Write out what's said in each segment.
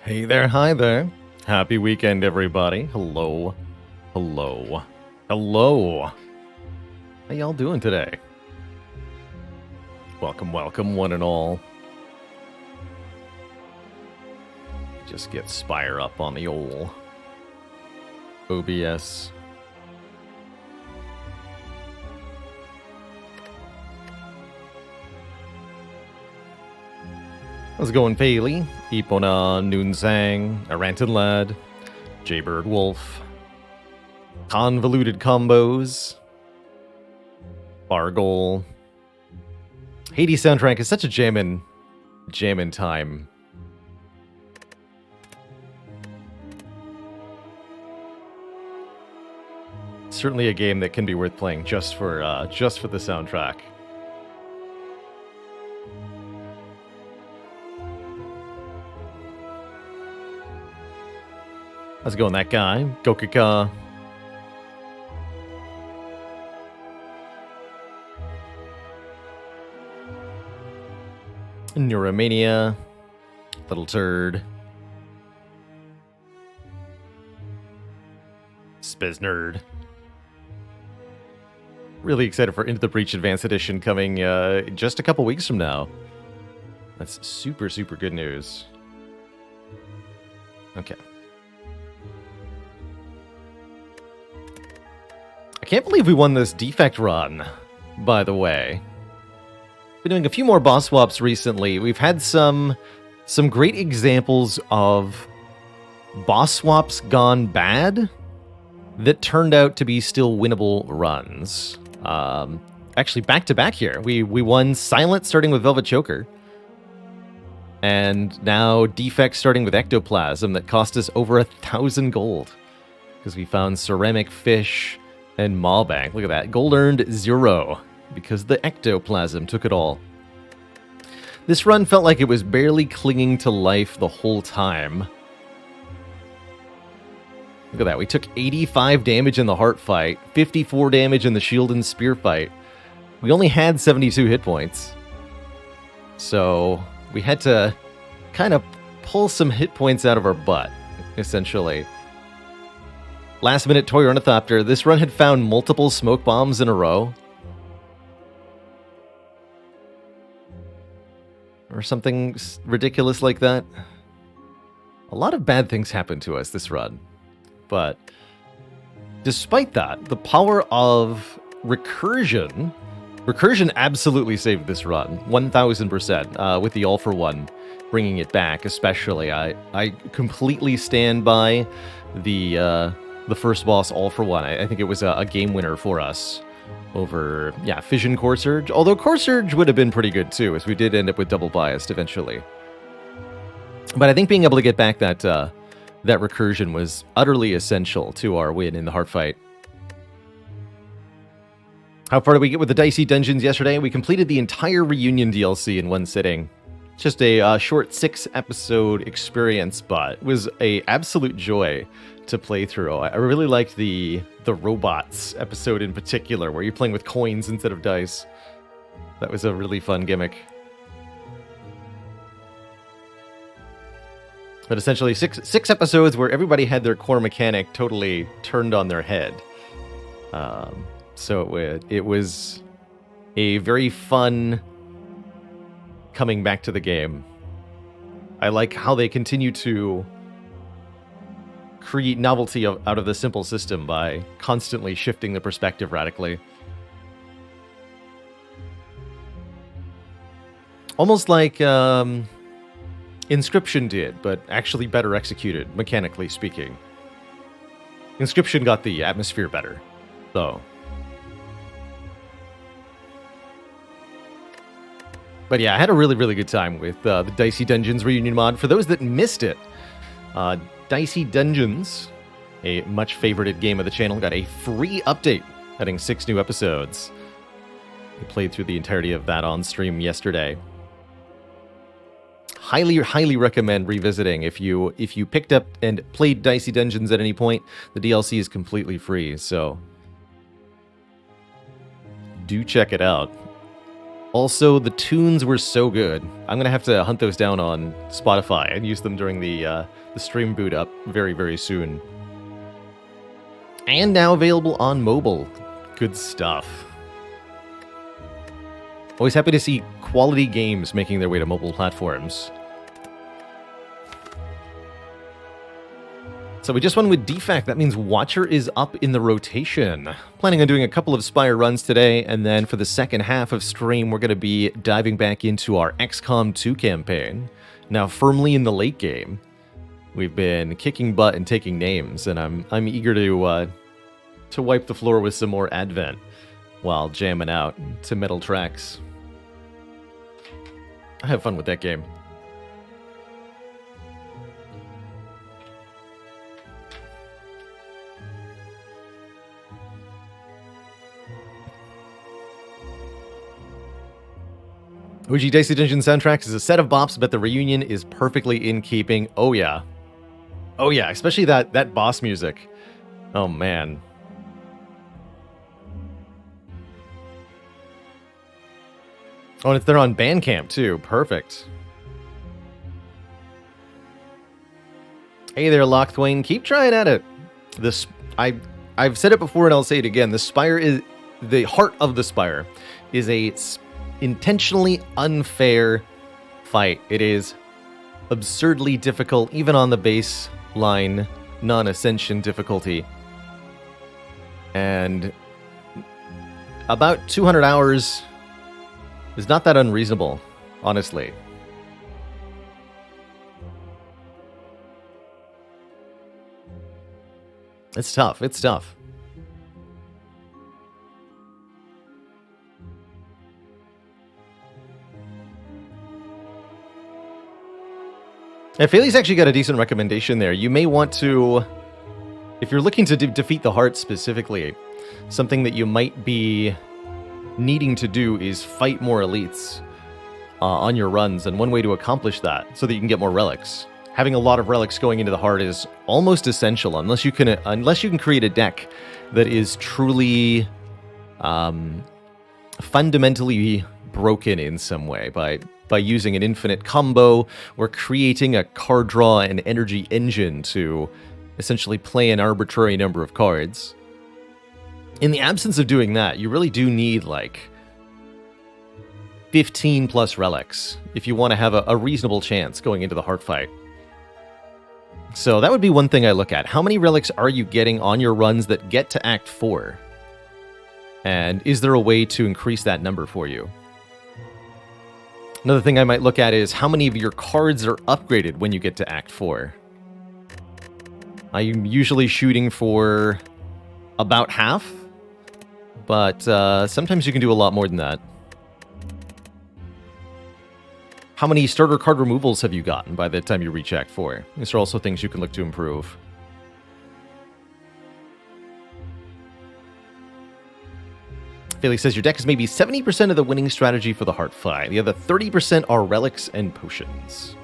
Hey there, hi there. Happy weekend, everybody. Hello. Hello. Hello. How y'all doing today? Welcome, welcome, one and all. Just get Spire up on the old OBS. How's it going, Paley? Epona, Noonsang, Arantan Lad, Jaybird Wolf, Convoluted Combos, Bargol. Hades soundtrack is such a jammin' time. Certainly a game that can be worth playing just for the soundtrack. How's it going, that guy? Gokika. Neuromania. Little Turd. Spiznerd. Really excited for Into the Breach Advanced Edition coming just a couple weeks from now. That's super, super good news. Okay. I can't believe we won this defect run, by the way. Been doing a few more boss swaps recently. We've had some great examples of boss swaps gone bad that turned out to be still winnable runs. Actually, back to back here. We won Silent starting with Velvet Choker. And now Defect starting with Ectoplasm that cost us over 1,000 gold. Because we found Ceramic Fish and Maw-Bank. Look at that. Gold earned 0. Because the Ectoplasm took it all. This run felt like it was barely clinging to life the whole time. Look at that. We took 85 damage in the heart fight, 54 damage in the shield and spear fight. We only had 72 hit points. So we had to kind of pull some hit points out of our butt, essentially. Last minute Toy Ornithopter. This run had found multiple smoke bombs in a row. Or something ridiculous like that. A lot of bad things happened to us this run. But despite that, the power of recursion absolutely saved this run, 1000%, with the All for One bringing it back. Especially, I completely stand by the first boss All for One. I think it was a game winner for us over Fission Core Surge. Although Core Surge would have been pretty good too, as we did end up with double biased eventually. But I think being able to get back that recursion was utterly essential to our win in the heart fight. How far did we get with the Dicey Dungeons yesterday? We completed the entire Reunion DLC in one sitting. Just a short 6-episode experience, but it was a absolute joy to play through. I really liked the robots episode in particular, where you're playing with coins instead of dice. That was a really fun gimmick. But essentially, six episodes where everybody had their core mechanic totally turned on their head. So it was a very fun coming back to the game. I like how they continue to create novelty out of the simple system by constantly shifting the perspective radically. Almost like Inscription did, but actually better executed, mechanically speaking. Inscription got the atmosphere better, though. But yeah, I had a really, really good time with the Dicey Dungeons Reunion mod. For those that missed it, Dicey Dungeons, a much favorited game of the channel, got a free update, adding 6 new episodes. We played through the entirety of that on stream yesterday. Highly, highly recommend revisiting. If you picked up and played Dicey Dungeons at any point, the DLC is completely free, so do check it out. Also, the tunes were so good. I'm going to have to hunt those down on Spotify and use them during the stream boot up very, very soon. And now available on mobile. Good stuff. Always happy to see quality games making their way to mobile platforms. So we just won with Defect. That means Watcher is up in the rotation. Planning on doing a couple of Spire runs today, and then for the second half of stream, we're going to be diving back into our XCOM 2 campaign. Now firmly in the late game. We've been kicking butt and taking names, and I'm eager to wipe the floor with some more Advent while jamming out to metal tracks. I have fun with that game. OG Dicey Dungeon soundtracks is a set of bops, but the reunion is perfectly in keeping. Oh yeah. Oh yeah, especially that boss music. Oh man. Oh, and if they're on Bandcamp too, perfect. Hey there, Lockthwain, keep trying at it. I've said it before and I'll say it again. The Spire is the heart of the Spire is a intentionally unfair fight. It is absurdly difficult, even on the baseline non-ascension difficulty. And about 200 hours is not that unreasonable, honestly. It's tough. It's tough. And Faley's actually got a decent recommendation there. You may want to, if you're looking to defeat the heart specifically, something that you might be needing to do is fight more elites on your runs, and one way to accomplish that, so that you can get more relics. Having a lot of relics going into the heart is almost essential, unless you can create a deck that is truly fundamentally broken in some way by using an infinite combo or creating a card draw and energy engine to essentially play an arbitrary number of cards. In the absence of doing that, you really do need like 15 plus relics if you want to have a reasonable chance going into the heart fight. So that would be one thing I look at. How many relics are you getting on your runs that get to Act 4? And is there a way to increase that number for you? Another thing I might look at is how many of your cards are upgraded when you get to Act 4. I'm usually shooting for about half, but sometimes you can do a lot more than that. How many starter card removals have you gotten by the time you reach Act 4? These are also things you can look to improve. Bailey says your deck is maybe 70% of the winning strategy for the heart fight. The other 30% are relics and potions.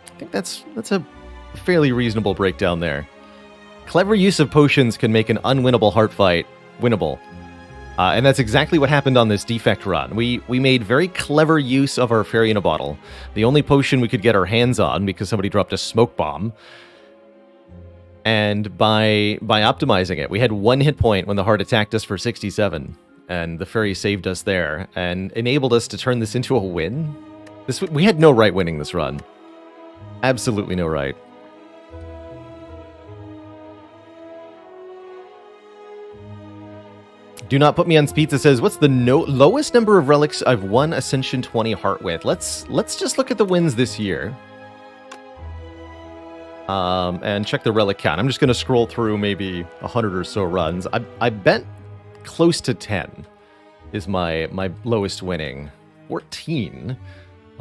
I think that's a fairly reasonable breakdown there. Clever use of potions can make an unwinnable heart fight winnable. And that's exactly what happened on this defect run. We made very clever use of our fairy in a bottle. The only potion we could get our hands on because somebody dropped a smoke bomb. And by optimizing it, we had 1 hit point when the heart attacked us for 67. And the fairy saved us there and enabled us to turn this into a win. We had no right winning this run. Absolutely no right. Do not put me on Pizza says, what's the lowest number of relics I've won Ascension 20 heart with? Let's just look at the wins this year. And check the relic count. I'm just going to scroll through maybe 100 or so runs. I bet close to 10 is my lowest winning. 14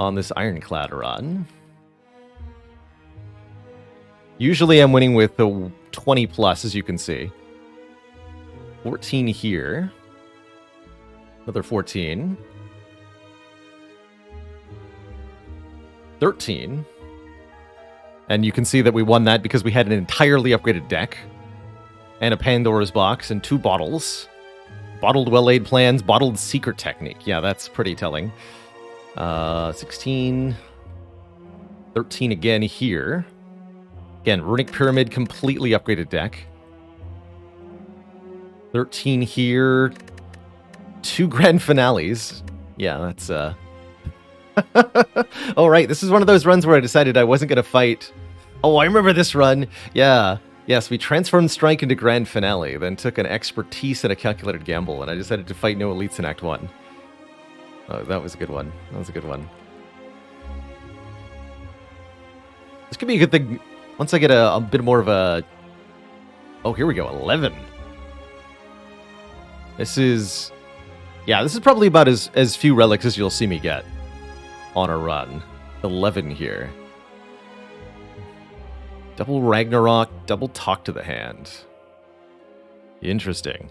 on this Ironclad run. Usually I'm winning with the 20 plus, as you can see. 14 here. Another 14. 13. And you can see that we won that because we had an entirely upgraded deck. And a Pandora's box and 2 bottles. Bottled well-laid plans, bottled secret technique. Yeah, that's pretty telling. 16. 13 again here. Again, Runic Pyramid, completely upgraded deck. 13 here. 2 grand finales. Yeah, that's... Oh, right, this is one of those runs where I decided I wasn't going to fight. Oh, I remember this run. Yeah. Yes, we transformed Strike into Grand Finale, then took an Expertise and a Calculated Gamble, and I decided to fight no elites in Act 1. Oh, that was a good one. That was a good one. This could be a good thing once I get a bit more of a... Oh, here we go, 11. This is... Yeah, this is probably about as few relics as you'll see me get on a run. 11 here. Double Ragnarok, double Talk to the Hand. Interesting.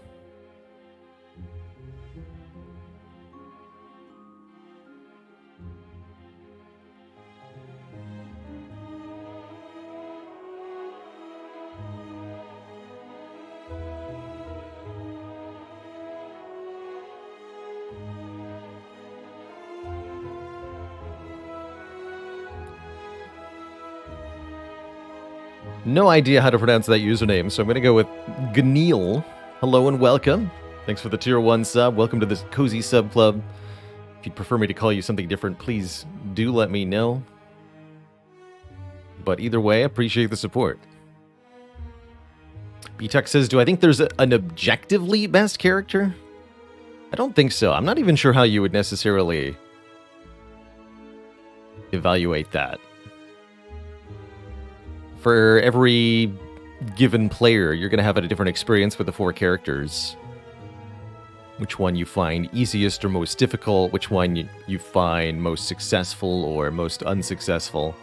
No idea how to pronounce that username, so I'm going to go with Gneil. Hello and welcome. Thanks for the tier 1 sub. Welcome to this cozy sub club. If you'd prefer me to call you something different, please do let me know. But either way, appreciate the support. B-Tuck says, do I think there's an objectively best character? I don't think so. I'm not even sure how you would necessarily evaluate that. For every given player, you're going to have a different experience with the 4 characters. Which one you find easiest or most difficult, which one you find most successful or most unsuccessful.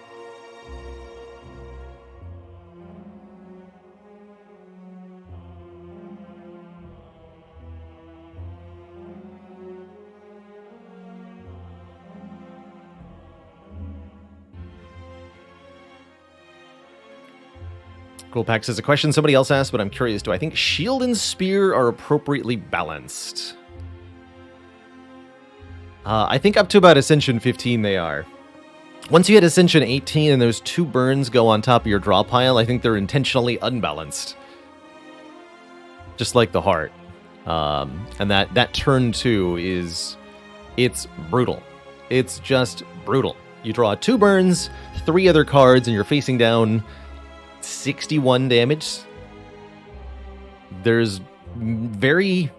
Coolpack says, a question somebody else asked, but I'm curious. Do I think Shield and Spear are appropriately balanced? I think up to about Ascension 15 they are. Once you hit Ascension 18 and those 2 burns go on top of your draw pile, I think they're intentionally unbalanced. Just like the heart. And that turn 2 is... It's brutal. It's just brutal. You draw 2 burns, 3 other cards, and you're facing down 61 damage. There's very,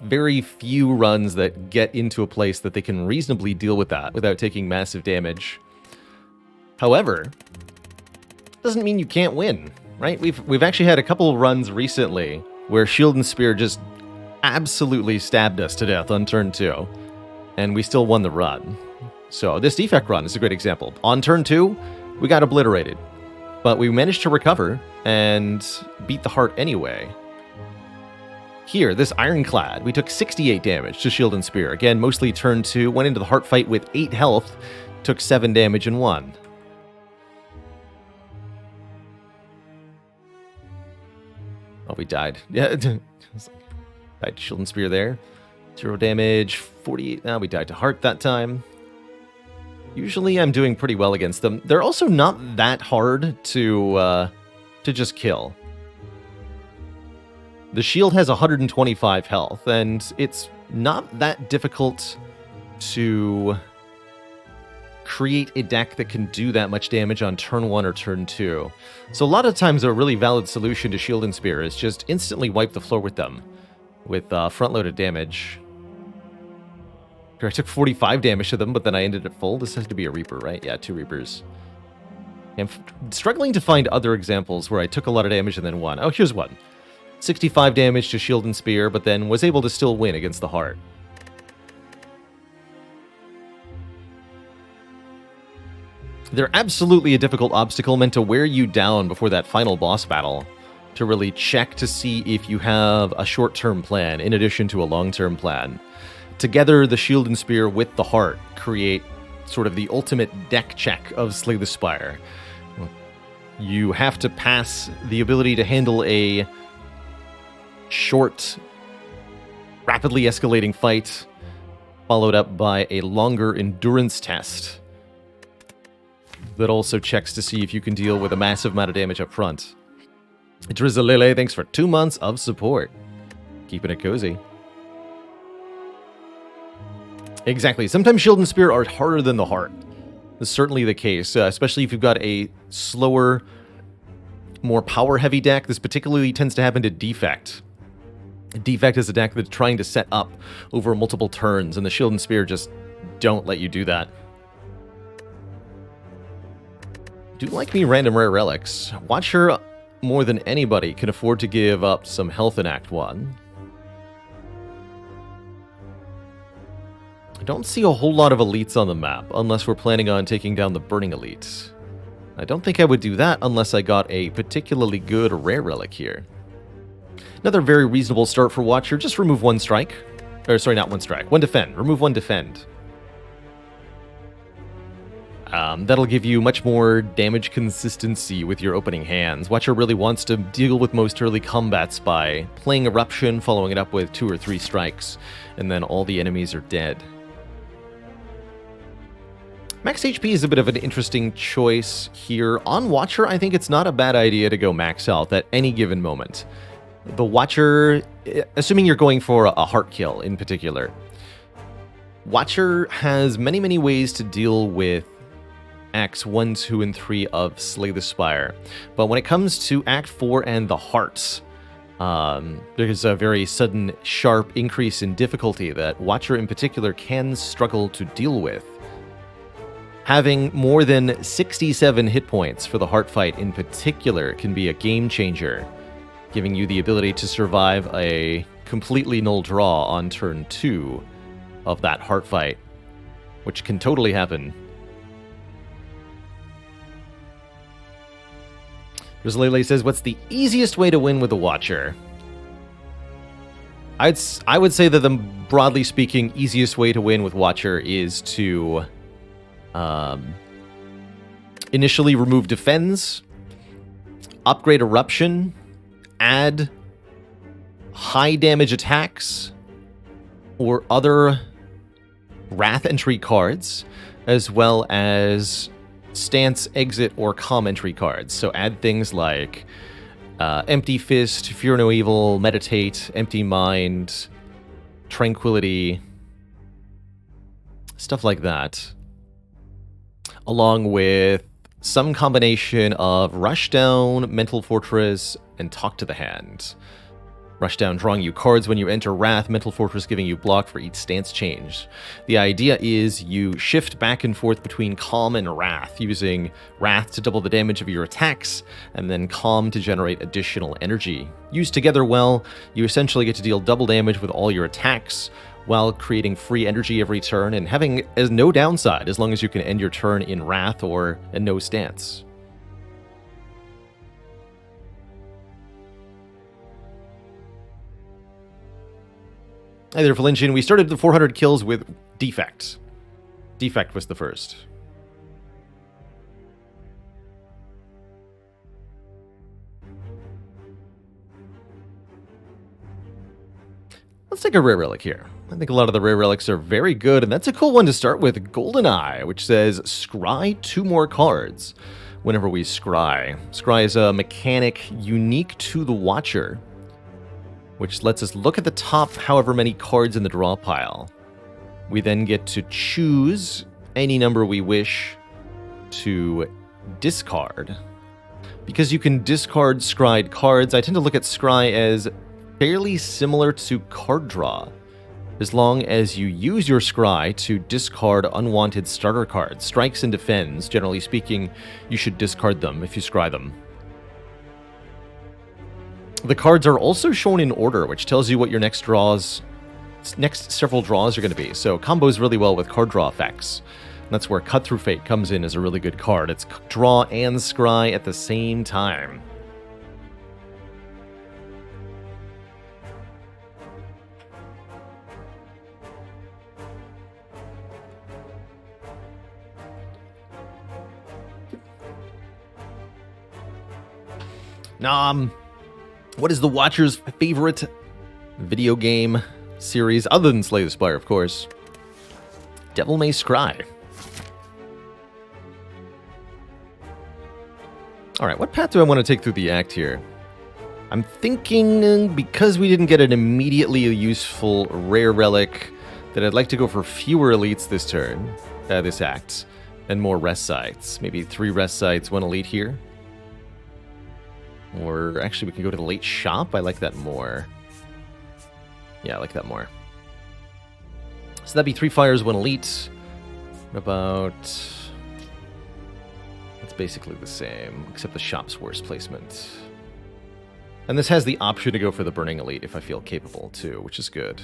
very few runs that get into a place that they can reasonably deal with that without taking massive damage. However, doesn't mean you can't win, right? We've actually had a couple of runs recently where Shield and Spear just absolutely stabbed us to death on turn 2, and we still won the run. So this defect run is a great example. On turn 2, we got obliterated. But we managed to recover and beat the heart anyway. Here, this Ironclad, we took 68 damage to Shield and Spear. Again, mostly turn 2, went into the heart fight with 8 health, took 7 damage and won. Oh, we died. Yeah, died to Shield and Spear there. 0 damage, 48. Now we died to heart that time. Usually I'm doing pretty well against them. They're also not that hard to just kill. The shield has 125 health, and it's not that difficult to create a deck that can do that much damage on turn 1 or turn 2. So a lot of times a really valid solution to Shield and Spear is just instantly wipe the floor with them, with front-loaded damage. I took 45 damage to them, but then I ended at full. This has to be a Reaper, right? Yeah, 2 Reapers. I'm struggling to find other examples where I took a lot of damage and then won. Oh, here's one. 65 damage to Shield and Spear, but then was able to still win against the Heart. They're absolutely a difficult obstacle meant to wear you down before that final boss battle, to really check to see if you have a short-term plan in addition to a long-term plan. Together, the Shield and Spear with the Heart create sort of the ultimate deck check of Slay the Spire. You have to pass the ability to handle a short rapidly escalating fight, followed up by a longer endurance test that also checks to see if you can deal with a massive amount of damage up front. Drizzalele, thanks for 2 months of support. Keeping it cozy. Exactly. Sometimes Shield and Spear are harder than the Heart. That's certainly the case, especially if you've got a slower, more power-heavy deck. This particularly tends to happen to Defect. Defect is a deck that's trying to set up over multiple turns, and the Shield and Spear just don't let you do that. Do like me random rare relics. Watcher, more than anybody, can afford to give up some health in Act 1. I don't see a whole lot of elites on the map, unless we're planning on taking down the Burning Elite. I don't think I would do that unless I got a particularly good rare relic here. Another very reasonable start for Watcher, just remove 1 strike. Or, sorry, not 1 strike. 1 defend. Remove 1 defend. That'll give you much more damage consistency with your opening hands. Watcher really wants to deal with most early combats by playing Eruption, following it up with 2 or 3 strikes, and then all the enemies are dead. Max HP is a bit of an interesting choice here. On Watcher, I think it's not a bad idea to go max health at any given moment. The Watcher, assuming you're going for a heart kill in particular, Watcher has many, many ways to deal with Acts 1, 2, and 3 of Slay the Spire. But when it comes to Act 4 and the Hearts, there's a very sudden, sharp increase in difficulty that Watcher in particular can struggle to deal with. Having more than 67 hit points for the Heart fight in particular can be a game changer, giving you the ability to survive a completely null draw on turn 2 of that Heart fight, which can totally happen. Drizzalele says, what's the easiest way to win with the Watcher? I would say that the, broadly speaking, easiest way to win with Watcher is to initially remove defense, upgrade Eruption, add high damage attacks or other Wrath entry cards, as well as Stance, Exit, or Calm entry cards. So add things like Empty Fist, Fear No Evil, Meditate, Empty Mind, Tranquility, stuff like that. Along with some combination of Rushdown, Mental Fortress, and Talk to the Hand. Rushdown drawing you cards when you enter Wrath, Mental Fortress giving you block for each stance change. The idea is you shift back and forth between Calm and Wrath, using Wrath to double the damage of your attacks, and then Calm to generate additional energy. Used together well, you essentially get to deal double damage with all your attacks, while creating free energy every turn and having as no downside as long as you can end your turn in Wrath or in no stance. Hi there, Valentian. We started the 400 kills with Defect. Defect was the first. Let's take a rare relic here. I think a lot of the rare relics are very good, and that's a cool one to start with. Goldeneye, which says, scry 2 more cards whenever we scry. Scry is a mechanic unique to the Watcher, which lets us look at the top however many cards in the draw pile. We then get to choose any number we wish to discard. Because you can discard scryed cards, I tend to look at scry as fairly similar to card draw, as long as you use your scry to discard unwanted starter cards. Strikes and defends, generally speaking, you should discard them if you scry them. The cards are also shown in order, which tells you what your next several draws are going to be. So combos really well with card draw effects. And that's where Cut Through Fate comes in as a really good card. It's draw and scry at the same time. What is the Watcher's favorite video game? series, other than Slay the Spire, of course. Devil May Scry. Alright, what path do I want to take through the act here? I'm thinking, because we didn't get an immediately useful rare relic, that I'd like to go for fewer elites this turn, this act, and more rest sites. Maybe 3 rest sites, 1 elite here. Or actually, we can go to the late shop. I like that more. Yeah, I like that more. So that'd be 3 fires, 1 elite. What about... It's basically the same, except the shop's worse placement. And this has the option to go for the Burning Elite if I feel capable, too, which is good.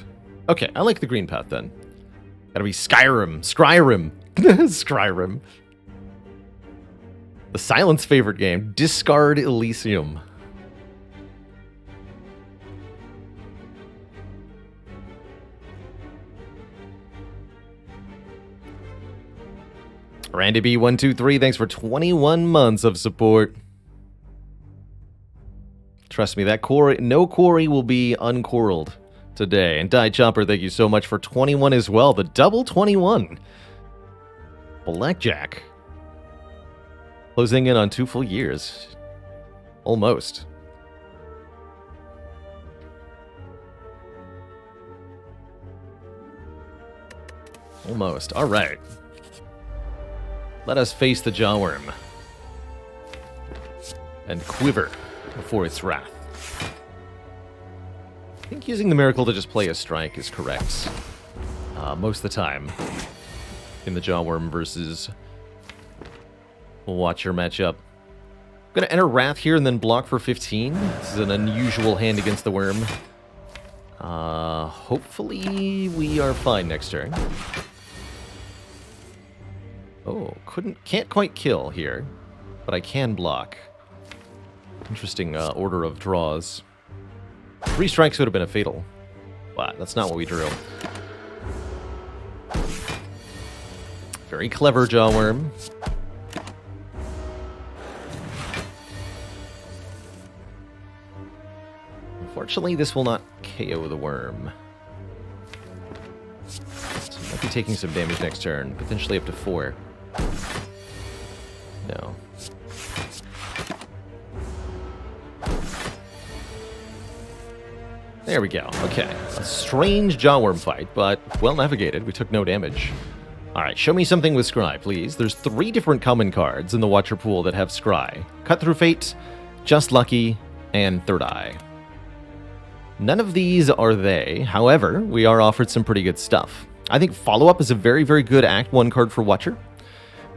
Okay, I like the green path, then. Gotta be Skyrim. Skyrim. Skyrim. The Silent's favorite game. Discard Elysium. Randy B123, thanks for 21 months of support. Trust me, that quarry, no quarry will be unquarreled today. And Die Chopper, thank you so much for 21 as well. The double 21. Blackjack. Closing in on 2 full years. Almost. Almost. All right. Let us face the Jawworm. And quiver before its wrath. I think using the Miracle to just play a strike is correct. Most of the time. In the Jawworm versus Watcher matchup. I'm going to enter Wrath here and then block for 15. This is an unusual hand against the worm. Hopefully we are fine next turn. Oh, can't quite kill here, but I can block. Interesting order of draws. 3 strikes would have been a fatal. Wow, that's not what we drew. Very clever, Jawworm. Unfortunately, this will not KO the worm. So might be taking some damage next turn, potentially up to 4. No. There we go. Okay. A strange Jawworm fight, but well navigated. We took no damage. Alright, show me something with Scry, please. There's 3 different common cards in the Watcher pool that have Scry. Cut Through Fate, Just Lucky, and Third Eye. None of these are they. However, we are offered some pretty good stuff. I think Follow Up is a very, very good Act 1 card for Watcher.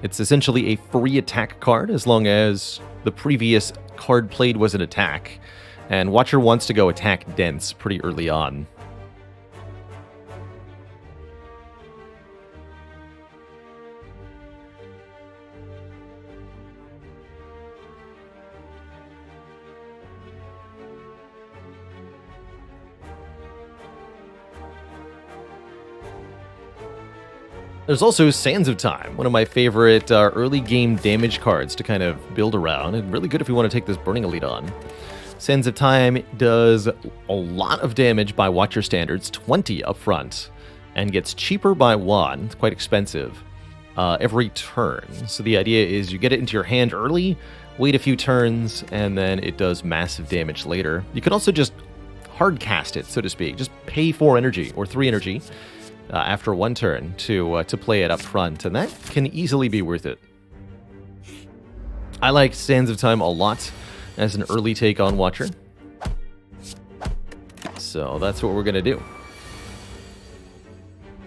It's essentially a free attack card as long as the previous card played was an attack. And Watcher wants to go attack dense pretty early on. There's also Sands of Time, one of my favorite early game damage cards to kind of build around, and really good if you want to take this Burning Elite on. Sands of Time does a lot of damage by Watcher standards, 20 up front, and gets cheaper by 1, it's quite expensive, every turn. So the idea is you get it into your hand early, wait a few turns, and then it does massive damage later. You can also just hard cast it, so to speak, just pay 4 energy, or 3 energy, after 1 turn to play it up front, and that can easily be worth it. I like Sands of Time a lot as an early take on Watcher. So that's what we're going to do.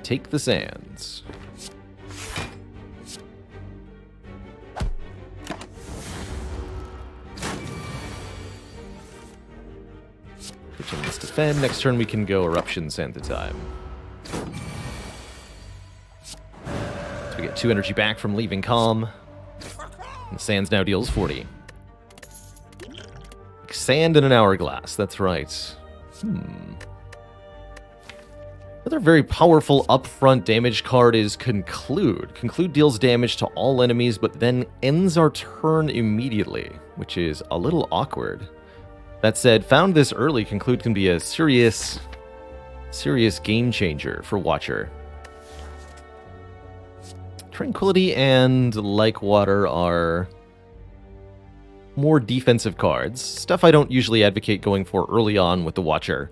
Take the Sands. Let's defend. Next turn we can go Eruption Sands of Time. So we get 2 energy back from leaving Calm. And Sands now deals 40. Sand in an Hourglass, that's right. Another very powerful upfront damage card is Conclude. Conclude deals damage to all enemies, but then ends our turn immediately, which is a little awkward. That said, found this early, Conclude can be a serious Serious game changer for Watcher. Tranquility and Like Water are more defensive cards. Stuff I don't usually advocate going for early on with the Watcher.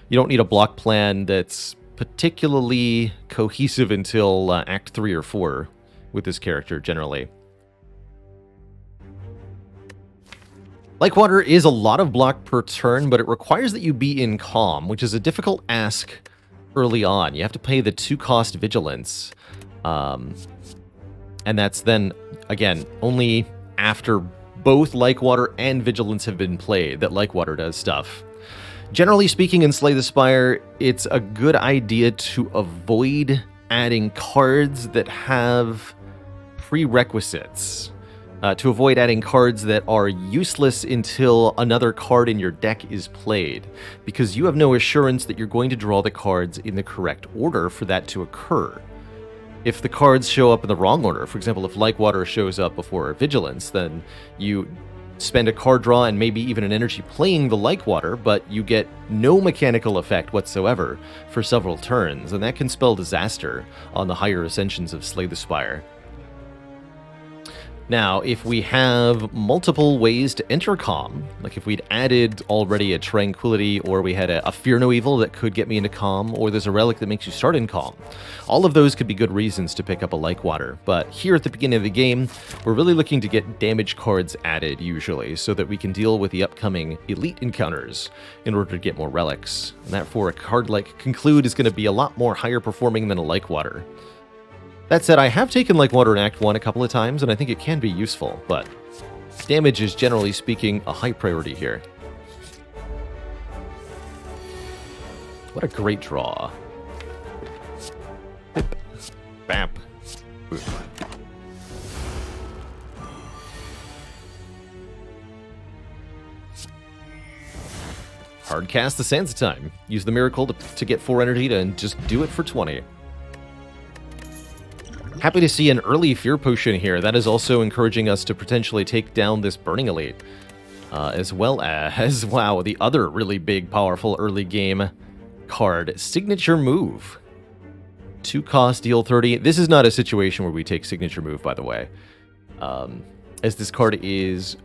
You don't need a block plan that's particularly cohesive until Act 3 or 4 with this character, generally. Like Water is a lot of block per turn, but it requires that you be in Calm, which is a difficult ask early on. You have to pay the 2-cost Vigilance. And that's then, again, only after both Like Water and Vigilance have been played that Like Water does stuff. Generally speaking, in Slay the Spire, it's a good idea to avoid adding cards that have prerequisites. To avoid adding cards that are useless until another card in your deck is played, because you have no assurance that you're going to draw the cards in the correct order for that to occur. If the cards show up in the wrong order, for example, if Like Water shows up before Vigilance, then you spend a card draw and maybe even an energy playing the Like Water, but you get no mechanical effect whatsoever for several turns, and that can spell disaster on the higher ascensions of Slay the Spire. Now, if we have multiple ways to enter Calm, like if we'd added already a Tranquility, or we had a Fear No Evil that could get me into Calm, or there's a relic that makes you start in Calm, all of those could be good reasons to pick up a Like Water. But here at the beginning of the game, we're really looking to get damage cards added, usually, so that we can deal with the upcoming Elite encounters in order to get more relics. And that for a card like Conclude is going to be a lot more higher performing than a Like Water. That said, I have taken Like Water in Act 1 a couple of times, and I think it can be useful, but damage is, generally speaking, a high priority here. What a great draw. Bip. Bap. Boop. Hard cast the Sands of Time. Use the Miracle to get 4 energy to just do it for 20. Happy to see an early Fear Potion here. That is also encouraging us to potentially take down this Burning Elite. As well as, wow, the other really big, powerful early game card, Signature Move. 2-cost, deal 30. This is not a situation where we take Signature Move, by the way. As this card is,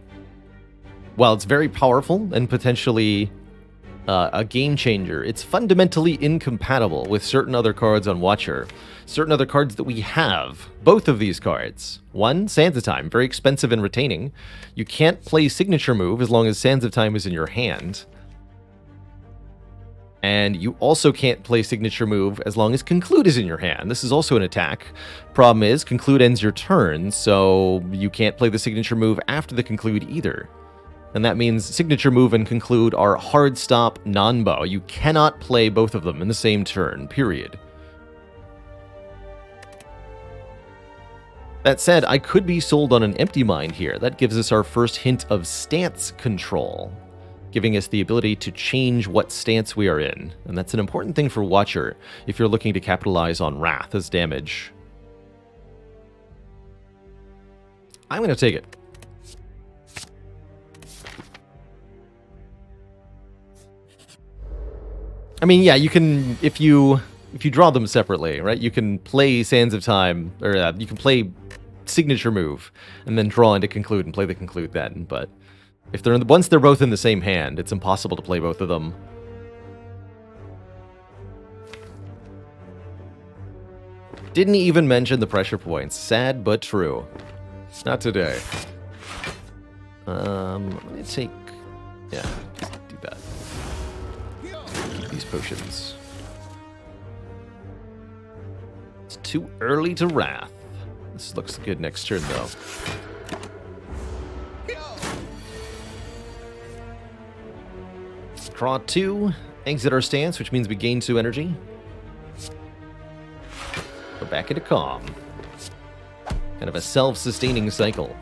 while it's very powerful and potentially a game changer, it's fundamentally incompatible with certain other cards on Watcher. Certain other cards that we have. Both of these cards. One, Sands of Time, very expensive and retaining. You can't play Signature Move as long as Sands of Time is in your hand. And you also can't play Signature Move as long as Conclude is in your hand. This is also an attack. Problem is, Conclude ends your turn, so you can't play the Signature Move after the Conclude either. And that means Signature Move and Conclude are hard stop non-bow. You cannot play both of them in the same turn, period. That said, I could be sold on an Empty Mind here. That gives us our first hint of stance control, giving us the ability to change what stance we are in. And that's an important thing for Watcher if you're looking to capitalize on Wrath as damage. I'm going to take it. I mean, yeah, you can, if you draw them separately, right? You can play Sands of Time, or you can play Signature Move, and then draw into Conclude and play the Conclude then. But if once they're both in the same hand, it's impossible to play both of them. Didn't even mention the pressure points. Sad but true. Not today. Let me take, yeah, just do that. Keep these potions. It's too early to Wrath. This looks good next turn, though. Draw 2, exit our stance, which means we gain 2 energy. Go back into Calm. Kind of a self-sustaining cycle.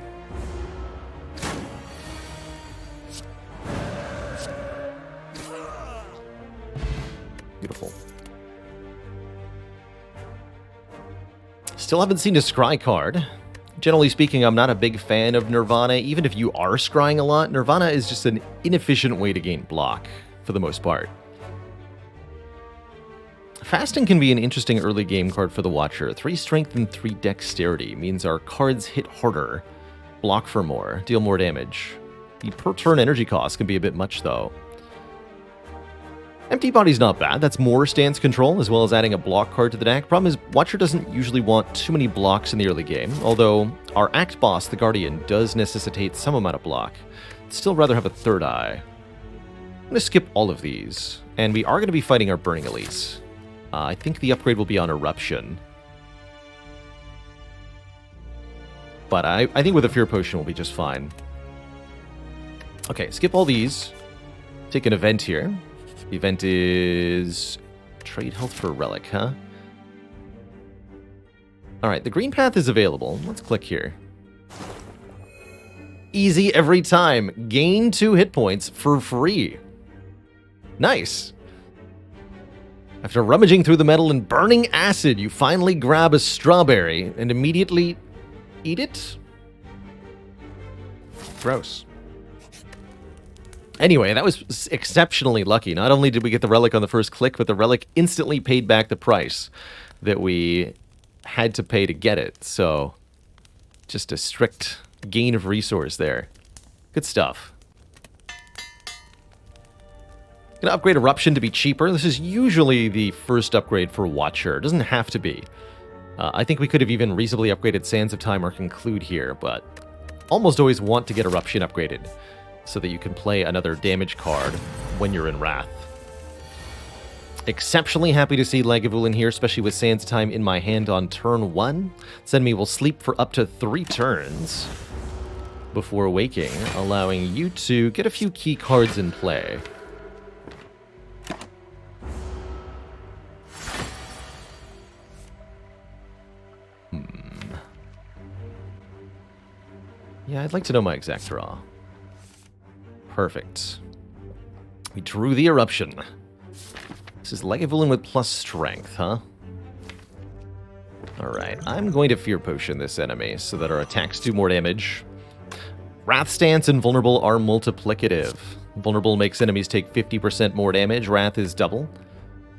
Beautiful. Still haven't seen a scry card. Generally speaking, I'm not a big fan of Nirvana. Even if you are scrying a lot, Nirvana is just an inefficient way to gain block, for the most part. Fasting can be an interesting early game card for the Watcher. 3 strength and 3 dexterity means our cards hit harder, block for more, deal more damage. The per turn energy cost can be a bit much though. Empty Body's not bad. That's more stance control, as well as adding a block card to the deck. Problem is, Watcher doesn't usually want too many blocks in the early game, although our Act Boss, the Guardian, does necessitate some amount of block. I'd still rather have a third eye. I'm going to skip all of these, and we are going to be fighting our Burning Elites. I think the upgrade will be on Eruption. But I think with a Fear Potion we'll be just fine. Okay, skip all these. Take an event here. The event is trade health for relic, huh? Alright, the green path is available. Let's click here. Easy every time. Gain 2 hit points for free. Nice. After rummaging through the metal and burning acid, you finally grab a strawberry and immediately eat it? Gross. Anyway, that was exceptionally lucky. Not only did we get the relic on the first click, but the relic instantly paid back the price that we had to pay to get it. So, just a strict gain of resource there. Good stuff. Gonna upgrade Eruption to be cheaper. This is usually the first upgrade for Watcher. It doesn't have to be. I think we could have even reasonably upgraded Sands of Time or Conclude here, but almost always want to get Eruption upgraded so that you can play another damage card when you're in Wrath. Exceptionally happy to see Lagavulin here, especially with Sands of Time in my hand on turn 1. This enemy will sleep for up to 3 turns before waking, allowing you to get a few key cards in play. Yeah, I'd like to know my exact draw. Perfect. We drew the Eruption. This is Lagavulin with plus strength, huh? Alright, I'm going to Fear Potion this enemy so that our attacks do more damage. Wrath Stance and Vulnerable are multiplicative. Vulnerable makes enemies take 50% more damage. Wrath is double.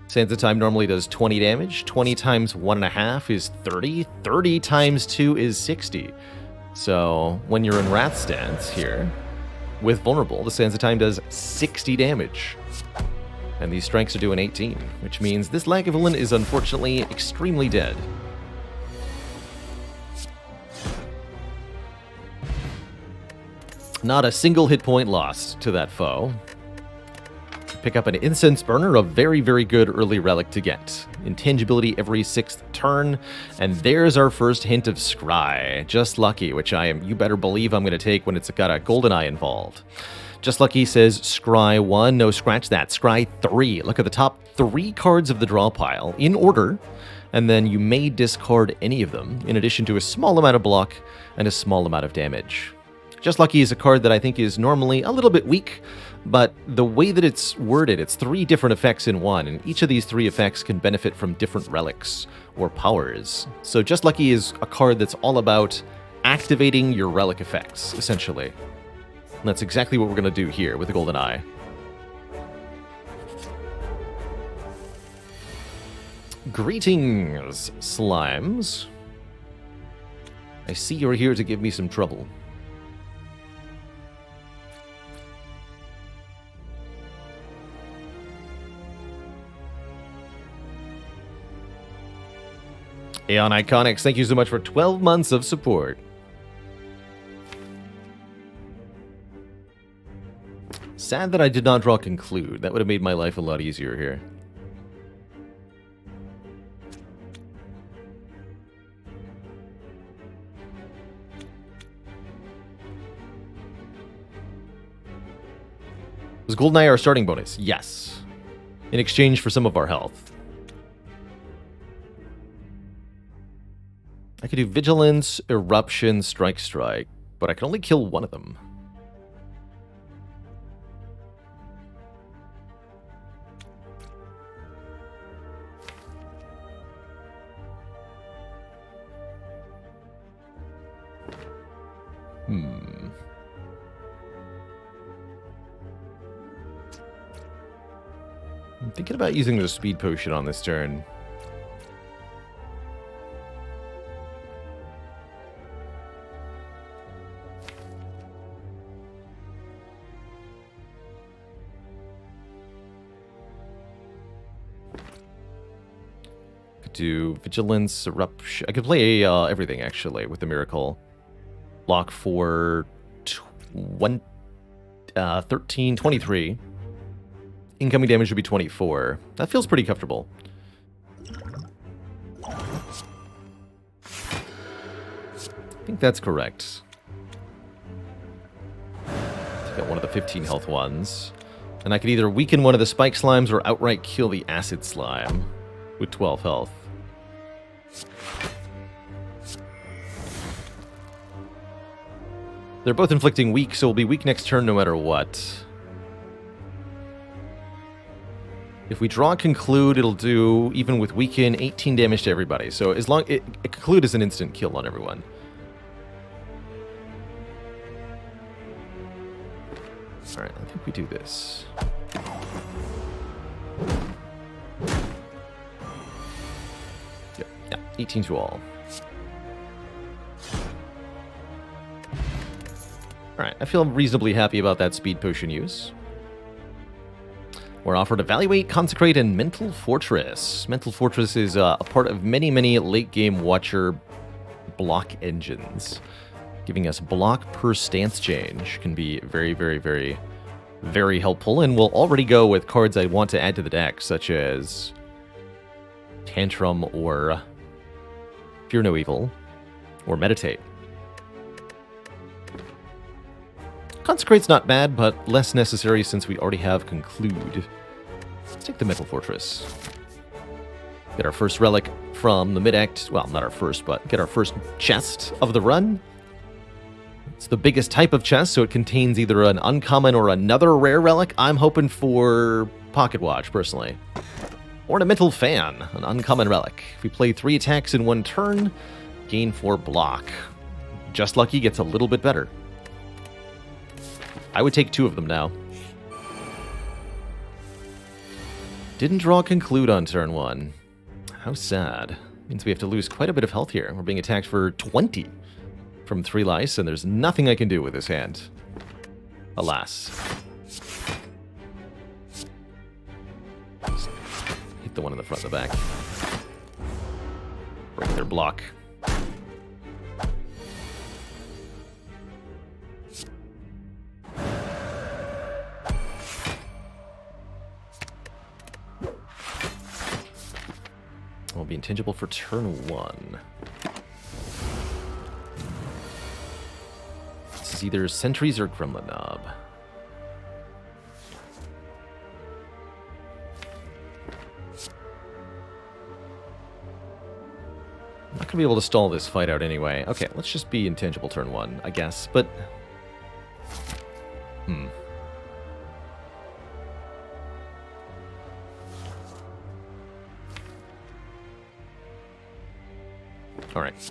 Sands of Time normally does 20 damage. 20 times 1.5 is 30. 30 times 2 is 60. So, when you're in Wrath Stance here, with Vulnerable, the Sands of Time does 60 damage. And these strengths are doing 18, which means this Lagavulin is unfortunately extremely dead. Not a single hit point lost to that foe. Pick up an Incense Burner, a very, very good early relic to get. Intangibility every 6th turn, and there's our first hint of Scry. Just Lucky, which you better believe I'm going to take when it's got a golden eye involved. Just Lucky says Scry 1, no, scratch that, Scry 3. Look at the top 3 cards of the draw pile, in order, and then you may discard any of them, in addition to a small amount of block and a small amount of damage. Just Lucky is a card that I think is normally a little bit weak, but the way that it's worded, it's 3 different effects in one, and each of these 3 effects can benefit from different relics or powers. So Just Lucky is a card that's all about activating your relic effects, essentially. And that's exactly what we're going to do here with the Golden Eye. Greetings, slimes. I see you're here to give me some trouble. Aeon Iconics, thank you so much for 12 months of support. Sad that I did not draw Conclude. That would have made my life a lot easier here. Was Goldeneye our starting bonus? Yes. In exchange for some of our health. I could do Vigilance, Eruption, Strike, but I can only kill one of them. Thinking about using the speed potion on this turn. Could do vigilance, eruption. I could play everything actually with the miracle. Lock for 13, 23. Incoming damage would be 24. That feels pretty comfortable. I think that's correct. Take out one of the 15 health ones. And I could either weaken one of the spike slimes or outright kill the acid slime with 12 health. They're both inflicting weak, so we'll be weak next turn no matter what. If we draw Conclude, it'll do, even with Weaken, 18 damage to everybody. So as long it Conclude is an instant kill on everyone. Alright, I think we do this. Yep, yeah, 18 to all. Alright, I feel reasonably happy about that speed potion use. We're offered Evaluate, Consecrate, and Mental Fortress. Mental Fortress is a part of many, many late-game Watcher block engines. Giving us block per stance change can be very, very, very, very helpful. And we'll already go with cards I want to add to the deck, such as Tantrum or Fear No Evil or Meditate. Consecrate's not bad, but less necessary since we already have Conclude. Let's take the Mental Fortress. Get our first relic from the mid-act. Well, not our first, but get our first chest of the run. It's the biggest type of chest, so it contains either an uncommon or another rare relic. I'm hoping for Pocket Watch, personally. Ornamental Fan, an uncommon relic. If we play 3 attacks in 1 turn, gain 4 block. Just Lucky gets a little bit better. I would take 2 of them now. Didn't draw Conclude on turn 1. How sad. Means we have to lose quite a bit of health here. We're being attacked for 20 from 3 lice, and there's nothing I can do with this hand. Alas. Hit the one in the front and the back. Break their block. Will be intangible for turn 1. This is either Sentries or Gremlin Knob. I'm not going to be able to stall this fight out anyway. Okay, let's just be intangible turn 1, I guess, but... Alright.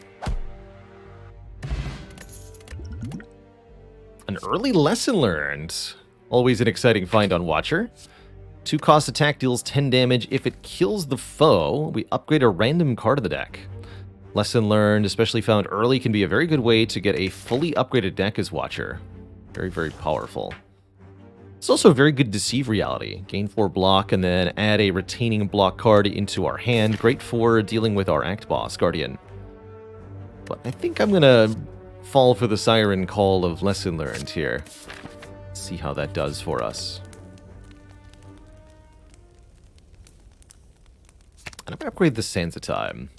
An early lesson learned. Always an exciting find on Watcher. 2-cost attack deals 10 damage. If it kills the foe, we upgrade a random card of the deck. Lesson learned, especially found early, can be a very good way to get a fully upgraded deck as Watcher. Very, very powerful. It's also a very good Deceive reality. Gain 4 block and then add a retaining block card into our hand. Great for dealing with our Act Boss, Guardian. But I think I'm going to fall for the siren call of Lesson Learned here. See how that does for us. And I'm going to upgrade the Sansa Time.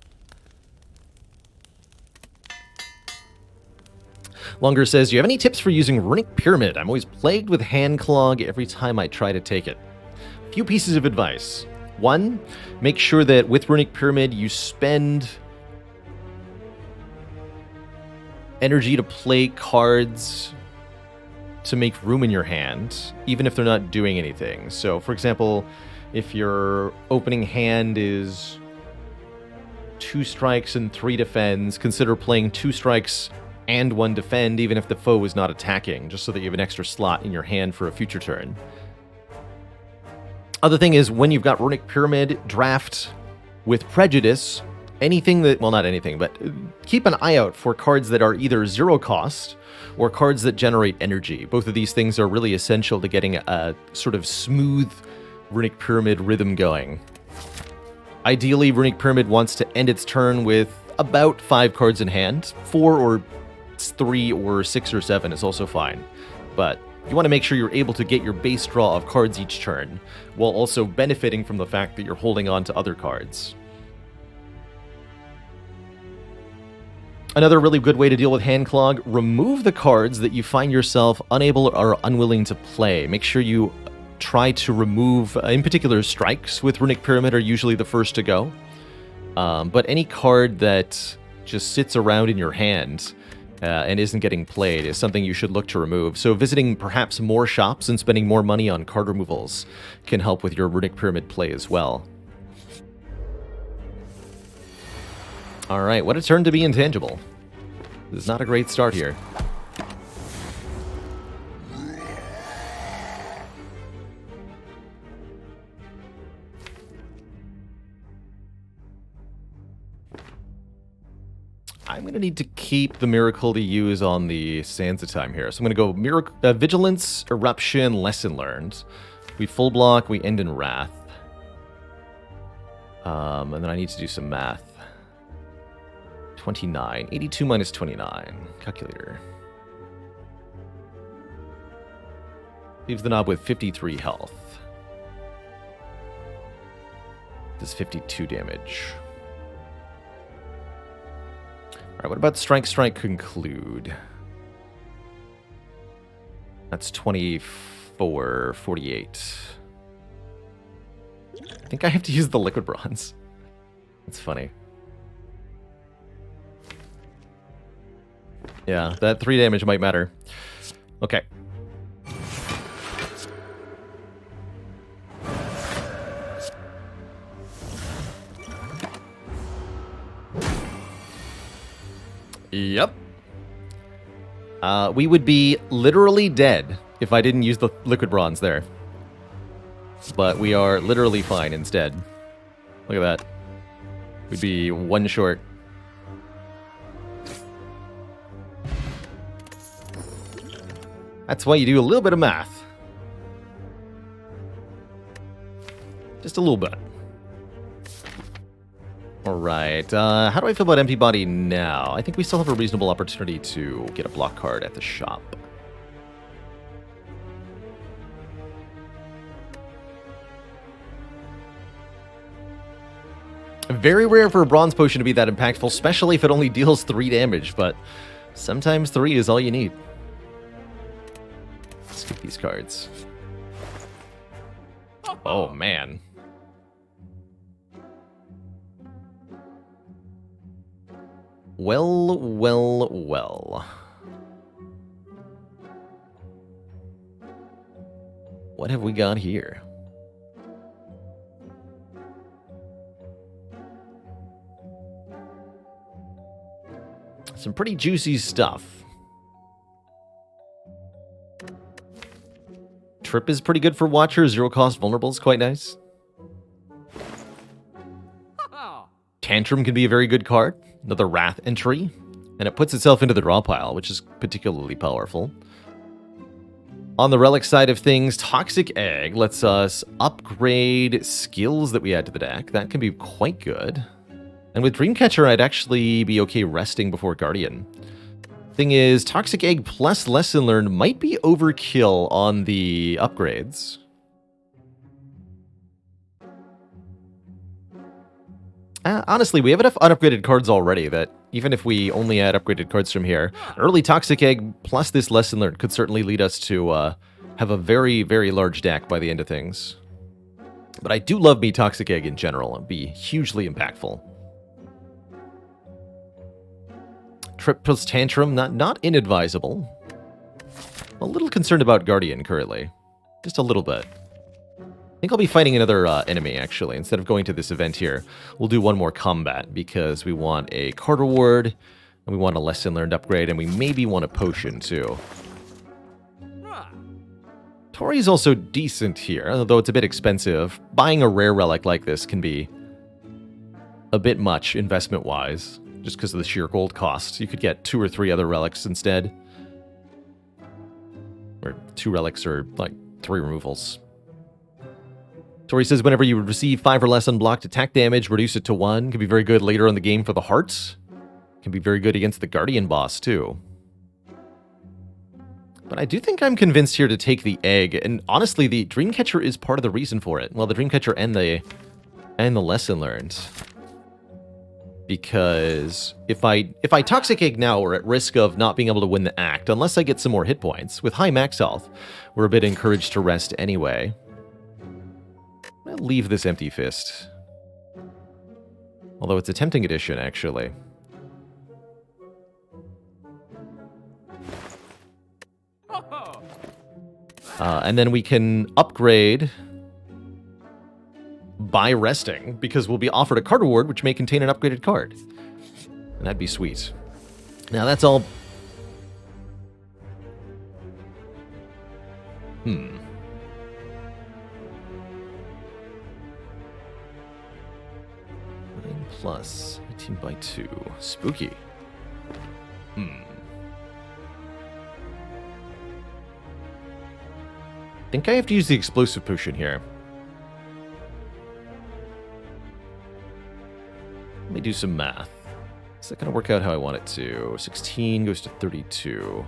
Longer says, do you have any tips for using Runic Pyramid? I'm always plagued with hand clog every time I try to take it. Few pieces of advice. 1, make sure that with Runic Pyramid you spend energy to play cards to make room in your hand, even if they're not doing anything. So, for example, if your opening hand is 2 strikes and 3 defends, consider playing 2 strikes and 1 defend, even if the foe is not attacking, just so that you have an extra slot in your hand for a future turn. Other thing is, when you've got Runic Pyramid, Draft with Prejudice, anything that, well, not anything, but keep an eye out for cards that are either 0 cost or cards that generate energy. Both of these things are really essential to getting a sort of smooth Runic Pyramid rhythm going. Ideally, Runic Pyramid wants to end its turn with about 5 cards in hand. 4 or 3 or 6 or 7 is also fine. But you want to make sure you're able to get your base draw of cards each turn, while also benefiting from the fact that you're holding on to other cards. Another really good way to deal with hand clog, remove the cards that you find yourself unable or unwilling to play. Make sure you try to remove, in particular, strikes with Runic Pyramid are usually the first to go. But any card that just sits around in your hand and isn't getting played is something you should look to remove. So visiting perhaps more shops and spending more money on card removals can help with your Runic Pyramid play as well. Alright, what a turn to be intangible. This is not a great start here. I'm going to need to keep the Miracle to use on the Sansa time here. So I'm going to go Vigilance, Eruption, Lesson Learned. We full block, we end in Wrath. And then I need to do some math. 29. 82 minus 29. Calculator. Leaves the knob with 53 health. Does 52 damage. Alright, what about Strike, Conclude? That's 24, 48. I think I have to use the Liquid Bronze. That's funny. Yeah, that 3 damage might matter. Okay. Yep. We would be literally dead if I didn't use the Liquid Bronze there. But we are literally fine instead. Look at that. We'd be 1 short. That's why you do a little bit of math. Just a little bit. Alright, how do I feel about Empty Body now? I think we still have a reasonable opportunity to get a block card at the shop. Very rare for a Bronze Potion to be that impactful, especially if it only deals 3 damage, but sometimes 3 is all you need. Let's skip these cards. Oh, man. Well, well, well. What have we got here? Some pretty juicy stuff. Trip is pretty good for Watcher. 0 cost vulnerable is quite nice. Tantrum can be a very good card. Another Wrath entry. And it puts itself into the draw pile, which is particularly powerful. On the relic side of things, Toxic Egg lets us upgrade skills that we add to the deck. That can be quite good. And with Dreamcatcher, I'd actually be okay resting before Guardian. Thing is, Toxic Egg plus Lesson Learned might be overkill on the upgrades. Honestly, we have enough unupgraded cards already that even if we only add upgraded cards from here, early Toxic Egg plus this Lesson Learned could certainly lead us to have a very, very large deck by the end of things. But I do love me Toxic Egg in general. It'd be hugely impactful. Trip plus Tantrum, not inadvisable. A little concerned about Guardian currently. Just a little bit. I think I'll be fighting another enemy, actually. Instead of going to this event here, we'll do one more combat, because we want a card reward, and we want a Lesson Learned upgrade, and we maybe want a potion, too. Tori's also decent here, although it's a bit expensive. Buying a rare relic like this can be a bit much investment-wise, just because of the sheer gold cost. You could get 2 or 3 other relics instead. Or 2 relics or, like, 3 removals. Tori says whenever you receive 5 or less unblocked attack damage, reduce it to 1. Can be very good later in the game for the hearts. Can be very good against the Guardian boss, too. But I do think I'm convinced here to take the egg, and honestly, the Dreamcatcher is part of the reason for it. Well, the Dreamcatcher and the lesson learned. Because if I Toxic Egg now, we're at risk of not being able to win the act, unless I get some more hit points. With high max health, we're a bit encouraged to rest anyway. I'll leave this Empty Fist. Although it's a tempting addition, actually. And then we can upgrade by resting, because we'll be offered a card reward which may contain an upgraded card. And that'd be sweet. Now that's all... 9 plus 18 by 2. Spooky. I think I have to use the explosive potion here. Let me do some math. Is that going to work out how I want it to? 16 goes to 32.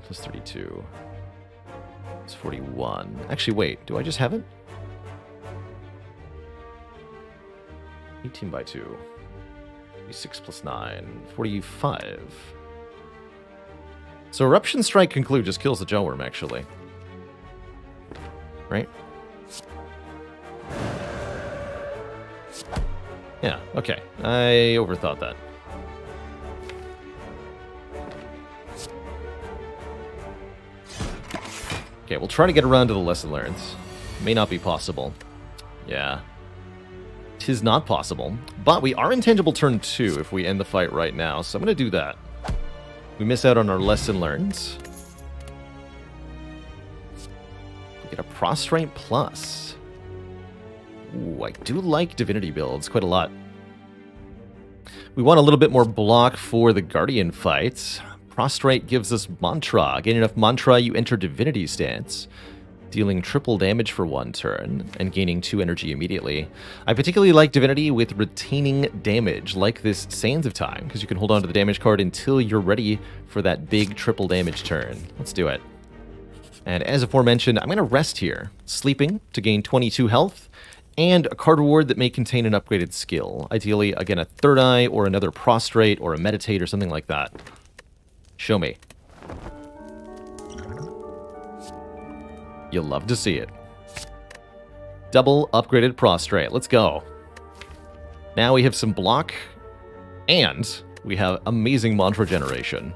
Plus 32. It's 41. Actually, wait. Do I just have it? 18 by 2. 6 plus 9. 45. So Eruption Strike Conclude just kills the Jawworm, actually. Right? Yeah, okay. I overthought that. Okay, we'll try to get around to the lesson learned. May not be possible. Yeah. 'Tis not possible. But we are in tangible turn 2 if we end the fight right now, so I'm going to do that. We miss out on our lesson learned. We get a Prostrate Plus. Ooh, I do like Divinity builds quite a lot. We want a little bit more block for the Guardian fight. Prostrate gives us Mantra. Gain enough Mantra, you enter Divinity stance, dealing triple damage for 1 turn, and gaining 2 energy immediately. I particularly like Divinity with retaining damage, like this Sands of Time, because you can hold on to the damage card until you're ready for that big triple damage turn. Let's do it. And as aforementioned, I'm going to rest here, sleeping to gain 22 health, and a card reward that may contain an upgraded skill. Ideally, again, a Third Eye, or another Prostrate, or a Meditate, or something like that. Show me. You'll love to see it. Double upgraded Prostrate. Let's go. Now we have some block, and we have amazing mantra generation.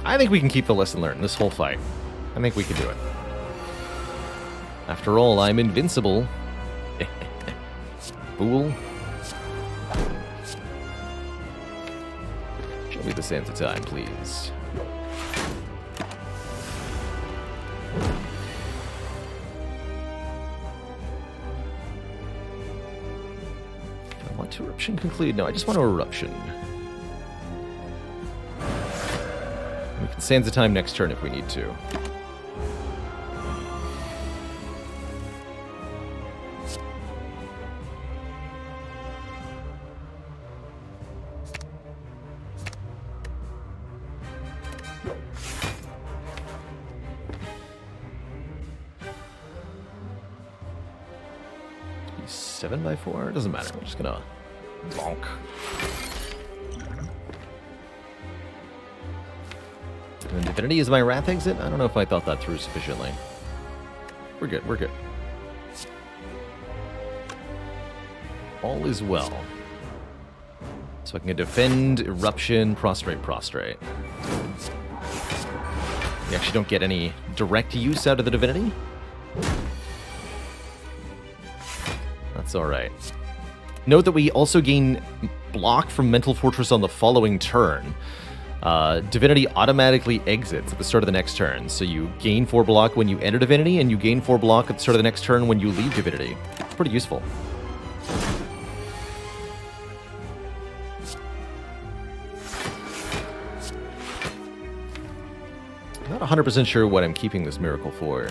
I think we can keep the lesson learned this whole fight. I think we can do it. After all, I'm invincible. Fool. Show me the Sands of Time, please. Do I want to Eruption conclude? No, I just want to Eruption. We can Sands of Time next turn if we need to. Be 7 by 4? It doesn't matter. We're just gonna bonk. And Divinity is my Wrath exit? I don't know if I thought that through sufficiently. We're good, we're good. All is well. So I can defend, Eruption, Prostrate, Prostrate. We actually don't get any direct use out of the Divinity. That's alright. Note that we also gain block from Mental Fortress on the following turn, Divinity automatically exits at the start of the next turn. So you gain 4 block when you enter Divinity, and you gain 4 block at the start of the next turn when you leave Divinity. Pretty useful. Not 100% sure what I'm keeping this miracle for.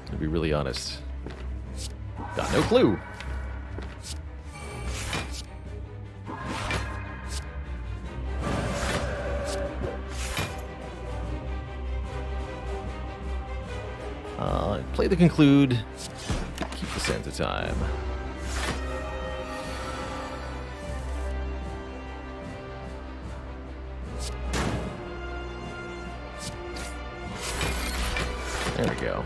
To be really honest. Got no clue. Play the conclude. Keep the sands of time. There we go.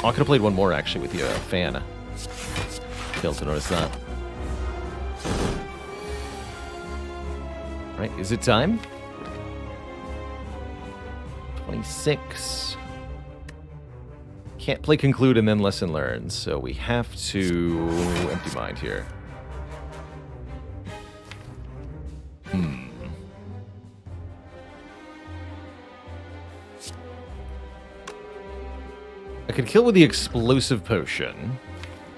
Oh, I could have played one more, actually, with the fan. Failed to notice that. Right, is it time? 26. Can't play conclude and then lesson learned, so we have to empty mind here. I could kill with the explosive potion.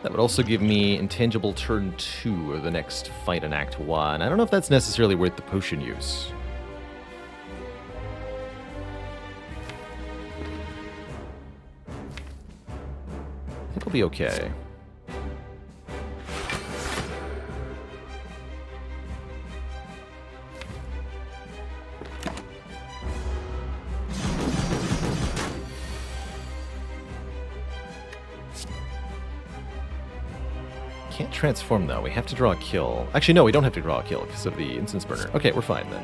That would also give me intangible turn 2 of the next fight in Act 1. I don't know if that's necessarily worth the potion use. I think we'll be okay. Can't transform, though. We have to draw a kill. Actually, no, we don't have to draw a kill because of the instance burner. Okay, we're fine, then.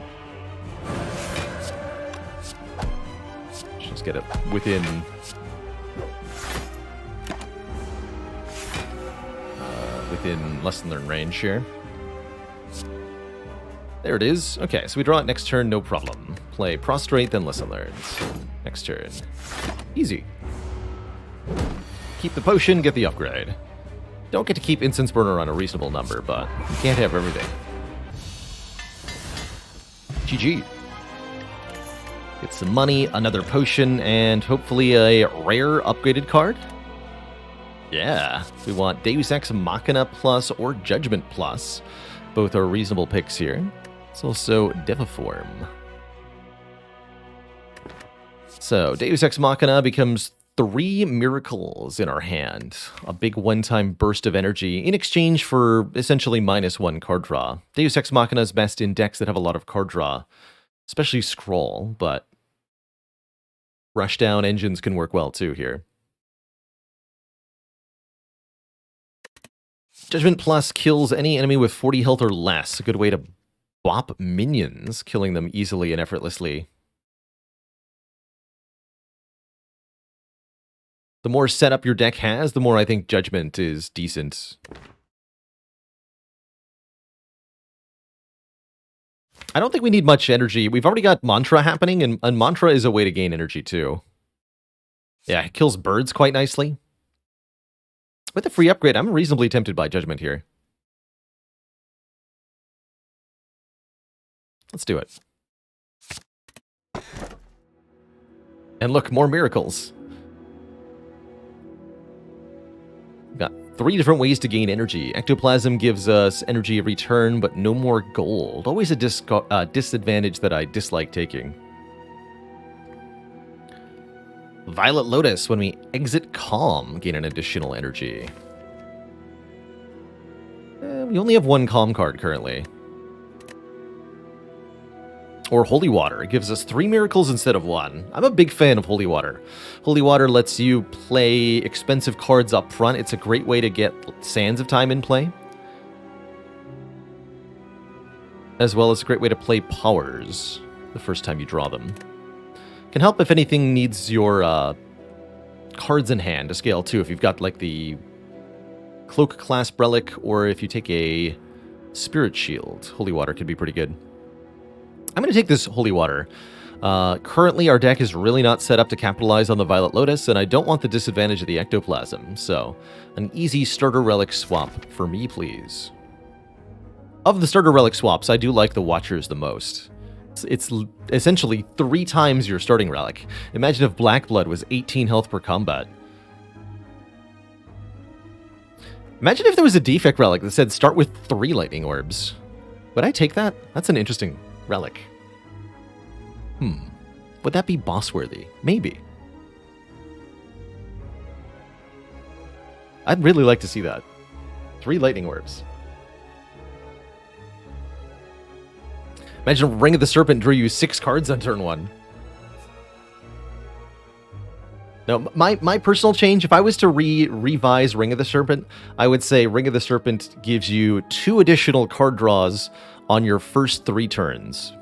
Just get it within... within lesson learn range here. There it is. Okay, so we draw it next turn, no problem. Play Prostrate, then lesson learns. Next turn. Easy. Keep the potion, get the upgrade. Don't get to keep Instance Burner on a reasonable number, but you can't have everything. GG. Get some money, another potion, and hopefully a rare upgraded card. Yeah, we want Deus Ex Machina Plus or Judgment Plus. Both are reasonable picks here. It's also Deviform. So, Deus Ex Machina becomes 3 miracles in our hand. A big one-time burst of energy in exchange for essentially -1 card draw. Deus Ex Machina is best in decks that have a lot of card draw, especially Scroll, but Rushdown engines can work well too here. Judgment Plus kills any enemy with 40 health or less. A good way to bop minions, killing them easily and effortlessly. The more setup your deck has, the more I think Judgment is decent. I don't think we need much energy. We've already got Mantra happening, and Mantra is a way to gain energy too. Yeah, it kills birds quite nicely. With a free upgrade, I'm reasonably tempted by Judgment here. Let's do it. And look, more miracles. Got 3 different ways to gain energy. Ectoplasm gives us energy every turn, but no more gold. Always a disadvantage that I dislike taking. Violet Lotus, when we exit Calm, gain an additional energy. We only have 1 Calm card currently. Or Holy Water. It gives us 3 miracles instead of 1. I'm a big fan of Holy Water. Holy Water lets you play expensive cards up front. It's a great way to get Sands of Time in play. As well as a great way to play powers the first time you draw them. Can help if anything needs your cards in hand to scale too. If you've got like the Cloak Clasp Relic, or if you take a Spirit Shield, Holy Water could be pretty good. I'm going to take this Holy Water. Currently, our deck is really not set up to capitalize on the Violet Lotus, and I don't want the disadvantage of the Ectoplasm, so an easy Starter Relic swap for me, please. Of the Starter Relic swaps, I do like the Watchers the most. It's essentially 3 times your starting relic. Imagine if Black Blood was 18 health per combat. Imagine if there was a defect relic that said start with 3 lightning orbs. Would I take that? That's an interesting relic. Would that be boss worthy? Maybe. I'd really like to see that. 3 lightning orbs. Imagine Ring of the Serpent drew you 6 cards on turn 1. No, my personal change, if I was to revise Ring of the Serpent, I would say Ring of the Serpent gives you 2 additional card draws on your first 3 turns.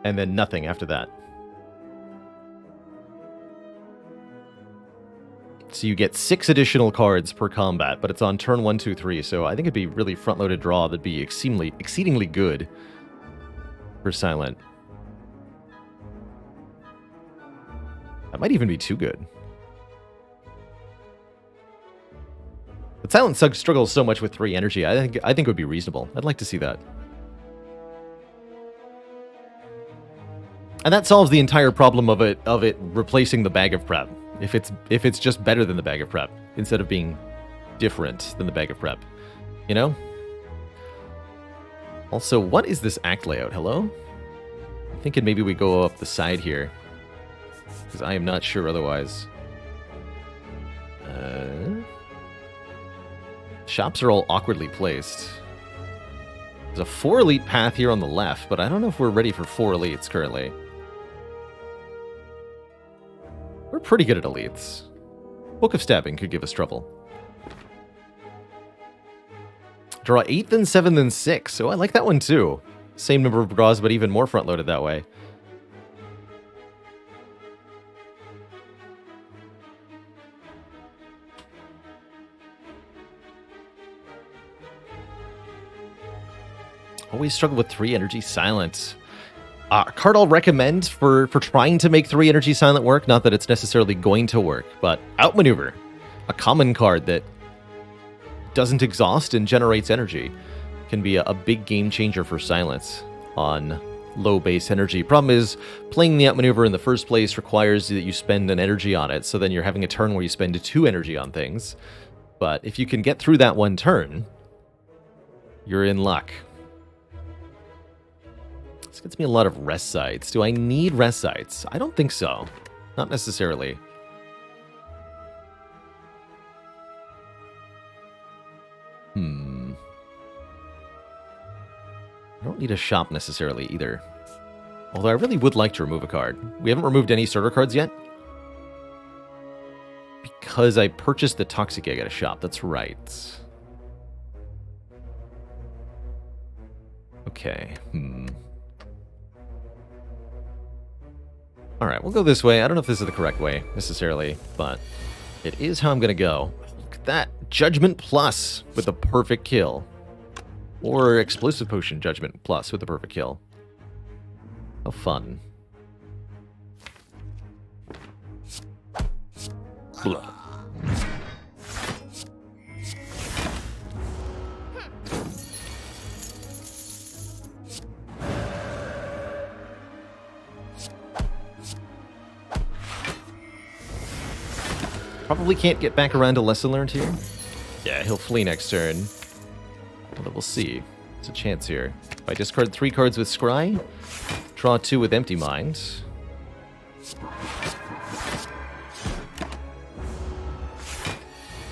And then nothing after that. So you get 6 additional cards per combat, but it's on turn 1, 2, 3. So I think it'd be really front-loaded draw that'd be exceedingly good for Silent. That might even be too good. But Silent struggles so much with 3 energy. I think it would be reasonable. I'd like to see that. And that solves the entire problem of it replacing the Bag of Prep. If it's just better than the Bag of Prep instead of being different than the Bag of Prep, you know? Also, what is this act layout? Hello? I'm thinking maybe we go up the side here, because I am not sure otherwise. Shops are all awkwardly placed. There's a 4 elite path here on the left, but I don't know if we're ready for 4 elites currently. We're pretty good at elites. Book of Stabbing could give us trouble. Draw 8, then 7, then 6. So I like that one too. Same number of draws, but even more front-loaded that way. Always struggle with 3 energy silent. A card I'll recommend for trying to make 3 energy silent work, not that it's necessarily going to work, but Outmaneuver. A common card that doesn't exhaust and generates energy. Can be a big game changer for silence on low base energy. Problem is, playing the Outmaneuver in the first place requires that you spend an energy on it, so then you're having a turn where you spend 2 energy on things. But if you can get through that one turn, you're in luck. This gets me a lot of rest sites. Do I need rest sites? I don't think so. Not necessarily. I don't need a shop necessarily either. Although I really would like to remove a card. We haven't removed any starter cards yet. Because I purchased the Toxic Egg at a shop. That's right. Okay. Alright, we'll go this way. I don't know if this is the correct way, necessarily, but it is how I'm going to go. Look at that. Judgment Plus with a perfect kill. Or Explosive Potion Judgment Plus with a perfect kill. How fun. Blah. Probably can't get back around to Lesson Learned here. Yeah, he'll flee next turn. Although we'll see. There's a chance here. If I discard 3 cards with Scry, draw 2 with Empty Mind.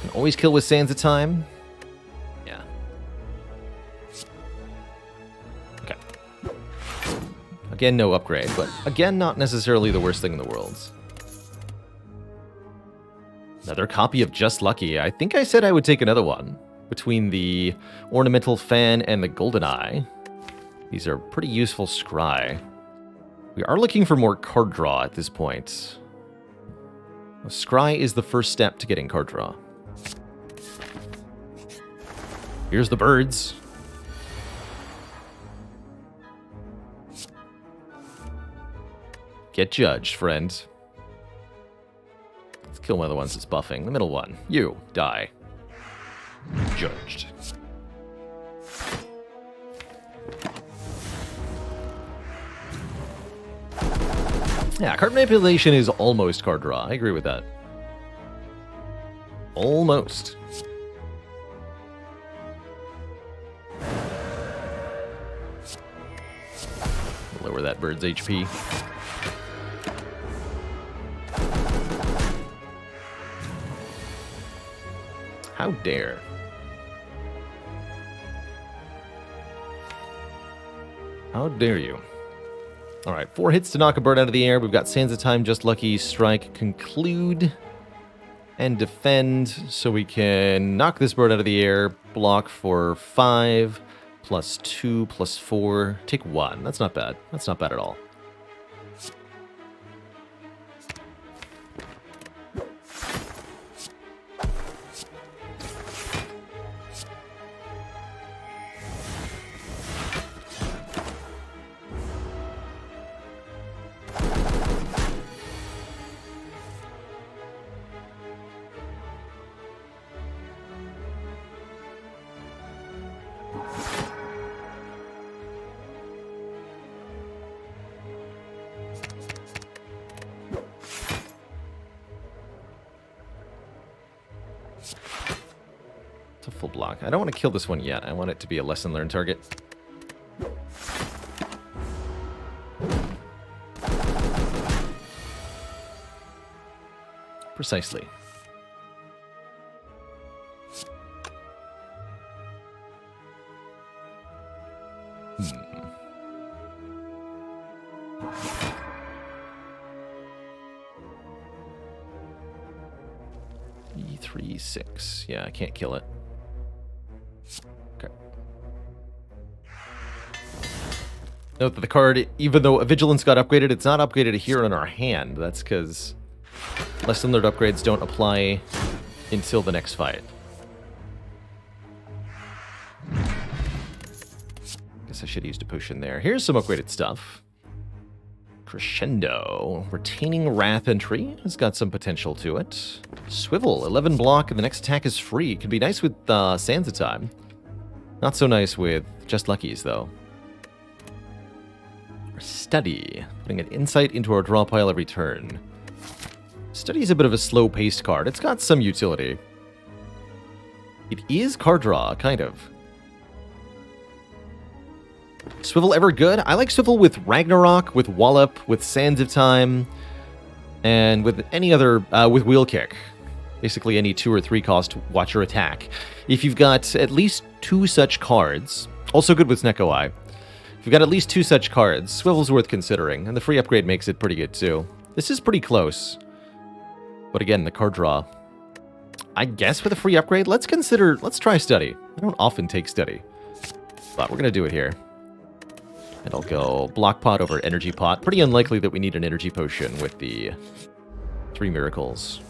Can always kill with Sands of Time. Yeah. Okay. Again, no upgrade, but again, not necessarily the worst thing in the world. Another copy of Just Lucky. I think I said I would take another one. Between the Ornamental Fan and the Golden Eye. These are pretty useful scry. We are looking for more card draw at this point. Scry is the first step to getting card draw. Here's the birds. Get judged, friend. Let's kill one of the ones that's buffing. The middle one. You, die. Judged. Yeah, card manipulation is almost card draw. I agree with that. Almost. Lower that bird's HP. How dare. How dare you. Alright, 4 hits to knock a bird out of the air. We've got Sands of Time, Just Lucky, Strike, Conclude, and Defend. So we can knock this bird out of the air, block for 5, plus 2, plus 4. Take 1. That's not bad. That's not bad at all. It's a full block. I don't want to kill this one yet. I want it to be a lesson learned target. Precisely. E3, 6. Yeah, I can't kill it. Okay. Note that the card, even though a Vigilance got upgraded, it's not upgraded here in our hand. That's because lesson learned upgrades don't apply until the next fight. Guess I should have used a potion there. Here's some upgraded stuff. Crescendo. Retaining Wrath entry has got some potential to it. Swivel. 11 block, and the next attack is free. Could be nice with Sands of Time. Not so nice with Just Luckies, though. Study. Putting an insight into our draw pile every turn. Study is a bit of a slow-paced card. It's got some utility. It is card draw, kind of. Swivel ever good? I like Swivel with Ragnarok, with Wallop, with Sands of Time, and with any other, with Wheel Kick. Basically any 2 or 3 cost Watcher attack. If you've got at least 2 such cards, also good with Snecko Eye. If you've got at least 2 such cards, Swivel's worth considering, and the free upgrade makes it pretty good too. This is pretty close. But again, the card draw. I guess with a free upgrade, let's try Study. I don't often take Study, but we're going to do it here. And I'll go Block Pot over Energy Pot. Pretty unlikely that we need an Energy Potion with the 3 Miracles.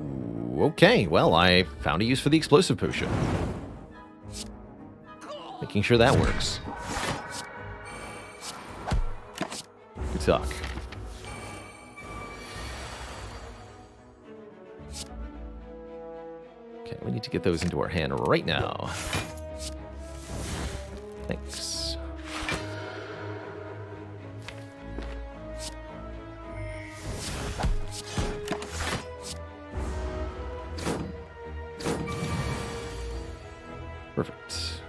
Ooh, okay, well, I found a use for the Explosive Potion. Making sure that works. Good talk. Okay, we need to get those into our hand right now. Thanks. Perfect.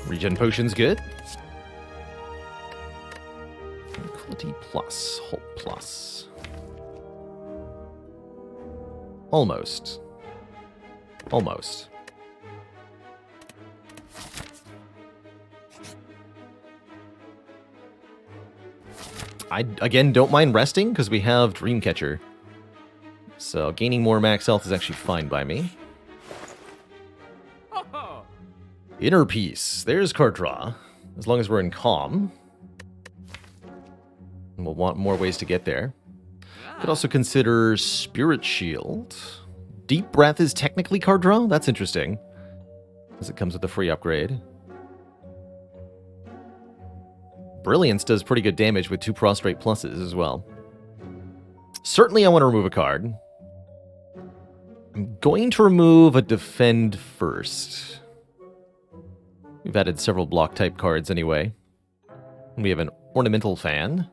Regen potion's good. Tranquility plus, Hope plus. Almost. Almost. I, again, don't mind resting because we have Dreamcatcher. So gaining more max health is actually fine by me. Inner Peace. There's card draw. As long as we're in calm. And we'll want more ways to get there. Could also consider Spirit Shield. Deep Breath is technically card draw? That's interesting. As it comes with a free upgrade. Brilliance does pretty good damage with 2 Prostrate pluses as well. Certainly I want to remove a card. I'm going to remove a Defend first. We've added several block type cards anyway. And we have an Ornamental Fan.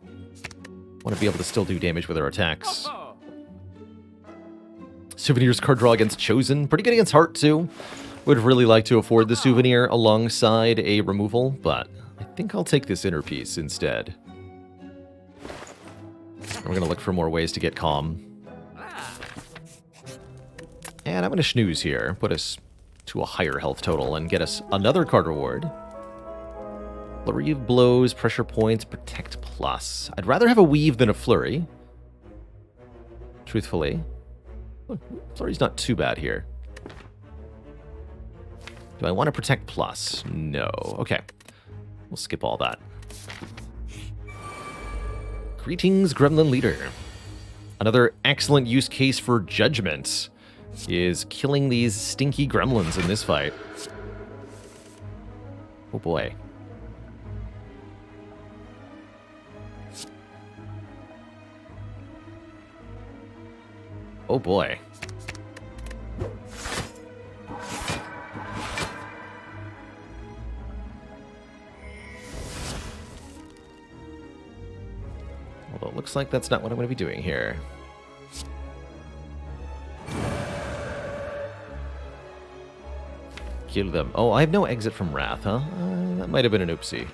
Want to be able to still do damage with our attacks. Souvenirs card draw against Chosen. Pretty good against Heart too. Would really like to afford the Souvenir alongside a removal, but I think I'll take this Inner Peace instead. We're going to look for more ways to get calm. And I'm going to snooze here. Put us to a higher health total and get us another card reward. Flurry of Blows, Pressure Points, Protect Plus. I'd rather have a Weave than a Flurry. Truthfully. Flurry's not too bad here. Do I want to Protect Plus? No. Okay. We'll skip all that. Greetings, Gremlin Leader. Another excellent use case for Judgment is killing these stinky gremlins in this fight. Oh boy. Oh boy. Although it looks like that's not what I'm going to be doing here. Kill them. Oh, I have no exit from Wrath, huh? That might have been an oopsie.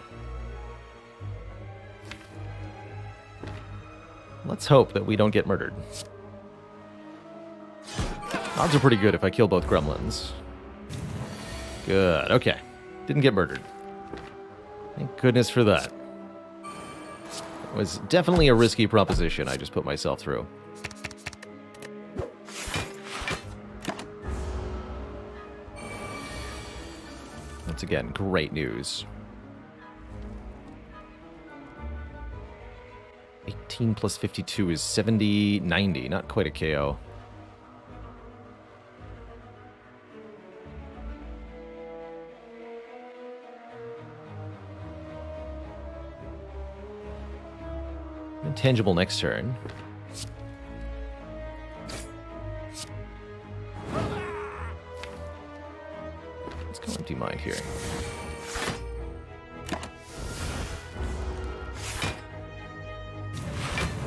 Let's hope that we don't get murdered. Odds are pretty good if I kill both gremlins. Good, okay. Didn't get murdered. Thank goodness for that. It was definitely a risky proposition I just put myself through. Once again, great news. 18 plus 52 is 70, 90. Not quite a KO. Intangible next turn. Let's go Empty Mind here.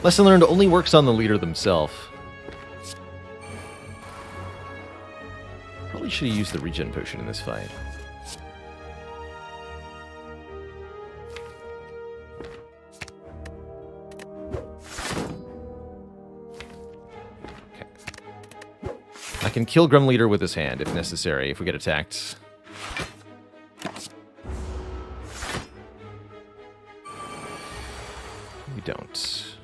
Lesson learned only works on the leader themselves. Probably should have used the regen potion in this fight. I can kill Grim Leader with his hand if necessary, if we get attacked. We don't.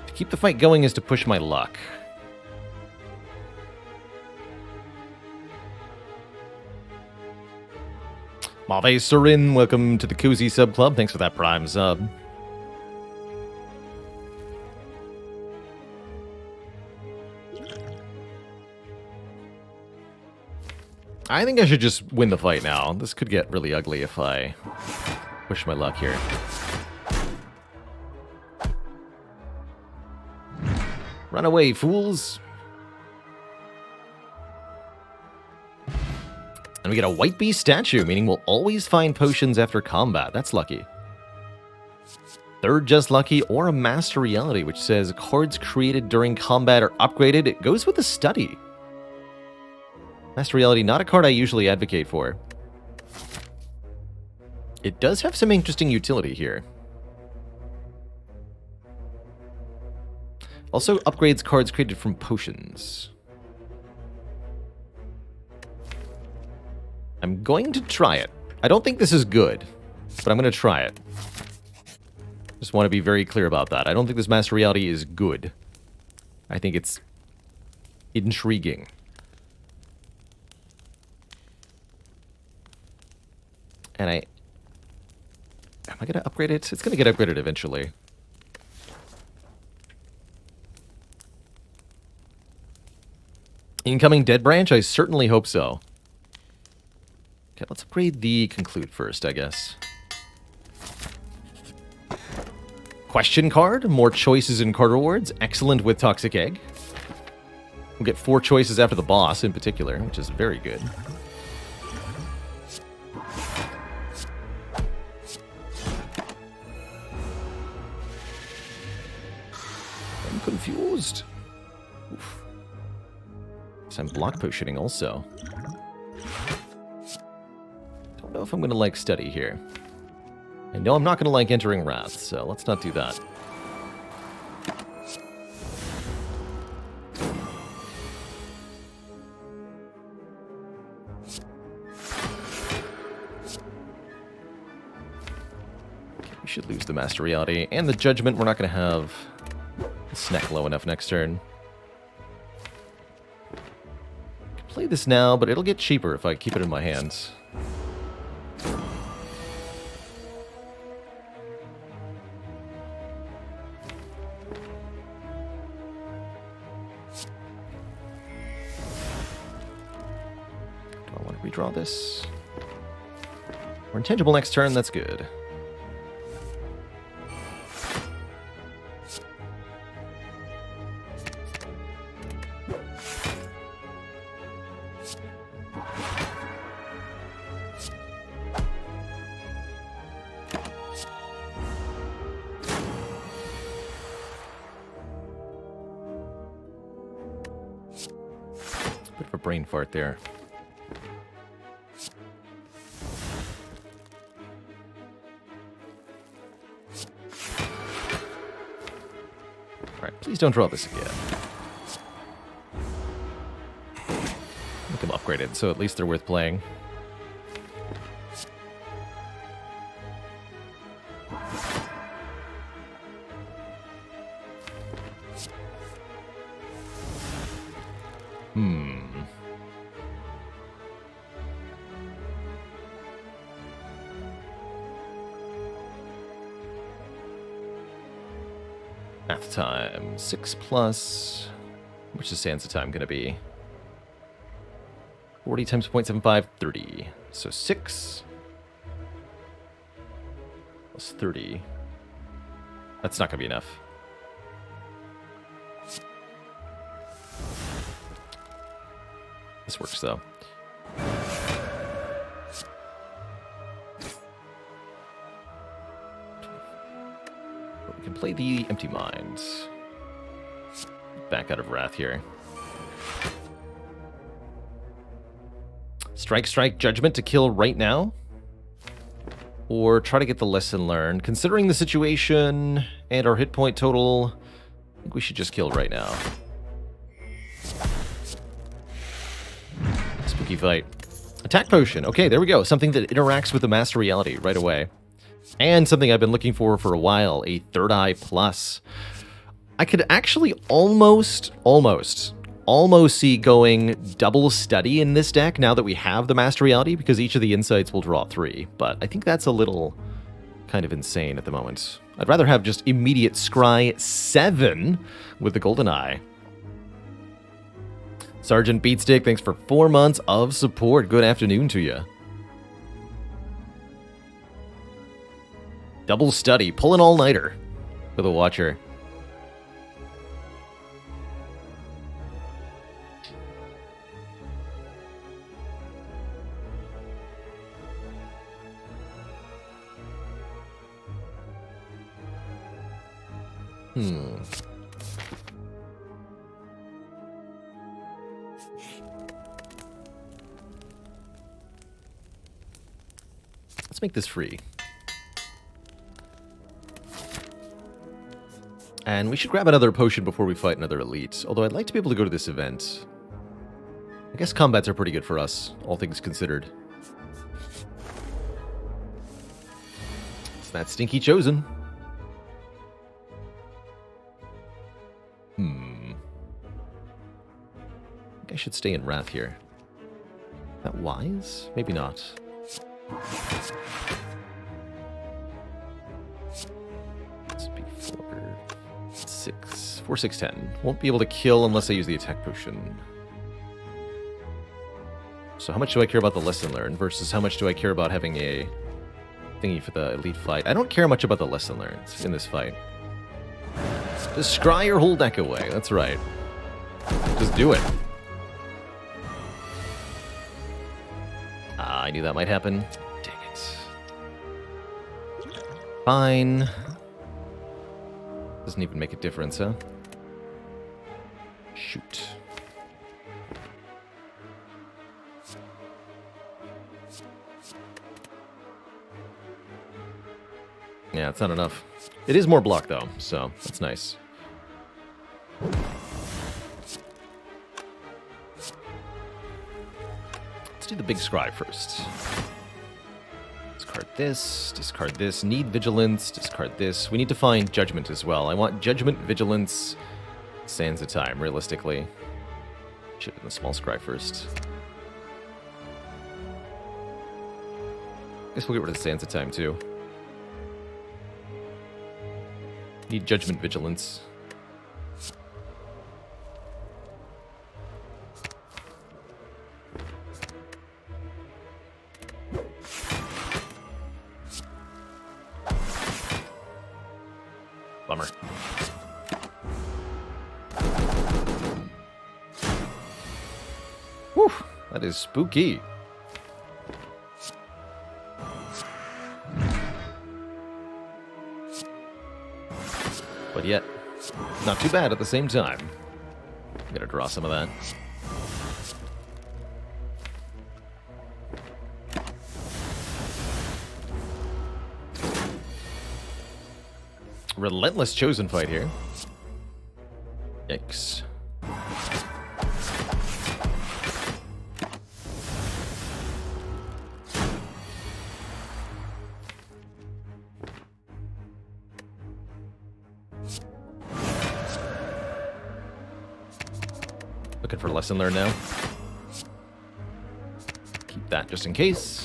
To keep the fight going is to push my luck. Mave Surin, welcome to the Cozy Sub Club. Thanks for that Prime sub. I think I should just win the fight now. This could get really ugly if I push my luck here. Run away, fools! And we get a White Beast statue, meaning we'll always find potions after combat. That's lucky. Third Just Lucky, or a Master Reality, which says cards created during combat are upgraded. It goes with the study. Master Reality, not a card I usually advocate for. It does have some interesting utility here. Also upgrades cards created from potions. I'm going to try it. I don't think this is good, but I'm going to try it. Just want to be very clear about that. I don't think this Master Reality is good. I think it's intriguing. And am I going to upgrade it? It's going to get upgraded eventually. Incoming Dead Branch? I certainly hope so. Okay, let's upgrade the Conclude first, I guess. Question card, more choices in card rewards. Excellent with Toxic Egg. We'll get 4 choices after the boss in particular, which is very good. I'm confused. Oof. So I'm block potioning also. Don't know if I'm going to like Study here. I know I'm not going to like Entering Wrath, so let's not do that. Okay, we should lose the Master Reality. And the Judgment, we're not going to have the Snack low enough next turn. I can play this now, but it'll get cheaper if I keep it in my hands. Redraw this. We're intangible next turn, that's good. Bit of a brain fart there. Please don't draw this again. Make them upgraded, so at least they're worth playing. Math time. 6 plus... Which is Sansa time going to be? 40 times 0.75, 30. So 6 plus 30. That's not going to be enough. This works, though. We can play the Empty Mind. Back out of Wrath here. Strike, strike, Judgment to kill right now? Or try to get the lesson learned. Considering the situation and our hit point total, I think we should just kill right now. Spooky fight. Attack potion. Okay, there we go. Something that interacts with the Master Reality right away. And something I've been looking for a while, a Third Eye Plus. I could actually almost see going double Study in this deck now that we have the Master Reality, because each of the insights will draw 3. But I think that's a little kind of insane at the moment. I'd rather have just immediate Scry 7 with the Golden Eye. Sergeant Beatstick, thanks for 4 months of support. Good afternoon to you. Double Study, pull an all-nighter with a Watcher. Let's make this free. And we should grab another potion before we fight another elite. Although I'd like to be able to go to this event. I guess combats are pretty good for us, all things considered. It's that stinky Chosen. I think I should stay in Wrath here. Is that wise? Maybe not. Let's be 4, 6, 4, 6, 10. Won't be able to kill unless I use the attack potion. So how much do I care about the lesson learned versus how much do I care about having a thingy for the elite fight? I don't care much about the lesson learned in this fight. Just scry your whole deck away. That's right. Just do it. I knew that might happen. Dang it. Fine. Doesn't even make a difference, huh? Shoot. Yeah, it's not enough. It is more block, though, so that's nice. Let's do the big scry first. Discard this, need vigilance, discard this. We need to find judgment as well. I want judgment, vigilance, sands of time, realistically. Should have done the small scry first. Guess we'll get rid of the sands of time too. Need judgment, vigilance. Bummer. Whew, that is spooky. But yet, not too bad at the same time. I'm gonna draw some of that. Relentless chosen fight here. Yikes. Looking for lesson learned now. Keep that just in case.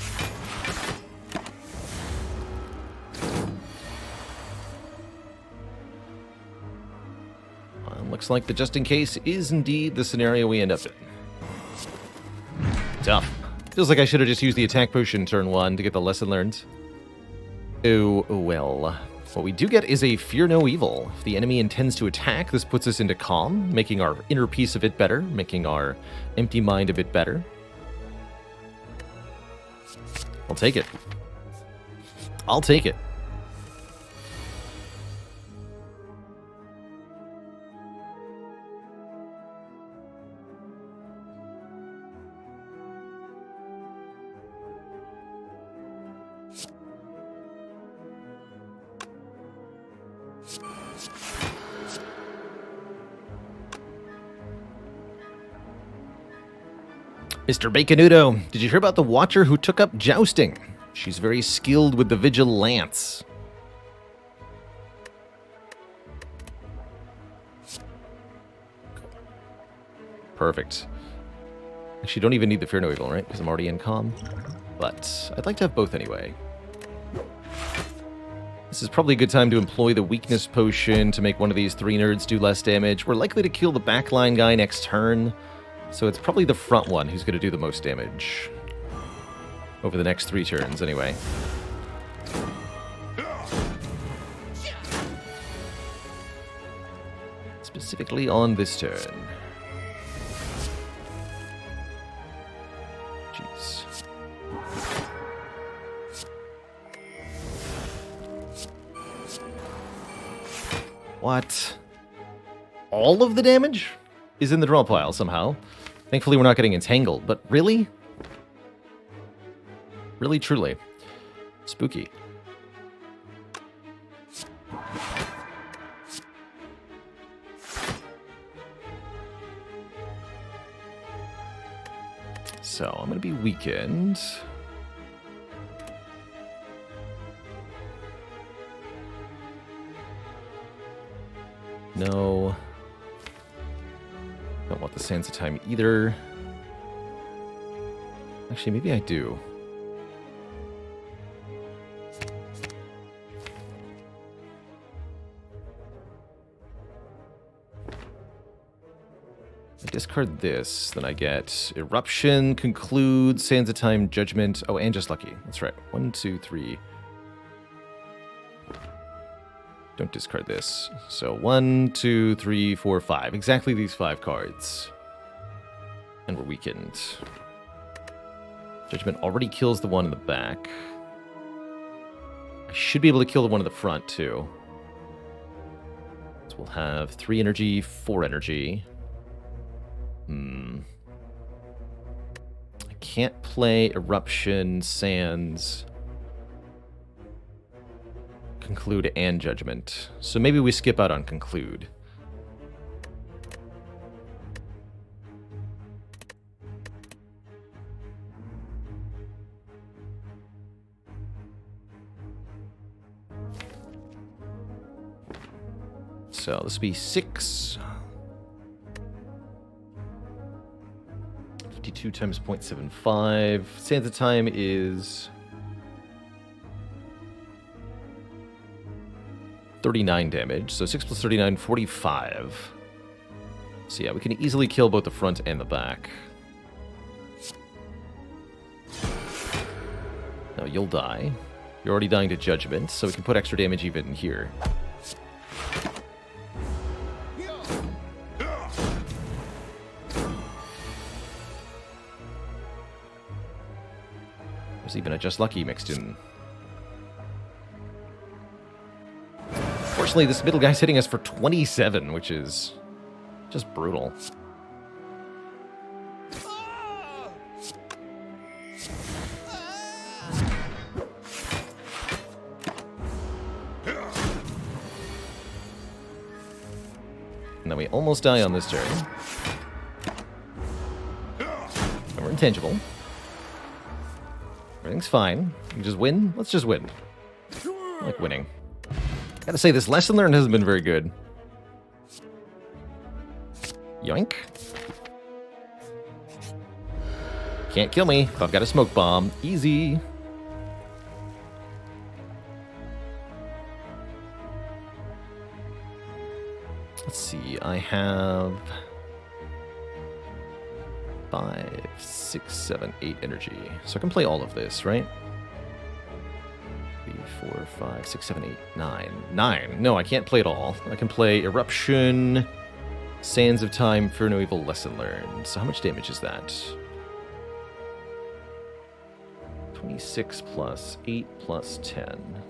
Looks like the just in case is indeed the scenario we end up in. Tough. Feels like I should have just used the attack potion turn 1 to get the lesson learned. Oh, well. What we do get is a Fear No Evil. If the enemy intends to attack, this puts us into calm, making our inner peace a bit better, making our empty mind a bit better. I'll take it. I'll take it. Mr. Baconudo, did you hear about the Watcher who took up jousting? She's very skilled with the Vigilance. Perfect. Actually, don't even need the Fear No Evil, right? Because I'm already in calm. But I'd like to have both anyway. This is probably a good time to employ the Weakness Potion to make one of these 3 nerds do less damage. We're likely to kill the backline guy next turn. So it's probably the front one who's going to do the most damage. Over the next 3 turns, anyway. Specifically on this turn. Jeez. What? All of the damage is in the draw pile somehow. Thankfully, we're not getting entangled, but really? Really, truly. Spooky. So, I'm going to be weakened. No. Don't want the Sands of Time either. Actually, maybe I do. I discard this, then I get Eruption, Conclude, Sands of Time, Judgment. Oh, and Just Lucky. That's right. 1, 2, 3. Don't discard this. So 1, 2, 3, 4, 5. Exactly these 5 cards. And we're weakened. Judgment already kills the one in the back. I should be able to kill the one in the front, too. So we'll have 3 energy, 4 energy. I can't play Eruption, Sands, Conclude, and Judgment. So maybe we skip out on Conclude. So this will be 6. 52 times 0.75. Sands of Time is 39 damage. So 6 plus 39, 45. So yeah, we can easily kill both the front and the back. No, you'll die. You're already dying to Judgment, so we can put extra damage even here. There's even a Just Lucky mixed in. Fortunately, this middle guy's hitting us for 27, which is just brutal. And then we almost die on this turn. And we're intangible. Everything's fine. We can just win. Let's just win. I like winning. Gotta say, this lesson learned hasn't been very good. Yoink. Can't kill me if I've got a smoke bomb. Easy. Let's see. I have 5, 6, 7, 8 energy. So I can play all of this, right? 3, 4, 5, 6, 7, 8, 9. 9. No, I can't play it all. I can play Eruption, Sands of Time, Fear No Evil, Lesson Learned. So how much damage is that? 26 plus 8 plus 10.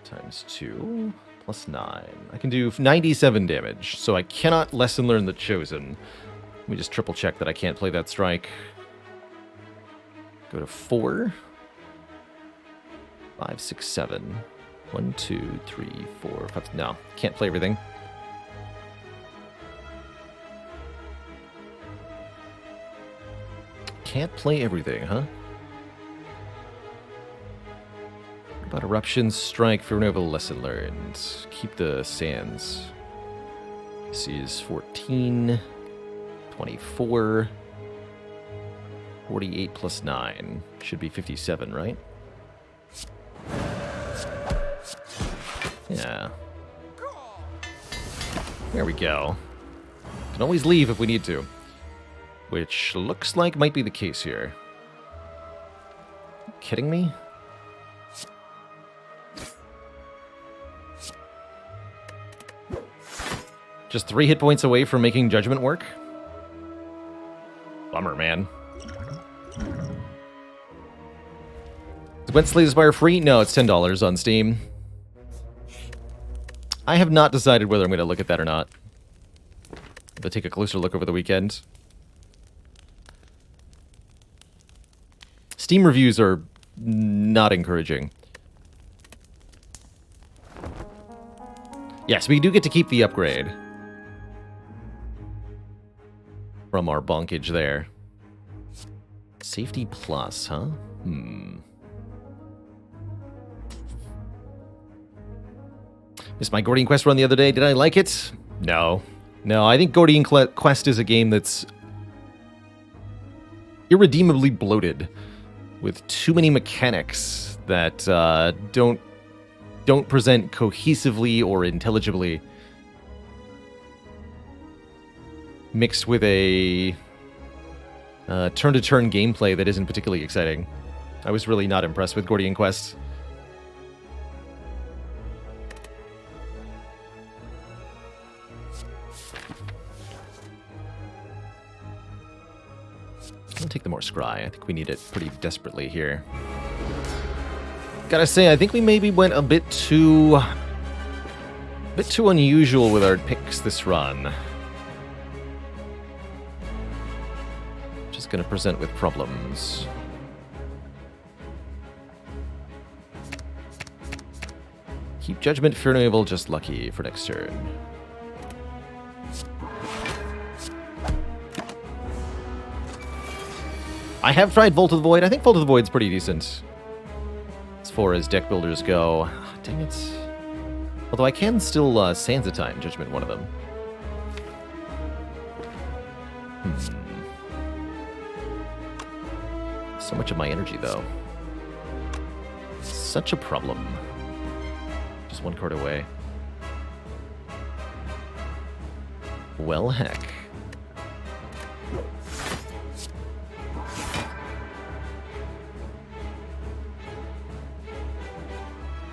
Times 2 plus 9. I can do 97 damage, so I cannot Lesson Learn the Chosen. Let me just triple check that I can't play that strike. Go to 4. 5, 6, 7. 1, 2, 3, 4, 5. No, can't play everything. Can't play everything, huh? What about Eruption, Strike, Fear No Evil, Lesson Learned? Keep the Sands. This is 14, 24, 48 plus 9. Should be 57, right? Yeah. There we go. Can always leave if we need to. Which looks like might be the case here. Kidding me? Just 3 hit points away from making Judgment work? Bummer, man. Is Gwent Slay the Spire free? No, it's $10 on Steam. I have not decided whether I'm going to look at that or not. I'll take a closer look over the weekend. Steam reviews are not encouraging. Yes, we do get to keep the upgrade from our bonkage there. Safety plus, huh? Missed my Gordian Quest run the other day. Did I like it? No. No, I think Gordian Quest is a game that's irredeemably bloated with too many mechanics that don't present cohesively or intelligibly, mixed with a turn-to-turn gameplay that isn't particularly exciting. I was really not impressed with Gordian Quest. I'll take the more scry. I think we need it pretty desperately here. Gotta say, I think we maybe went a bit too unusual with our picks this run. Just gonna present with problems. Keep Judgment, Fear No Evil, just lucky for next turn. I have tried Vault of the Void. I think Vault of the Void's pretty decent as far as deck builders go. Dang it. Although I can still Sands of Time, Judgment one of them. So much of my energy, though. Such a problem. Just one card away. Well, heck.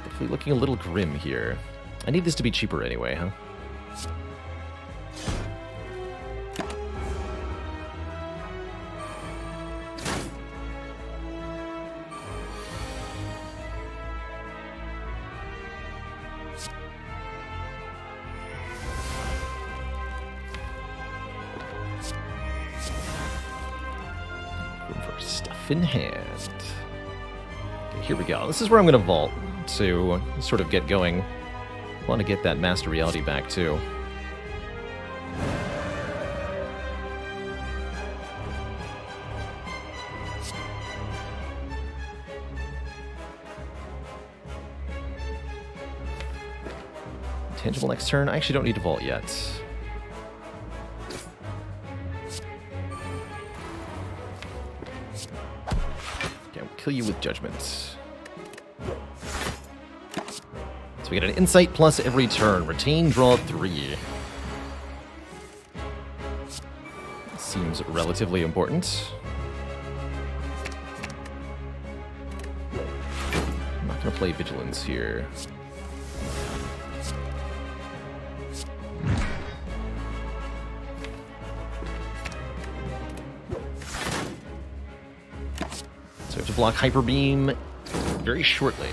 Definitely looking a little grim here. I need this to be cheaper anyway, huh? Stuff in hand. Okay, here we go. This is where I'm going to vault to sort of get going. I want to get that Master Reality back, too. Tangible next turn. I actually don't need to vault yet. Kill you with Judgment. So we get an Insight plus every turn. Retain, draw 3. Seems relatively important. I'm not going to play Vigilance here. So we have to block Hyper Beam very shortly.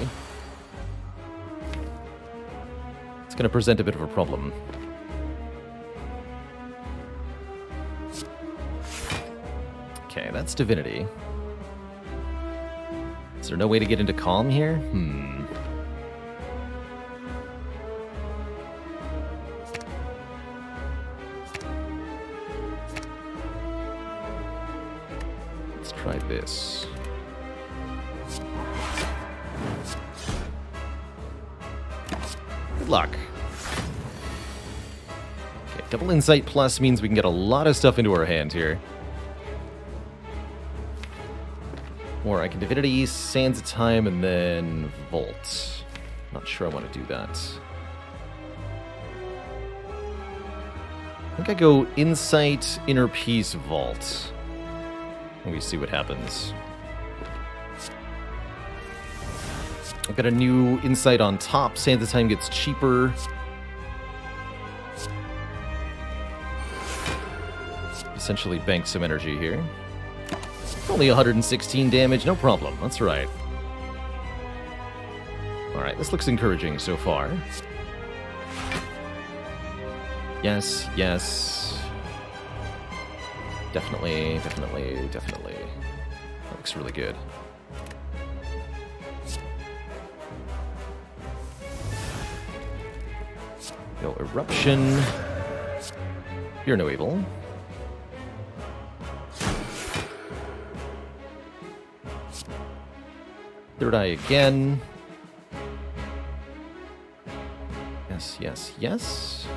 It's going to present a bit of a problem. Okay, that's Divinity. Is there no way to get into Calm here? Let's try this. Good luck. Okay, double Insight plus means we can get a lot of stuff into our hand here. Or I can Divinity, Sands of Time, and then Volt. Not sure I want to do that. I think I go Insight, Inner Peace, Vault. And we see what happens. I've got a new Insight on top. Sands of Time gets cheaper. Essentially bank some energy here. Only 116 damage, no problem. That's right. Alright, this looks encouraging so far. Yes, yes. Definitely, definitely, definitely. That looks really good. No Eruption. You're no evil. Third Eye again. Yes, yes, yes.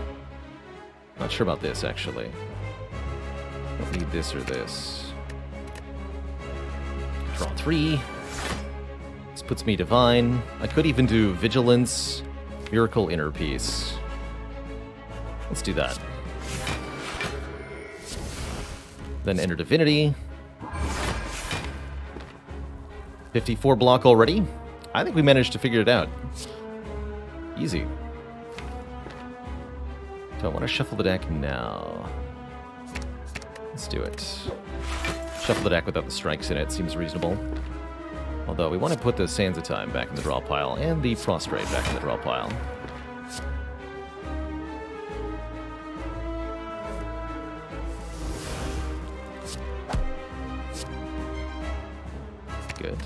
Not sure about this, actually. Don't need this or this. Draw 3. This puts me Divine. I could even do Vigilance, Miracle, Inner Peace. Let's do that. Then enter Divinity. 54 block already. I think we managed to figure it out. Easy. Do I want to shuffle the deck? No. Let's do it. Shuffle the deck without the strikes in it. Seems reasonable. Although we want to put the Sands of Time back in the draw pile and the Prostrate back in the draw pile. Good.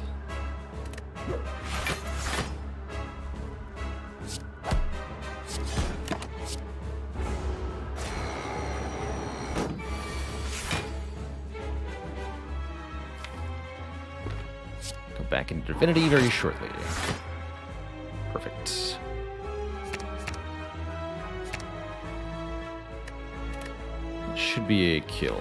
Go back into Divinity very shortly. Perfect. It should be a kill.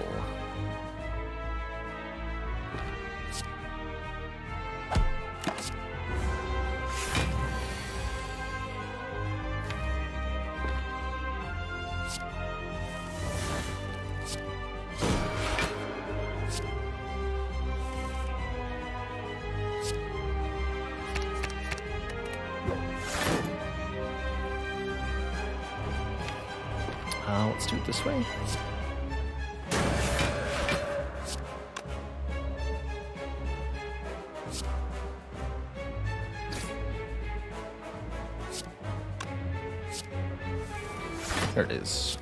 Let's do it this way. There it is.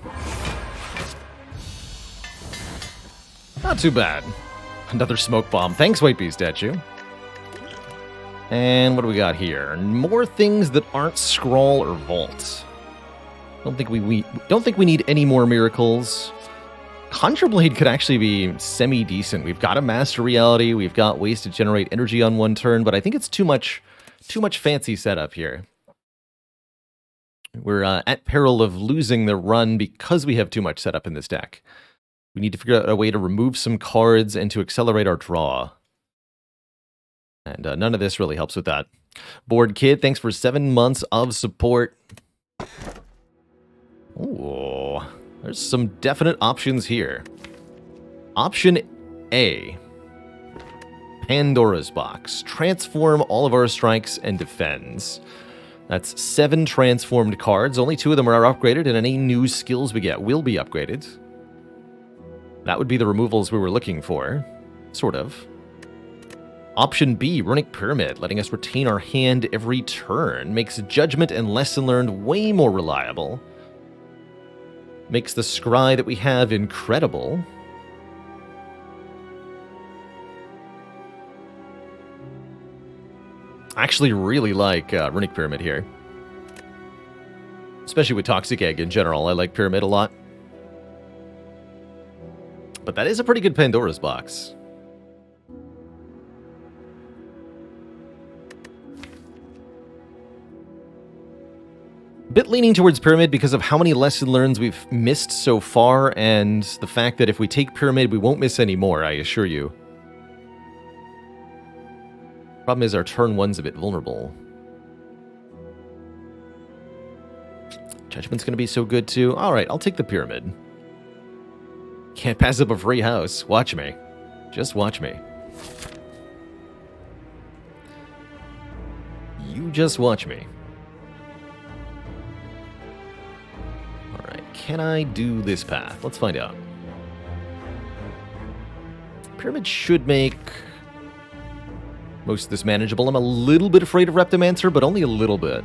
Not too bad. Another smoke bomb. Thanks, White Bee statue. And what do we got here? More things that aren't Scrawl or Vault. Don't think we need any more miracles. Conjure Blade could actually be semi-decent. We've got a Master Reality. We've got ways to generate energy on one turn, but I think it's too much fancy setup here. We're at peril of losing the run because we have too much setup in this deck. We need to figure out a way to remove some cards and to accelerate our draw. And none of this really helps with that. Board Kid, thanks for 7 months of support. Ooh, there's some definite options here. Option A. Pandora's Box. Transform all of our strikes and defends. That's 7 transformed cards. Only 2 of them are upgraded, and any new skills we get will be upgraded. That would be the removals we were looking for. Sort of. Option B, Runic Pyramid, letting us retain our hand every turn. Makes Judgment and Lesson Learned way more reliable. Makes the scry that we have incredible. I actually really like Runic Pyramid here. Especially with Toxic Egg in general. I like Pyramid a lot. But that is a pretty good Pandora's Box. Bit leaning towards Pyramid because of how many lesson learns we've missed so far, and the fact that if we take Pyramid, we won't miss any more, I assure you. Problem is our turn 1's a bit vulnerable. Judgment's going to be so good too. Alright, I'll take the Pyramid. Can't pass up a free house. Watch me. Just watch me. You just watch me. Can I do this path? Let's find out. Pyramid should make most of this manageable. I'm a little bit afraid of Reptomancer, but only a little bit.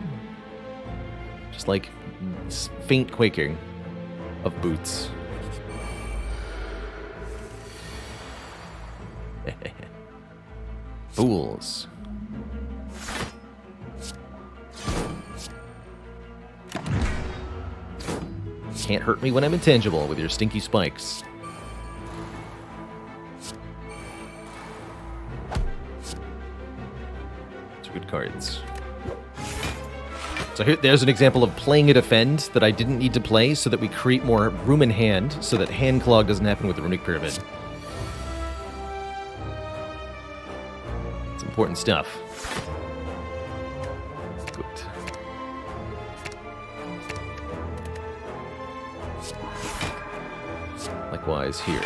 Just like faint quaking of boots. Fools. Can't hurt me when I'm intangible with your stinky spikes. Those are good cards. So there's an example of playing a defend that I didn't need to play so that we create more room in hand so that hand clog doesn't happen with the Runic Pyramid. It's important stuff. Good. Likewise here.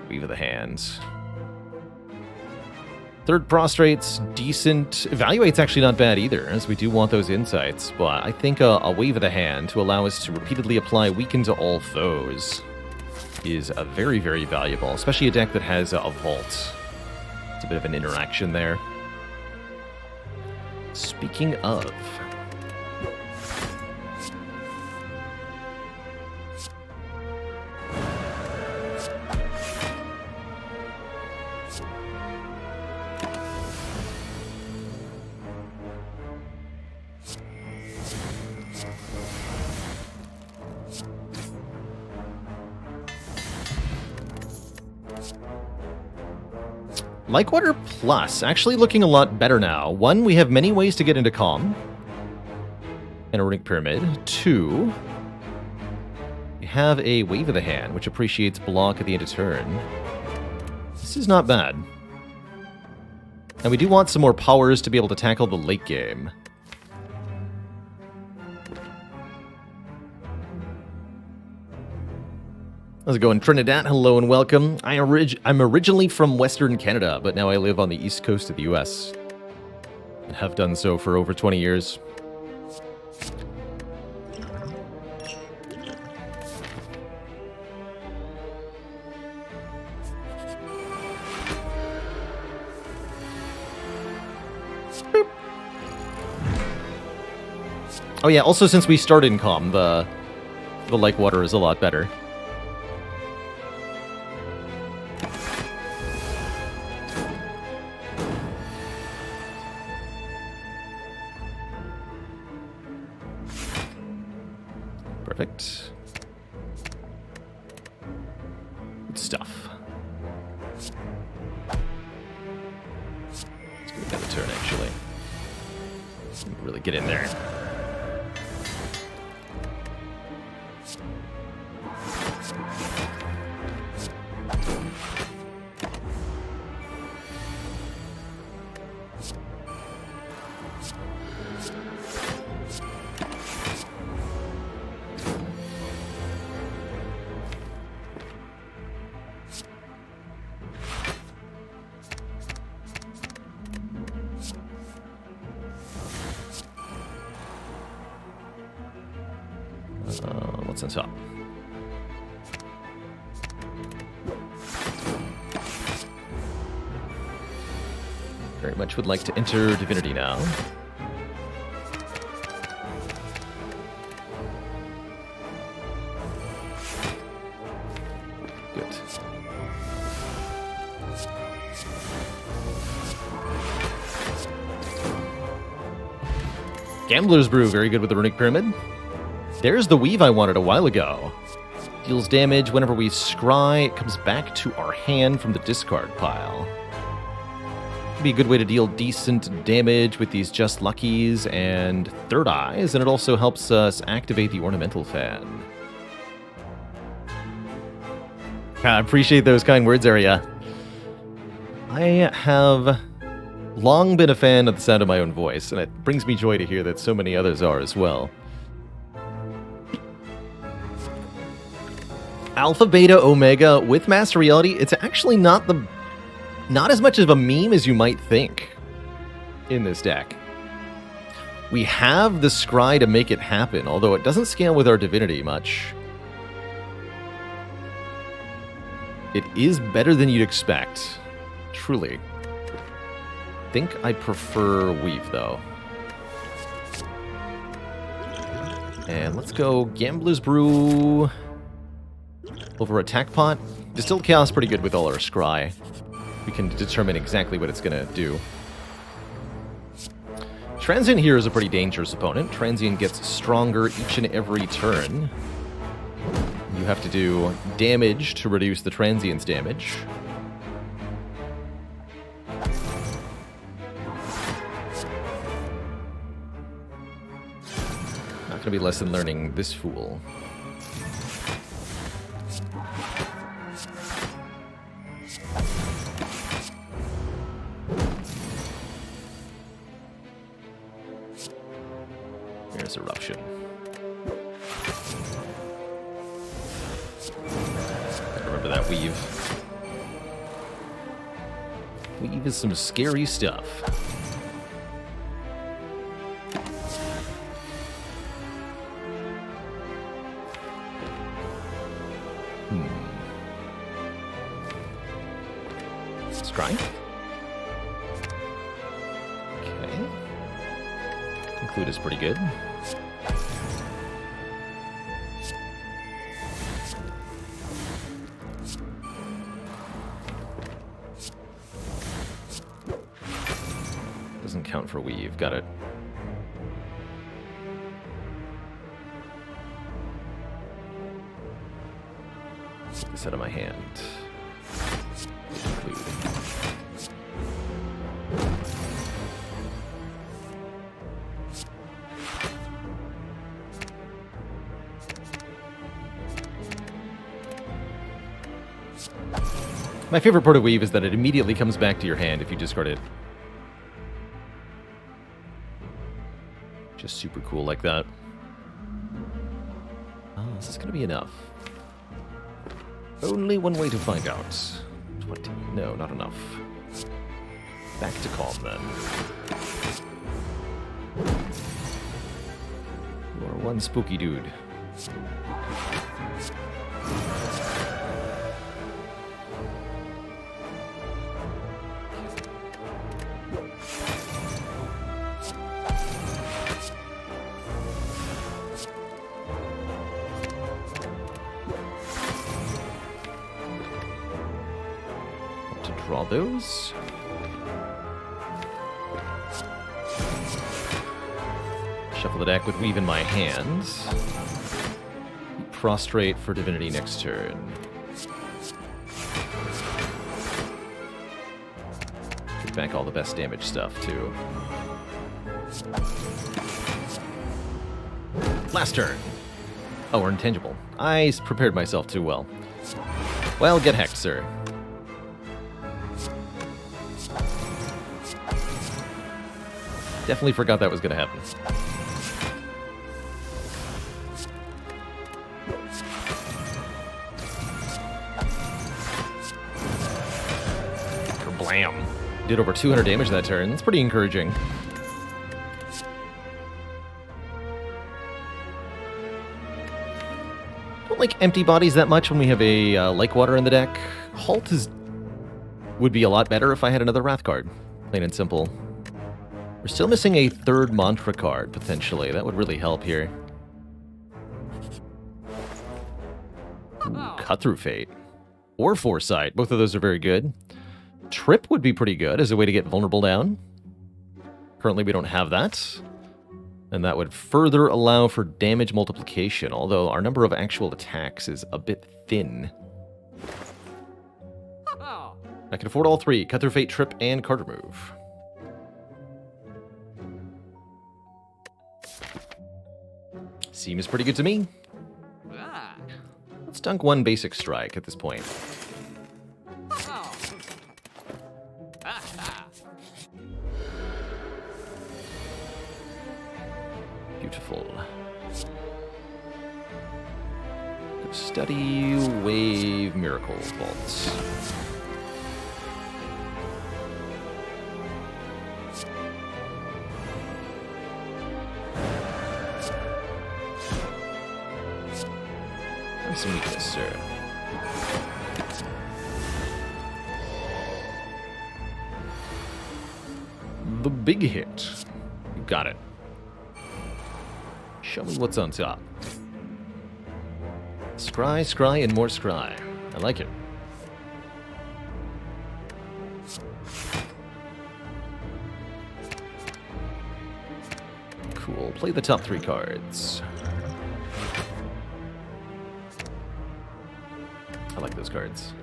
Weave of the Hands. Third Prostrate's decent. Evaluate's actually not bad either, as we do want those insights, but I think a Wave of the Hand to allow us to repeatedly apply Weaken to all foes is a very, very valuable, especially a deck that has a Vault. It's a bit of an interaction there. Speaking of... Likewater Plus, actually looking a lot better now. One, we have many ways to get into Calm and a Runic Pyramid. Two, we have a Wave of the Hand, which appreciates block at the end of turn. This is not bad. And we do want some more powers to be able to tackle the late game. How's it going, Trinidad? Hello and welcome. I'm originally from Western Canada, but now I live on the east coast of the US. And have done so for over 20 years. Boop. Oh yeah, also since we started in Calm, the Likewater is a lot better. Perfect. Good stuff. Let's go down the turn, actually. Really get in there. What's on top? Very much would like to enter Divinity now. Good. Gambler's Brew, very good with the Runic Pyramid. There's the Weave I wanted a while ago. Deals damage whenever we scry. It comes back to our hand from the discard pile. Could be a good way to deal decent damage with these Just Luckies and Third Eyes, and it also helps us activate the Ornamental Fan. I appreciate those kind words, Aria. I have long been a fan of the sound of my own voice, and it brings me joy to hear that so many others are as well. Alpha, Beta, Omega with Master Reality, it's actually not as much of a meme as you might think in this deck. We have the Scry to make it happen, although it doesn't scale with our Divinity much. It is better than you'd expect, truly. I think I prefer Weave, though. And let's go Gambler's Brew over Attack Pot. Distilled Chaos pretty good with all our Scry. we can determine exactly what it's going to do. Transient here is a pretty dangerous opponent. Transient gets stronger each and every turn. You have to do damage to reduce the Transient's damage. Not going to be lesson learning this fool. Here's Eruption. Remember that weave. Weave is some scary stuff. Scry? Okay. Conclude is pretty good. Doesn't count for weave. Got it. Get this out of my hand. Conclude. My favorite part of weave is that it immediately comes back to your hand if you discard it. Just super cool like that. Oh, is this going to be enough? Only one way to find out. 20. No, not enough. Back to calm, then. You are one spooky dude. Draw those. Shuffle the deck with weave in my hand. Prostrate for divinity next turn. Get back all the best damage stuff, too. Last turn. Oh, we're intangible. I prepared myself too well. Well, get hecked, sir. Definitely forgot that was going to happen. Blam! Did over 200 damage that turn. That's pretty encouraging. Don't like empty bodies that much when we have a Lake Water in the deck. Halt would be a lot better if I had another Wrath card. Plain and simple. We're still missing a third Mantra card, potentially. That would really help here. Ooh, Cut Through Fate. Or Foresight. Both of those are very good. Trip would be pretty good as a way to get vulnerable down. Currently, we don't have that. And that would further allow for damage multiplication, although our number of actual attacks is a bit thin. I can afford all three. Cut Through Fate, Trip, and card remove. Seems pretty good to me. Let's dunk one basic strike at this point. Beautiful. Study, Wave, Miracle, Vaults. Some weakness, sir. The big hit. You got it. Show me what's on top. Scry, scry, and more scry. I like it. play the top 3 cards. I like those cards.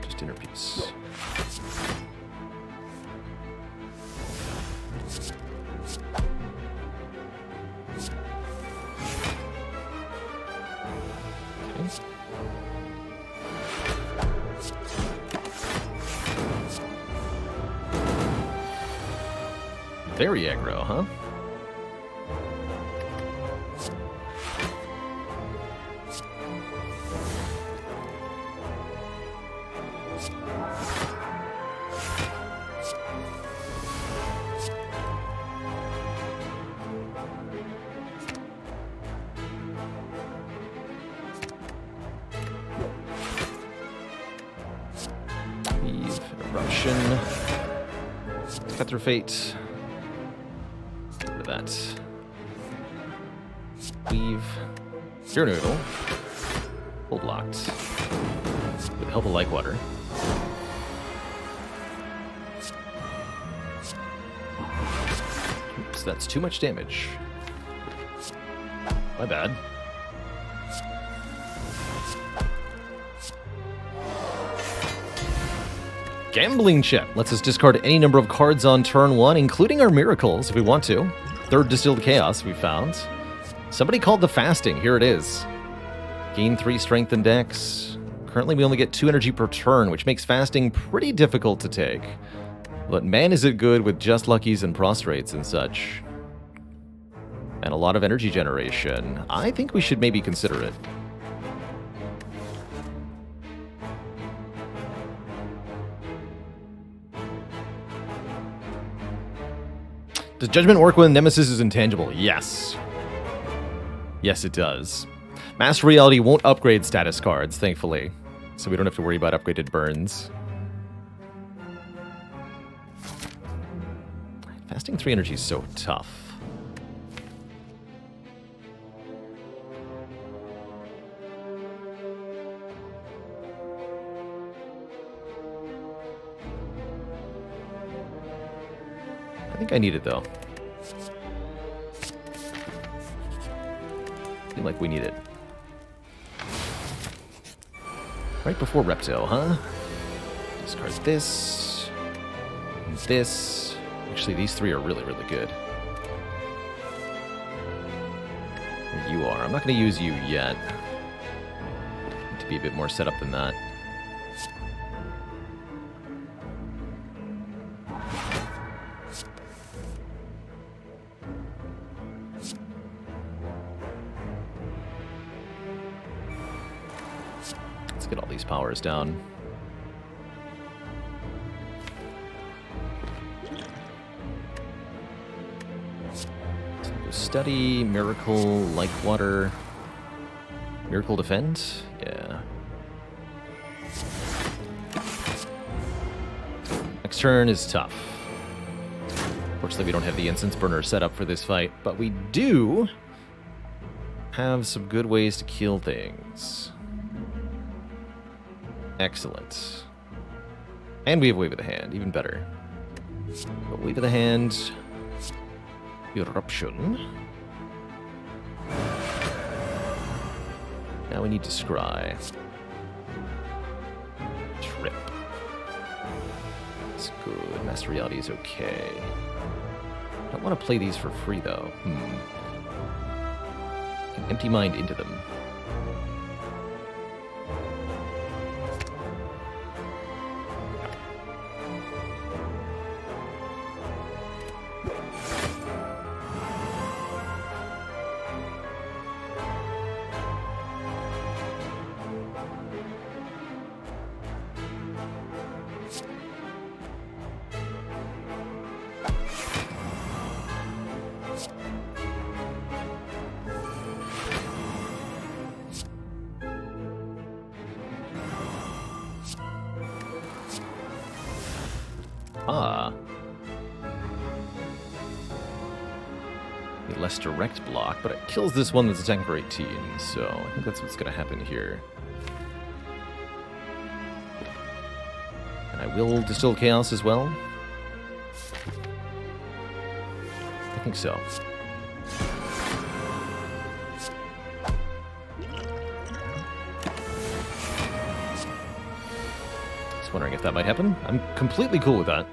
Just inner peace. Very aggro, huh? Weave, Eruption. Cut through Fate. That. Weave. Zero Noodle. Hold locked. With the help of Lightwater. Oops, that's too much damage. My bad. Gambling Chip lets us discard any number of cards on turn 1, including our miracles if we want to. Third Distilled Chaos we found. Somebody called the Fasting. Here it is. Gain 3 Strength and Dex. Currently we only get 2 energy per turn, which makes Fasting pretty difficult to take. But man is it good with Just Luckies and Prostrates and such. And a lot of energy generation. I think we should maybe consider it. Does Judgment work when Nemesis is intangible? Yes. Yes, it does. Master Reality won't upgrade status cards, thankfully. So we don't have to worry about upgraded burns. Fasting 3 energy is so tough. I think I need it, though. I feel like we need it. Right before Repto, huh? Discard this. And this. Actually, these 3 are really, really good. There you are. I'm not going to use you yet. Need to be a bit more set up than that. Let's get all these powers down. Study, Miracle, Lightwater, Miracle Defend? Yeah. Next turn is tough. Fortunately, we don't have the Incense Burner set up for this fight, but we do have some good ways to kill things. Excellent. And we have Wave of the Hand, even better. But Wave of the Hand... Eruption. Now we need to scry. Trip. That's good. Master Reality is okay. I don't want to play these for free, though. Can empty mind into them. Ah. A less direct block, but it kills this one that's attacking for 18, so I think that's what's going to happen here. And I will Distill Chaos as well. I think so. Just wondering if that might happen. I'm completely cool with that.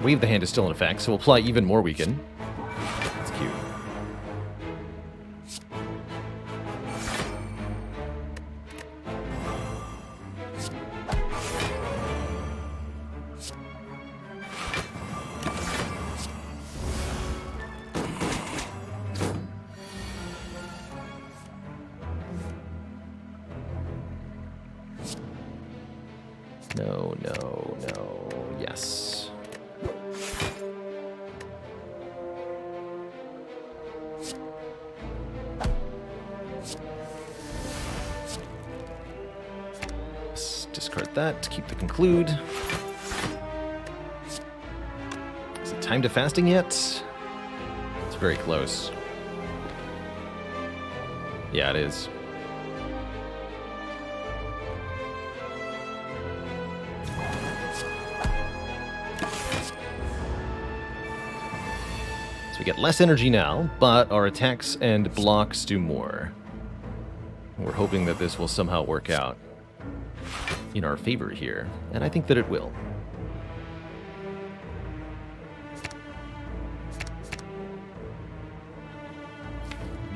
Wave the Hand is still in effect, so we'll apply even more weaken. That's cute. No, no, no. Yes. Discard that to keep the conclude. Is it time to fasting yet? It's very close. Yeah, it is. So we get less energy now, but our attacks and blocks do more. We're hoping that this will somehow work out in our favor here, and I think that it will.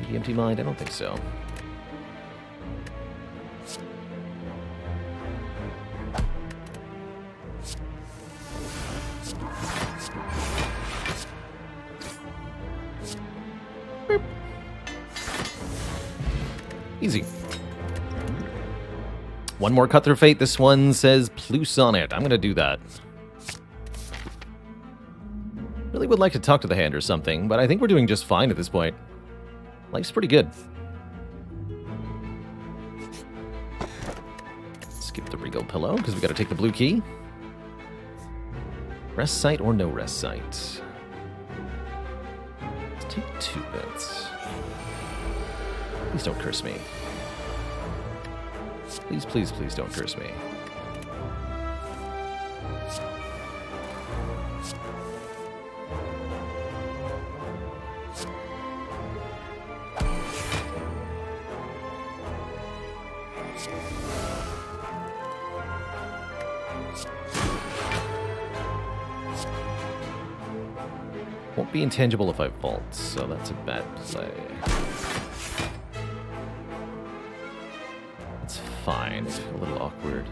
The empty mind? I don't think so. Boop. Easy. One more Cut Through Fate. This one says Plus on it. I'm going to do that. Really would like to talk to the hand or something, but I think we're doing just fine at this point. Life's pretty good. Skip the Regal Pillow, because we got to take the blue key. Rest site or no rest site? Let's take 2 bits. Please don't curse me. Please, please, please don't curse me. Won't be intangible if I vault, so that's a bad play. It's fine. It's a little awkward.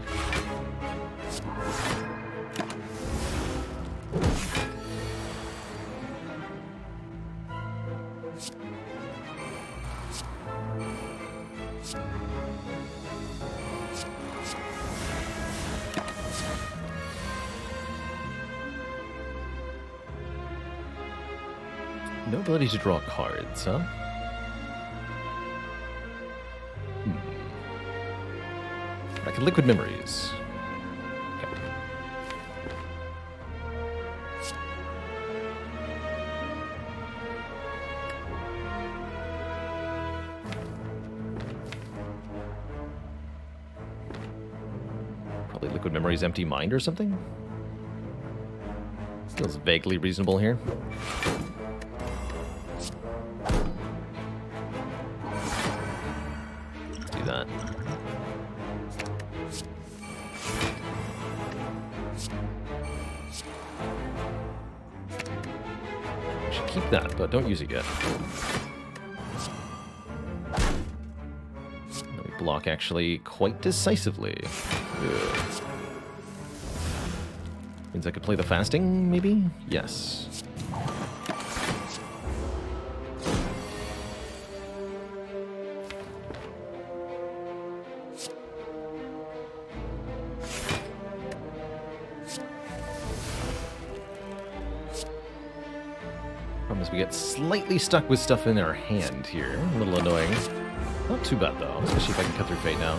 No ability to draw cards, huh? I can Liquid Memories. Okay. Probably Liquid Memories Empty Mind or something? Feels vaguely reasonable here. That. I should keep that, but don't use it yet. We block actually quite decisively. Ugh. Means I could play the fasting, maybe? Yes. Problem is we get slightly stuck with stuff in our hand here. A little annoying. Not too bad, though. Especially if I can cut through Fate now.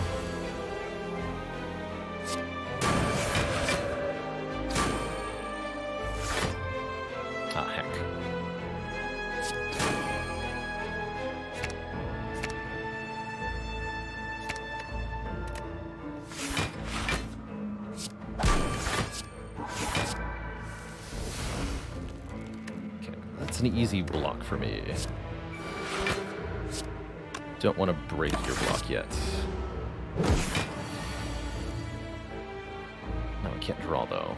Ah, heck. Okay, that's an easy block for me. Don't want to break your block yet. No, I can't draw, though.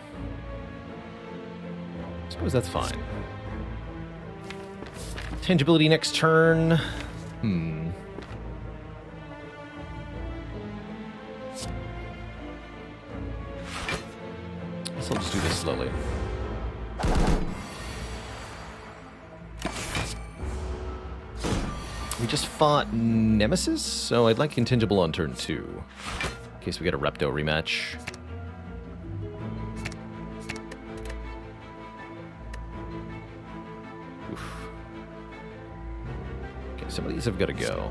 I suppose that's fine. Tangibility next turn. Guess I'll just do this slowly. We just fought Nemesis, so I'd like Contingable on turn 2. In case we get a Repto rematch. Oof. Okay, some of these have got to go.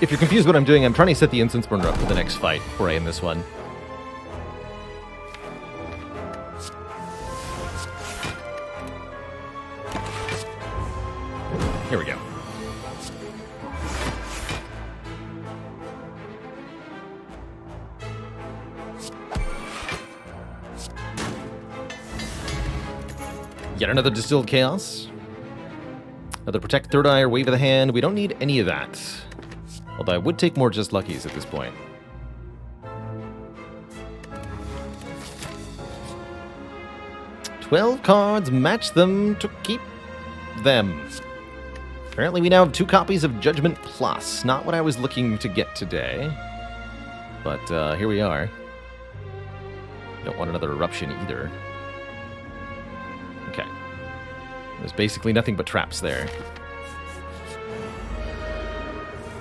If you're confused what I'm doing, I'm trying to set the instance burner up for the next fight before I end this one. Here we go. Yet another Distilled Chaos. Another Protect Third Eye or Wave of the Hand. We don't need any of that. Although I would take more Just Luckies at this point. "12 cards, match them to keep them." Apparently we now have 2 copies of Judgment Plus. Not what I was looking to get today. But here we are. Don't want another Eruption either. Okay. There's basically nothing but traps there.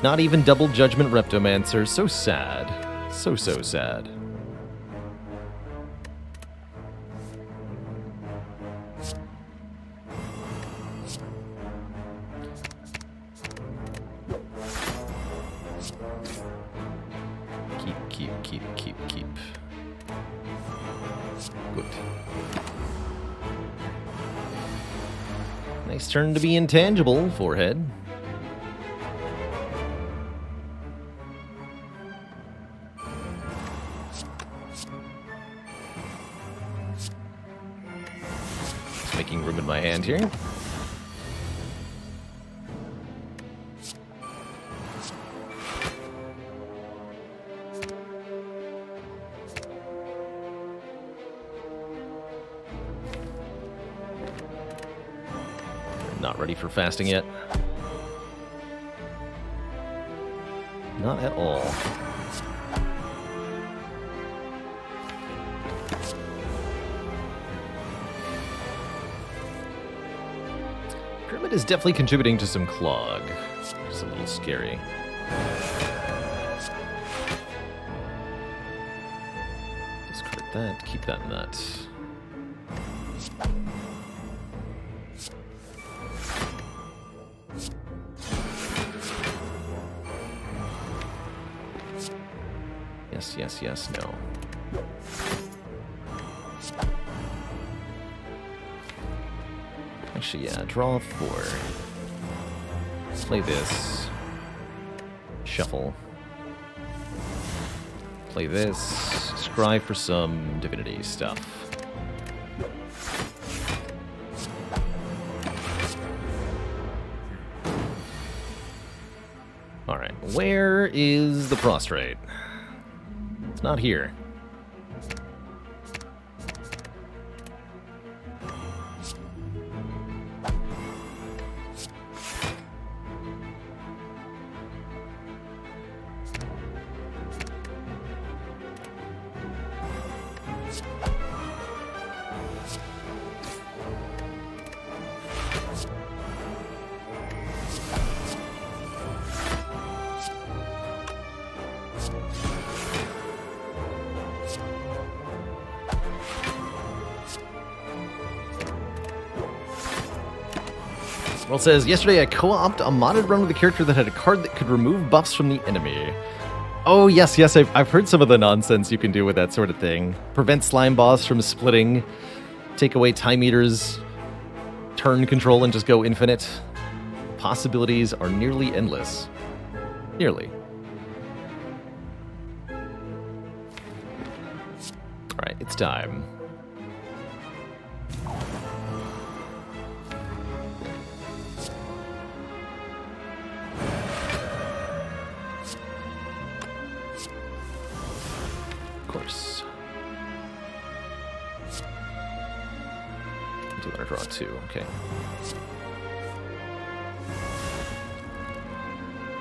Not even double Judgment Reptomancer. So sad. So sad. Keep. Good. Nice turn to be intangible, Forehead. Making room in my hand here. Not ready for fasting yet. Not at all. Pyramid is definitely contributing to some clog. It's a little scary. Discard that, keep that nut. Yes, no. Actually, yeah, draw 4. Play this. Shuffle. Play this. Scry for some divinity stuff. Alright, where is the prostrate? It's not here. Well, it says, yesterday I co-opted a modded run with a character that had a card that could remove buffs from the enemy. Oh, yes, I've heard some of the nonsense you can do with that sort of thing. Prevent slime boss from splitting, take away time meters, turn control and just go infinite. Possibilities are nearly endless. Nearly. Alright, it's time. Of course. I do want to draw 2, okay.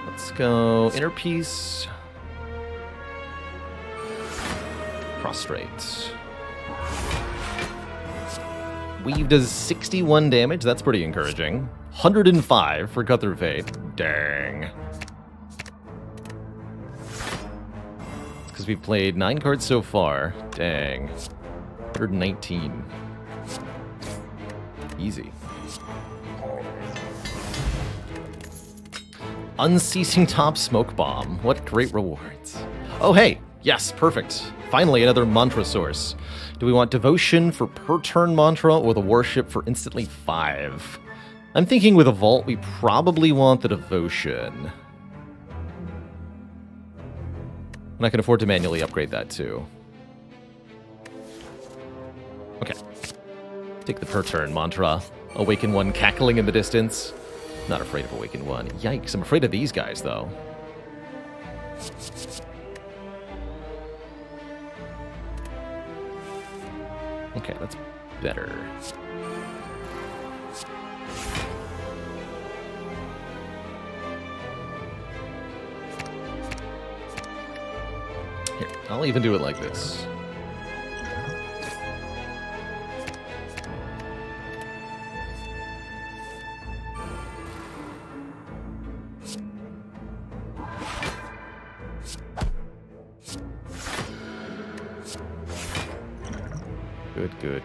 Let's go inner piece. Prostrate. Weave does 61 damage. That's pretty encouraging. 105 for Cut Through Fate. Dang. It's because we've played 9 cards so far. Dang. 119. Easy. Unceasing Top Smoke Bomb. What great rewards. Oh, hey. Yes, perfect. Finally, another mantra source. Do we want devotion for per turn mantra or the worship for instantly 5? I'm thinking with a vault, we probably want the devotion. And I can afford to manually upgrade that too. Okay. Take the per turn mantra. Awaken 1 cackling in the distance. Not afraid of Awaken 1. Yikes, I'm afraid of these guys though. Okay, that's better. Here, I'll even do it like this.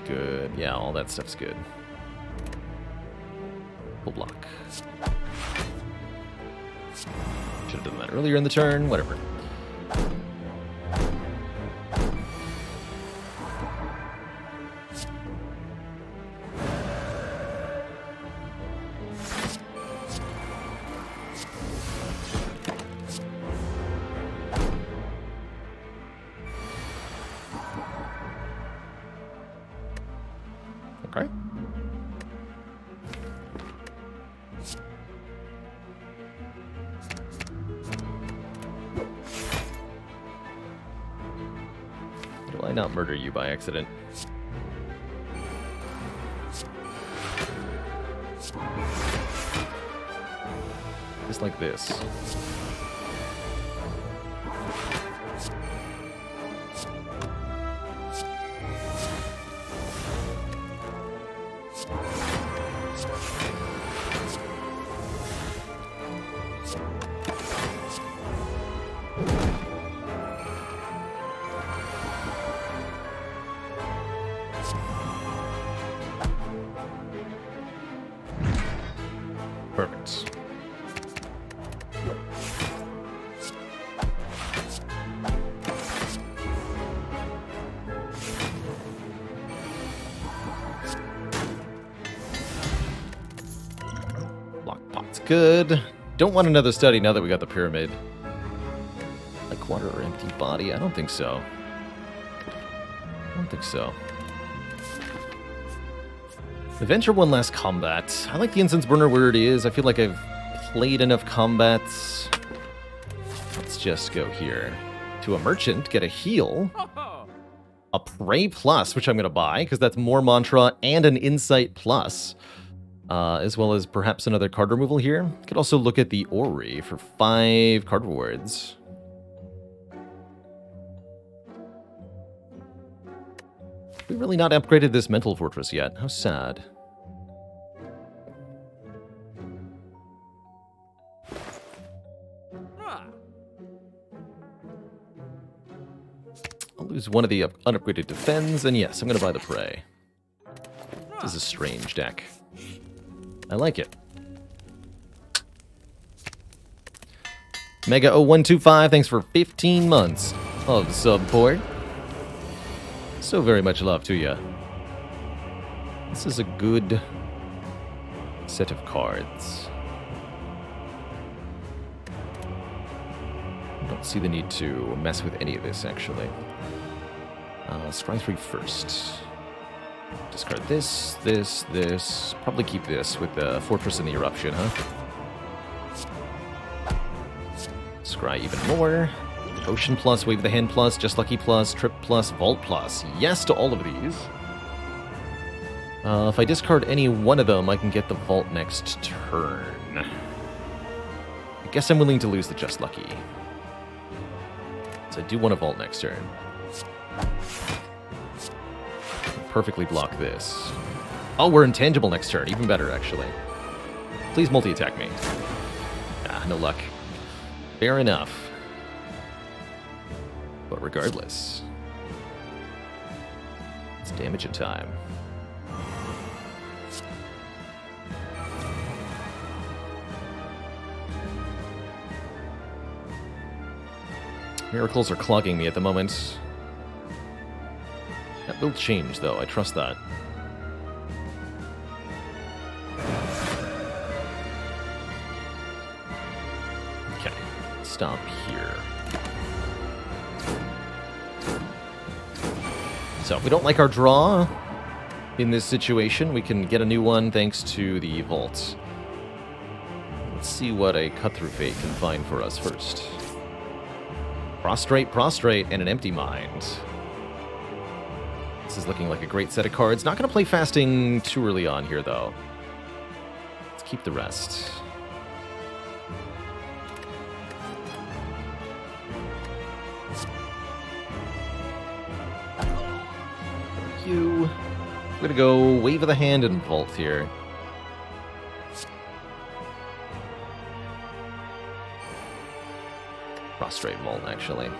Good. Yeah, all that stuff's good. Full block. Should have done that earlier in the turn, whatever. Okay. Do I not murder you by accident? Just like this. Perfect. Lockpot's good. Don't want another study now that we got the pyramid. Like water or empty body? I don't think so. Adventure one last combat. I like the incense burner where it is. I feel like I've played enough combats. Let's just go here. To a merchant, get a heal. A Prey Plus, which I'm going to buy, because that's more mantra and an Insight Plus. As well as perhaps another card removal here. Could also look at the Ori for 5 card rewards. We've really not upgraded this mental fortress yet. How sad. I'll lose one of the unupgraded defends, and yes, I'm going to buy the Prey. This is a strange deck. I like it. Mega0125, thanks for 15 months of support. So very much love to you. This is a good set of cards. I don't see the need to mess with any of this, actually. Scry 3 first. Discard this, this. Probably keep this with the Fortress and the Eruption, huh? Scry even more. Ocean plus, Wave of the Hand plus, Just Lucky plus, Trip plus, Vault plus. Yes to all of these. If I discard any one of them, I can get the Vault next turn. I guess I'm willing to lose the Just Lucky. So I do want to Vault next turn. Perfectly block this. Oh, we're intangible next turn. Even better, actually. Please multi-attack me. Ah, no luck. Fair enough. But regardless, it's damage in time. Miracles are clogging me at the moment. That will change, though. I trust that. Okay. Stop here. So, if we don't like our draw in this situation, we can get a new one thanks to the Vault. Let's see what a Cut-Through Fate can find for us first. Prostrate, Prostrate, and an Empty Mind. This is looking like a great set of cards. Not going to play Fasting too early on here, though. Let's keep the rest. Thank you. We're going to go Wave of the Hand and Vault here. Prostrate Vault, actually.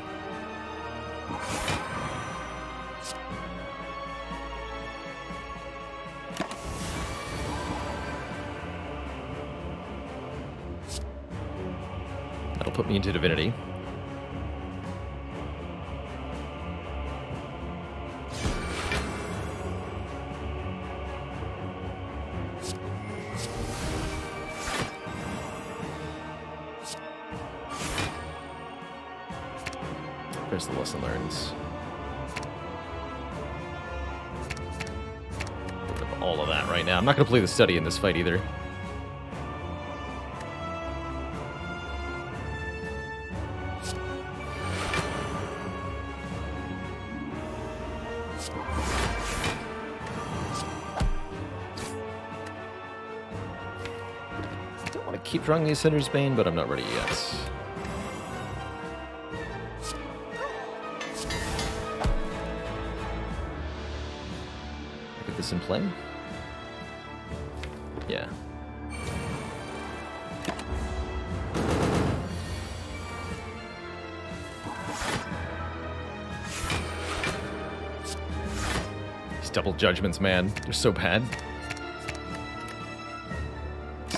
That'll put me into Divinity. There's the lesson learned. Rid of all of that right now. I'm not going to play the study in this fight either. I don't want to keep drawing the Ascender's Bane, but I'm not ready yet. In play? Yeah. These double judgments, man. They're so bad.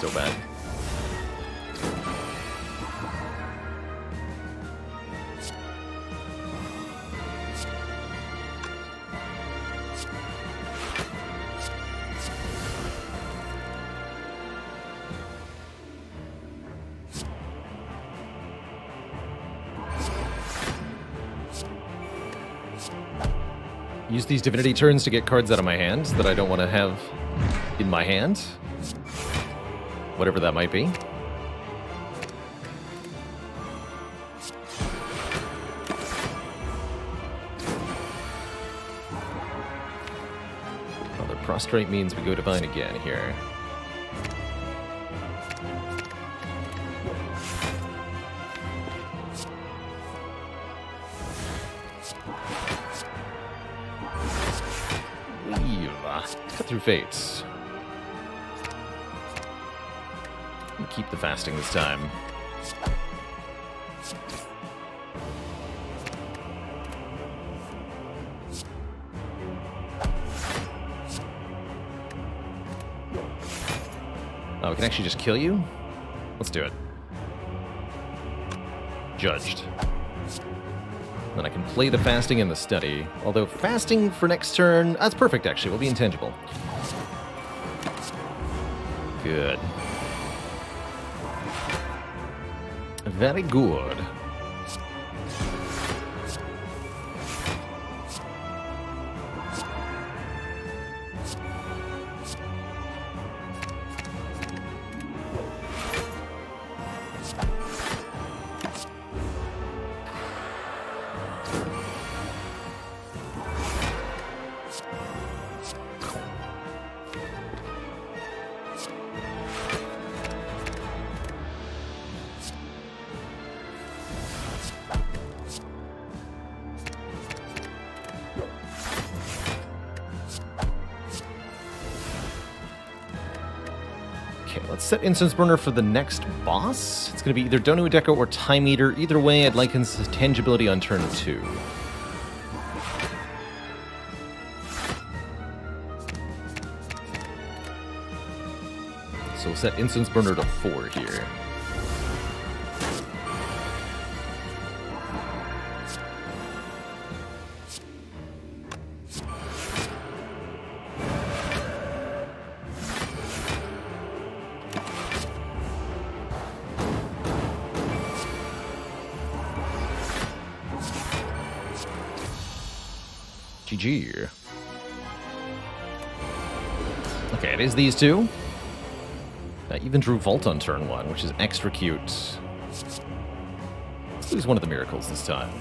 So bad. Use these Divinity turns to get cards out of my hand that I don't want to have in my hand. Whatever that might be. Well, the Prostrate means we go Divine again here. Cut-Through Fates. Keep the Fasting this time. Oh, we can actually just kill you? Let's do it. judged. Then I can play the fasting and the study. Although fasting for next turn, that's perfect actually, will be intangible. Good. Very good. Let's set Incense Burner for the next boss. It's going to be either Donu Deco or Time Eater. Either way, I'd like his tangibility on turn 2. So we'll set Incense Burner to 4 here. GG. Okay, it is these two. I even drew Vault on turn 1, which is extra cute. Let's lose one of the miracles this time.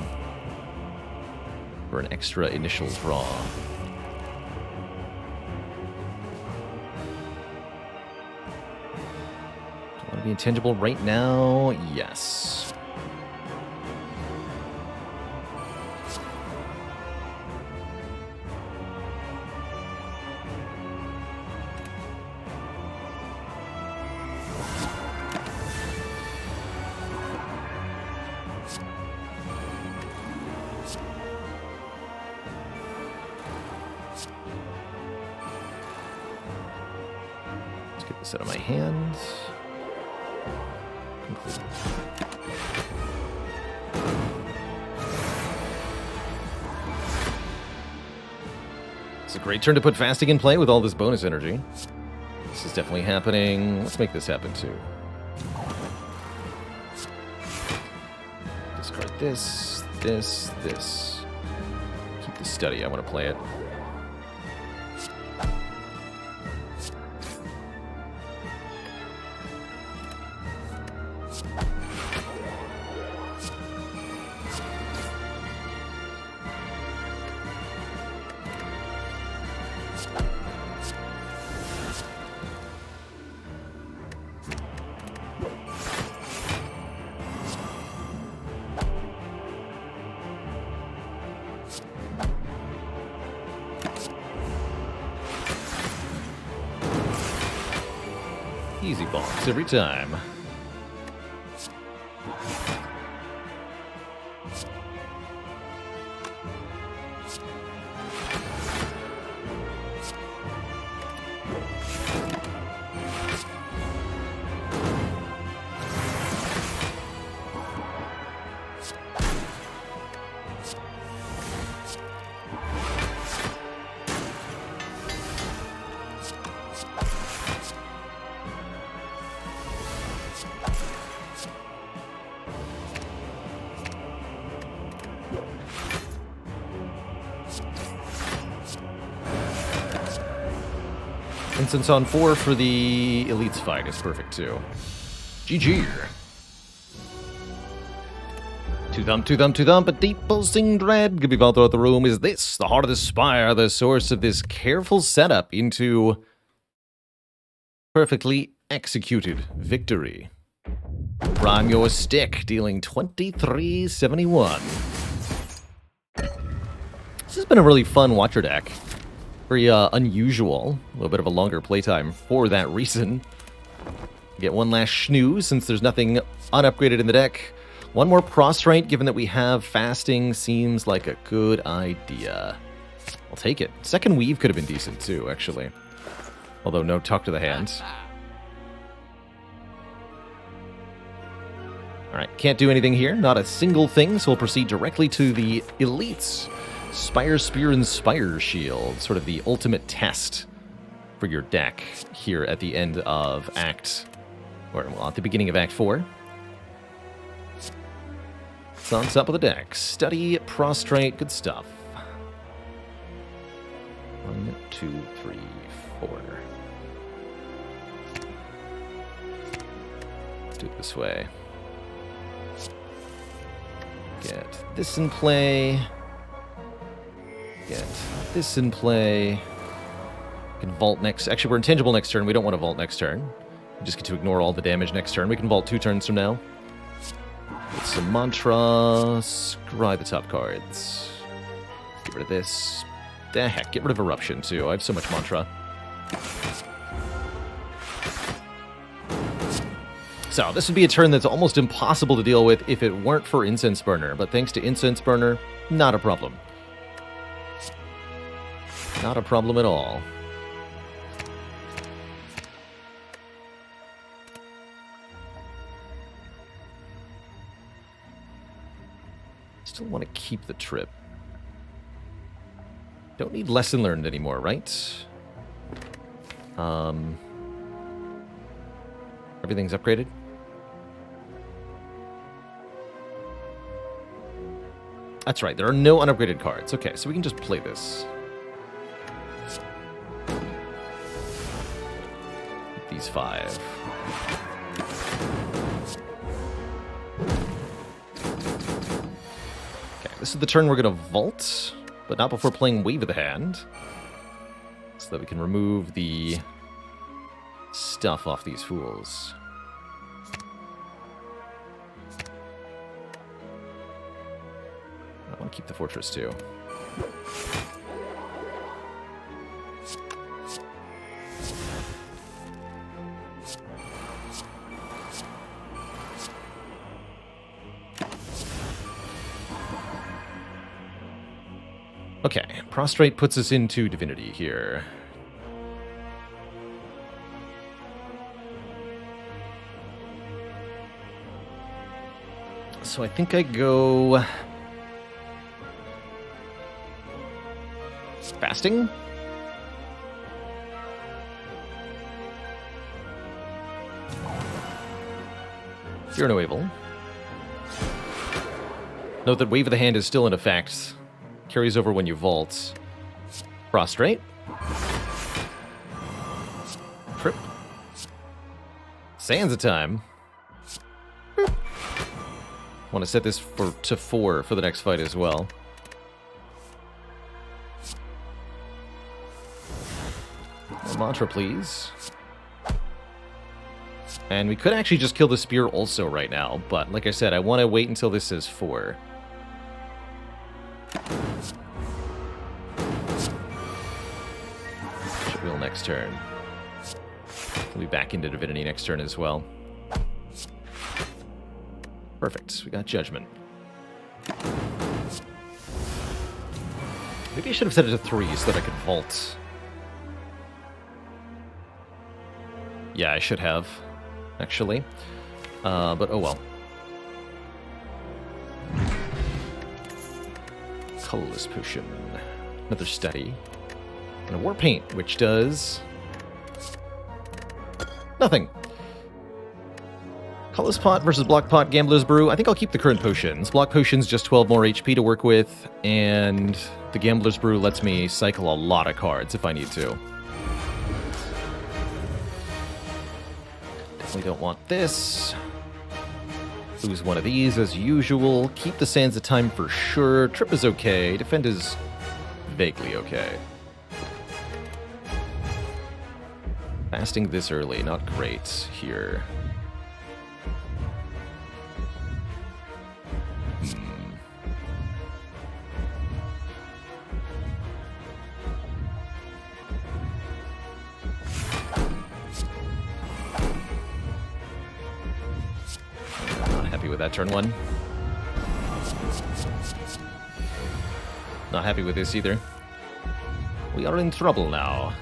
For an extra initial draw. Do I want to be intangible right now? Yes. This out of my hands. Complete. It's a great turn to put fasting in play with all this bonus energy. This is definitely happening. Let's make this happen too. Discard this, this, this. Keep the study. I want to play it. Easy box every time. Instance on 4 for the Elites fight is perfect too. GG. To thump, a deep pulsing dread could be felt throughout the room. Is this the heart of the Spire, the source of this careful setup into perfectly executed victory? Prime your stick, dealing 2371. This has been a really fun Watcher deck. Very unusual. A little bit of a longer playtime for that reason. Get one last snooze since there's nothing unupgraded in the deck. One more prostrate, given that we have fasting, seems like a good idea. I'll take it. Second weave could have been decent too, actually. Although no talk to the hands. Alright, can't do anything here. Not a single thing, so we'll proceed directly to the elites. Spire, Spear, and Spire Shield. Sort of the ultimate test for your deck here at the end of at the beginning of Act 4. It's on top of the deck. Study, Prostrate, good stuff. 1, 2, 3, 4. Let's do it this way. Get this in play. Get this in play. We can vault next. Actually, we're intangible next turn. We don't want to vault next turn. We just get to ignore all the damage next turn. We can vault 2 turns from now. With some mantra. Scry the top cards. Get rid of this. The heck, get rid of Eruption too. I have so much mantra. So this would be a turn that's almost impossible to deal with if it weren't for Incense Burner. But thanks to Incense Burner, not a problem. Not a problem at all. Still want to keep the trip. Don't need Lesson Learned anymore, right? Everything's upgraded. That's right, there are no unupgraded cards. Okay, so we can just play this. These 5. Okay, this is the turn we're going to vault, but not before playing Wave of the Hand. So that we can remove the stuff off these fools. I want to keep the fortress too. Okay, Prostrate puts us into Divinity here. So I think I go... Fasting? Fear no evil. Note that Wave of the Hand is still in effect. Carries over when you vault. Prostrate. Trip. Sands of time. Want to set this to 4 for the next fight as well. Mantra, please. And we could actually just kill the Spear also right now, but like I said, I want to wait until this says 4. Real next turn. We'll be back into Divinity next turn as well. Perfect. We got Judgment. Maybe I should have set it to 3 so that I could vault. Yeah, I should have, actually. But oh well. Colorless Potion. Another Study. And a War Paint, which does... nothing. Colorless Pot versus Block Pot, Gambler's Brew. I think I'll keep the current potions. Block Potion's just 12 more HP to work with, and the Gambler's Brew lets me cycle a lot of cards if I need to. We don't want this. Lose one of these as usual. Keep the Sands of Time for sure. Trip is okay. Defend is vaguely okay. Fasting this early, not great here. With that turn 1. Not happy with this either. We are in trouble now.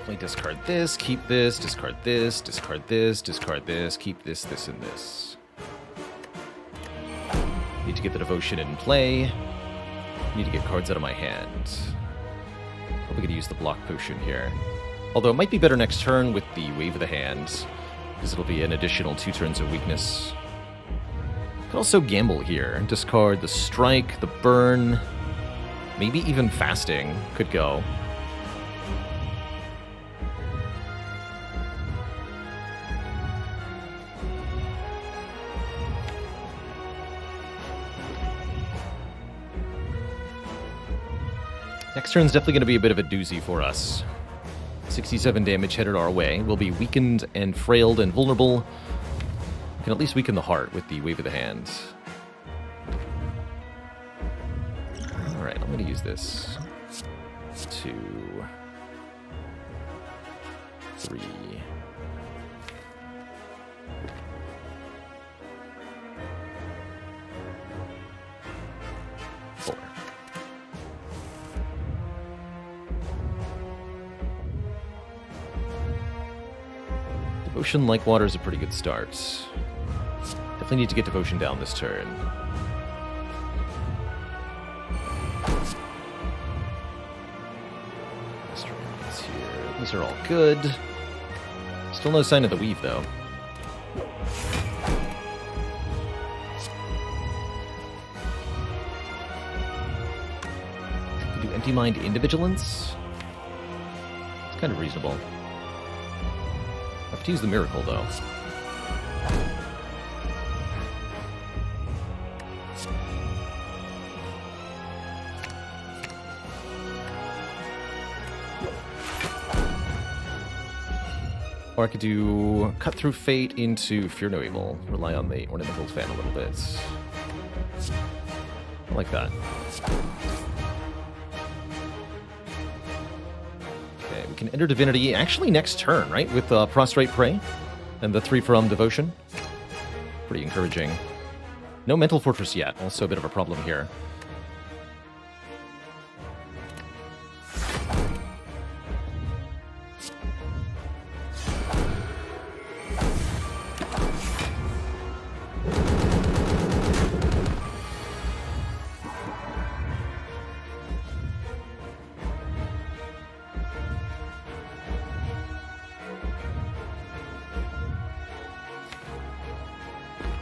definitely discard this, keep this, discard this, discard this, discard this, keep this, this, and this. Need to get the devotion in play. Need to get cards out of my hand. Probably gonna use the block potion here. Although it might be better next turn with the wave of the hand, because it'll be an additional 2 turns of weakness. Could also gamble here. Discard the strike, the burn, maybe even fasting could go. Next turn's definitely going to be a bit of a doozy for us. 67 damage headed our way. We'll be weakened and frailed and vulnerable. We can at least weaken the heart with the wave of the hand. Alright, I'm going to use this. 2, 3. 4. Devotion like water is a pretty good start. Definitely need to get devotion down this turn. Here. These are all good. Still no sign of the weave, though. Can do empty mind into vigilance. It's kind of reasonable. I have to use the miracle, though. Or I could do Cut Through Fate into Fear No Evil. Rely on the Ornamental Fan a little bit. I like that. Okay, we can enter Divinity actually next turn, right? With Prostrate Prey and the 3 from Devotion. Pretty encouraging. No Mental Fortress yet. Also a bit of a problem here.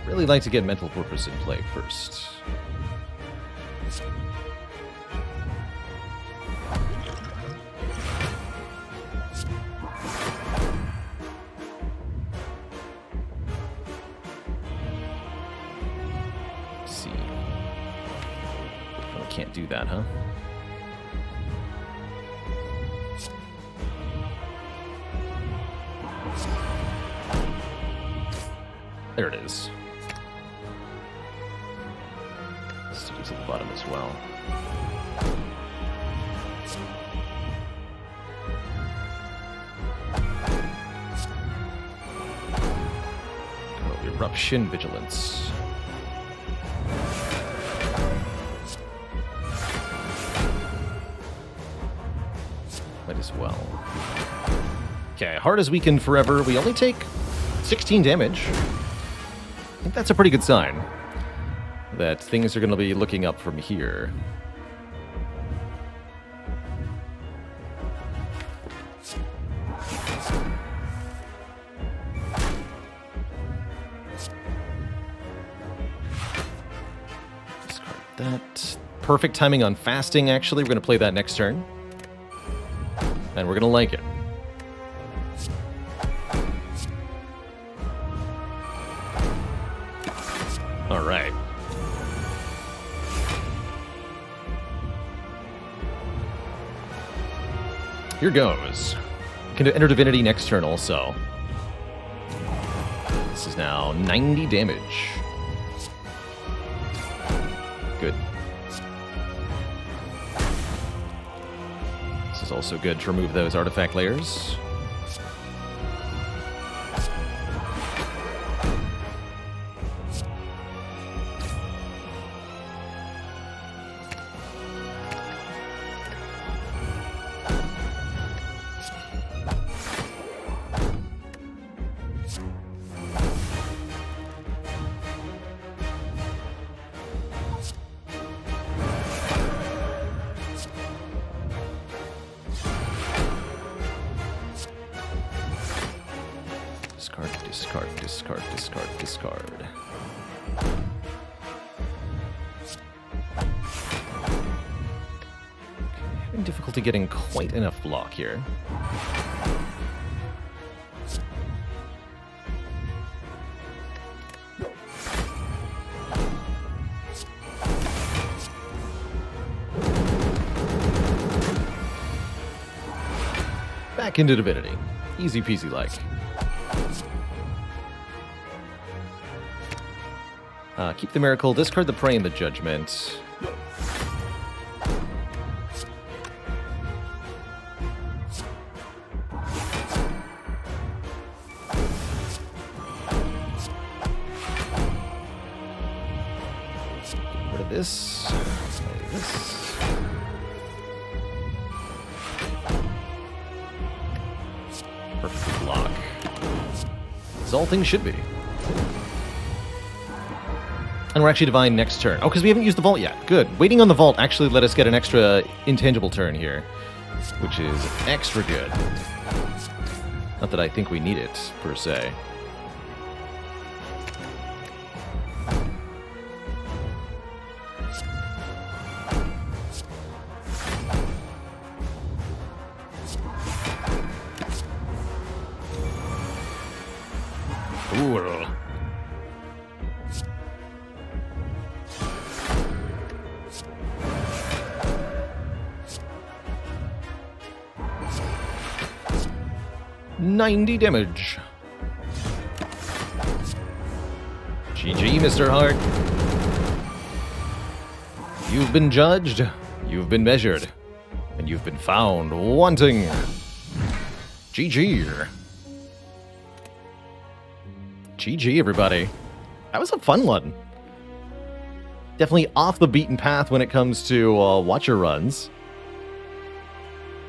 Really like to get Mental Fortress in play first. Let's see. Oh, I can't do that, huh? There it is. At the bottom as well. Oh, Eruption Vigilance. Might as well. Okay, heart is weakened forever. We only take 16 damage. I think that's a pretty good sign that things are going to be looking up from here. Discard that. Perfect timing on fasting, actually. We're going to play that next turn. And we're going to like it. All right. Here goes. Can enter Divinity next turn also. This is now 90 damage. Good. This is also good to remove those artifact layers. discard, discard, discard. Having difficulty getting quite enough block here. Back into Divinity. Easy peasy like. Keep the Miracle, discard the Prey and the Judgment. Get rid of this. This. Perfect block. As all things should be. And we're actually Divine next turn. Oh, because we haven't used the Vault yet. Good. Waiting on the Vault actually let us get an extra intangible turn here, which is extra good. Not that I think we need it, per se. Ooh. 90 damage. GG, Mr. Hart. You've been judged, you've been measured, and you've been found wanting. GG. GG, everybody. That was a fun one. Definitely off the beaten path when it comes to Watcher runs.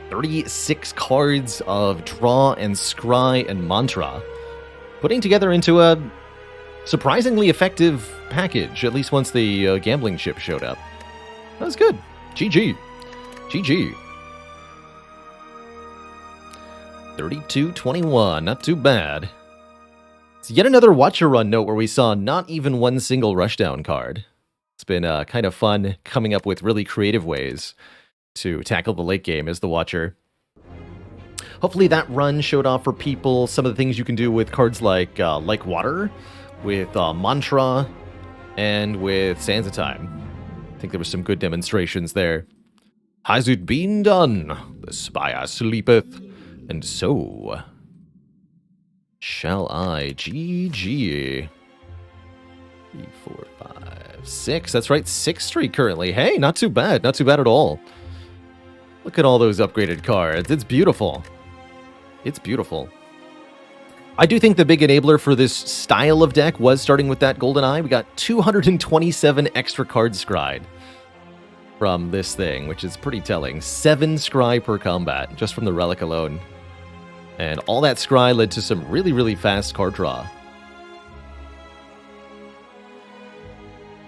36 cards of Draw and Scry and Mantra, putting together into a surprisingly effective package, at least once the gambling chip showed up. That was good. GG. GG. 32-21, not too bad. It's yet another Watcher run note where we saw not even one single rushdown card. It's been kind of fun coming up with really creative ways to tackle the late game as the Watcher. Hopefully that run showed off for people some of the things you can do with cards like Water, with Mantra, and with Sands of Time. I think there was some good demonstrations there. Has it been done? The Spire sleepeth, and so shall I. GG. 3, 4, 5, 6. That's right, 6 streak currently. Hey, not too bad. Not too bad at all. Look at all those upgraded cards. It's beautiful. It's beautiful. I do think the big enabler for this style of deck was starting with that Golden Eye. We got 227 extra cards scried from this thing, which is pretty telling. 7 scry per combat, just from the Relic alone. And all that scry led to some really, really fast card draw.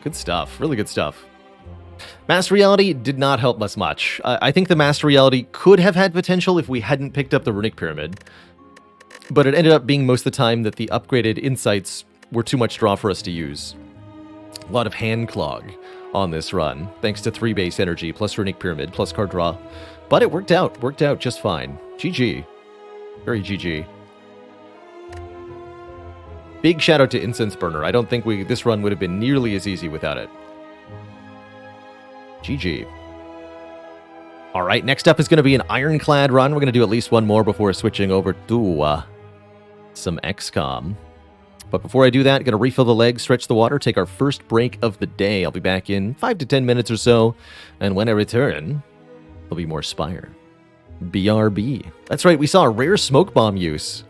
Good stuff. Really good stuff. Master Reality did not help us much. I think the Master Reality could have had potential if we hadn't picked up the Runic Pyramid. But it ended up being most of the time that the upgraded Insights were too much draw for us to use. A lot of hand clog on this run, thanks to 3 base energy, plus Runic Pyramid, plus card draw. But it worked out just fine. GG. Very GG. Big shout out to Incense Burner. I don't think this run would have been nearly as easy without it. GG. All right, next up is going to be an Ironclad run. We're going to do at least one more before switching over to some XCOM. But before I do that, going to refill the legs, stretch the water, take our first break of the day. I'll be back in 5 to 10 minutes or so. And when I return, there'll be more Spire. BRB. That's right, we saw a rare smoke bomb use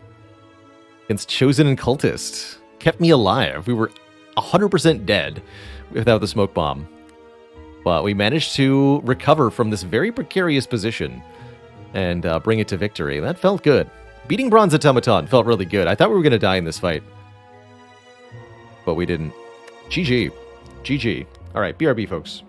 against Chosen and Cultist. Kept me alive. We were 100% dead without the smoke bomb. But we managed to recover from this very precarious position and bring it to victory. That felt good. Beating Bronze Automaton felt really good. I thought we were going to die in this fight. But we didn't. GG. GG. All right, BRB, folks.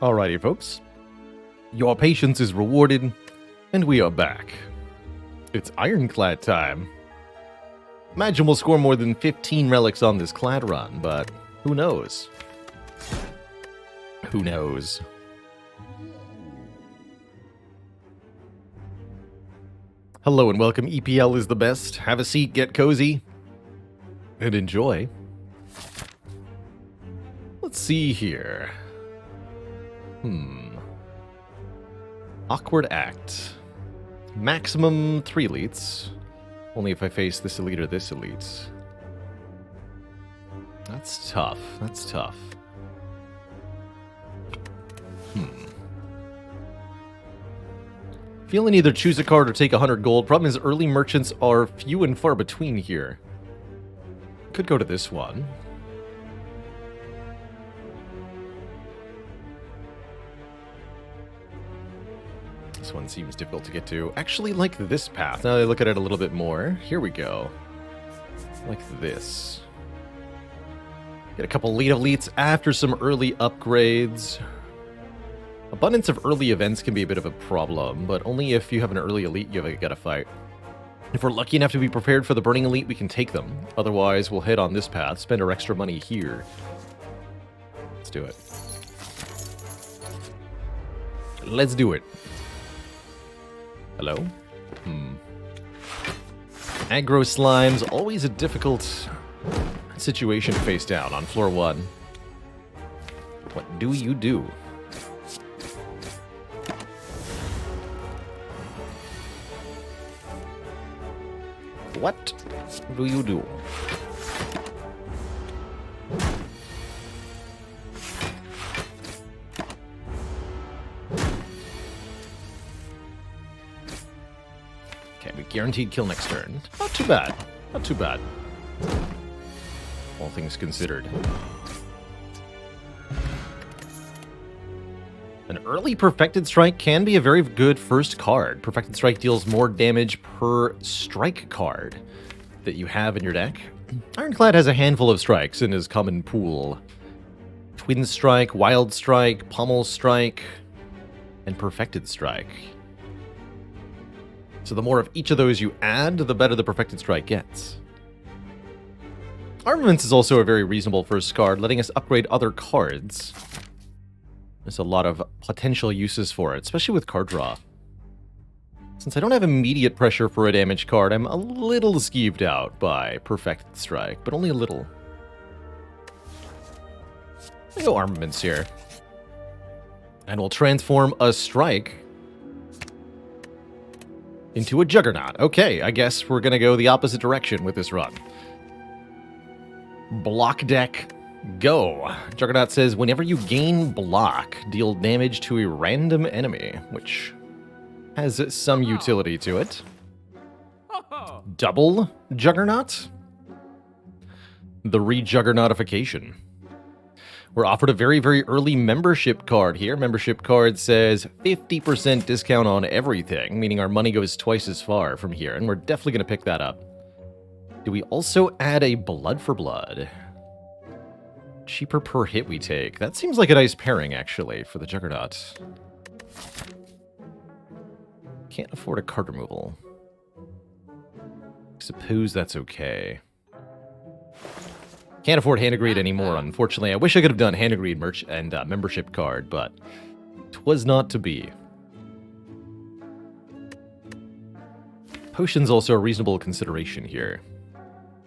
Alrighty, folks. Your patience is rewarded, and we are back. It's Ironclad time. Imagine we'll score more than 15 relics on this clad run, but who knows? Who knows? Hello and welcome. EPL is the best. Have a seat, get cozy, and enjoy. Let's see here. Awkward act. Maximum 3 elites. Only if I face this elite or this elite. That's tough. That's tough. Feeling either choose a card or take 100 gold. Problem is early merchants are few and far between here. Could go to this one. This one seems difficult to get to. Actually, like this path. Now that I look at it a little bit more. Here we go. Like this. Get a couple lead elites after some early upgrades. Abundance of early events can be a bit of a problem, but only if you have an early elite you gotta fight. If we're lucky enough to be prepared for the burning elite, we can take them. Otherwise, we'll head on this path, spend our extra money here. Let's do it. Let's do it. Hello? Aggro slimes, always a difficult situation to face down on floor 1. What do you do? What do you do? Okay, we guaranteed kill next turn. Not too bad. Not too bad. All things considered. An early Perfected Strike can be a very good first card. Perfected Strike deals more damage per strike card that you have in your deck. Ironclad has a handful of strikes in his common pool. Twin Strike, Wild Strike, Pommel Strike, and Perfected Strike. So the more of each of those you add, the better the Perfected Strike gets. Armaments is also a very reasonable first card, letting us upgrade other cards. There's a lot of potential uses for it, especially with card draw. Since I don't have immediate pressure for a damage card, I'm a little skeeved out by Perfected Strike, but only a little. I go armaments here. And we'll transform a strike into a Juggernaut. Okay, I guess we're gonna go the opposite direction with this run. Block deck. Go. Juggernaut says, whenever you gain block, deal damage to a random enemy, which has some utility to it. Double Juggernaut? The re-Juggernautification. We're offered a very, very early membership card here. Membership card says 50% discount on everything, meaning our money goes twice as far from here, and we're definitely going to pick that up. Do we also add a Blood for Blood? Cheaper per hit we take. That seems like a nice pairing, actually, for the Juggernaut. Can't afford a card removal. Suppose that's okay. Can't afford Hand of Greed anymore, unfortunately. I wish I could have done Hand of Greed merch and membership card, but 'twas not to be. Potion's also a reasonable consideration here.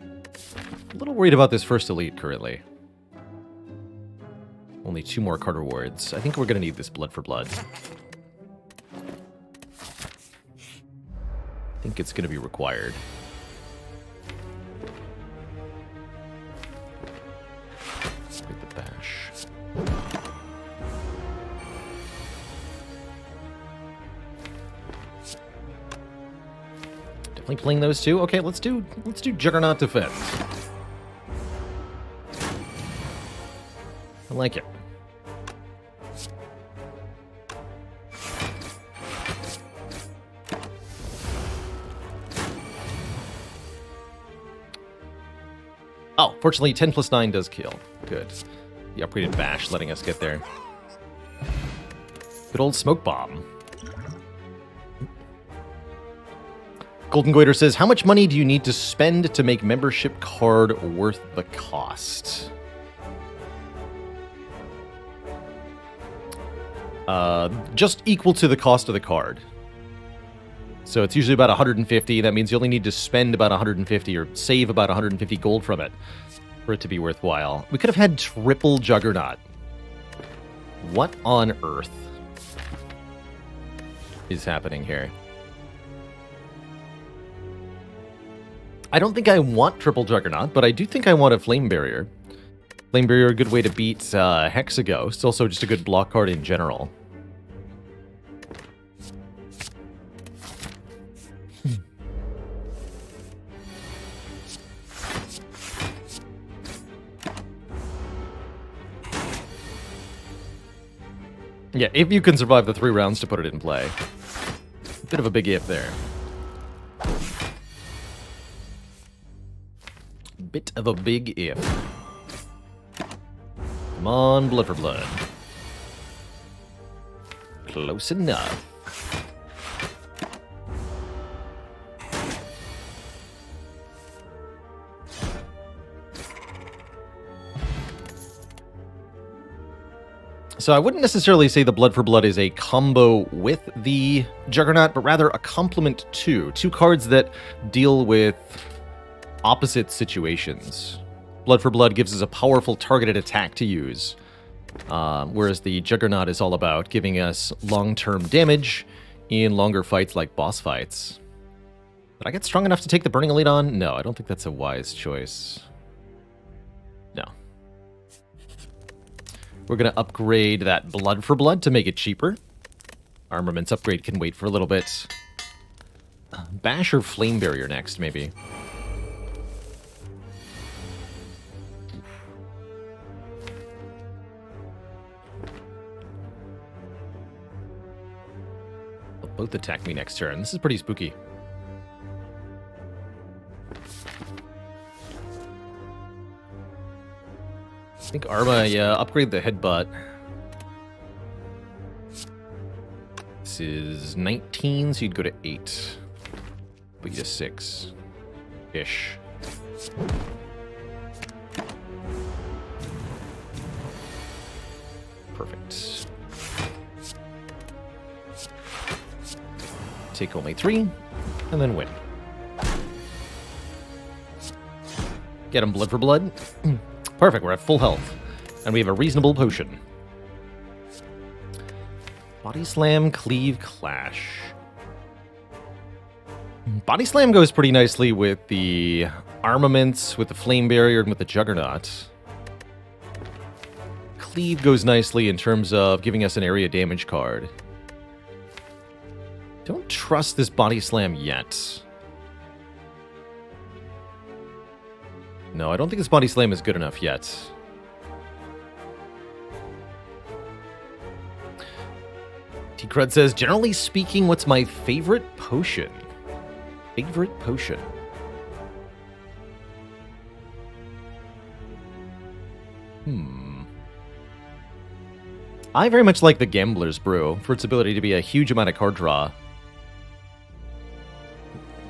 A little worried about this first elite currently. Only 2 more card rewards. I think we're going to need this Blood for Blood. I think it's going to be required. With the bash. Definitely playing those two. Okay, let's do Juggernaut Defense. I like it. Oh, fortunately, 10 plus 9 does kill. Good. The upgraded bash letting us get there. Good old smoke bomb. Golden Goiter says, how much money do you need to spend to make membership card worth the cost? Just equal to the cost of the card. So it's usually about 150. That means you only need to spend about 150 or save about 150 gold from it for it to be worthwhile. We could have had triple Juggernaut. What on earth is happening here? I don't think I want triple Juggernaut, but I do think I want a Flame Barrier. Flame Barrier, a good way to beat Hexago. It's also just a good block card in general. Yeah, if you can survive the 3 rounds to put it in play. Bit of a big if there. Bit of a big if. Come on, Blood for Blood. Close enough. So I wouldn't necessarily say the Blood for Blood is a combo with the Juggernaut, but rather a complement to. 2 cards that deal with opposite situations. Blood for Blood gives us a powerful targeted attack to use, whereas the Juggernaut is all about giving us long-term damage in longer fights like boss fights. Did I get strong enough to take the Burning Elite on? No, I don't think that's a wise choice. No. We're going to upgrade that Blood for Blood to make it cheaper. Armaments upgrade can wait for a little bit. Bash or Flame Barrier next, maybe. They'll both attack me next turn. This is pretty spooky. I think Arma, yeah, upgrade the headbutt. This is 19, so you'd go to 8. Put you to 6-ish. Perfect. Take only 3, and then win. Get him Blood for Blood. Perfect, we're at full health. And we have a reasonable potion. Body Slam, Cleave, Clash. Body Slam goes pretty nicely with the armaments, with the Flame Barrier, and with the Juggernaut. Cleave goes nicely in terms of giving us an area damage card. Don't trust this Body Slam yet. No, I don't think this Body Slam is good enough yet. T-Crud says, generally speaking, what's my favorite potion? Favorite potion? I very much like the Gambler's Brew for its ability to be a huge amount of card draw.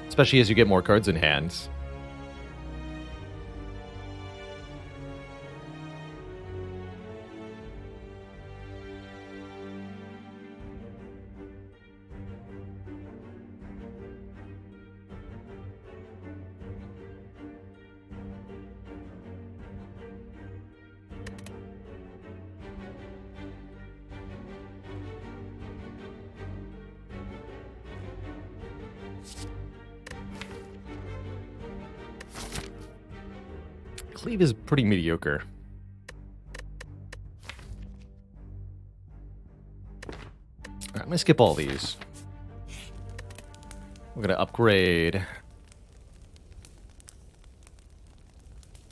Especially as you get more cards in hand. Cleave is pretty mediocre. Alright, I'm gonna skip all these. We're gonna upgrade.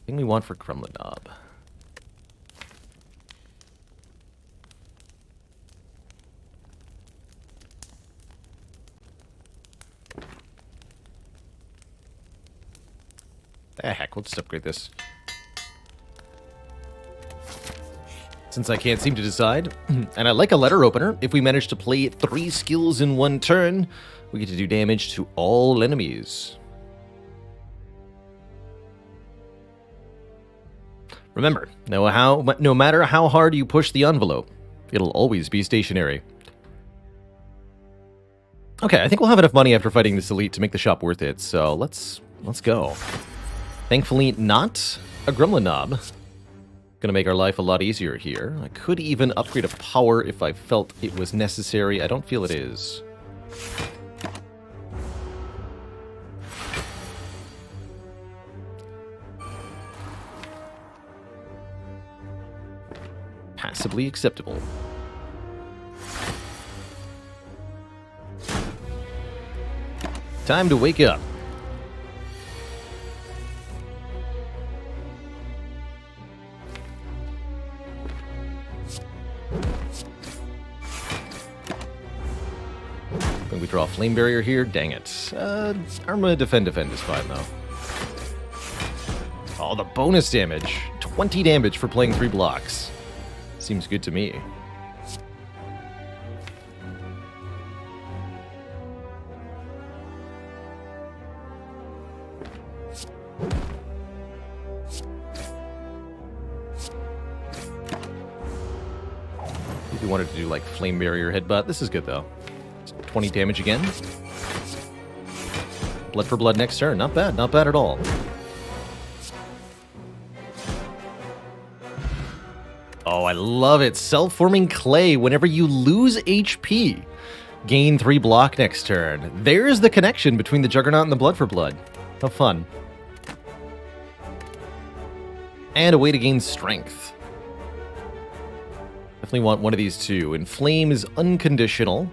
Thing we want for Kremlin-Nob. The heck, we'll just upgrade this. since I can't seem to decide. And I like a letter opener. If we manage to play 3 skills in one turn, we get to do damage to all enemies. Remember, no matter how hard you push the envelope, it'll always be stationary. Okay, I think we'll have enough money after fighting this elite to make the shop worth it, so let's go. Thankfully, not a gremlin knob. Gonna make our life a lot easier here. I could even upgrade a power if I felt it was necessary. I don't feel it is. Passably acceptable. Time to wake up. Can we draw a flame barrier here? Dang it. Arma defend is fine though. Oh, the bonus damage. 20 damage for playing 3 blocks. Seems good to me. If you wanted to do like flame barrier headbutt, this is good though. 20 damage again. Blood for blood next turn. Not bad at all. Oh, I love it. Self-forming clay. Whenever you lose HP, gain 3 block next turn. There's the connection between the Juggernaut and the Blood for Blood. How fun. And a way to gain strength. Definitely want one of these two. Inflame is unconditional.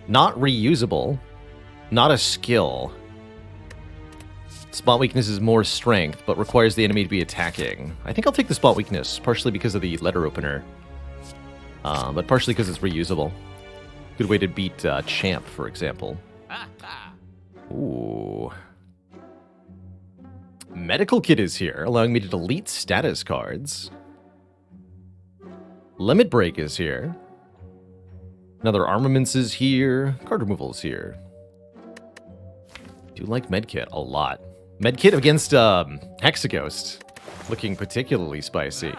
Not reusable. Not a skill. Spot weakness is more strength, but requires the enemy to be attacking. I think I'll take the spot weakness, partially because of the letter opener. But partially because it's reusable. Good way to beat Champ, for example. Ooh. Medical Kit is here, allowing me to delete status cards. Limit Break is here. Another Armaments is here. Card removal is here. Do like Medkit a lot. Medkit against Hexaghost. Looking particularly spicy.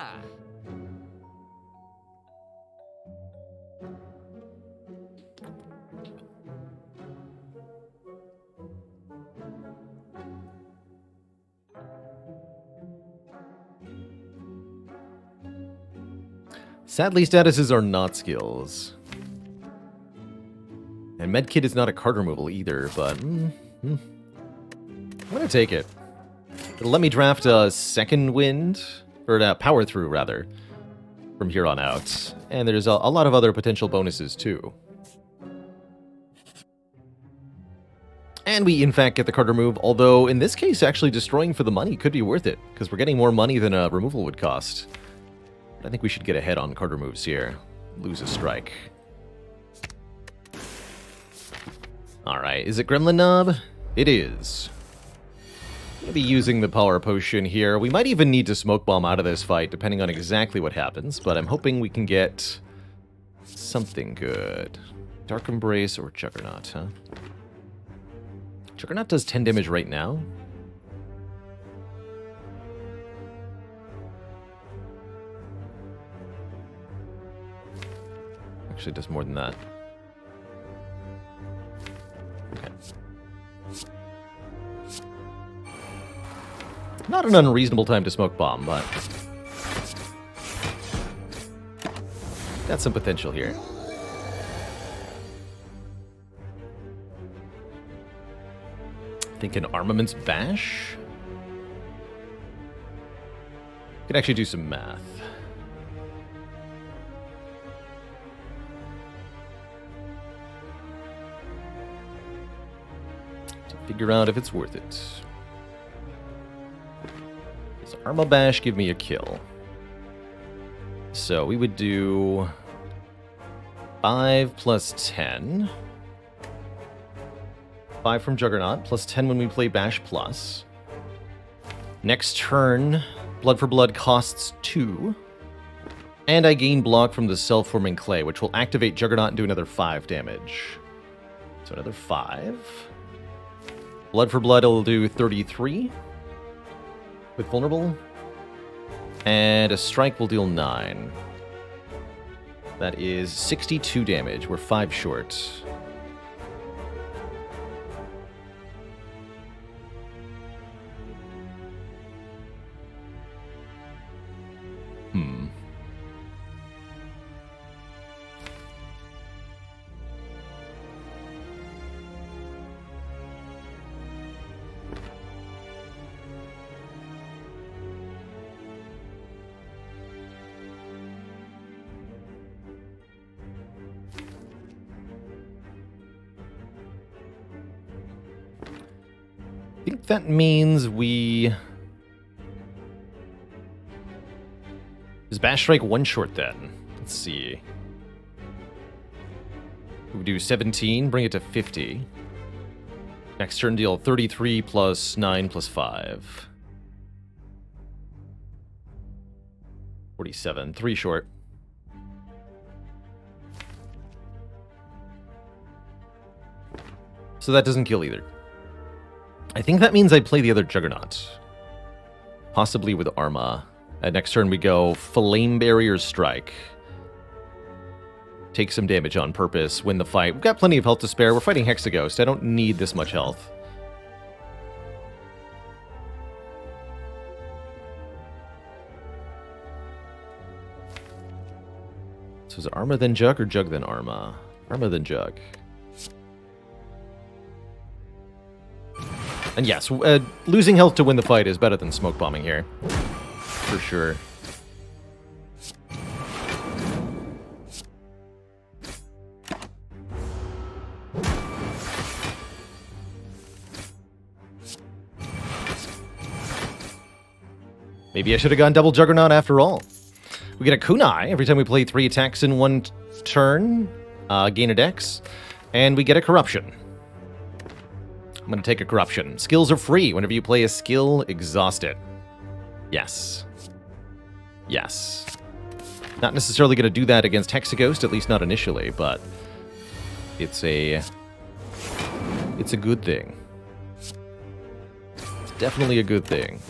Sadly, statuses are not skills. And Medkit is not a card removal either, but I'm gonna take it. It'll let me draft a Second Wind, or a Power Through, rather, from here on out. And there's a lot of other potential bonuses, too. And we, in fact, get the card remove, although in this case, actually destroying for the money could be worth it, because we're getting more money than a removal would cost. But I think we should get ahead on card removes here. Lose a strike. Alright, is it Gremlin Knob? It is. I'm going to be using the Power Potion here. We might even need to Smoke Bomb out of this fight, depending on exactly what happens, but I'm hoping we can get something good. Dark Embrace or Juggernaut, huh? Juggernaut does 10 damage right now. Actually, it does more than that. Okay. Not an unreasonable time to Smoke Bomb, but got some potential here. Think an Armaments Bash? Could actually do some math. To figure out if it's worth it. Does Arma Bash give me a kill? So we would do 5 plus 10. 5 from Juggernaut, plus 10 when we play Bash Plus. Next turn, Blood for Blood costs 2. And I gain block from the self-forming clay, which will activate Juggernaut and do another 5 damage. So another 5. Blood for blood will do 33 with vulnerable. And a strike will deal 9. That is 62 damage. We're 5 short. I think that means we... Is Bash Strike 1 short then? Let's see. We do 17, bring it to 50. Next turn deal 33 plus 9 plus 5. 47, 3 short. So that doesn't kill either. I think that means I play the other Juggernaut. Possibly with Arma. Next turn we go Flame Barrier Strike. Take some damage on purpose, win the fight. We've got plenty of health to spare. We're fighting Hexaghost. I don't need this much health. So is it Arma then Jug or Jug then Arma? Arma then Jug. And yes, losing health to win the fight is better than smoke bombing here. For sure. Maybe I should have gone double Juggernaut after all. We get a Kunai every time we play 3 attacks in 1 turn, gain a dex, and we get a Corruption. I'm going to take a Corruption. Skills are free. Whenever you play a skill, exhaust it. Yes. Yes. Not necessarily going to do that against Hexaghost, at least not initially, but it's a good thing. It's definitely a good thing.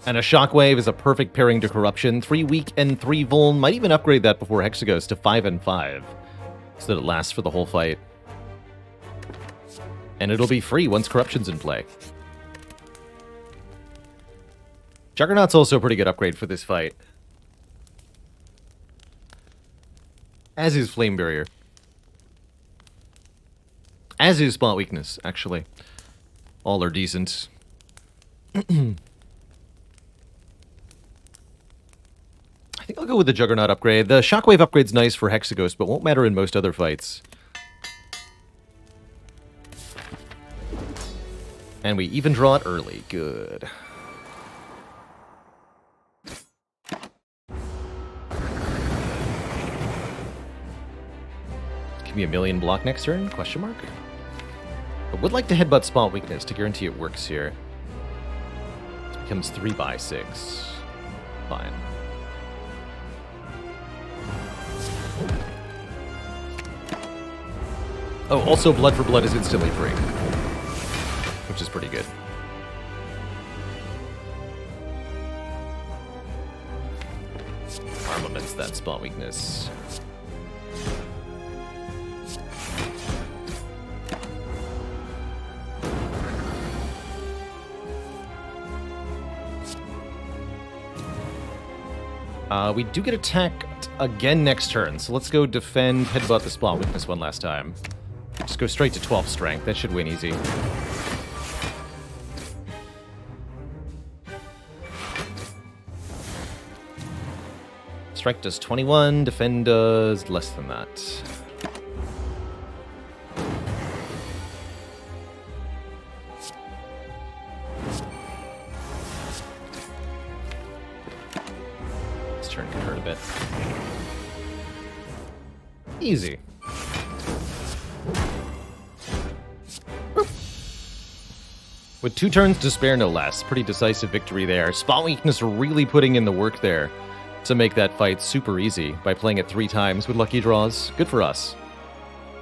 And a Shockwave is a perfect pairing to Corruption. 3 weak and 3 vuln. Might even upgrade that before Hexaghost to 5 and 5. So that it lasts for the whole fight. And it'll be free once Corruption's in play. Juggernaut's also a pretty good upgrade for this fight. As is Flame Barrier. As is Spot Weakness, actually. All are decent. I think I'll go with the Juggernaut upgrade. The Shockwave upgrade's nice for Hexaghost, but won't matter in most other fights. And we even draw it early. Good. Give me a million block next turn? Question mark? I would like to headbutt Spot Weakness to guarantee it works here. This becomes 3/6. Fine. Oh, also Blood for Blood is instantly free, which is pretty good. Armaments that Spot Weakness. We do get attacked again next turn, so let's go defend, headbutt the Spot Weakness one last time. Just go straight to 12 strength. That should win easy. Strike does 21. Defend does less than that. turn can hurt a bit. Easy. With 2 turns to spare, no less. Pretty decisive victory there. Spot Weakness really putting in the work there to make that fight super easy by playing it 3 times with lucky draws. Good for us.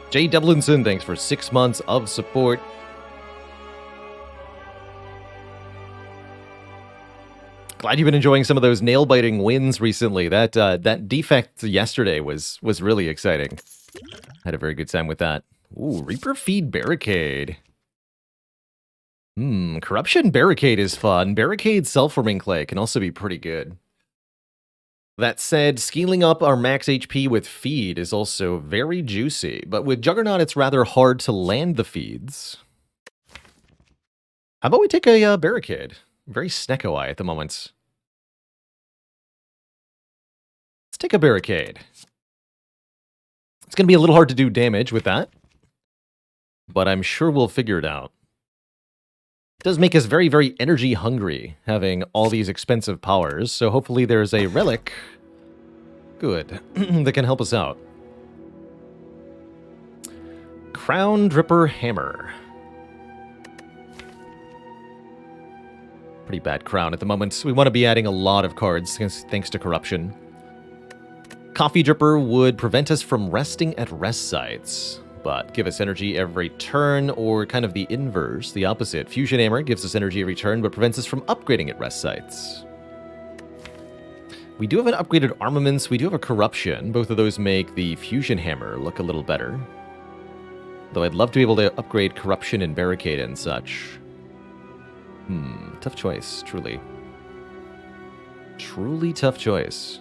Jay Dublinson, thanks for 6 months of support. Glad you've been enjoying some of those nail-biting wins recently. That defect yesterday was really exciting. Had a very good time with that. Ooh, Reaper Feed Barricade. Corruption Barricade is fun. Barricade Self-Forming Clay can also be pretty good. That said, scaling up our max HP with feed is also very juicy, but with Juggernaut it's rather hard to land the feeds. How about we take a Barricade? Very Snecko-eye at the moment. Let's take a Barricade. It's going to be a little hard to do damage with that, but I'm sure we'll figure it out. It does make us very, very energy hungry, having all these expensive powers, so hopefully there's a relic, good, that can help us out. Crown Dripper Hammer. Pretty bad crown at the moment. We want to be adding a lot of cards thanks to corruption. Coffee Dripper would prevent us from resting at rest sites, but give us energy every turn, or kind of the inverse, the opposite. Fusion Hammer gives us energy every turn, but prevents us from upgrading at rest sites. We do have an upgraded armaments, we do have a corruption. Both of those make the Fusion Hammer look a little better. Though I'd love to be able to upgrade corruption and barricade and such. Tough choice, truly. Truly tough choice.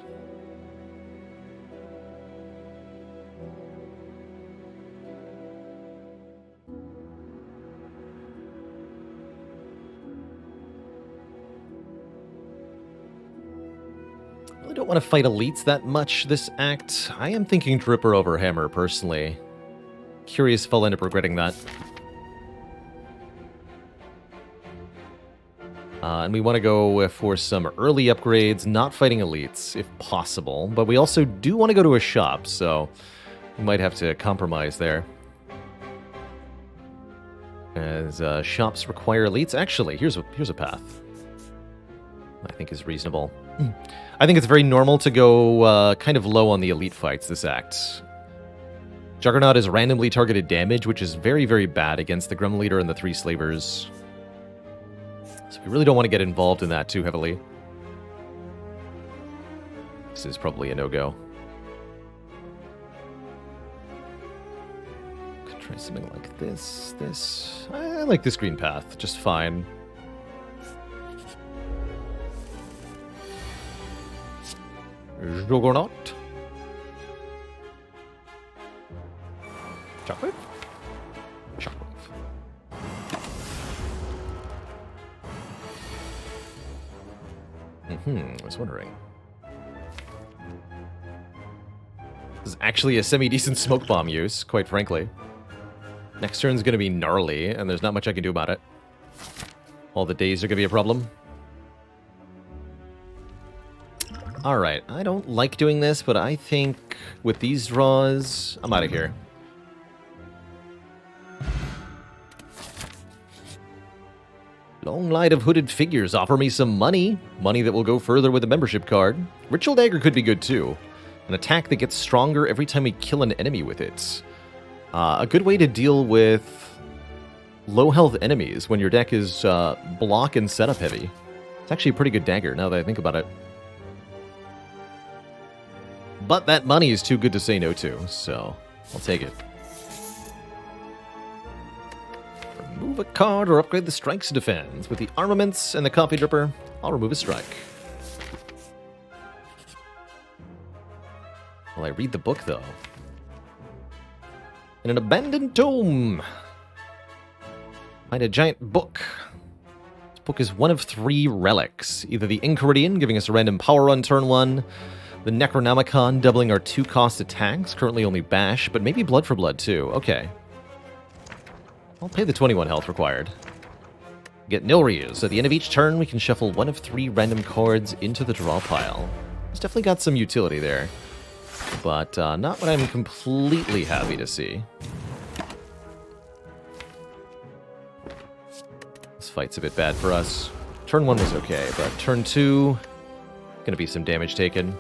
I don't want to fight elites that much this act. I am thinking Dripper over Hammer, personally. Curious if I'll end up regretting that. And we want to go for some early upgrades, not fighting elites, if possible. But we also do want to go to a shop, so we might have to compromise there. As shops require elites. Actually, here's a path I think is reasonable. I think it's very normal to go kind of low on the elite fights this act. Juggernaut is randomly targeted damage, which is very, very bad against the Grim Leader and the 3 Slavers. So we really don't want to get involved in that too heavily. This is probably a no-go. Could try something like this. I like this green path, just fine. Juggernaut. Shockwave? Shockwave. I was wondering. This is actually a semi-decent smoke bomb use, quite frankly. Next turn's gonna be gnarly, and there's not much I can do about it. All the days are gonna be a problem. Alright, I don't like doing this, but I think with these draws, I'm out of here. Long line of hooded figures offer me some money. Money that will go further with a membership card. Ritual Dagger could be good too. An attack that gets stronger every time we kill an enemy with it. A good way to deal with low health enemies when your deck is block and setup heavy. It's actually a pretty good dagger now that I think about it. But that money is too good to say no to, so I'll take it. Remove a card or upgrade the strikes defense. With the armaments and the coffee dripper, I'll remove a strike. Will I read the book, though? In an abandoned tome. Find a giant book. This book is one of 3 relics. Either the Enchiridion, giving us a random power on turn 1, the Necronomicon, doubling our 2-cost attacks, currently only bash, but maybe blood for blood, too. Okay. I'll pay the 21 health required. Get Nilryu. So at the end of each turn, we can shuffle one of 3 random cards into the draw pile. It's definitely got some utility there. But not what I'm completely happy to see. This fight's a bit bad for us. Turn 1 was okay, but turn 2, gonna be some damage taken.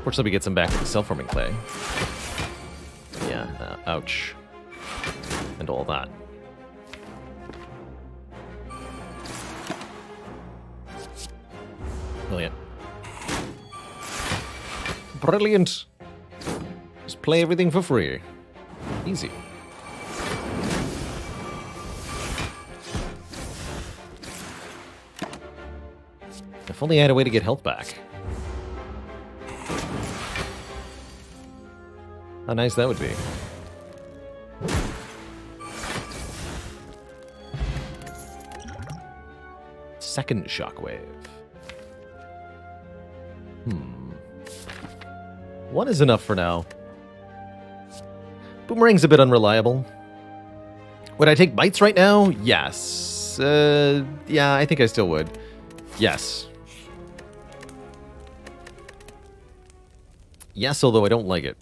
Fortunately, we get some back with the self-forming clay. Yeah, ouch. And all that. Brilliant. Brilliant! Just play everything for free. Easy. If only I had a way to get health back. How nice that would be. Second shockwave. One is enough for now. Boomerang's a bit unreliable. Would I take bites right now? Yes. Yeah, I think I still would. Yes. Yes, although I don't like it.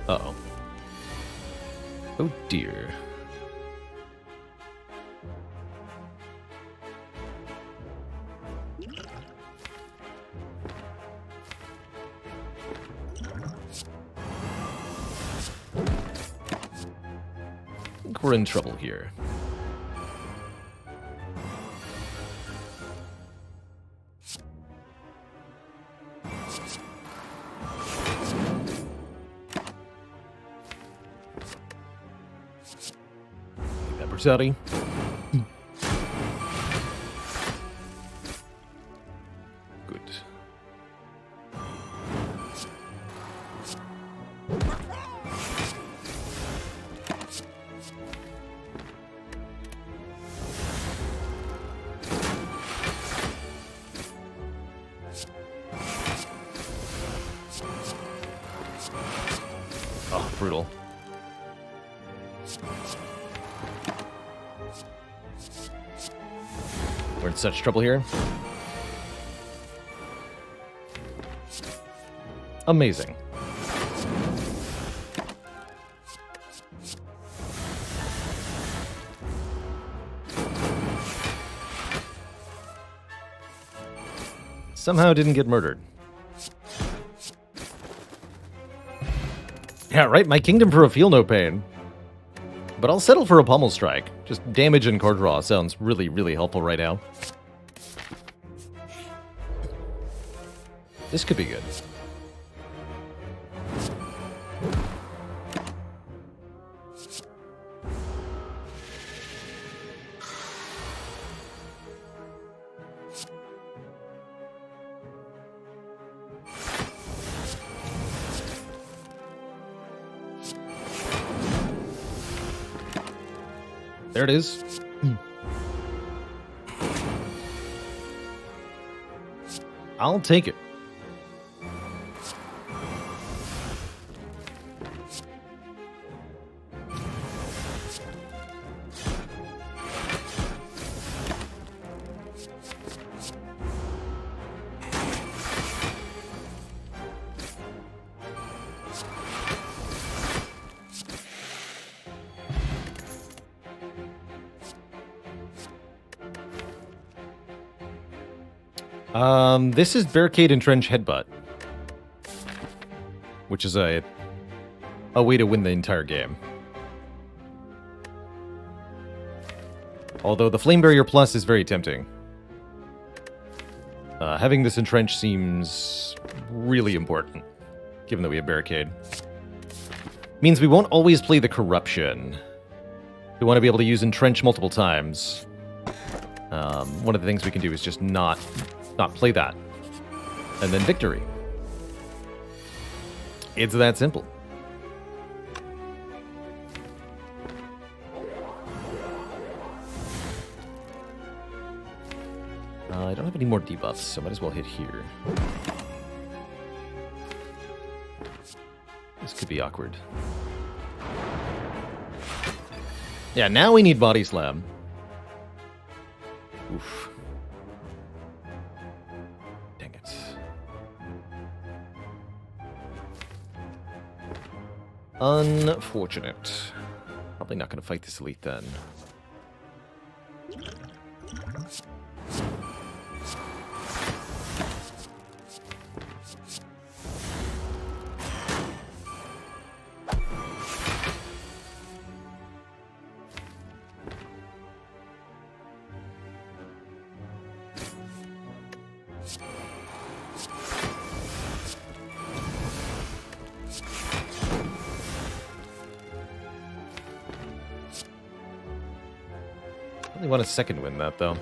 Uh-oh. Oh dear. I think we're in trouble here. Sorry. Good. Oh, brutal. We're in such trouble here. Amazing. Somehow didn't get murdered. Yeah, right, my kingdom for a feel no pain. But I'll settle for a pommel strike. Just damage and card draw sounds really, really helpful right now. This could be good. There it is. I'll take it. This is Barricade and Trench Headbutt, which is a way to win the entire game. Although the Flame Barrier Plus is very tempting. Having this Entrench seems really important, given that we have Barricade. Means we won't always play the Corruption. We want to be able to use Entrench multiple times. One of the things we can do is just not play that. And then victory. It's that simple. I don't have any more debuffs, so might as well hit here. This could be awkward. Yeah, now we need Body Slam. Oof. Dang it. Unfortunate. Probably not going to fight this elite then. I want a second win that, though.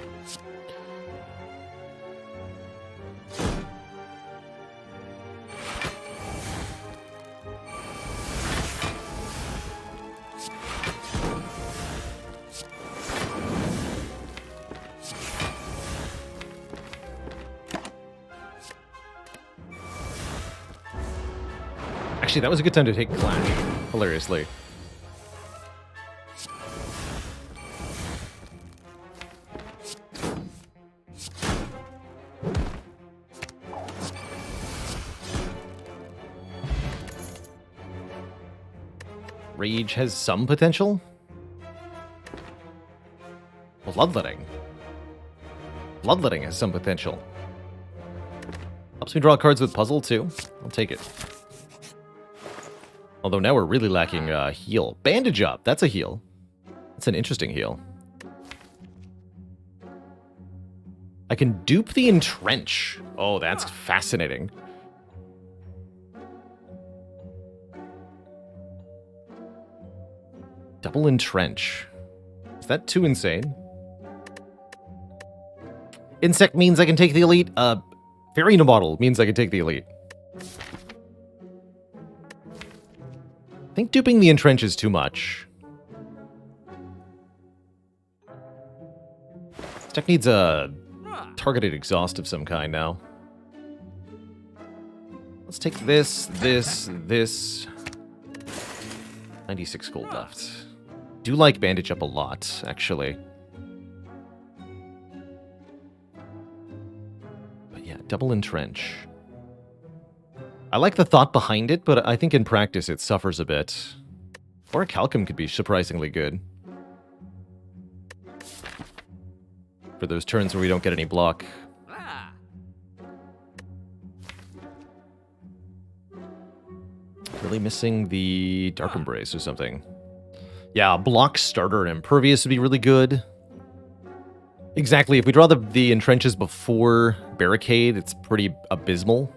Actually, that was a good time to take Clash, hilariously. Rage has some potential. Bloodletting. Bloodletting has some potential. Helps me draw cards with puzzle, too. I'll take it. Although now we're really lacking heal. Bandage up. That's a heal. That's an interesting heal. I can dupe the Entrench. Oh, that's fascinating. Double Entrench. Is that too insane? Insect means I can take the elite. Farina Bottle means I can take the elite. I think duping the Entrench is too much. This deck needs a targeted exhaust of some kind now. Let's take this. 96 gold left. Do like Bandage Up a lot, actually. But yeah, double Entrench. I like the thought behind it, but I think in practice it suffers a bit. Or a Calcum could be surprisingly good. For those turns where we don't get any block. Really missing the Dark Embrace or something. Yeah, block starter and Impervious would be really good. Exactly, if we draw the Entrenches before Barricade, it's pretty abysmal.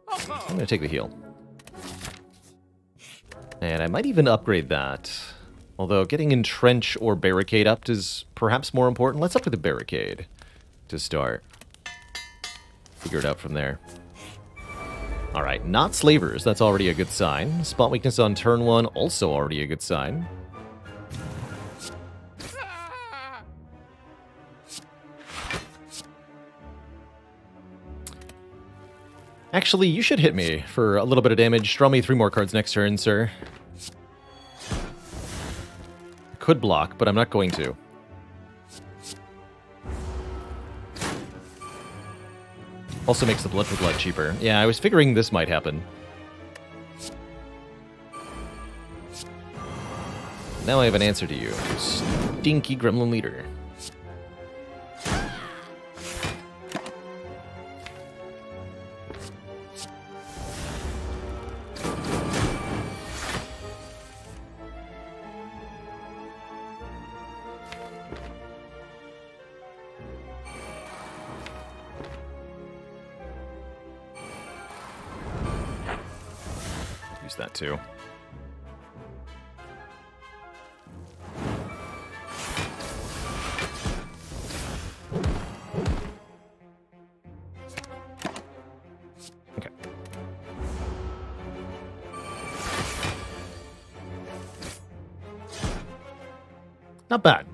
I'm going to take the heal. And I might even upgrade that. Although getting Entrench or Barricade upped is perhaps more important. Let's upgrade the Barricade to start. Figure it out from there. Alright, not Slavers. That's already a good sign. Spot weakness on turn 1, also already a good sign. Actually, you should hit me for a little bit of damage. Draw me 3 more cards next turn, sir. Could block, but I'm not going to. Also makes the Blood for Blood cheaper. Yeah, I was figuring this might happen. Now I have an answer to you, stinky gremlin leader. That too. Okay. Not bad.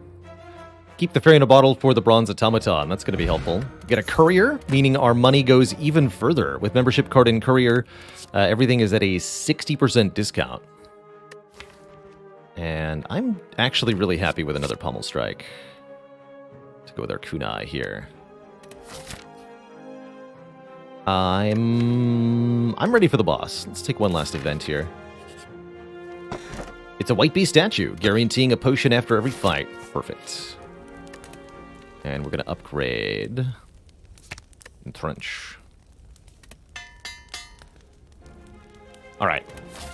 Keep the fairy in a bottle for the bronze automaton. That's going to be helpful. Get a courier, meaning our money goes even further. With membership card and courier, everything is at a 60% discount. And I'm actually really happy with another pommel strike. To go with our kunai here. I'm ready for the boss. Let's take one last event here. It's a white bee statue, guaranteeing a potion after every fight. Perfect. And we're going to upgrade Entrench. Alright.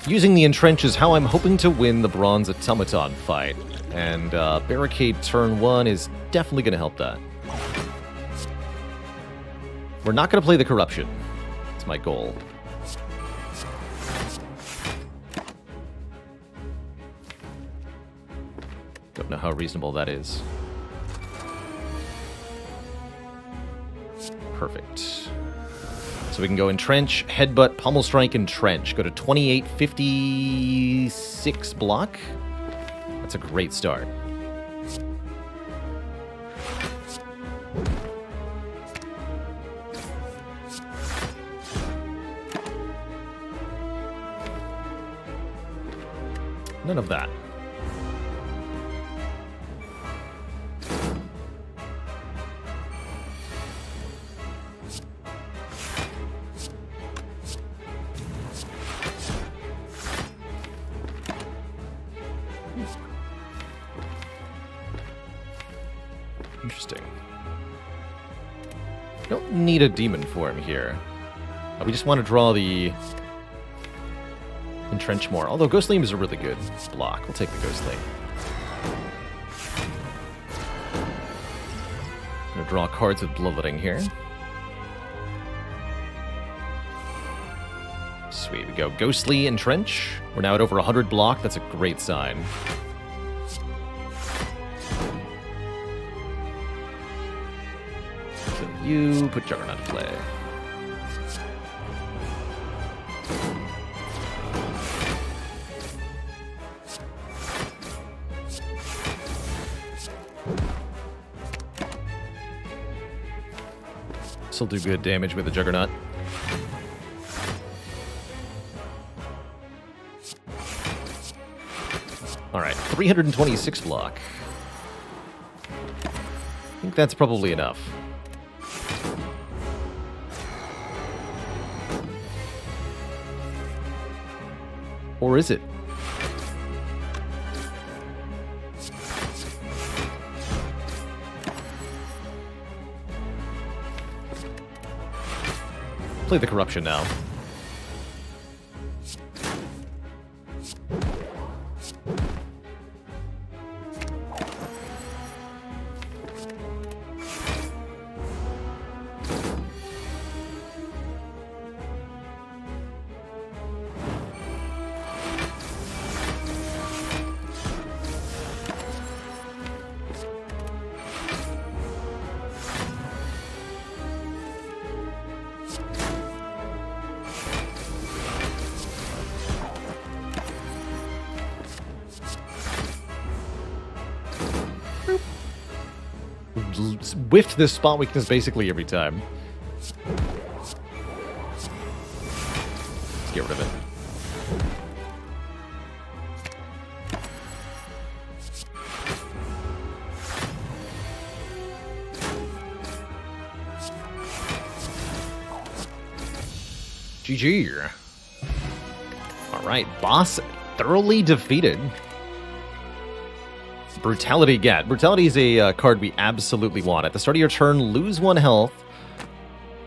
Using the Entrench is how I'm hoping to win the Bronze Automaton fight. And Barricade turn 1 is definitely going to help that. We're not going to play the Corruption. That's my goal. Don't know how reasonable that is. Perfect. So we can go Entrench, Headbutt, Pommel Strike, Entrench. Go to 2856 block. That's a great start. None of that. Interesting. Don't need a demon form here. We just want to draw the Entrench more. Although Ghostly is a really good block. We'll take the Ghostly. Gonna draw cards with Bloodletting here. Sweet, we go Ghostly Entrench. We're now at over 100 block. That's a great sign. So you put Juggernaut to play. This'll do good damage with the Juggernaut. Alright, 326 block. I think that's probably enough. Or is it? Play the Corruption now. Whiffed this spot weakness basically every time. Let's get rid of it. GG. Alright, boss thoroughly defeated. Brutality Gat. Brutality is a card we absolutely want. At the start of your turn, lose 1 health,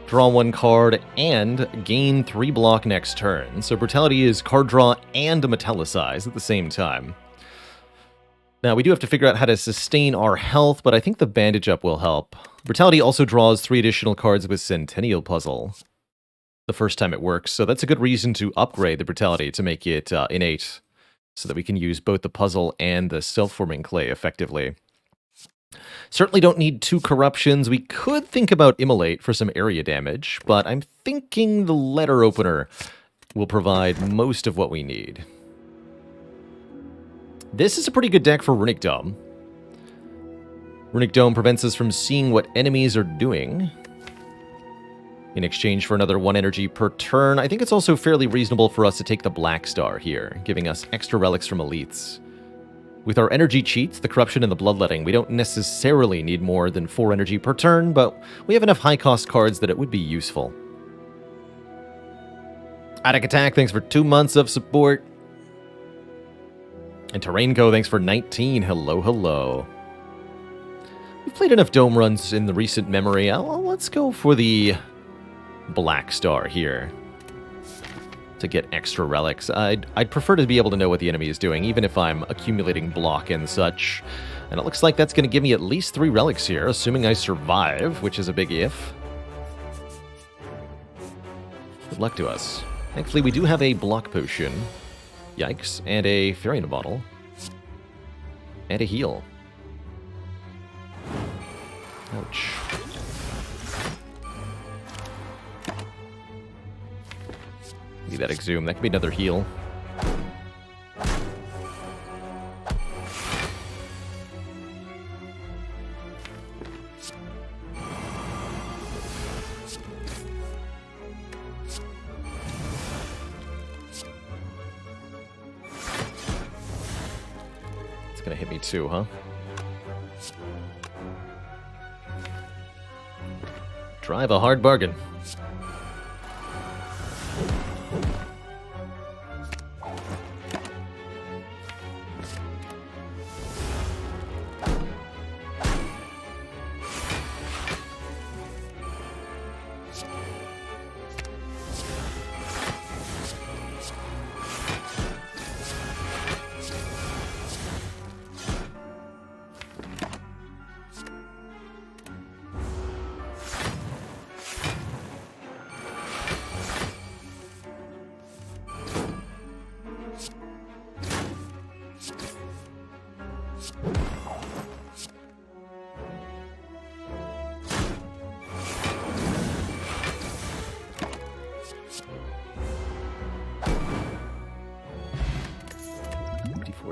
draw 1 card, and gain 3 block next turn. So Brutality is card draw and metallicize at the same time. Now, we do have to figure out how to sustain our health, but I think the Bandage Up will help. Brutality also draws 3 additional cards with Centennial Puzzle the first time it works, so that's a good reason to upgrade the Brutality to make it innate, so that we can use both the puzzle and the self-forming clay effectively. Certainly don't need 2 corruptions. We could think about Immolate for some area damage, but I'm thinking the letter opener will provide most of what we need. This is a pretty good deck for Runic Dome. Runic Dome prevents us from seeing what enemies are doing. In exchange for another 1 energy per turn, I think it's also fairly reasonable for us to take the Black Star here, giving us extra relics from elites. With our energy cheats, the corruption and the bloodletting, we don't necessarily need more than 4 energy per turn, but we have enough high-cost cards that it would be useful. Attic Attack, thanks for 2 months of support. And Terrainco, thanks for 19. Hello, hello. We've played enough Dome runs in the recent memory. Well, let's go for the Black Star here to get extra relics. I'd prefer to be able to know what the enemy is doing, even if I'm accumulating block and such. And it looks like that's going to give me at least 3 relics here, assuming I survive, which is a big if. Good luck to us. Thankfully, we do have a block potion. Yikes. And a Fairyna bottle. And a heal. Ouch. Need that exhume. That could be another heal. It's gonna hit me too, huh? Drive a hard bargain.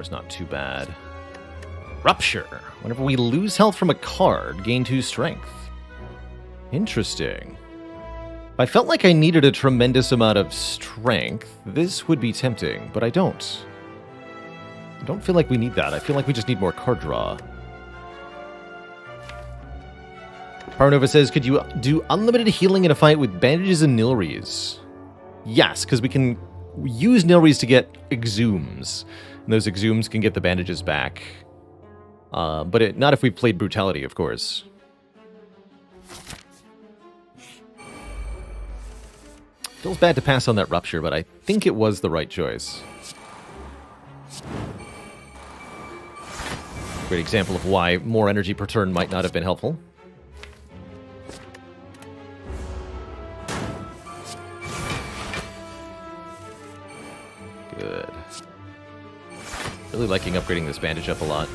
Is not too bad. Rupture. Whenever we lose health from a card, gain 2 strength. Interesting. If I felt like I needed a tremendous amount of strength, this would be tempting, but I don't. I don't feel like we need that. I feel like we just need more card draw. Parnova says, could you do unlimited healing in a fight with bandages and Nilries? Yes, because we can use Nilries to get exhumes. And those exhumes can get the bandages back. But not if we played Brutality, of course. Feels bad to pass on that Rupture, but I think it was the right choice. Great example of why more energy per turn might not have been helpful. Good. Really liking upgrading this bandage up a lot.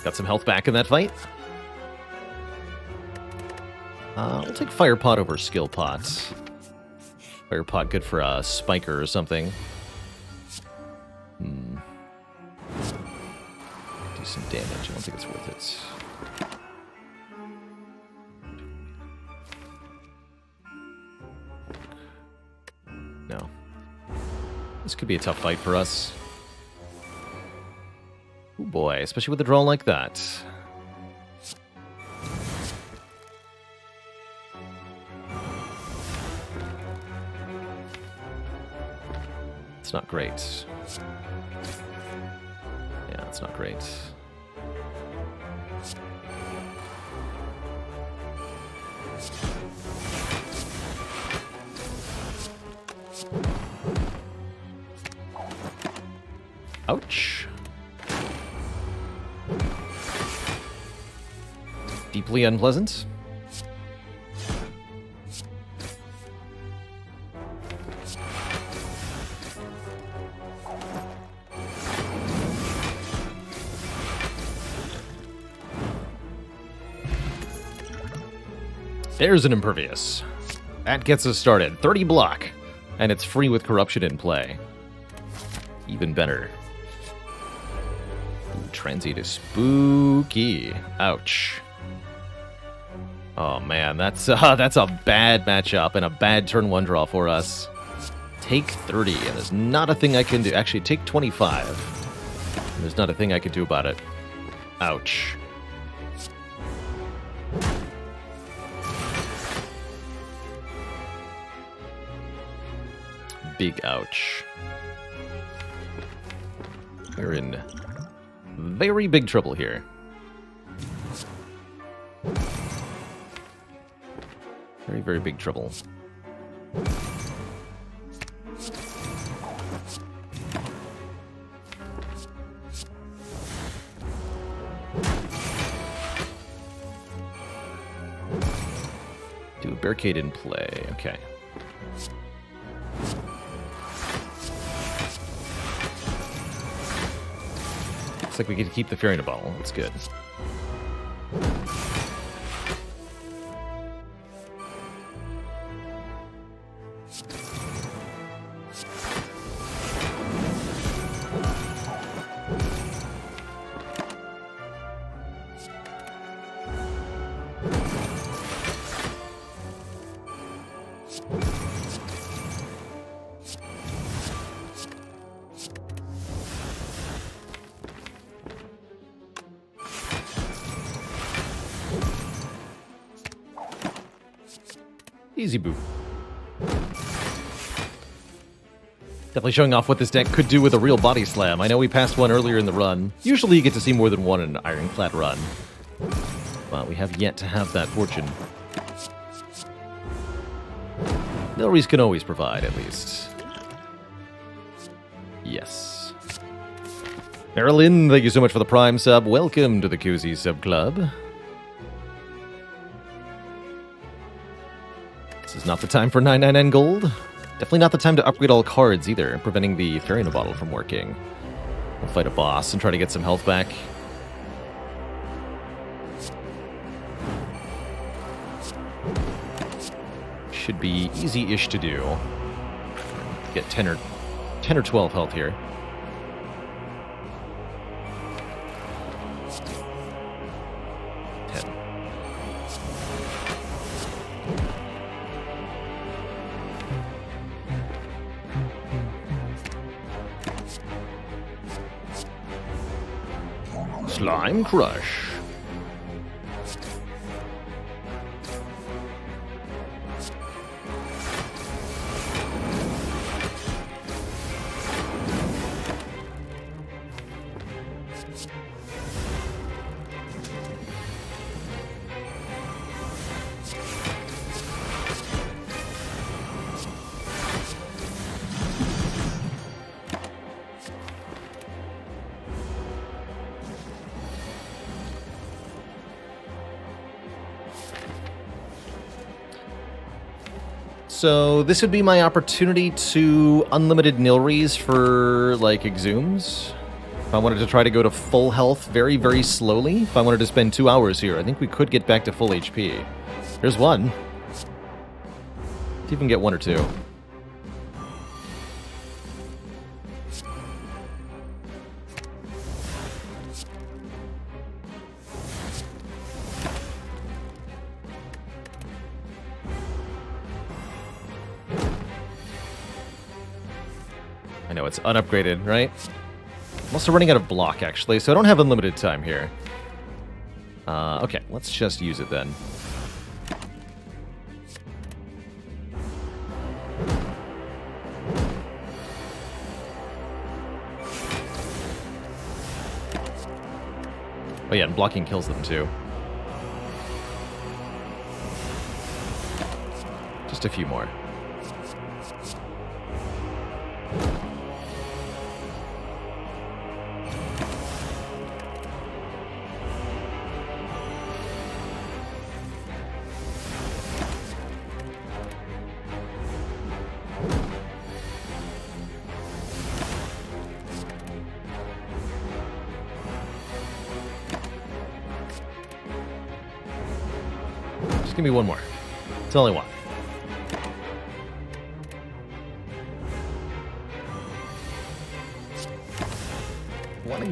Got some health back in that fight. We'll take Fire Pot over Skill Pots. Fire Pot good for a Spiker or something. Do some damage. I don't think it's worth it. No. This could be a tough fight for us. Oh boy, especially with a draw like that. It's not great. Yeah, it's not great. Ouch. Deeply unpleasant. There's an Impervious. That gets us started. 30 block. And it's free with corruption in play. Even better. Ooh, transient is spooky. Ouch. Oh man, that's a bad matchup and a bad turn 1 draw for us. Take 30, and there's not a thing I can do. Actually, take 25. And there's not a thing I can do about it. Ouch. Big ouch. We're in very big trouble here. Very, very big trouble. Do a barricade in play. Okay. Looks like we get to keep the Fairy in a bottle. That's good. Easy boo. Definitely showing off what this deck could do with a real body slam. I know we passed one earlier in the run. Usually you get to see more than one in an Ironclad run. But we have yet to have that fortune. Nilries can always provide, at least. Yes. Marilyn, thank you so much for the Prime sub. Welcome to the Cozy Sub Club. This is not the time for 999 gold. Definitely not the time to upgrade all cards either, preventing the Fairy in a Bottle from working. We'll fight a boss and try to get some health back. Should be easy-ish to do. Get 10 or 12 health here. Slime Crush. So this would be my opportunity to unlimited Nilries for, like, Exhumes. If I wanted to try to go to full health very, very slowly, if I wanted to spend 2 hours here, I think we could get back to full HP. There's one. Let's even get 1 or 2. I know, it's unupgraded, right? I'm also running out of block, actually, so I don't have unlimited time here. Okay, let's just use it then. Oh yeah, and blocking kills them too. Just a few more. Just give me one more. It's only one.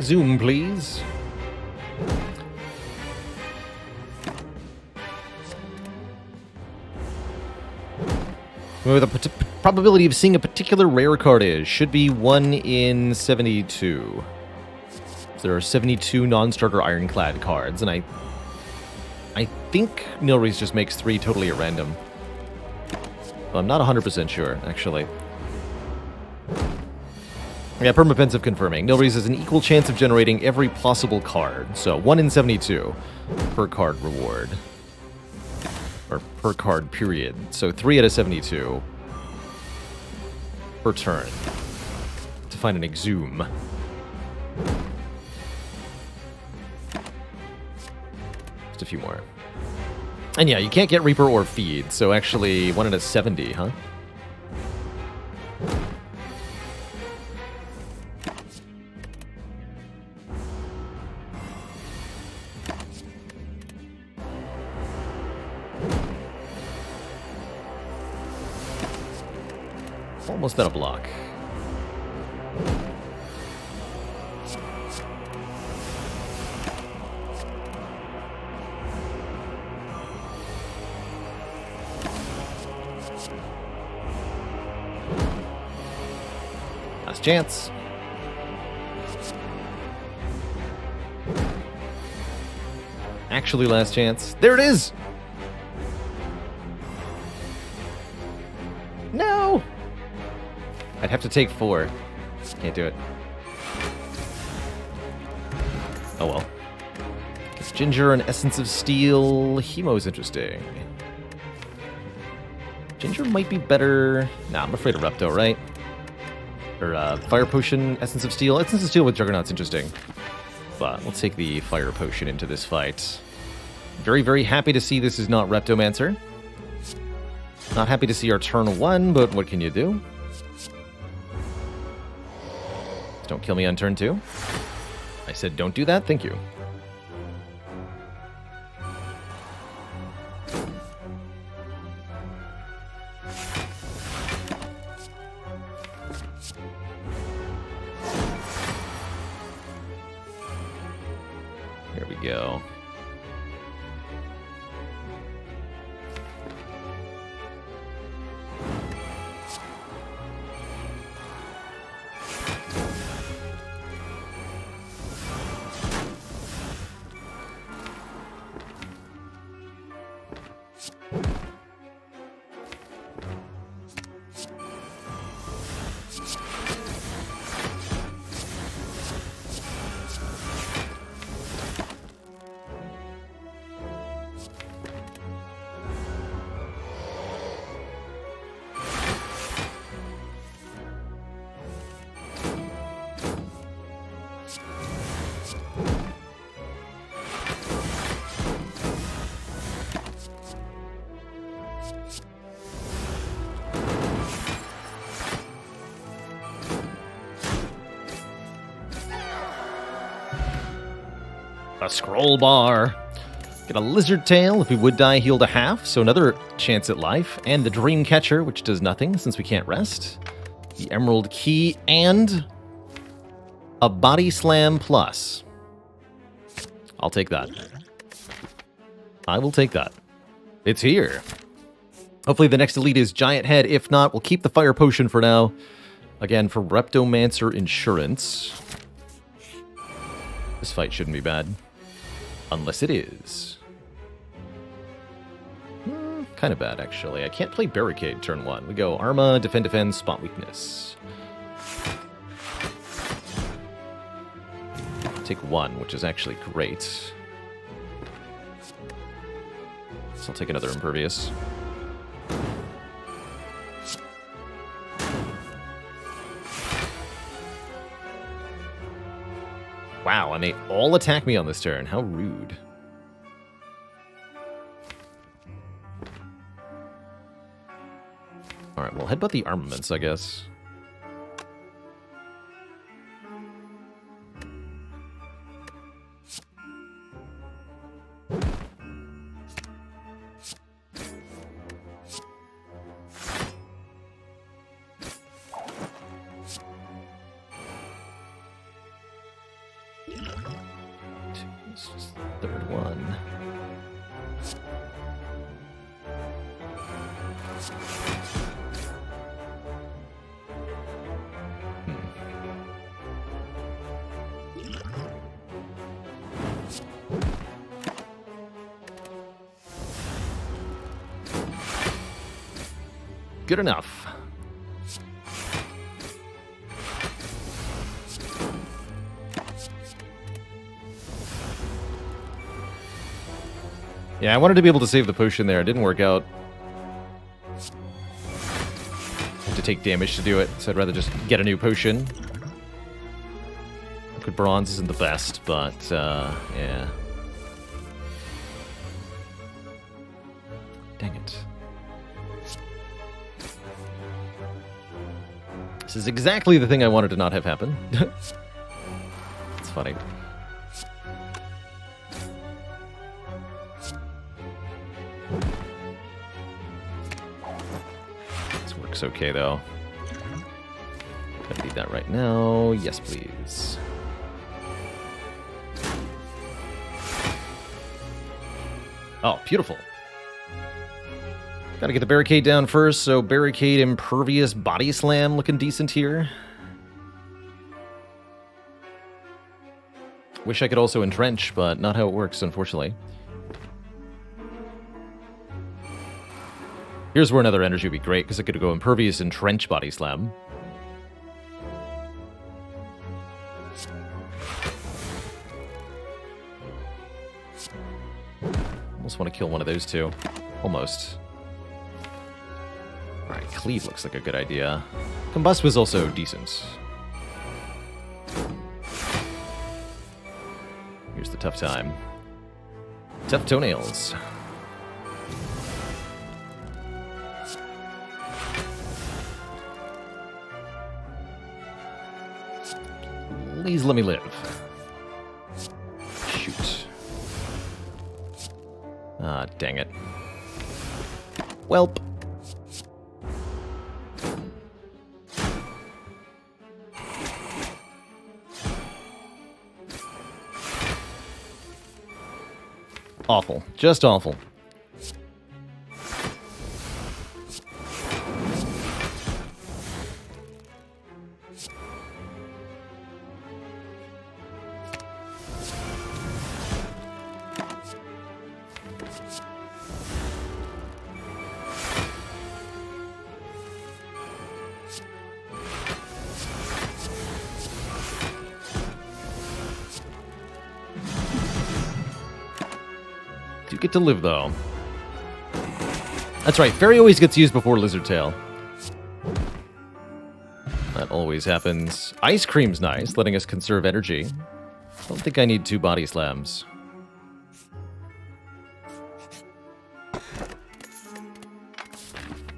Zoom, please. Where the probability of seeing a particular rare card is should be 1 in 72. There are 72 non-starter Ironclad cards, and I think Nilrees just makes 3 totally at random. Well, I'm not 100% sure, actually. Yeah, Permapensive confirming. Nilrees has an equal chance of generating every possible card. So 1 in 72 per card reward. Or per card period. So 3 out of 72 per turn to find an Exhume. Just a few more. And yeah, you can't get Reaper or Feed, so actually 1 out of 70, huh? Almost out of block. Last chance. Actually, last chance. There it is! No! I'd have to take 4. Can't do it. Oh well. It's Ginger and Essence of Steel. Hemo's interesting. Ginger might be better. Nah, I'm afraid of Repto, right? Or Fire Potion, Essence of Steel. Essence of Steel with Juggernaut's interesting. But we'll take the Fire Potion into this fight. Very, very happy to see this is not Reptomancer. Not happy to see our turn 1, but what can you do? Don't kill me on turn 2. I said don't do that, thank you. Here we go. A scroll bar. Get a lizard tail. If we would die, heal to half. So another chance at life. And the dream catcher, which does nothing since we can't rest. The emerald key and a body slam plus. I'll take that. I will take that. It's here. Hopefully the next elite is giant head. If not, we'll keep the fire potion for now. Again, for Reptomancer insurance. This fight shouldn't be bad. Unless it is. Kind of bad, actually. I can't play Barricade turn 1. We go Arma, Defend, Defend, Spot Weakness. Take 1, which is actually great. So I'll take another Impervious. Wow, and they all attack me on this turn. How rude. Alright, well, headbutt the armaments, I guess. Third one. Good enough. Yeah, I wanted to be able to save the potion there. It didn't work out. I have to take damage to do it, so I'd rather just get a new potion. Liquid bronze isn't the best, but, yeah. Dang it. This is exactly the thing I wanted to not have happen. It's funny. This works okay, though. Don't need that right now. Yes, please. Oh, beautiful. Gotta get the barricade down first, so barricade, impervious, body slam looking decent here. Wish I could also entrench, but not how it works, unfortunately. Here's where another energy would be great, because it could go impervious, entrench, body slam. Almost want to kill one of those two. Almost. Alright, cleave looks like a good idea. Combust was also decent. Here's the tough time. Tough toenails. Please let me live. Shoot. Ah, dang it. Welp. Awful. Just awful. Do get to live, though. That's right, Fairy always gets used before Lizard Tail. That always happens. Ice Cream's nice, letting us conserve energy. Don't think I need 2 body slams.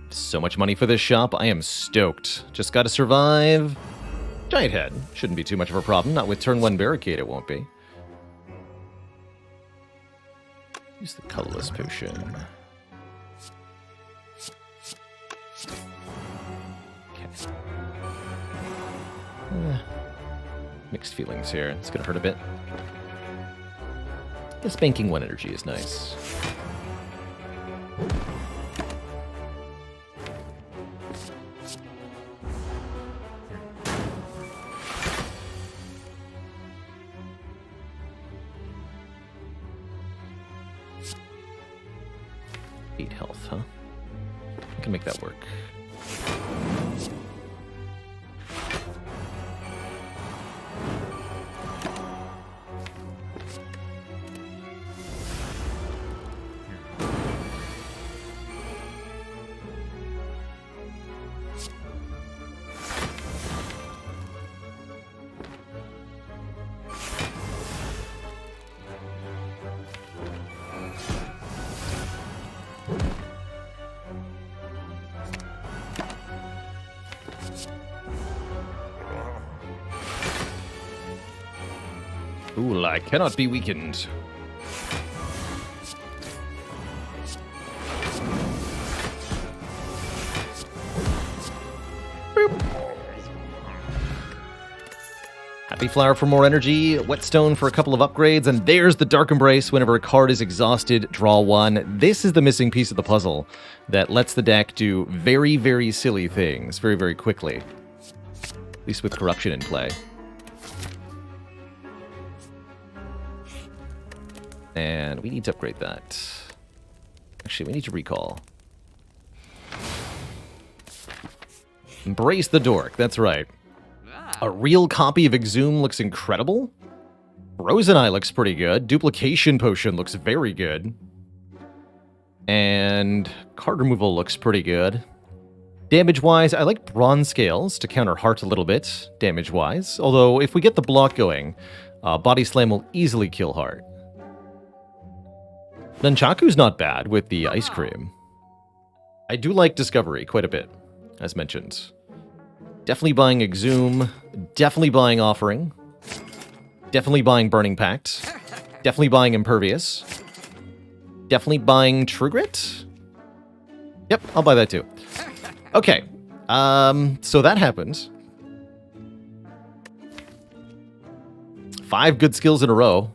So much money for this shop, I am stoked. Just gotta survive. Giant Head, shouldn't be too much of a problem, not with turn 1 barricade it won't be. Use the colorless potion. Okay. Mixed feelings here. It's gonna hurt a bit. I guess banking 1 energy is nice. Health, huh? I can make that work. Ooh, I cannot be weakened. Boop. Happy Flower for more energy, Whetstone for a couple of upgrades, and there's the Dark Embrace. Whenever a card is exhausted, draw one. This is the missing piece of the puzzle that lets the deck do very, very silly things very, very quickly. At least with Corruption in play. And we need to upgrade that. Actually, we need to recall. Embrace the Dork, that's right. A real copy of Exhume looks incredible. Frozen Eye looks pretty good. Duplication Potion looks very good. And card removal looks pretty good. Damage-wise, I like Bronze Scales to counter Heart a little bit, damage-wise. Although, if we get the block going, Body Slam will easily kill Heart. Nunchaku's not bad with the Ice Cream. I do like Discovery quite a bit, as mentioned. Definitely buying Exhume. Definitely buying Offering. Definitely buying Burning Pact. Definitely buying Impervious. Definitely buying True Grit. Yep, I'll buy that too. Okay, so that happened. 5 good skills in a row.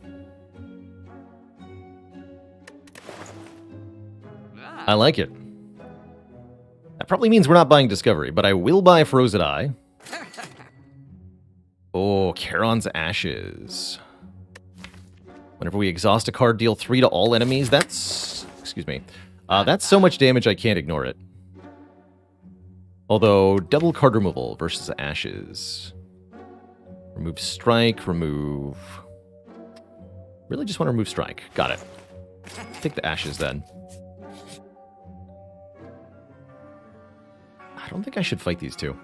I like it. That probably means we're not buying Discovery, but I will buy Frozen Eye. Oh, Charon's Ashes. Whenever we exhaust a card, deal 3 to all enemies. That's... excuse me. That's so much damage I can't ignore it. Although, double card removal versus Ashes. Remove Strike, remove... Really just want to remove Strike. Got it. Take the Ashes then. I don't think I should fight these two.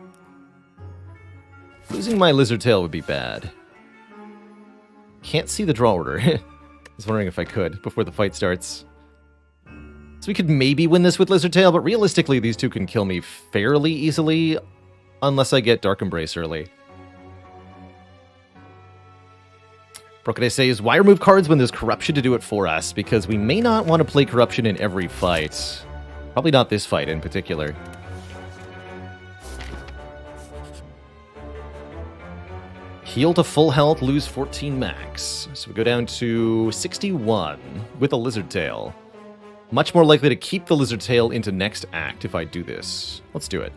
Losing my Lizard Tail would be bad. Can't see the draw order. I was wondering if I could before the fight starts. So we could maybe win this with Lizard Tail, but realistically these two can kill me fairly easily unless I get Dark Embrace early. Brokade says, why remove cards when there's Corruption to do it for us? Because we may not want to play Corruption in every fight. Probably not this fight in particular. Heal to full health, lose 14 max. So we go down to 61 with a Lizard Tail. Much more likely to keep the Lizard Tail into next act if I do this. Let's do it.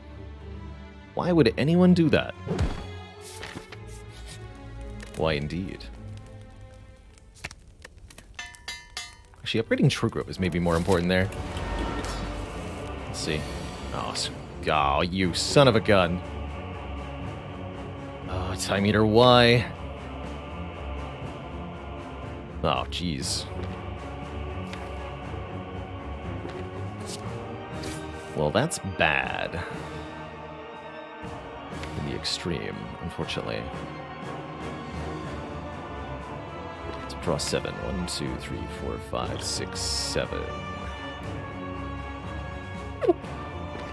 Why would anyone do that? Why indeed. Actually, upgrading True Grove is maybe more important there. Let's see. Oh, you son of a gun. Oh, Time Eater, why? Oh, jeez. Well, that's bad. In the extreme, unfortunately. Let's draw 7. 1, 2, 3, 4, 5, 6, 7.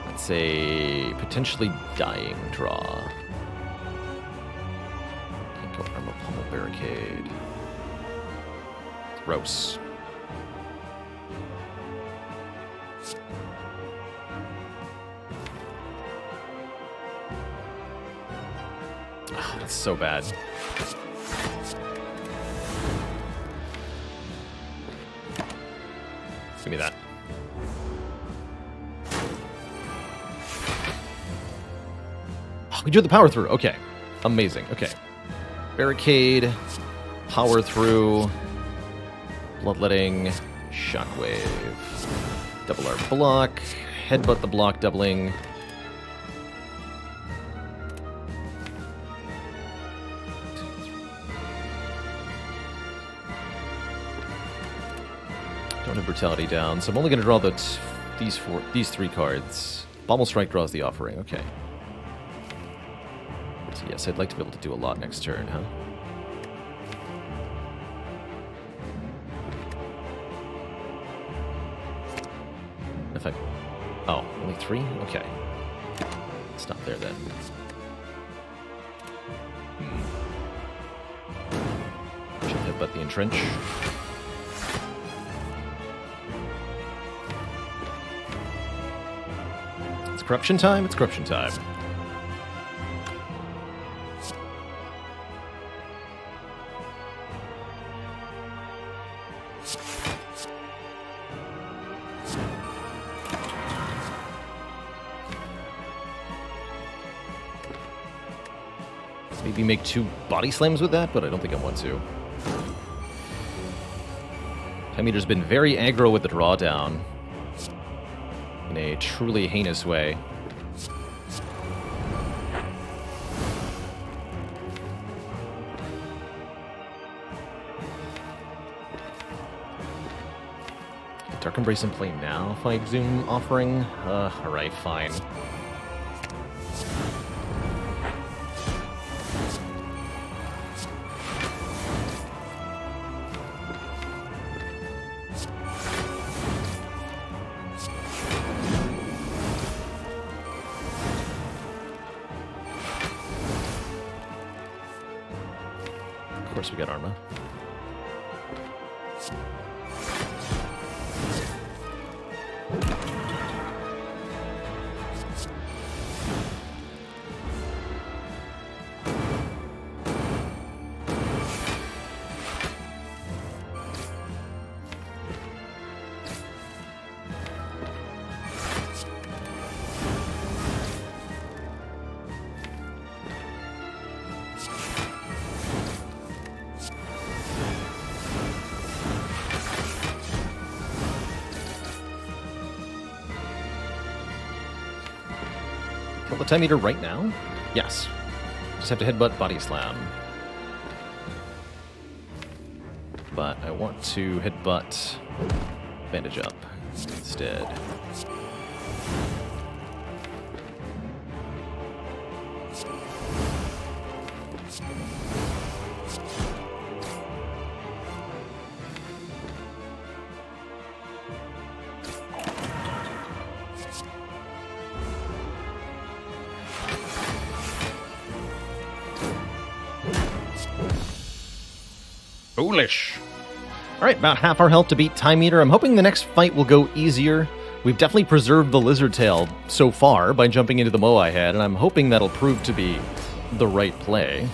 That's a potentially dying draw. Armor Pummel Barricade. Gross. Oh, that's so bad. Give me that. Oh, we drew the power through. Okay. Amazing. Okay. Barricade, Power Through, Bloodletting, Shockwave, double our block, headbutt the block, doubling. Don't have Brutality down, so I'm only going to draw these 3 cards. Bommel Strike draws the Offering, okay. So yes, I'd like to be able to do a lot next turn, huh? If I... Oh, only 3? Okay. Stop there, then. Should headbutt the Entrench. It's Corruption time? It's Corruption time. Maybe make 2 body slams with that, but I don't think I want to. Time Eater's been very aggro with the drawdown in a truly heinous way. Dark Embrace in play now if I Zoom Offering? Alright, fine. Of course we got Arma. Kill the Time Eater right now? Yes. Just have to headbutt Body Slam. But I want to headbutt Bandage Up instead. Foolish. Alright, about half our health to beat Time Eater. I'm hoping the next fight will go easier. We've definitely preserved the Lizard Tail so far by jumping into the Moe I had, and I'm hoping that'll prove to be the right play.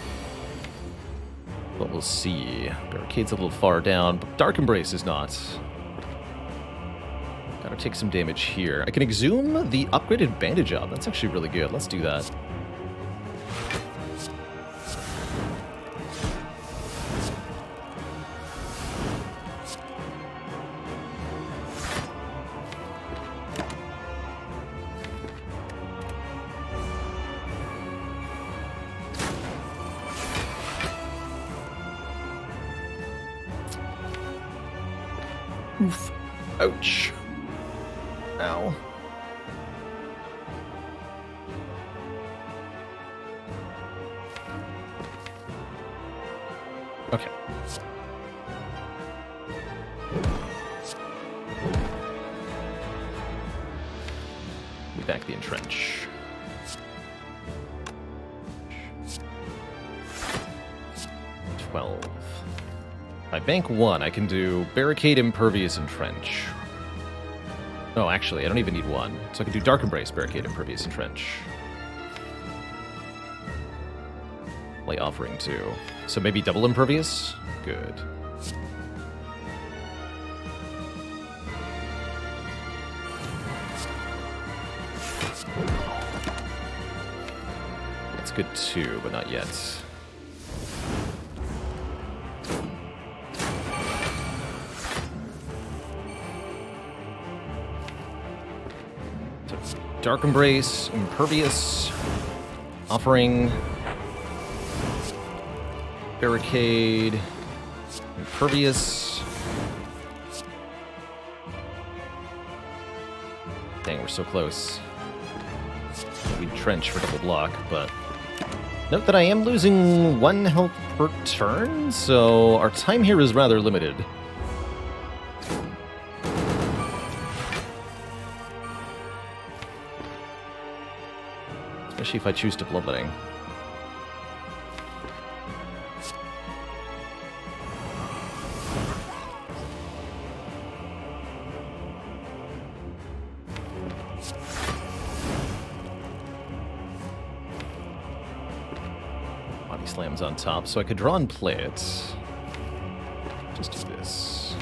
But we'll see. Barricade's a little far down, but Dark Embrace is not. Gotta take some damage here. I can exhume the upgraded Bandage Up. That's actually really good. Let's do that. Oof. Ouch. Ow. Okay. We back the entrench. If I bank 1, I can do Barricade, Impervious, Entrench. No, actually, I don't even need 1. So I can do Dark Embrace, Barricade, Impervious, Entrench. Play Offering 2. So maybe double Impervious? Good. That's good too, but not yet. Dark Embrace, Impervious, Offering, Barricade, Impervious. Dang, we're so close. We'd trench for double block, but note that I am losing 1 health per turn, so our time here is rather limited. Especially if I choose to Bloodletting. Body Slam's on top, so I could draw and play it. Just do this.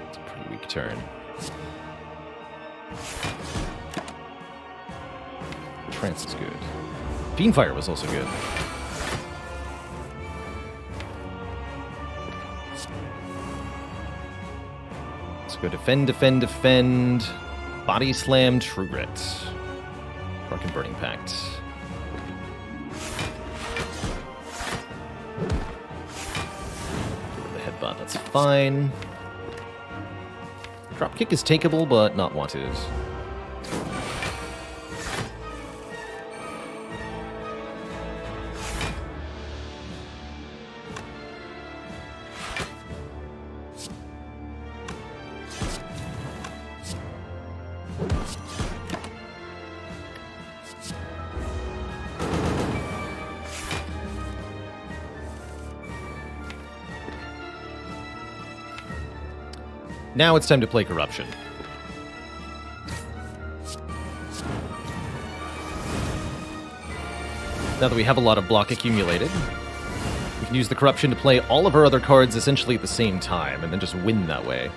It's a pretty weak turn. Trance is good. Fiendfire was also good. Let's go defend, defend, defend. Body Slam, True Grit. Dark and Burning Pact. The headbutt, that's fine. Dropkick is takeable, but not wanted. Now it's time to play Corruption. Now that we have a lot of block accumulated, we can use the Corruption to play all of our other cards essentially at the same time, and then just win that way.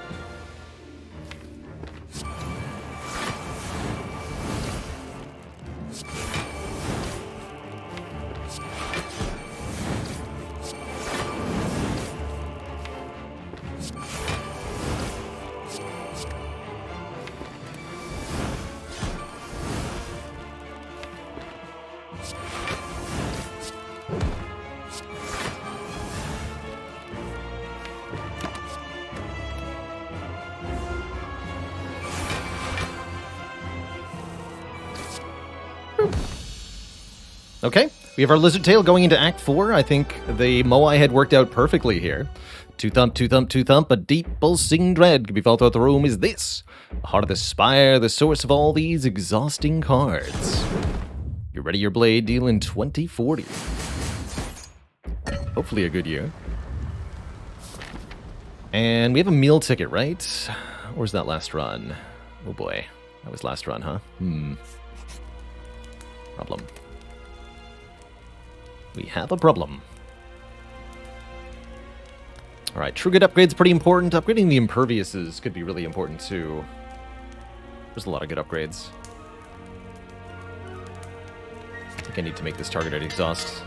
Okay, we have our Lizard Tail going into Act 4. I think the Moai had worked out perfectly here. Two thump, two thump, two thump, a deep pulsing dread can be felt throughout the room is this. The heart of the Spire, the source of all these exhausting cards. You ready your blade deal in 2040. Hopefully a good year. And we have a meal ticket, right? Where's that last run? Oh boy, that was last run, huh? Problem. We have a problem. Alright, True Grit upgrade's pretty important. Upgrading the Imperviouses could be really important too. There's a lot of good upgrades. I think I need to make this targeted exhaust.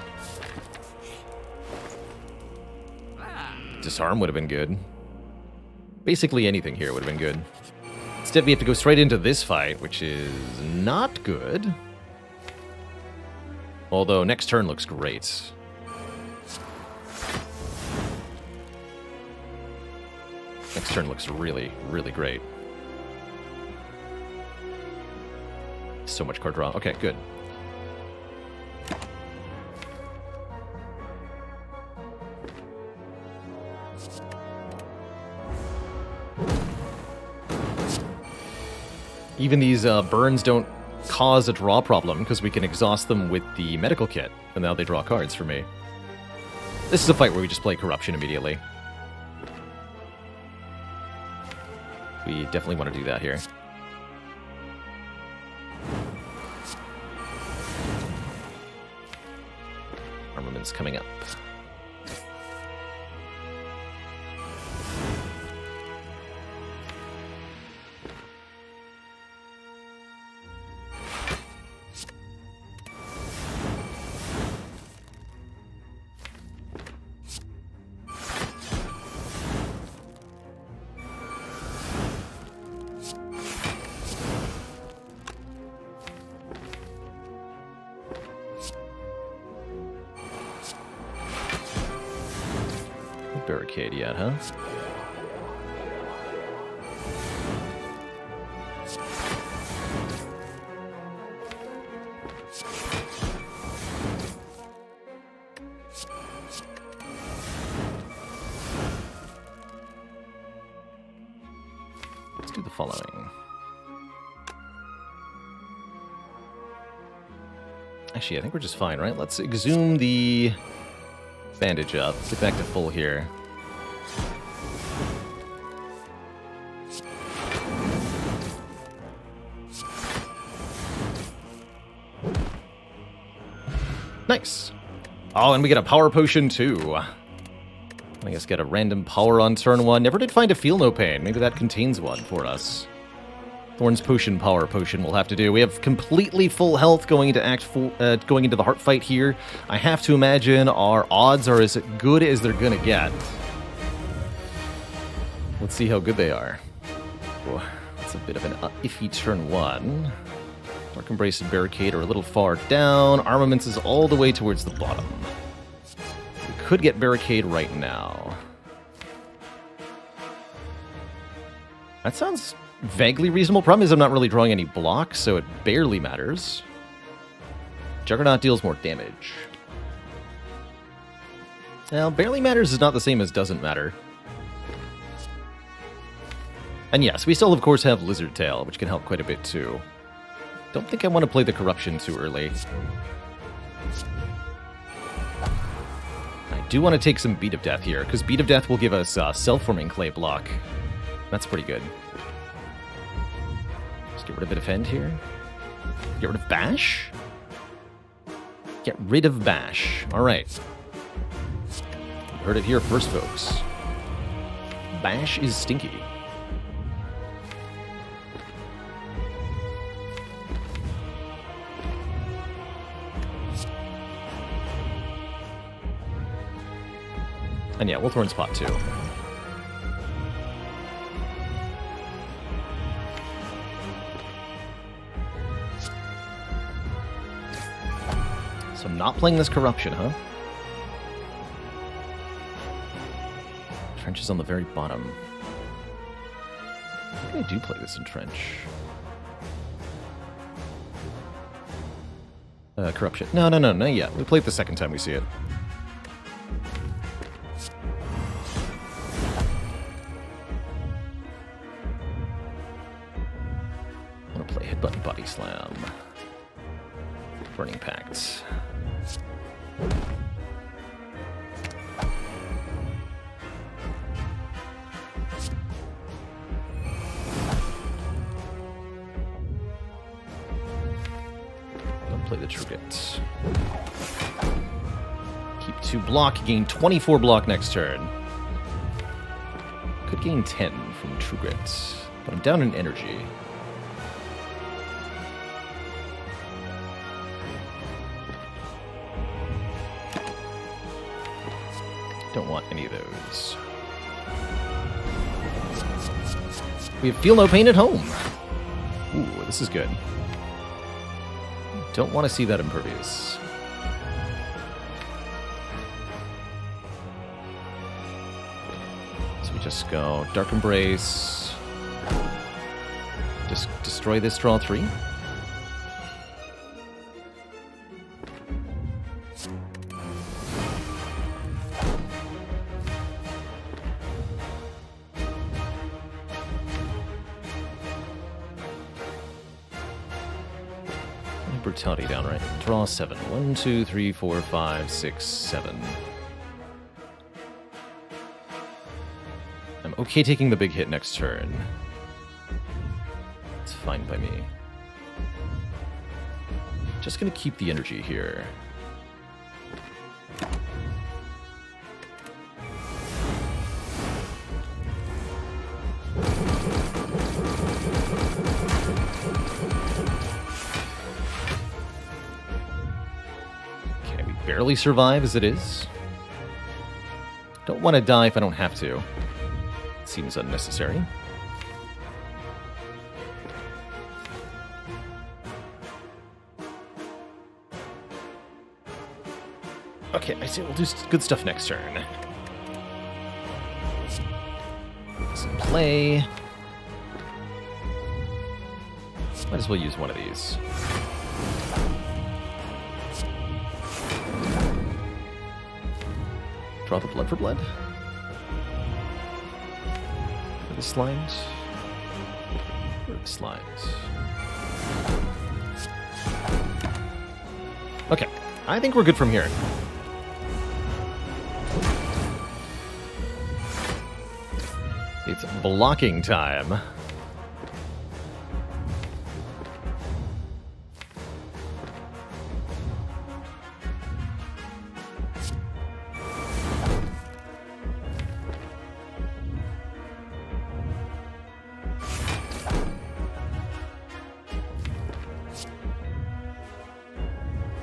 Disarm would have been good. Basically anything here would have been good. Instead we have to go straight into this fight, which is not good. Although, next turn looks great. Next turn looks really, really great. So much card draw. Okay, good. Even these burns don't cause a draw problem because we can exhaust them with the medical kit, and now they draw cards for me. This is a fight where we just play Corruption immediately. We definitely want to do that here. Armament's coming up. Barricade yet, huh? Let's do the following. Actually, I think we're just fine, right? Let's exhume the bandage up. Let's get back to full here. Nice. Oh, and we get a power potion too. I guess get a random power on turn 1. Never did find a Feel No Pain. Maybe that contains one for us. Thorn's Potion, Power Potion we'll have to do. We have completely full health going into going into the heart fight here. I have to imagine our odds are as good as they're gonna get. Let's see how good they are. Whoa, that's a bit of an iffy turn 1. Dark Embrace and Barricade are a little far down. Armaments is all the way towards the bottom. We could get Barricade right now. That sounds vaguely reasonable. Problem is I'm not really drawing any blocks, so it barely matters. Juggernaut deals more damage. Now, barely matters is not the same as doesn't matter. And yes, we still, of course, have Lizard Tail, which can help quite a bit, too. Don't think I want to play the Corruption too early. I do want to take some Beat of Death here, because Beat of Death will give us self-forming clay block. That's pretty good. Let's get rid of a defend here. Get rid of Bash? Get rid of Bash. Alright. You heard it here first, folks. Bash is stinky. And yeah, we'll Thorn Spot too. So I'm not playing this Corruption, huh? Trench is on the very bottom. I think I do play this in Trench. Corruption. No, not yet. We play it the second time we see it. I want to play Headbutt Body Slam. Burning Pact. Don't play the Trugit. Keep 2 block, gain 24 block next turn. Could gain 10 from Trugit, but I'm down in energy. Don't want any of those. We have Feel No Pain at home. Ooh, this is good. Don't want to see that Impervious. So we just go Dark Embrace. Just destroy this, draw 3. Brutality down, right? Draw 7. 1, 2, 3, 4, 5, 6, 7. I'm okay taking the big hit next turn. It's fine by me. Just gonna keep the energy here. Barely survive as it is. Don't want to die if I don't have to. Seems unnecessary. Okay, I see we'll do good stuff next turn. Some play. Might as well use one of these. Draw the blood for blood. For the slimes. For the slimes. Okay, I think we're good from here. It's blocking time.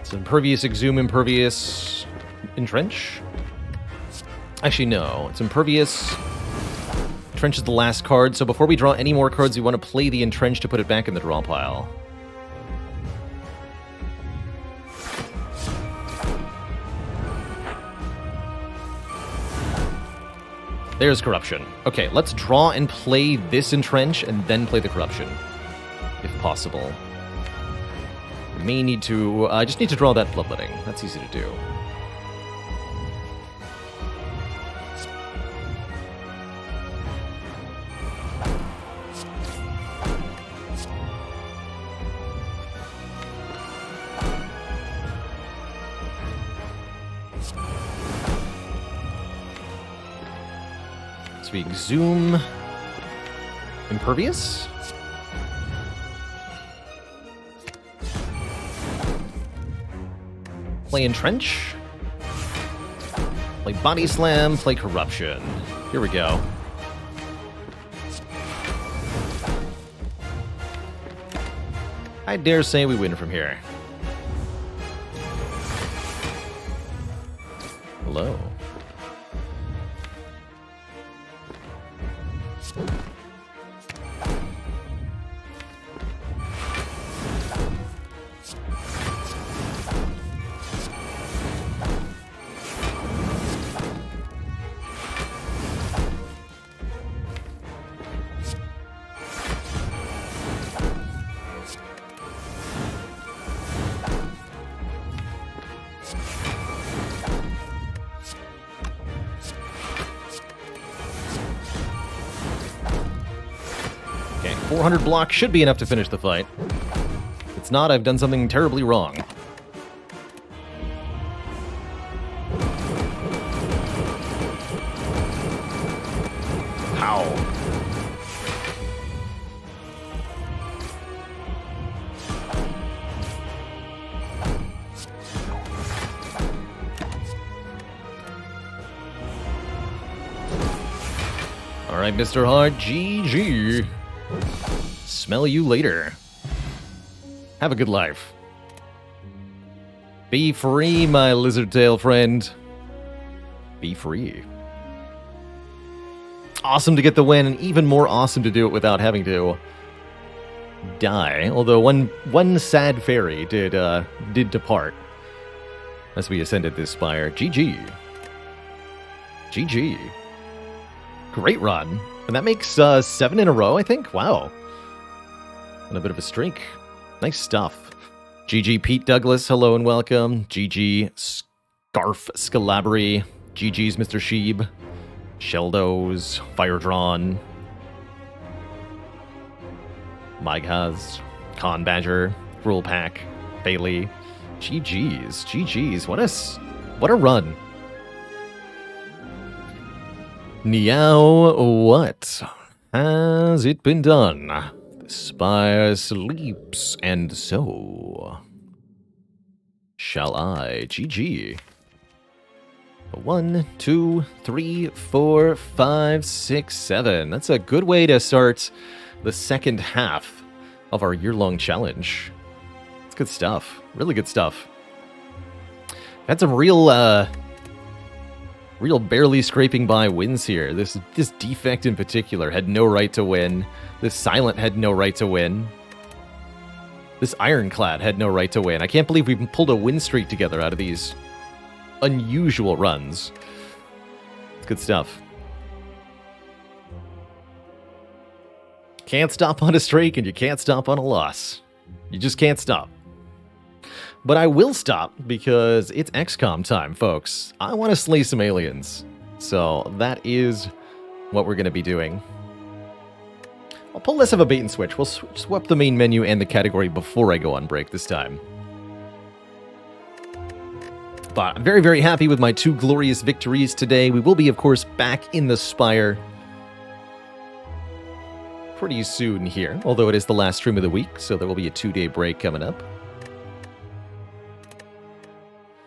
It's impervious, exhume, impervious, entrench. Actually, no. It's impervious. Entrench is the last card, so before we draw any more cards, we want to play the entrench to put it back in the draw pile. There's corruption. Okay, let's draw and play this entrench and then play the corruption, if possible. We may need to... I just need to draw that bloodletting. That's easy to do. So we exhume impervious. Play entrench. Play body slam, play corruption. Here we go. I dare say we win from here. Hello. Okay, 400 block should be enough to finish the fight. If it's not, I've done something terribly wrong. How? All right, Mr. Hart, GG. Smell you later. Have a good life. Be free, my lizard tail friend. Be free. Awesome to get the win, and even more awesome to do it without having to die. Although one sad fairy did depart as we ascended this spire. GG. GG. Great run. And that makes 7 in a row, I think? Wow. On a bit of a streak. Nice stuff. GG Pete Douglas, hello and welcome. GG Scarf Scalabry. GG's Mr. Sheeb. Sheldos. Fire Drawn. Migaz. Con Badger. Rule Pack. Bailey. GG's. GG's. What a run. Meow, what has it been done? The spire sleeps, and so shall I. GG. 1, 2, 3, 4, 5, 6, 7. That's a good way to start the second half of our year-long challenge. It's good stuff. Really good stuff. Had some real barely scraping by wins here. This defect in particular had no right to win. This silent had no right to win. This ironclad had no right to win. I can't believe we pulled a win streak together out of these unusual runs. It's good stuff. Can't stop on a streak and you can't stop on a loss. You just can't stop. But I will stop because it's XCOM time, folks. I want to slay some aliens. So that is what we're going to be doing. I'll pull less of a bait and switch. We'll swap the main menu and the category before I go on break this time. But I'm very, very happy with my 2 glorious victories today. We will be, of course, back in the Spire pretty soon here. Although it is the last stream of the week, so there will be a 2-day break coming up.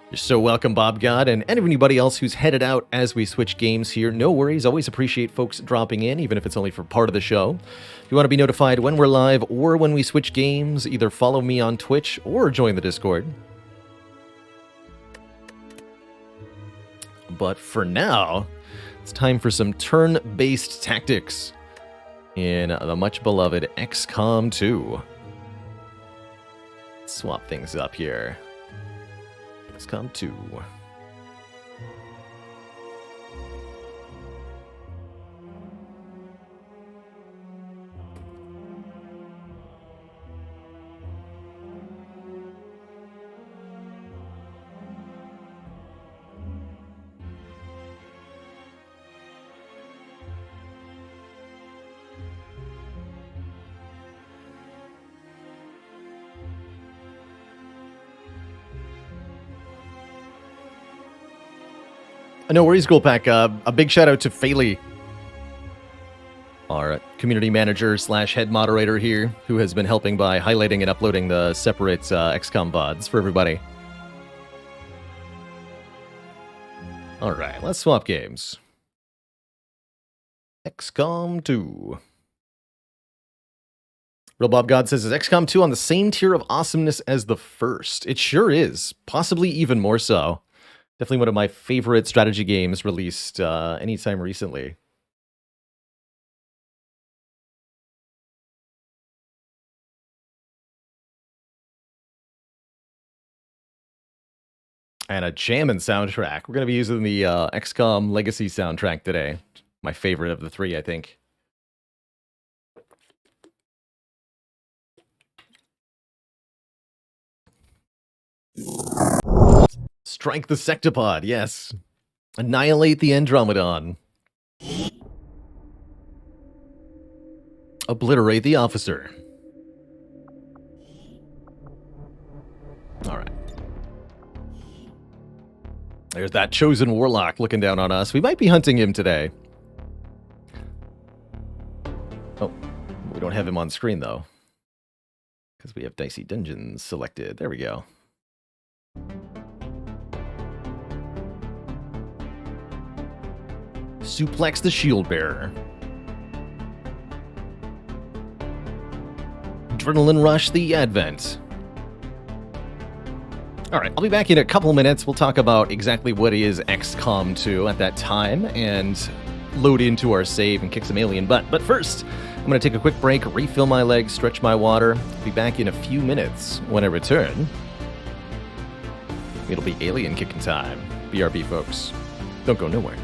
You're so welcome, Bob God, and anybody else who's headed out as we switch games here. No worries, always appreciate folks dropping in, even if it's only for part of the show. If you want to be notified when we're live or when we switch games, either follow me on Twitch or join the Discord. but for now, it's time for some turn-based tactics in the much-beloved XCOM 2. Let's swap things up here. XCOM 2. No worries, Gulpak. A big shout out to Faley, our community manager / head moderator here, who has been helping by highlighting and uploading the separate XCOM VODs for everybody. All right, let's swap games. XCOM 2. Real Bob God says, is XCOM 2 on the same tier of awesomeness as the first? It sure is. Possibly even more so. Definitely one of my favorite strategy games released anytime recently. And a jammin' soundtrack. We're going to be using the XCOM Legacy soundtrack today. My favorite of the three, I think. Strike the Sectopod, yes. Annihilate the Andromedon. Obliterate the Officer. Alright. There's that chosen warlock looking down on us. We might be hunting him today. Oh, we don't have him on screen, though. Because we have Dicey Dungeons selected. There we go. Suplex the Shield Bearer. Adrenaline Rush the Advent. Alright, I'll be back in a couple minutes. We'll talk about exactly what is XCOM 2 at that time and load into our save and kick some alien butt. But first, I'm going to take a quick break, refill my legs, stretch my water. I'll be back in a few minutes. When I return, it'll be alien kicking time. BRB, folks. Don't go nowhere.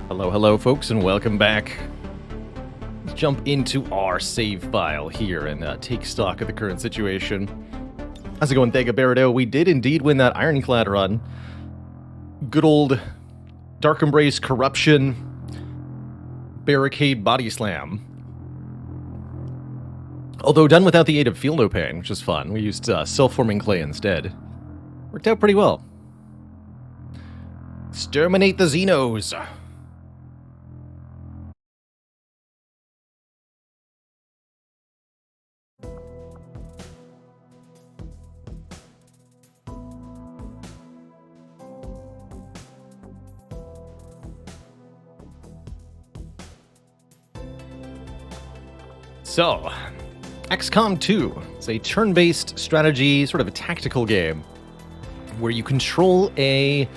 Hello, hello, folks, and welcome back. Let's jump into our save file here and take stock of the current situation. How's it going, Thega Barado? We did indeed win that Ironclad run. Good old Dark Embrace Corruption Barricade Body Slam. Although done without the aid of Feel No Pain, which is fun. We used self-forming clay instead. Worked out pretty well. Exterminate the Xenos! So, XCOM 2 is a turn-based strategy, sort of a tactical game, where you control a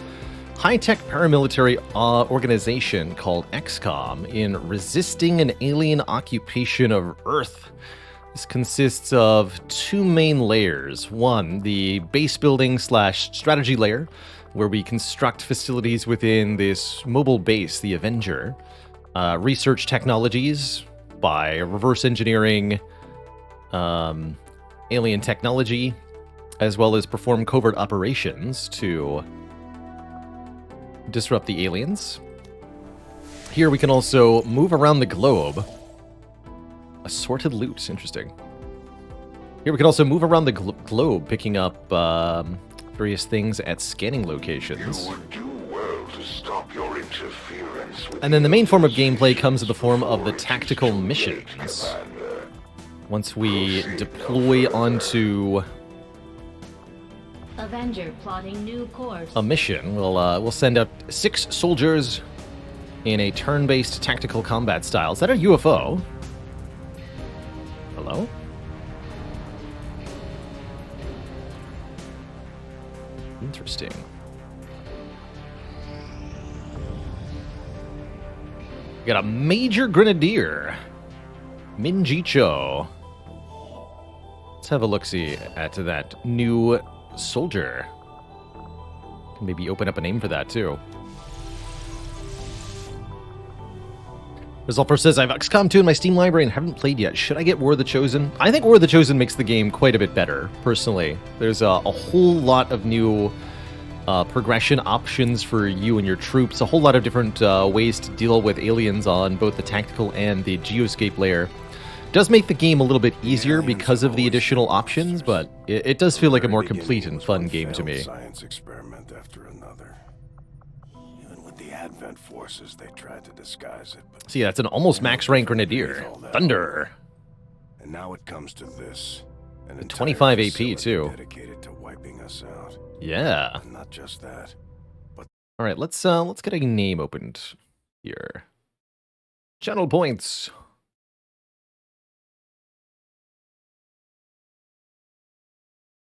high-tech paramilitary organization called XCOM in resisting an alien occupation of Earth. This consists of two main layers. One, the base building / strategy layer, where we construct facilities within this mobile base, the Avenger. Research technologies by reverse engineering alien technology, as well as perform covert operations to disrupt the aliens. Here we can also move around the globe. Assorted loot, interesting. Here we can also move around the globe, picking up various things at scanning locations. You would do well to stop your interference with And then the main form of gameplay comes in the form of the tactical missions. Once we deploy onto Avenger plotting new course. a mission, we'll send out 6 soldiers in a turn-based tactical combat style. Is that a UFO? Hello? Interesting. We got a Major Grenadier, Minjicho. Let's have a look-see at that new soldier. Can maybe open up a name for that, too. Resolver says, I have XCOM 2 in my Steam library and haven't played yet. Should I get War of the Chosen? I think War of the Chosen makes the game quite a bit better, personally. There's a whole lot of new progression options for you and your troops, a whole lot of different ways to deal with aliens on both the tactical and the geoscape layer. Does make the game a little bit easier because of the additional options, but it does feel like a more complete and fun game to me. Science experiment after another. Even with the Advent forces, they tried to disguise it. But See, that's an almost max rank Grenadier. Thunder. And now it comes to this. An And 25 entire AP facility too. Dedicated to wiping us out. Yeah. And not just that, but All right, let's get a name opened here. Channel points.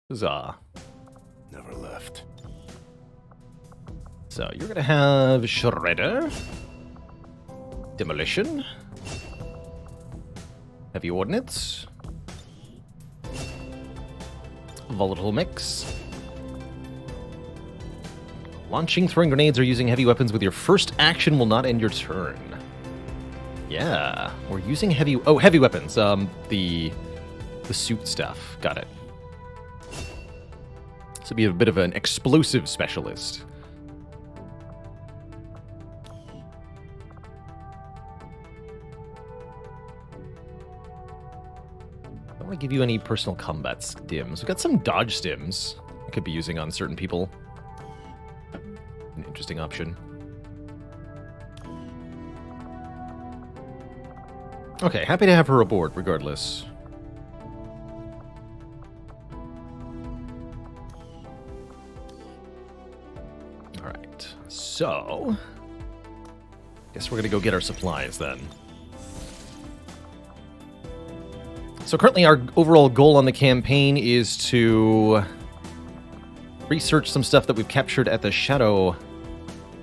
Huzzah. never left. So you're gonna have Shredder, Demolition, Heavy Ordnance, Volatile Mix, launching, throwing grenades, or using heavy weapons with your first action will not end your turn. Yeah, we're using heavy weapons. The suit stuff. Got it. This would be a bit of an explosive specialist. I don't want to give you any personal combat stims. We've got some dodge stims I could be using on certain people. An interesting option. Okay, happy to have her aboard regardless. Alright, so guess we're gonna go get our supplies then. So currently our overall goal on the campaign is to research some stuff that we've captured at the Shadow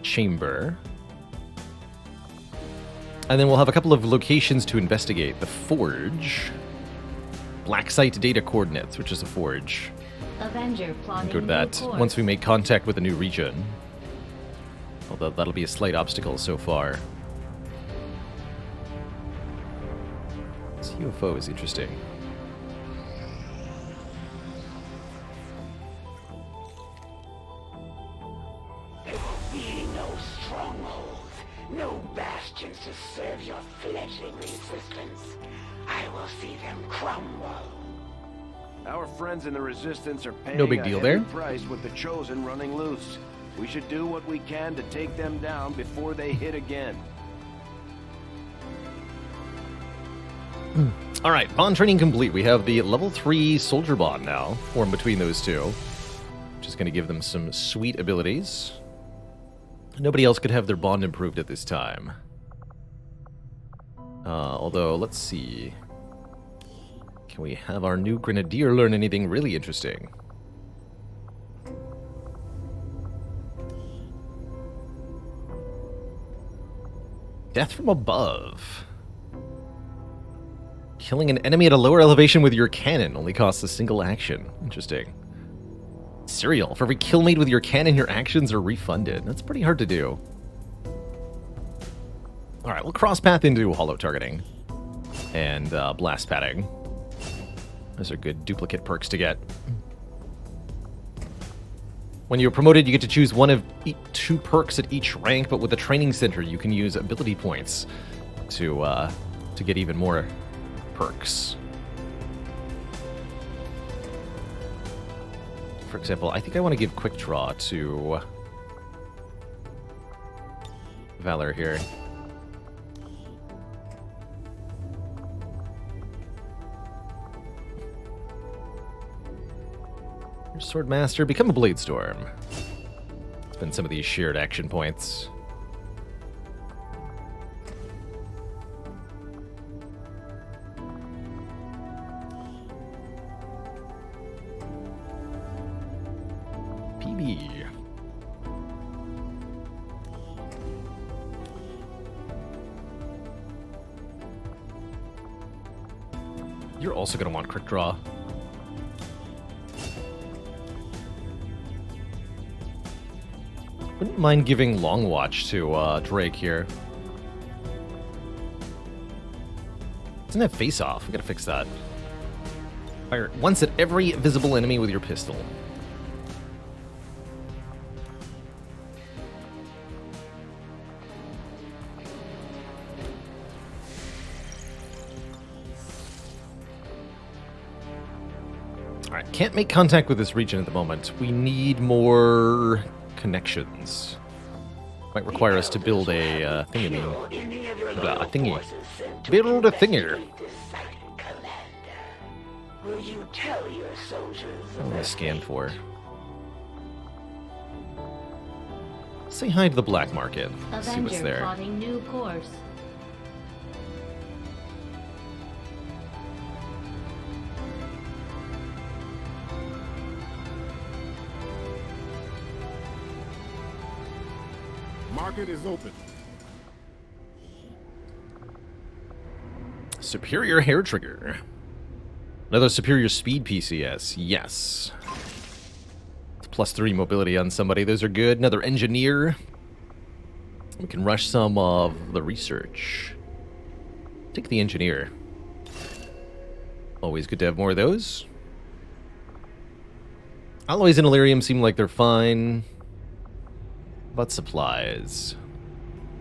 Chamber. And then we'll have a couple of locations to investigate. The Forge. Black Site Data Coordinates, which is a forge. Avenger plotting Go to new that course. once we make contact with a new region. Although that'll be a slight obstacle so far. This UFO is interesting. There will be no strongholds, no bastions to serve your fledgling resistance. I will see them crumble. Our friends in the Resistance are paying No big a deal heavy there. price with the Chosen running loose. We should do what we can to take them down before they hit again. All right, bond training complete. We have the level 3 soldier bond now formed between those two, which is going to give them some sweet abilities. Nobody else could have their bond improved at this time. Although, let's see. Can we have our new grenadier learn anything really interesting? Death from above. Killing an enemy at a lower elevation with your cannon only costs a single action. Interesting. Serial. For every kill made with your cannon, your actions are refunded. That's pretty hard to do. Alright, we'll cross path into hollow targeting. And blast padding. Those are good duplicate perks to get. When you're promoted, you get to choose one of 2 perks at each rank, but with the training center, you can use ability points to get even more perks. For example, I think I want to give Quick Draw to Valor here. Swordmaster, become a Blade Storm. Spend some of these shared action points. PB. You're also going to want Quick Draw. Wouldn't mind giving Long Watch to Drake here. Doesn't have face off. We gotta fix that. Fire once at every visible enemy with your pistol. Alright, can't make contact with this region at the moment. We need more connections. Might require us to build a thingy. A thingy. Build a thinger. Will you tell your soldiers What am I scan for? Say hi to the black market. See what's Avenger there. plotting new course. Market is open. Superior hair trigger. Another superior speed PCS. Yes. It's +3 mobility on somebody. Those are good. Another engineer. We can rush some of the research. Take the engineer. Always good to have more of those. Alloys and Illyrium seem like they're fine. But supplies.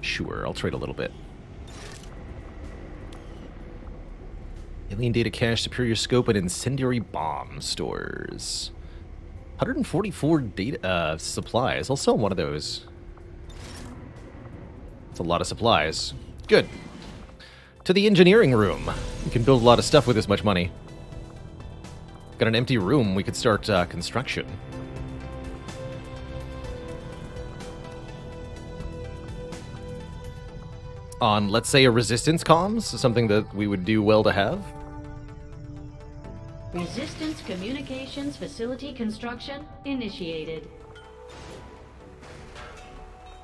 Sure, I'll trade a little bit. Alien data cache, superior scope, and incendiary bomb stores. 144 data supplies. I'll sell one of those. That's a lot of supplies. Good. To the engineering room. We can build a lot of stuff with this much money. Got an empty room. We could start construction. On, let's say, a resistance comms, something that we would do well to have. Resistance communications facility construction initiated.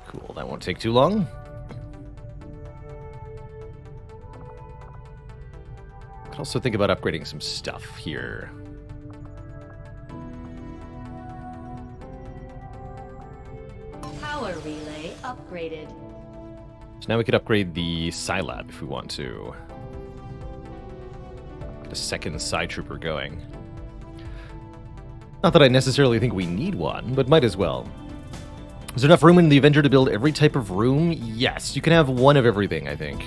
Cool, that won't take too long. Could also think about upgrading some stuff here. Power relay upgraded. So now we could upgrade the Scilab if we want to. Get a second Psi Trooper going. Not that I necessarily think we need one, but might as well. Is there enough room in the Avenger to build every type of room? Yes, you can have one of everything, I think.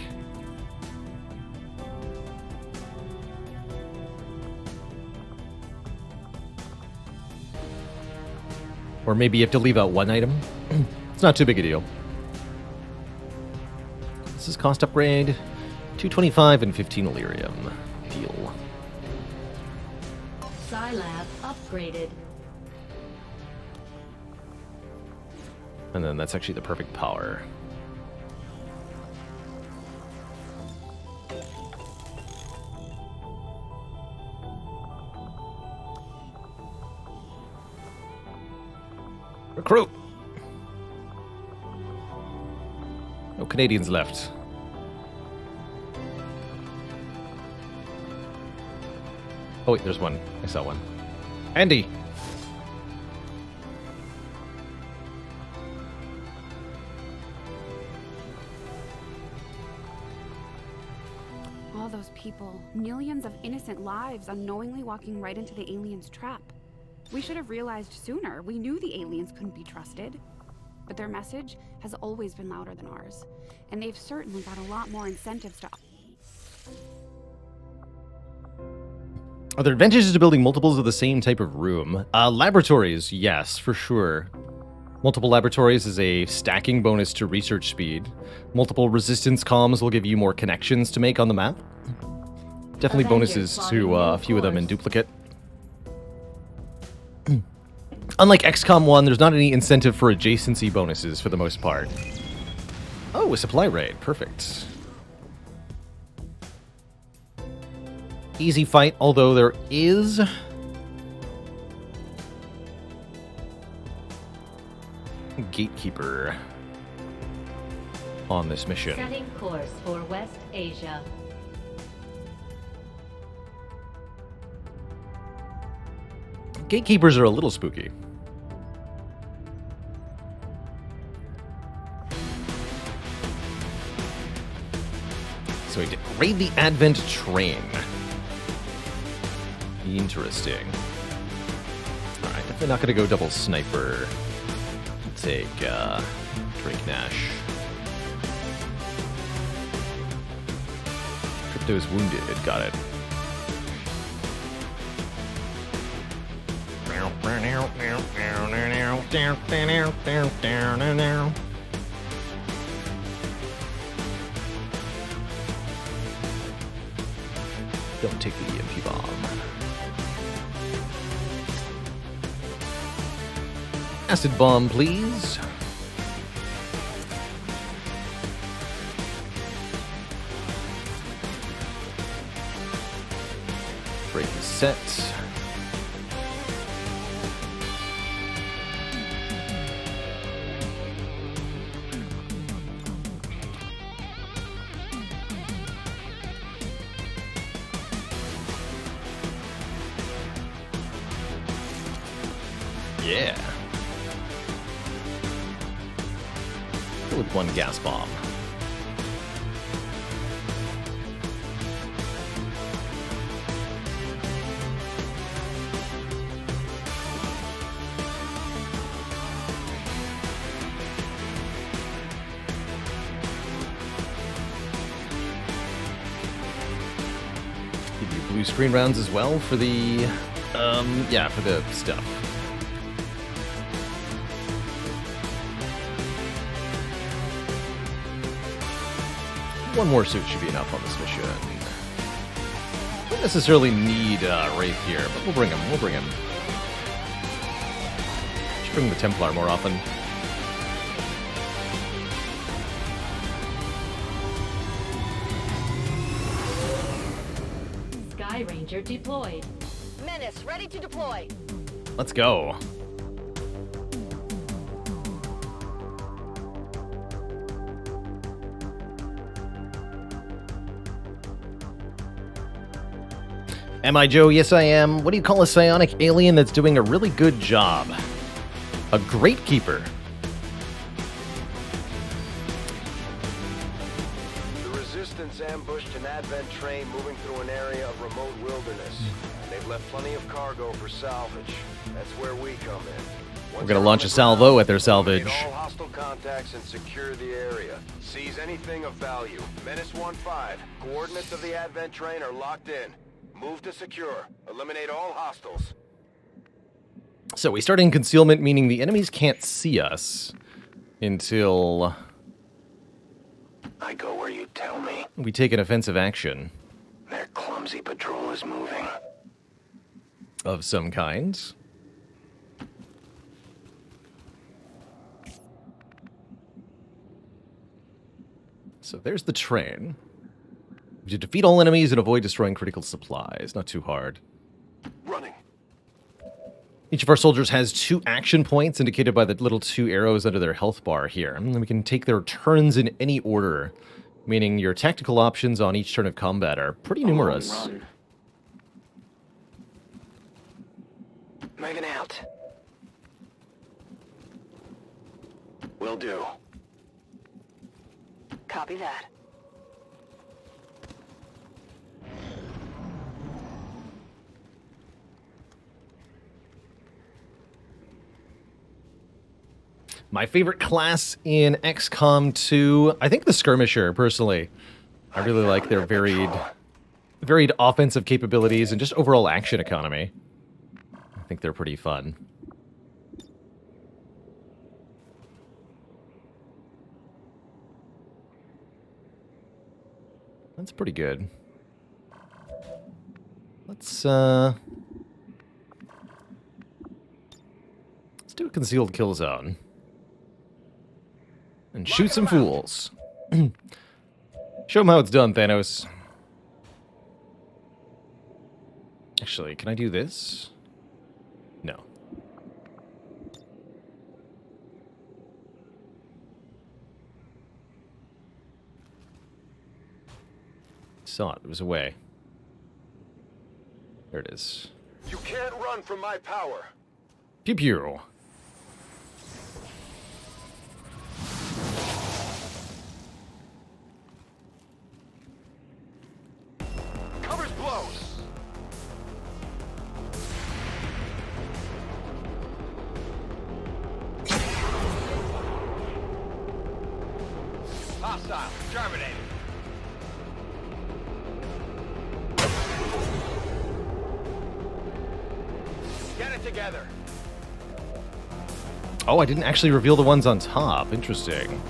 Or maybe you have to leave out one item. It's not too big a deal. This is cost upgrade. 225 and 15 Illyrium. Deal. Scilab upgraded. And then that's actually the perfect power. Recruit! No Canadians left. Oh wait, there's one. I saw one. Andy! All those people, millions of innocent lives unknowingly walking right into the aliens' trap. We should have realized sooner. We knew the aliens couldn't be trusted. But their message has always been louder than ours. And they've certainly got a lot more incentives to... Are there advantages to building multiples of the same type of room? Laboratories, yes, for sure. Multiple laboratories is a stacking bonus to research speed. Multiple resistance comms will give you more connections to make on the map. Definitely bonuses to a few of them in duplicate. Unlike XCOM 1, there's not any incentive for adjacency bonuses for the most part. Oh, a supply raid. Perfect. Easy fight, although there is... Gatekeeper on this mission. Setting course for West Asia. Gatekeepers are a little spooky. So we did raid the Advent train. Interesting. Alright, definitely not going to go double sniper. Take Drake Nash. Crypto's wounded. Got it. Don't take the EMP bomb. Acid bomb, please. Break the set. Yeah. Go with one gas bomb. Give you blue screen rounds as well for the, yeah, for the stuff. One more suit should be enough on this mission. Don't necessarily need Wraith here, but we'll bring him. We'll bring him. Should bring the Templar more often. Sky Ranger deployed. Menace ready to deploy. Let's go. Am I Joe? Yes, I am. What do you call a psionic alien that's doing a really good job? A great keeper. ambushed an Advent train moving through an area of remote wilderness. They've left plenty of cargo for salvage. That's where we come in. We're gonna launch a salvo at their salvage. Eliminate all hostile contacts and secure the area. Seize anything of value. Menace 1-5. Coordinates of the Advent train are locked in. Move to secure. Eliminate all hostiles. So we start in concealment, meaning the enemies can't see us until I go where you tell me. we take an offensive action Their clumsy patrol is moving. of some kind. So there's the train. You defeat all enemies and avoid destroying critical supplies. Not too hard. Running. Each of our soldiers has 2 action points indicated by the little 2 arrows under their health bar here. And we can take their turns in any order, meaning your tactical options on each turn of combat are pretty numerous. Run. Moving out. Will do. Copy that. My favorite class in XCOM 2, I think the Skirmisher, personally. I really like their varied offensive capabilities and just overall action economy. I think they're pretty fun. That's pretty good. Let's do a concealed kill zone. And shoot some fools. Show them how it's done, Thanos. Actually, can I do this? No. Saw it. It was away. There it is. You can't run from my power. Pew pew. Cover's blows. Hostile. Terminated. Get it together. Oh, I didn't actually reveal the ones on top. Interesting.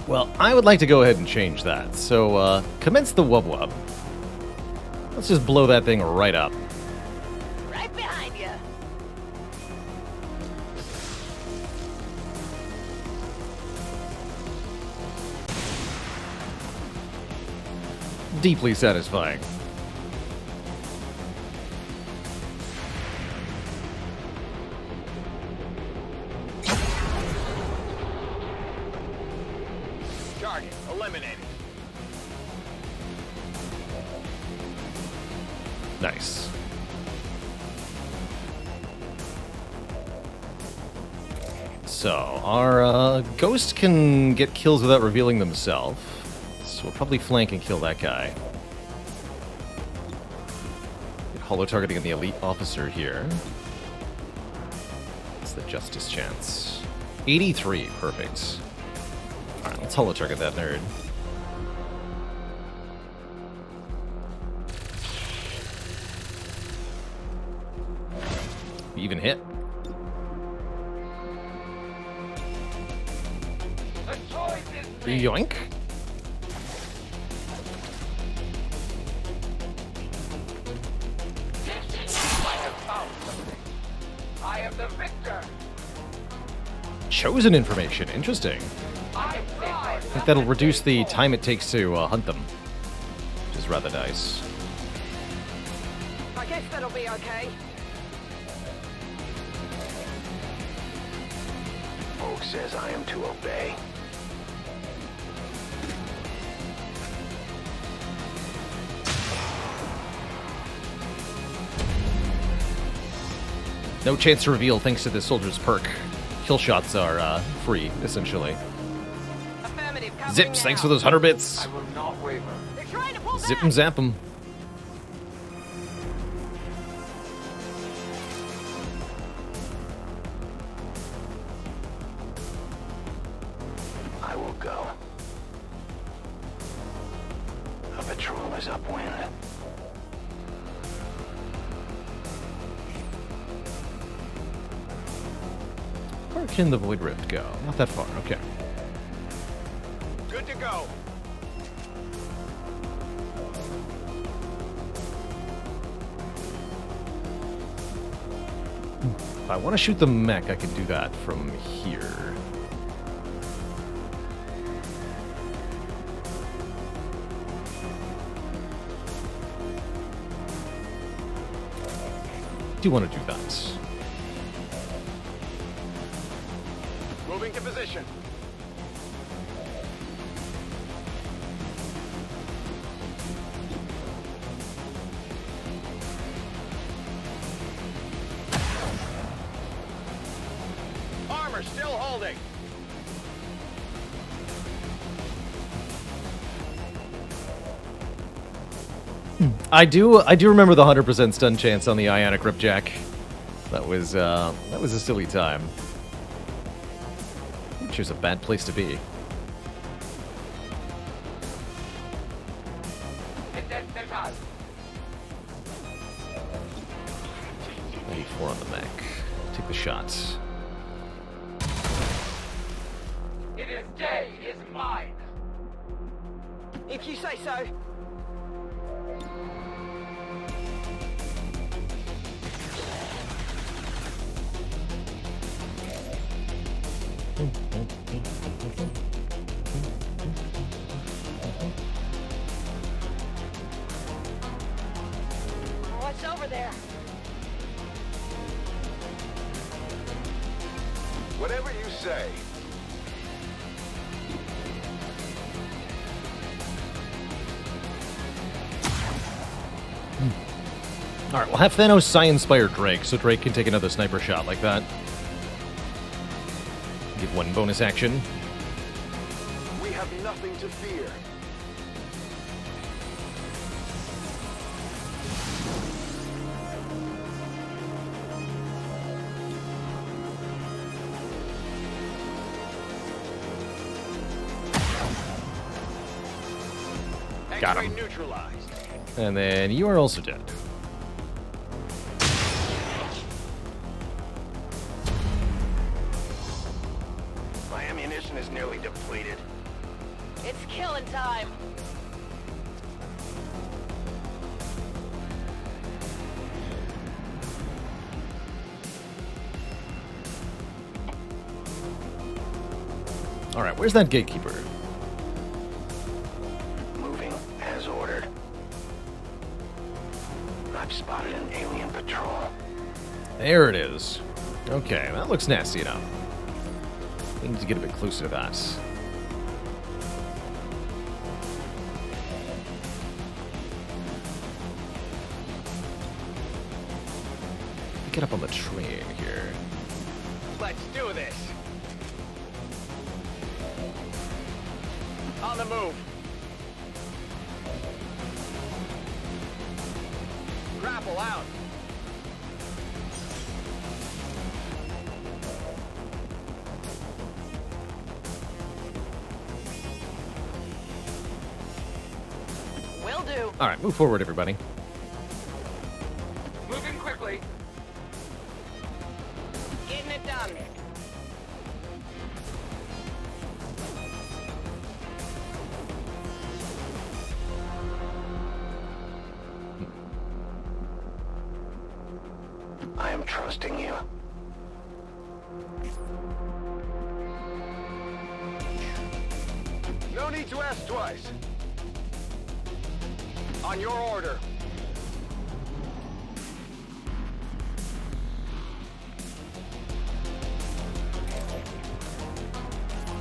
Well, I would like to go ahead and change that. So, commence the wub wub. Let's just blow that thing right up. Right behind you. Deeply satisfying. Target eliminated. Nice. So, our ghost can get kills without revealing themselves. So we'll probably flank and kill that guy. Get holo targeting on the elite officer here. That's the justice chance. 83, perfect. Alright, let's holo target that nerd. Even hit. Yoink. I am the victor. Chosen information. Interesting. I think that'll reduce the time it takes to hunt them, which is rather nice. I guess that'll be okay. Oak says I am to obey. No chance to reveal thanks to the soldier's perk. Kill shots are free, essentially. Covering Zips, thanks for now. those 100 bits. I will not waver. They're trying to pull Zip back. and zap them. I will go. A patrol is upwind. Where can the Void Rift go? Not that far, okay. Good to go. If I want to shoot the mech, I can do that from here. Do want to do that. Moving to position. Armor still holding. I do remember the 100% stun chance on the Ionic Ripjack. That was a silly time. Here's a bad place to be. Hit that second. 94 on the mech. Take the shots. It is day, it is mine. If you say so. What's over there? Whatever you say. Alright, we'll have Thanos Sci-Inspire Drake, so Drake can take another sniper shot like that. Give one bonus action. We have nothing to fear. Got him. X-ray neutralized. And then you are also dead. My ammunition is nearly depleted. It's killing time. Alright, where's that gatekeeper? Moving as ordered. I've spotted an alien patrol. There it is. Okay, that looks nasty enough. We need to get a bit closer to that. Get up on the train here. Let's do this. On the move. Grapple out. Will do. Alright, move forward, everybody. Moving quickly. Getting it done. I am trusting you. No need to ask twice. On your order.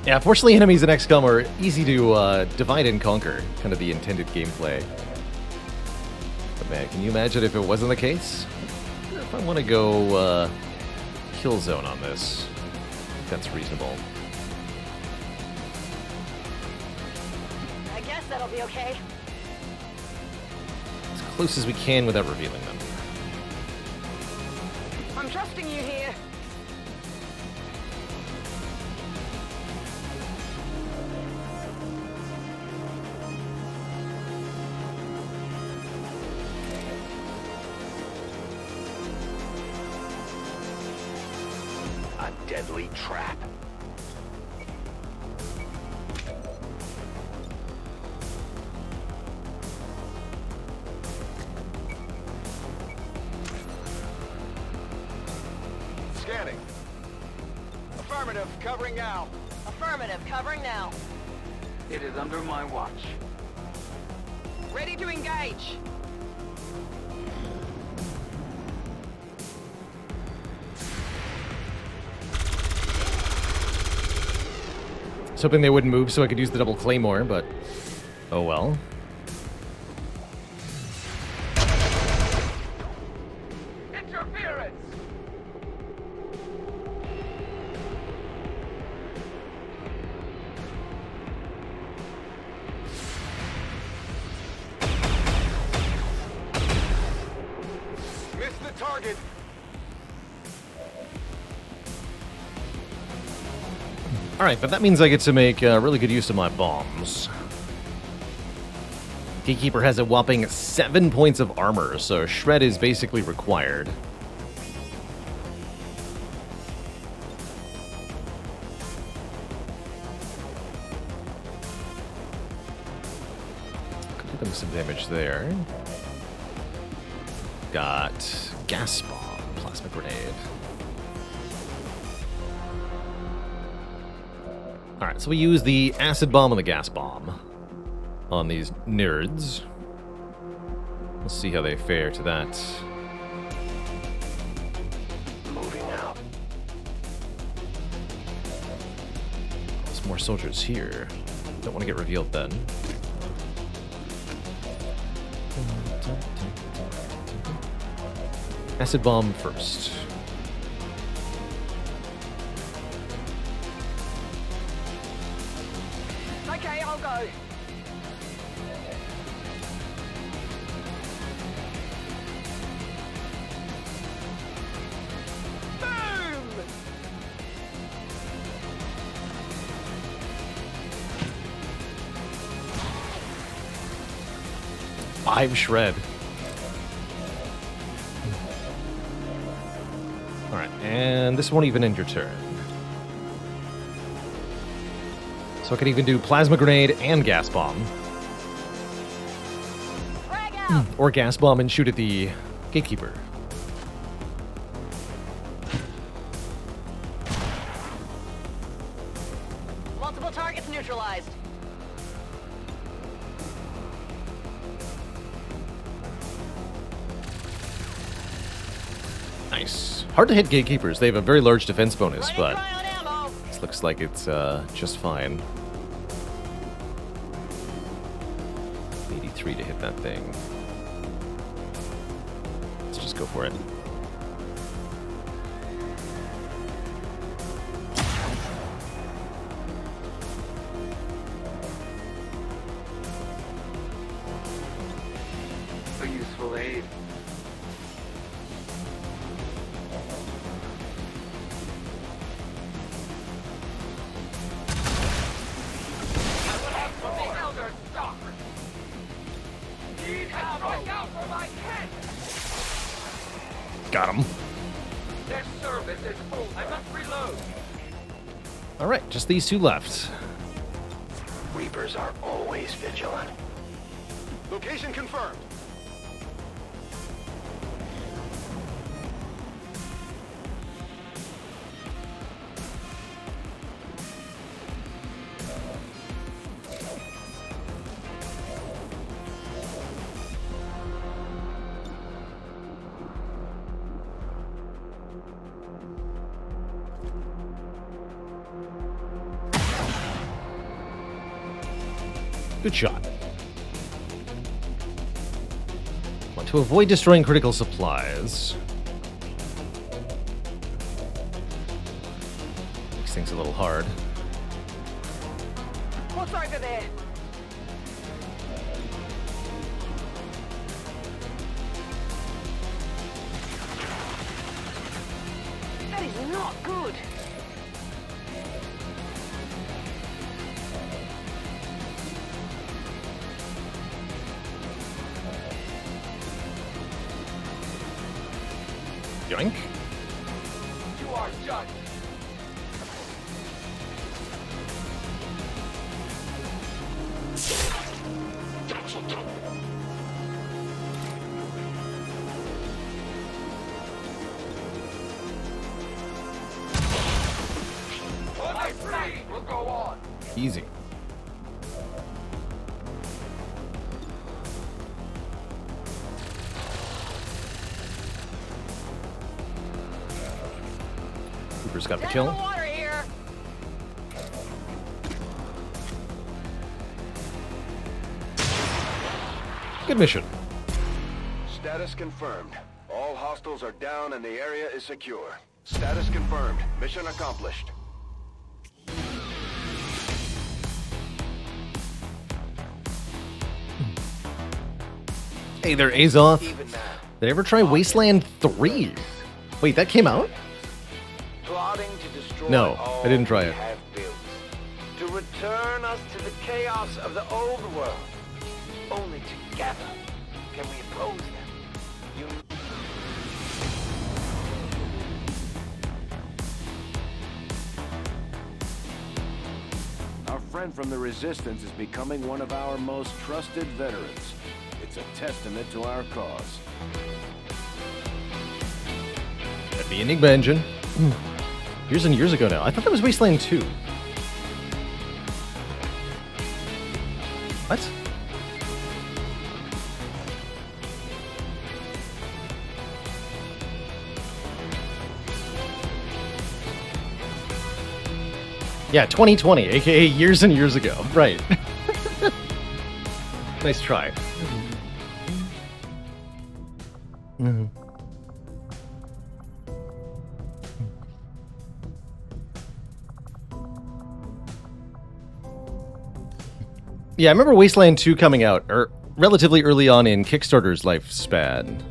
Yeah, fortunately enemies in XCOM are easy to divide and conquer, kind of the intended gameplay. But man, can you imagine if it wasn't the case? If I want to go kill zone on this, I think that's reasonable. that'll be okay. As close as we can without revealing them. I'm trusting you here. A deadly trap. Scanning. Affirmative, covering now. Affirmative, covering now. It is under my watch. Ready to engage. I was hoping they wouldn't move so I could use the double claymore, but oh well. Interference! Missed the target. Alright, but that means I get to make really good use of my bombs. Gatekeeper has a whopping 7 points of armor, so Shred is basically required. Could do them some damage there. Got gas bomb, plasma grenade. Alright, so we use the acid bomb and the gas bomb on these nerds. We'll see how they fare to that. Moving out. There's more soldiers here. Don't want to get revealed then. Acid bomb first. Okay, I'll go. Boom! 5 Shred. Alright, and this won't even end your turn. So I can even do plasma grenade and gas bomb. Frag out! Or gas bomb and shoot at the gatekeeper. Multiple targets neutralized. Nice. Hard to hit gatekeepers. They have a very large defense bonus, Running but dry on ammo. this looks like it's just fine. 83 to hit that thing. Let's just go for it. A useful aid. I will have from the Elder Stock. Need ammo. Strike out for my head. Got him. Their service is full. I must reload. Alright, just these two left. Reapers are always vigilant. Location confirmed. Good shot. Want to avoid destroying critical supplies. Makes things a little hard. What's over there? not good. Yoink. You are judged. My free will go on. Easy. Cooper's got the Dead in kill. the water here. Good mission. Status confirmed. All hostiles are down and the area is secure. Status confirmed. Mission accomplished. Hey there, Azoth. Even now. Did I ever try Wasteland 3? Wait, that came out? Plotting to destroy No, all I didn't try we it. have built. To return us to the chaos of the old world. Only together can we oppose them. You... Our friend from the Resistance is becoming one of our most trusted veterans. It's a testament to our cause. That'd be Enigma Engine. Years and years ago now. I thought that was Wasteland 2. What? Yeah, 2020, aka years and years ago. Right. Nice try. Yeah, I remember Wasteland 2 coming out, relatively early on in Kickstarter's lifespan.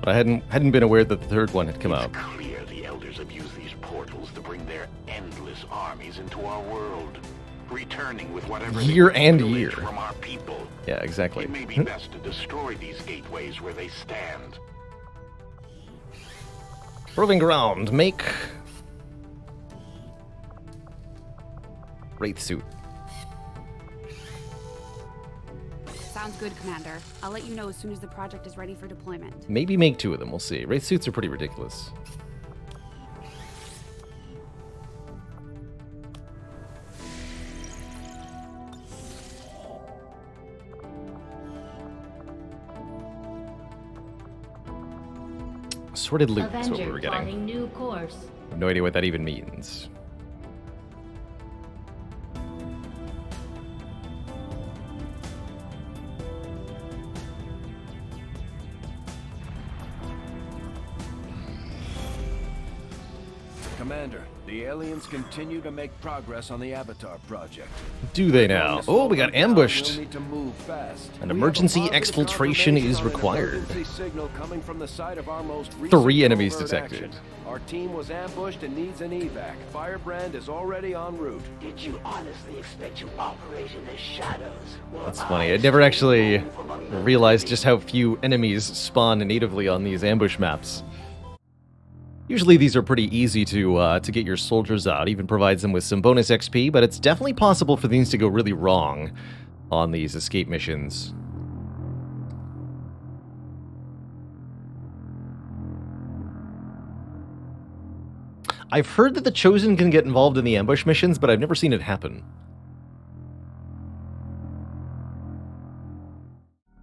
But I hadn't been aware that the third one had come out. It's clear the Elders have used these portals to bring their endless armies into our world, returning with whatever Year they and pillage year. from our people. Yeah, exactly. It may be best to destroy these gateways where they stand. Proving ground, make Wraith suit. Sounds good, Commander. I'll let you know as soon as the project is ready for deployment. Maybe make 2 of them, we'll see. Wraith suits are pretty ridiculous. Sorted loot is what we Avenger were getting. plotting new course. I have no idea what that even means. Commander, the aliens continue to make progress on the Avatar project. Do they now? Oh, we got ambushed. We'll need to move fast. An We have a emergency positive exfiltration confirmation is on an required. emergency signal coming from the site of our most recent 3 enemies covert detected. action. Our team was ambushed and needs an evac. Firebrand is already en route. Did you honestly expect to operate in the shadows? Well, That's funny. I never actually realized just how few enemies spawn natively on these ambush maps. Usually these are pretty easy to get your soldiers out, even provides them with some bonus XP, but it's definitely possible for things to go really wrong on these escape missions. I've heard that the Chosen can get involved in the ambush missions, but I've never seen it happen.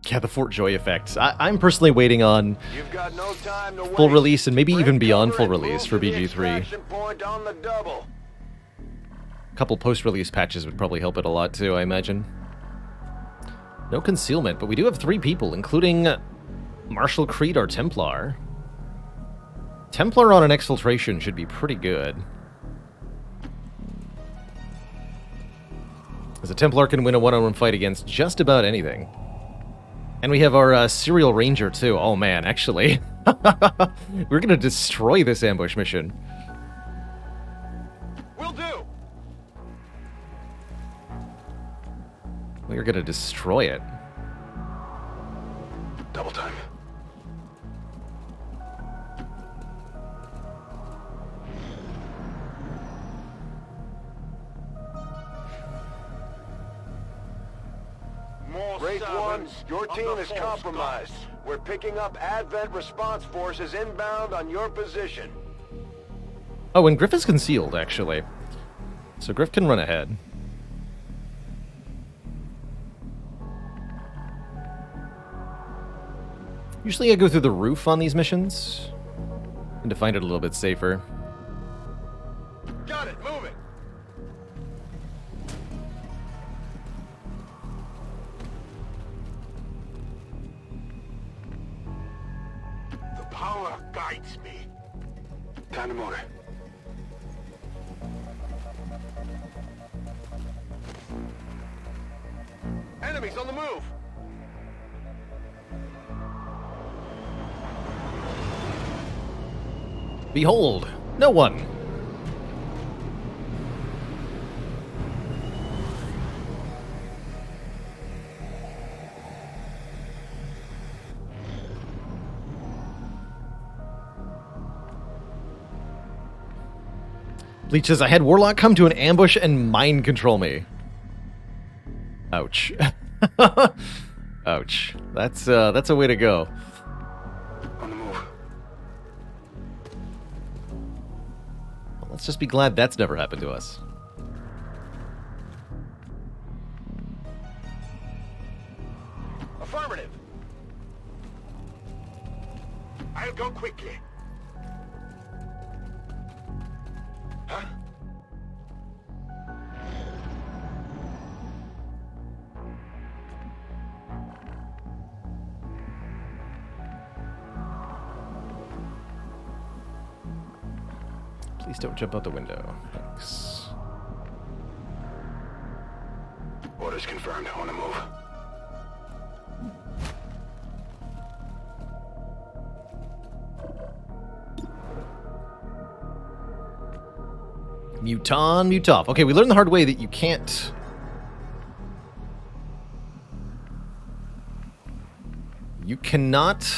Yeah, the Fort Joy effects. I'm personally waiting on You've got no time to full waste. release and maybe Break even beyond cover full and release move for to the BG3. extraction point on the double. A couple post-release patches would probably help it a lot too, I imagine. No concealment, but we do have 3 people, including Marshal Creed, our Templar. Templar on an exfiltration should be pretty good. As a Templar can win a one-on-one fight against just about anything. And we have our Serial Ranger too. Oh man, actually. We're gonna destroy this ambush mission. We're gonna destroy it. Double time. More Wraith 1, servants your of team the is false compromised. gods. We're picking up Advent response forces inbound on your position. Oh, and Griff is concealed, actually. So Griff can run ahead. Usually I go through the roof on these missions. And to find it a little bit safer. Got it, move it. The power guides me. Time to motor. Enemies on the move. Behold, no one. Bleach says, I had Warlock come to an ambush and mind control me. Ouch. Ouch. That's a way to go. On the move. Well, let's just be glad that's never happened to us. Affirmative. I'll go quickly. Huh? Please don't jump out the window. Thanks. Orders confirmed. On the move. Muton, Mutoff. Okay, we learned the hard way that you can't... You cannot...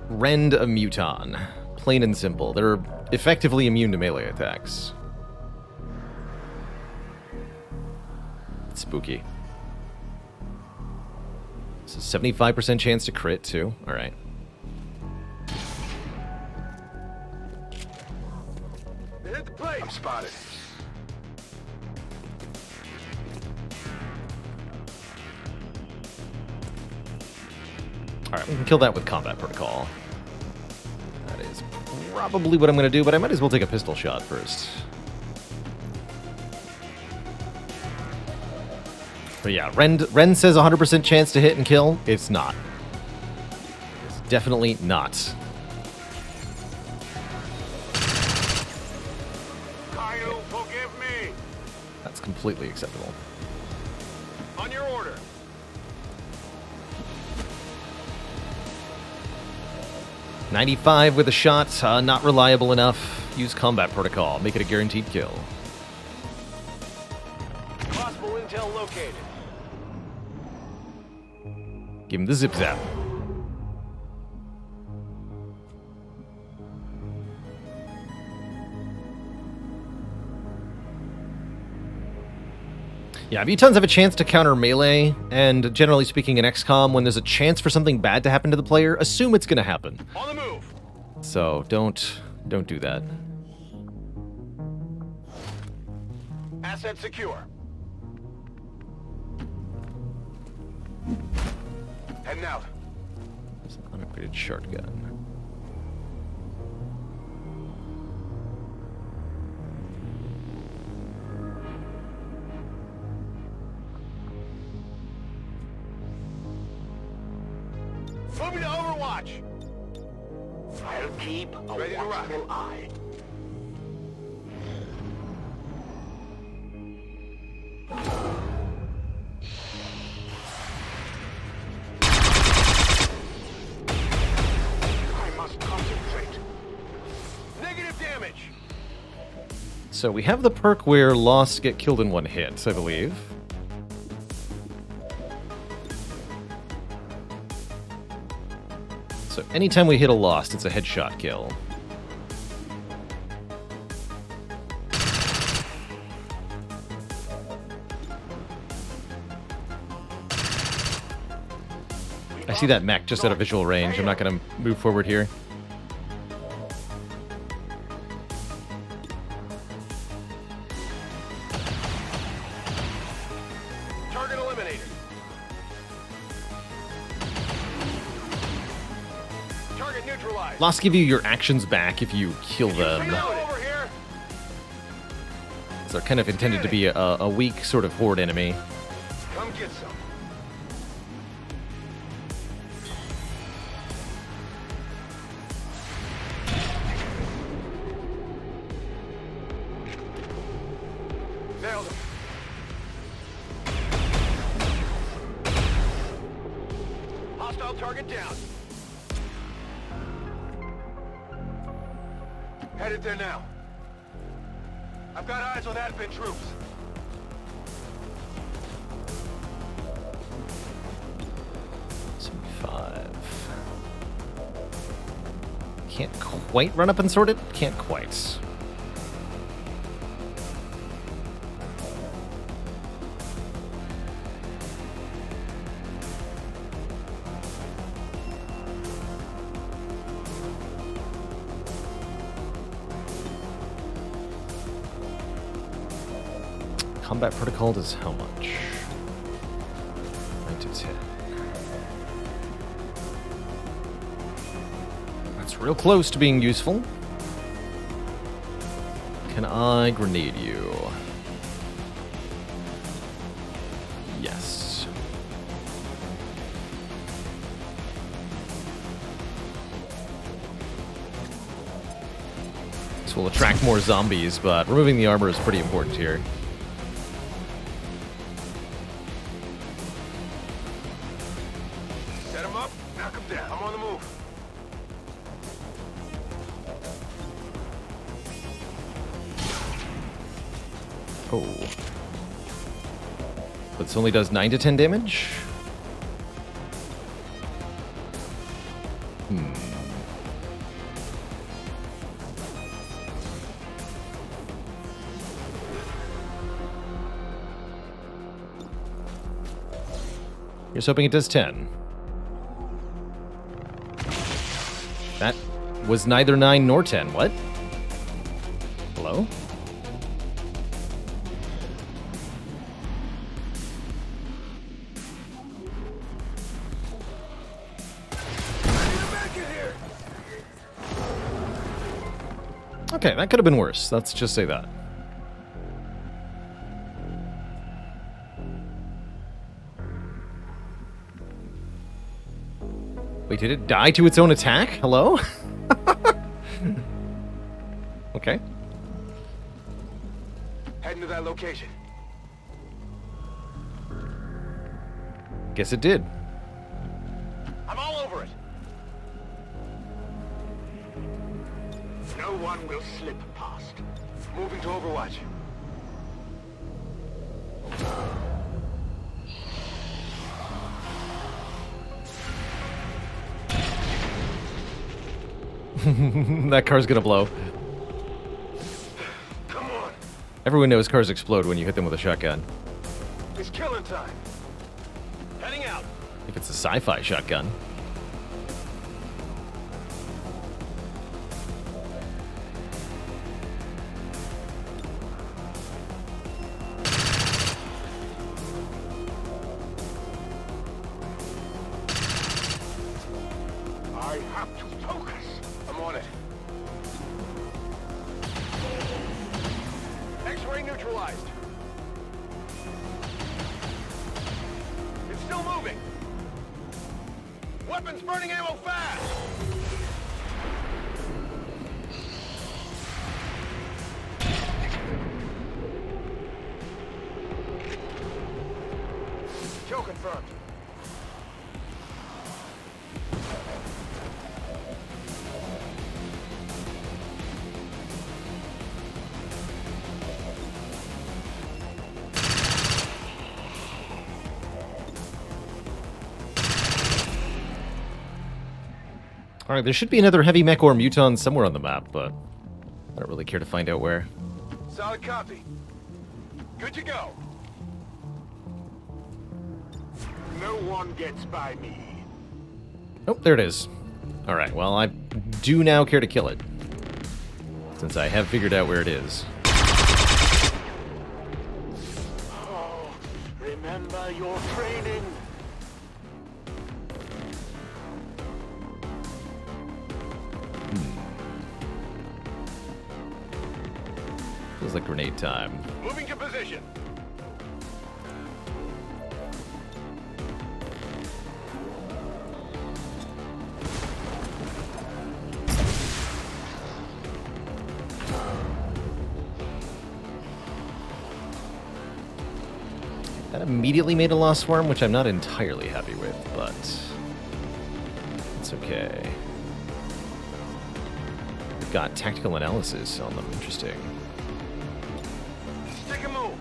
rend a Muton. Plain and simple. They're effectively immune to melee attacks. It's spooky. So 75% chance to crit, too. Alright. They hit the plate. I'm spotted. Alright, we can kill that with combat protocol. That is probably what I'm going to do, but I might as well take a pistol shot first. But yeah, Ren says 100% chance to hit and kill. It's not. It's definitely not. Kyle, forgive me. That's completely acceptable. On your order. .95 with a shot, not reliable enough. Use combat protocol, make it a guaranteed kill. Possible intel located. Give him the zip zap. Yeah, mutons have a chance to counter melee, and generally speaking in XCOM, when there's a chance for something bad to happen to the player, assume it's gonna happen. On the move. So don't do that. Asset secure. Heading out. There's an unupgraded shotgun. Moving to Overwatch. I'll keep a Ready to rock. watchful eye. I must concentrate. Negative damage. So we have the perk where lost get killed in one hit, I believe. So anytime we hit a lost, it's a headshot kill. I see that mech just out of visual range. I'm not going to move forward here. Target eliminated. Target neutralized. Lost give you your actions back if you kill them. Over here. So they're kind of intended to be a weak sort of horde enemy. Come get some. Nailed him. Hostile target down. Headed there now. I've got eyes on advent troops. Can't quite run up and sort it. Can't quite. Combat protocol does how much? 9 to 10. That's real close to being useful. Can I grenade you? Yes. This will attract more zombies, but removing the armor is pretty important here. Set him up, knock him down. I'm on the move. Oh. But this only does 9 to 10 damage? Here's hoping it does 10. That was neither 9 nor 10. What? Hello? Okay, that could have been worse. Let's just say that. Wait, did it die to its own attack? Hello? Okay. Heading to that location. Guess it did. I'm all over it. No one will slip past. Moving to Overwatch. That car's gonna blow. Come on. Everyone knows cars explode when you hit them with a shotgun. It's killing time. Heading out. If it's a sci-fi shotgun. I have to focus. I'm on it. X-ray neutralized. It's still moving. Weapons burning ammo fast. Kill confirmed. Alright, there should be another heavy mech or muton somewhere on the map, but I don't really care to find out where. Solid copy. Good to go. No one gets by me. Oh, there it is. Alright, well, I do now care to kill it, since I have figured out where it is. Oh, remember your training. Feels like grenade time. Moving to position. That immediately made a lost swarm, which I'm not entirely happy with, but it's okay. We've got tactical analysis on them. Interesting. Take a move.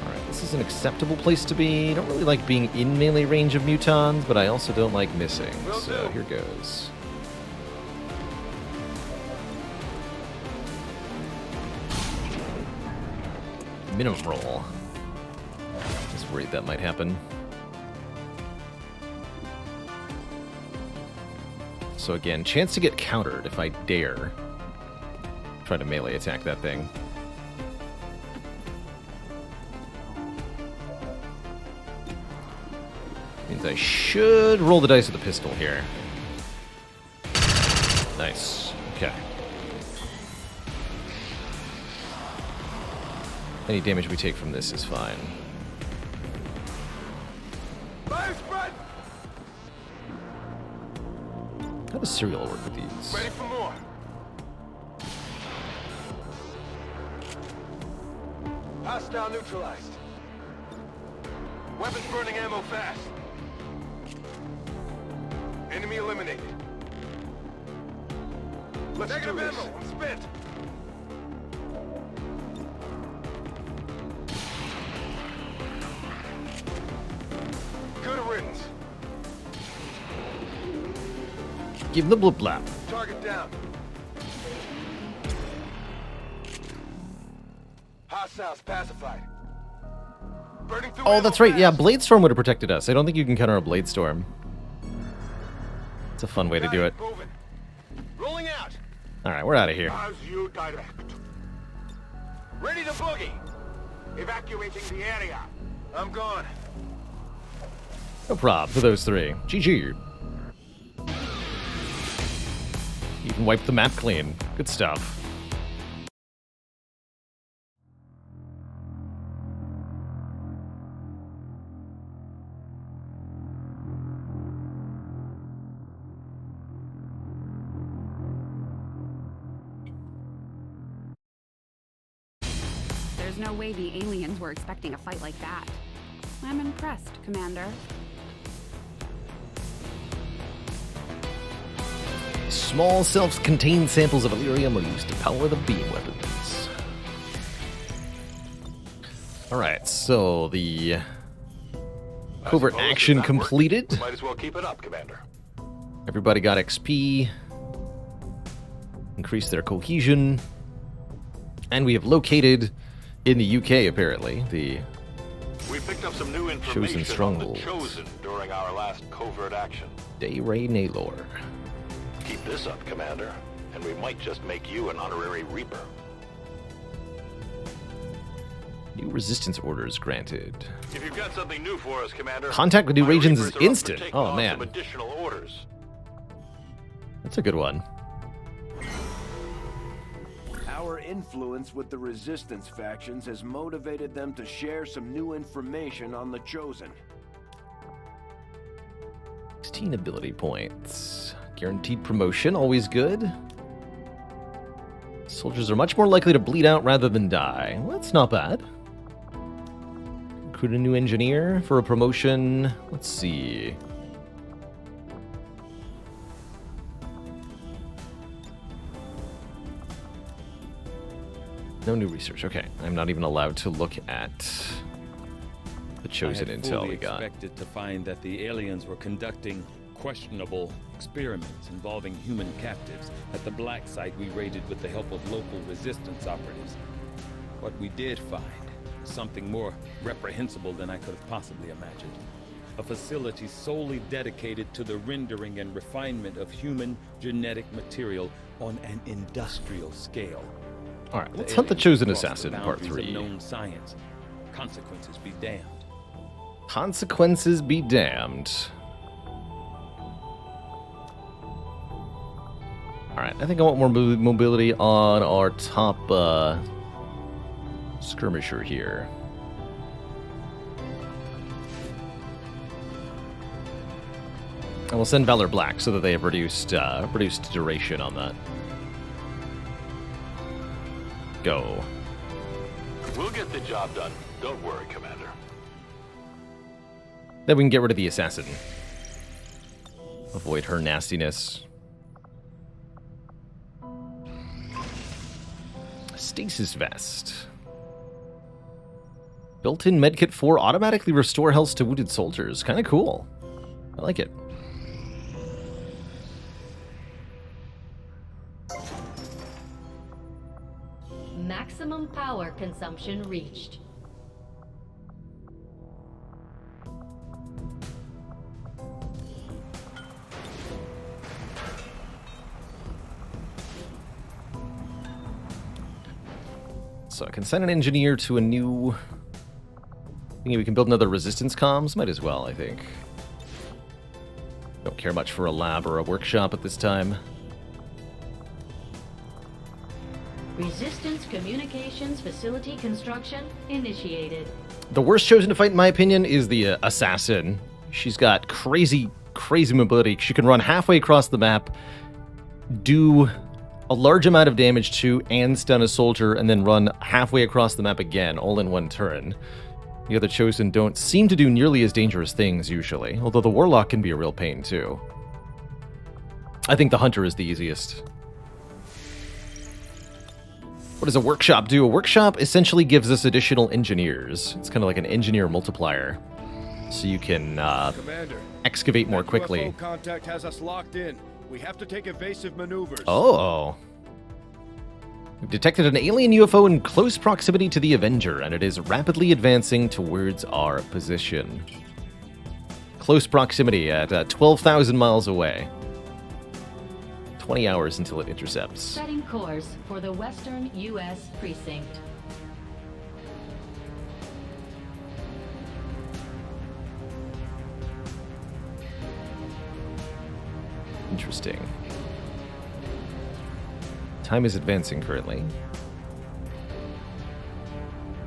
Alright, this is an acceptable place to be. I don't really like being in melee range of mutons, but I also don't like missing. Will So do. here goes. Minimum roll. Just worried that might happen. So again, chance to get countered if I dare try to melee attack that thing. Means I should roll the dice with the pistol here. Nice. Okay. Any damage we take from this is fine. Fire spread. How does serial work with these? Ready for more. Hostile neutralized. Weapons burning ammo fast. Enemy eliminated. Let's do this. Ammo. I'm spent. Good riddance. Give him the blip blap. Target down. Hostiles pacified. Burning through Oh, ammo that's right. Yeah, fast. Bladestorm would have protected us. I don't think you can counter a Bladestorm. It's a fun way to Got do it. Moving. Rolling out. Alright, we're out of here. As you direct. Ready to boogie. Evacuating the area. I'm gone. No prob for those three. GG. Even wiped the map clean. Good stuff. There's no way the aliens were expecting a fight like that. I'm impressed, Commander. Small self-contained samples of Illyrium are used to power the beam weapons. Alright, so the covert suppose if action that worked, completed. Might as well keep it up, Commander. Everybody got XP. Increased their cohesion. And we have located, in the UK apparently, the We picked up some new information on the strongholds. Chosen during our last covert action. Day Ray Naylor. Keep this up, Commander, and we might just make you an honorary Reaper. New resistance orders granted. If you've got something new for us, Commander, Contact with new my regions is Reapers are up for instant. taking Oh, on man. some additional orders. That's a good one. Our influence with the resistance factions has motivated them to share some new information on the Chosen. 16 ability points. Guaranteed promotion, always good. Soldiers are much more likely to bleed out rather than die. Well, that's not bad. Recruit a new engineer for a promotion. Let's see. No new research. Okay, I'm not even allowed to look at The chosen I had intel fully we got. expected to find that the aliens were conducting questionable experiments involving human captives at the black site we raided with the help of local resistance operatives. What we did find, something more reprehensible than I could have possibly imagined. A facility solely dedicated to the rendering and refinement of human genetic material on an industrial scale. All right, let's hunt the chosen aliens assassin, crossed part the boundaries 3. of known science. Consequences be damned. Consequences be damned. Alright, I think I want more mobility on our top skirmisher here. And we'll send Valor Black so that they have reduced duration on that. Go. We'll get the job done. Don't worry, Commander. Then we can get rid of the assassin. Avoid her nastiness. Stasis vest. Built-in medkit 4 automatically restore health to wounded soldiers. Kind of cool. I like it. Maximum power consumption reached. So I can send an engineer to a new... Thinking we can build another resistance comms? Might as well, I think. Don't care much for a lab or a workshop at this time. Resistance communications facility construction initiated. The worst chosen to fight, in my opinion, is the assassin. She's got crazy mobility. She can run halfway across the map, do a large amount of damage to and stun a soldier, and then run halfway across the map again, all in one turn. The other chosen don't seem to do nearly as dangerous things, usually, although the warlock can be a real pain, too. I think the hunter is the easiest. What does a workshop do? A workshop essentially gives us additional engineers. It's kind of like an engineer multiplier. So you can excavate more quickly. UFO contact has us locked in. We have to take evasive maneuvers. Oh. We've detected an alien UFO in close proximity to the Avenger, and it is rapidly advancing towards our position. Close proximity at 12,000 miles away. 20 hours until it intercepts. Setting course for the Western U.S. precinct. Interesting. Time is advancing currently.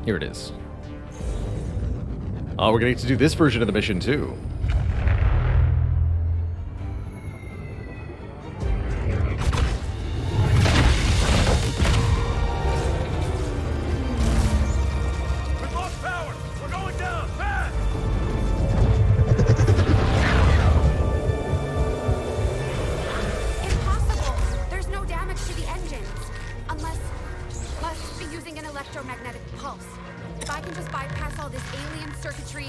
Here it is. Oh, we're going to do this version of the mission too. We've lost power! We're going down! Fast! Impossible! There's no damage to the engines. Unless be using an electromagnetic pulse. If I can just bypass all this alien circuitry...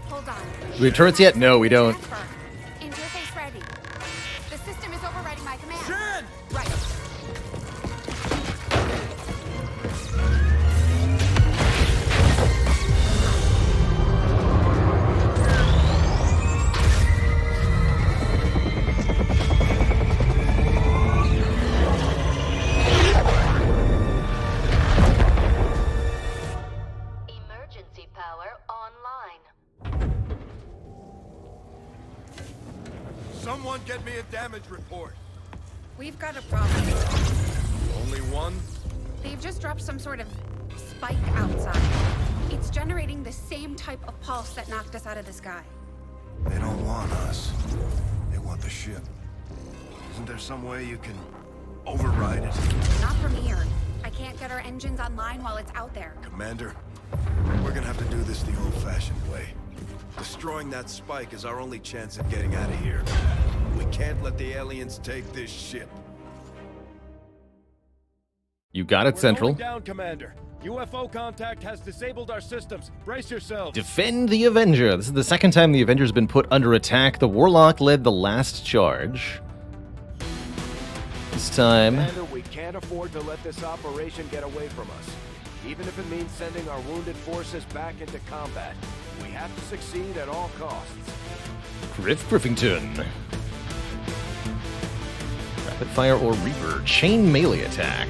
Hold on. Do we have turrets yet? No, we don't. Transfer. Interface ready. The system is overriding my command. Shen! Right. Emergency power online. Someone get me a damage report. We've got a problem. Only one? They've just dropped some sort of spike outside. It's generating the same type of pulse that knocked us out of the sky. They don't want us. They want the ship. Isn't there some way you can override it? Not from here. I can't get our engines online while it's out there. Commander, we're gonna have to do this the old-fashioned way. Destroying that spike is our only chance of getting out of here. We can't let the aliens take this ship. You got it, Central. We're going down, Commander. UFO contact has disabled our systems. Brace yourselves. Defend the Avenger. This is the second time the Avenger's been put under attack. The Warlock led the last charge. This time... Commander, we can't afford to let this operation get away from us. Even if it means sending our wounded forces back into combat. We have to succeed at all costs. Griff Griffington. Rapid Fire or Reaper. Chain melee attack.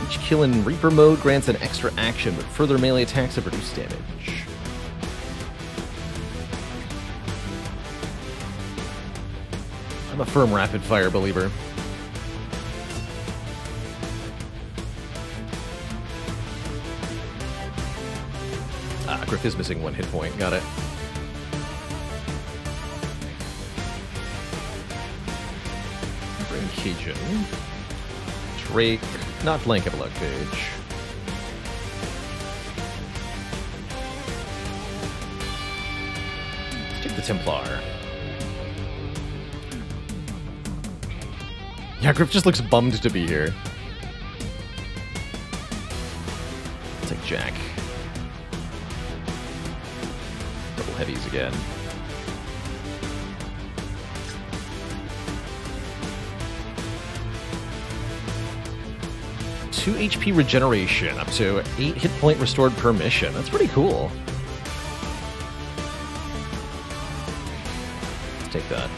Each kill in Reaper mode grants an extra action, but further melee attacks have reduced damage. I'm a firm Rapid Fire believer. Ah, Griff is missing 1 hit point. Got it. Bring Cajun. Drake. Not blanket luck page. Let's take the Templar. Yeah, Griff just looks bummed to be here. I'll take Jack. Double heavies again. Two HP regeneration, up to 8 hit point restored per mission. That's pretty cool. Let's take that.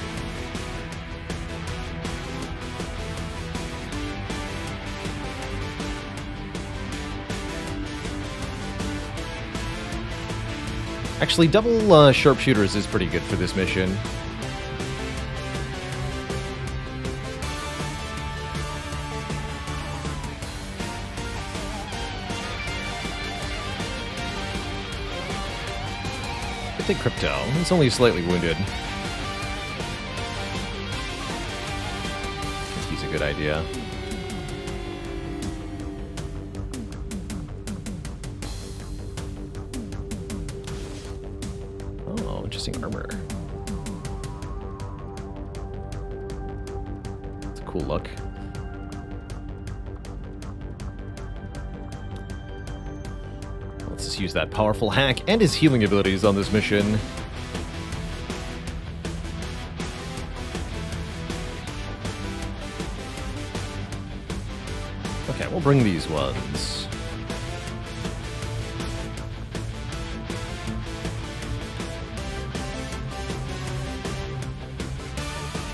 Actually, double sharpshooters is pretty good for this mission. I think Crypto. He's only slightly wounded. I think he's a good idea. Oh, interesting armor. It's a cool look. Let's just use that powerful hack and his healing abilities on this mission. Okay, we'll bring these ones.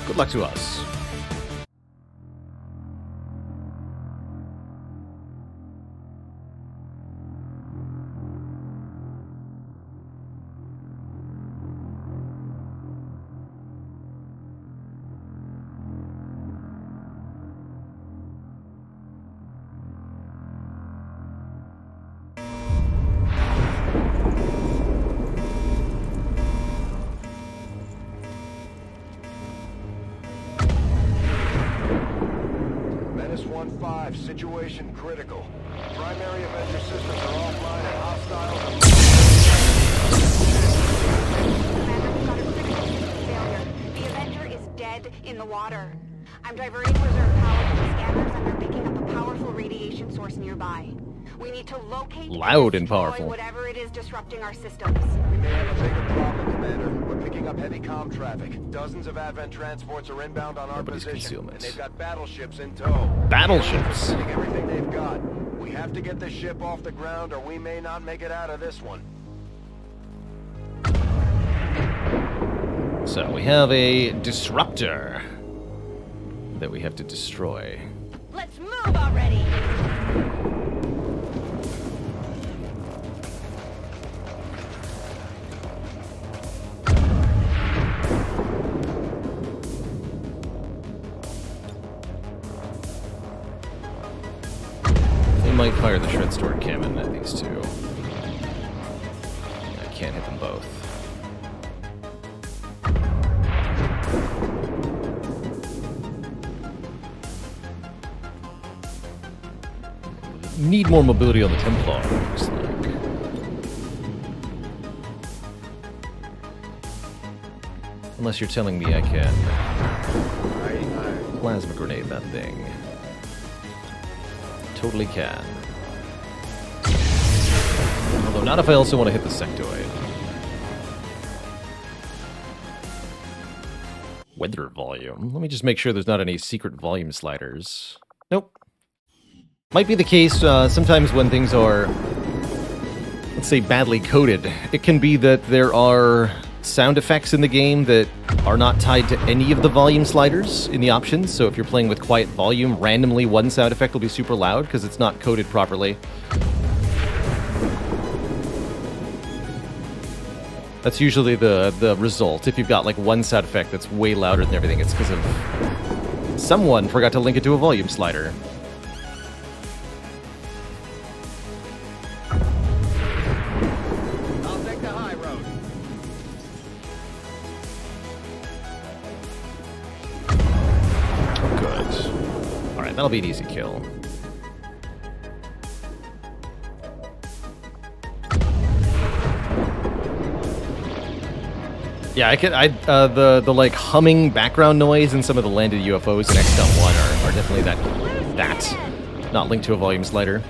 Good luck to us. Situation critical. Primary Avenger systems are offline and hostile. Commander, we've got a critical system failure. The Avenger is dead in the water. I'm diverting reserve power to the scanners and they're picking up a powerful radiation source nearby. We need to locate Loud and destroy powerful. whatever it is disrupting our systems. We may have a bigger problem, Commander. We're picking up heavy comm traffic. Dozens of Advent transports are inbound on our Nobody's position. concealment. And they've got battleships in tow. Battleships. They're sending everything they've got. We have to get this ship off the ground or we may not make it out of this one. So we have a disruptor that we have to destroy. Let's move already! They might fire the Shred Sword cannon at these two. I can't hit them both. Need more mobility on the Templar, looks like. Unless you're telling me I can plasma grenade that thing. Totally can. Although not if I also want to hit the sectoid. Weather volume. Let me just make sure there's not any secret volume sliders. Nope. Might be the case sometimes when things are, let's say, badly coded. It can be that there are sound effects in the game that are not tied to any of the volume sliders in the options. So if you're playing with quiet volume, randomly one sound effect will be super loud because it's not coded properly. That's usually the result. If you've got like one sound effect that's way louder than everything, it's because of someone forgot to link it to a volume slider. I'll take the high road. Good. Alright, that'll be an easy kill. Yeah, the like humming background noise and some of the landed UFOs in XCOM 1 are definitely that not linked to a volume slider.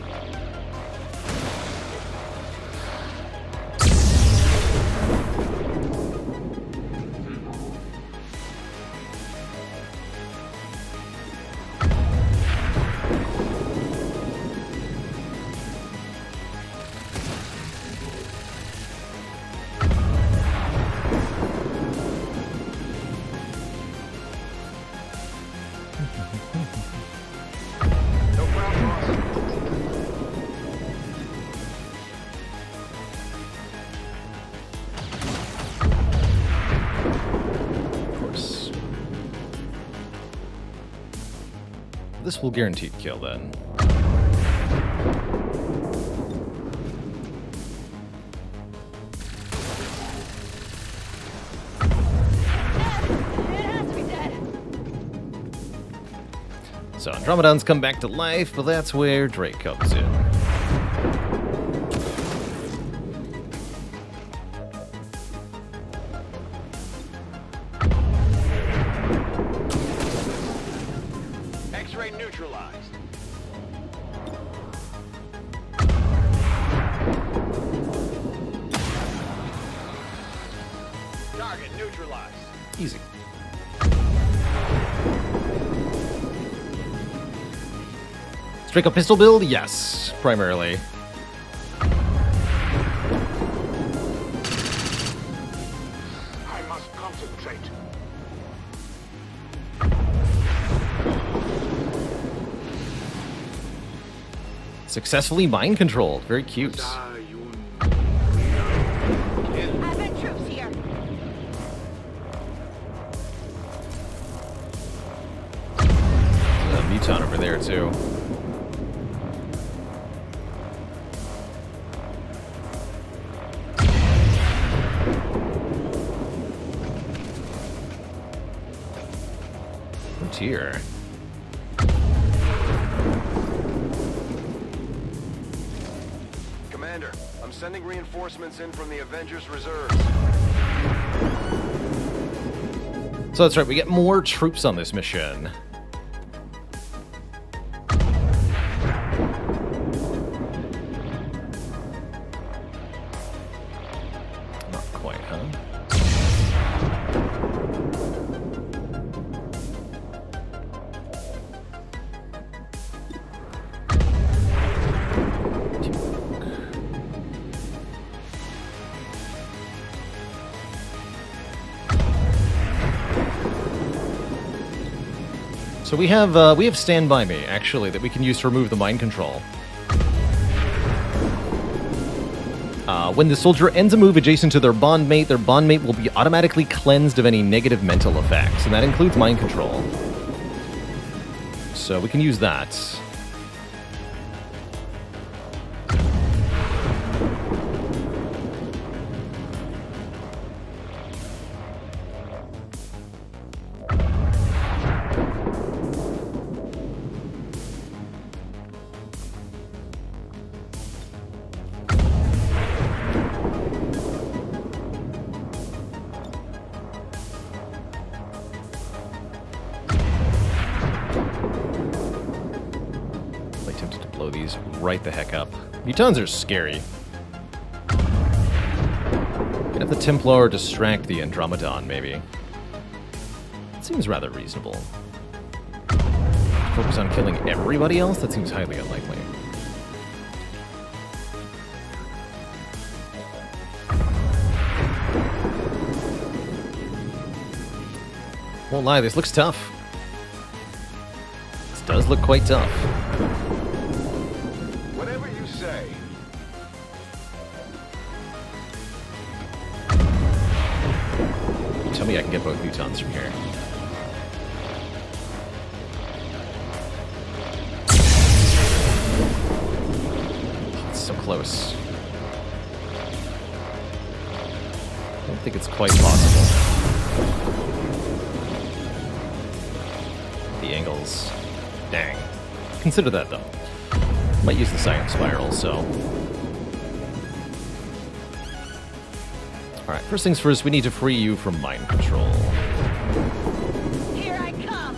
This will guaranteed kill then. So Andromedons come back to life, but that's where Drake comes in. X-ray neutralized. Target neutralized. Easy. Straight up pistol build? Yes, primarily. I must concentrate. Successfully mind controlled. Very cute. Advent troops here. A Muton over there too. Frontier. Commander, I'm sending reinforcements in from the Avengers Reserves. So that's right, we get more troops on this mission. Not quite, huh? So we have Stand By Me, actually, that we can use to remove the mind control. When the soldier ends a move adjacent to their bondmate will be automatically cleansed of any negative mental effects, and that includes mind control. So we can use that. right the heck up. Mutons are scary. Could have the Templar distract the Andromedon, maybe. It seems rather reasonable. Focus on killing everybody else? That seems highly unlikely. Won't lie, this looks tough. This does look quite tough. Whatever you say. Tell me I can get both Mutons from here. It's so close. I don't think it's quite possible. The angles. Dang. Consider that, though. Might use the Science Spiral, so... Alright, first things first, we need to free you from mind control. Here I come!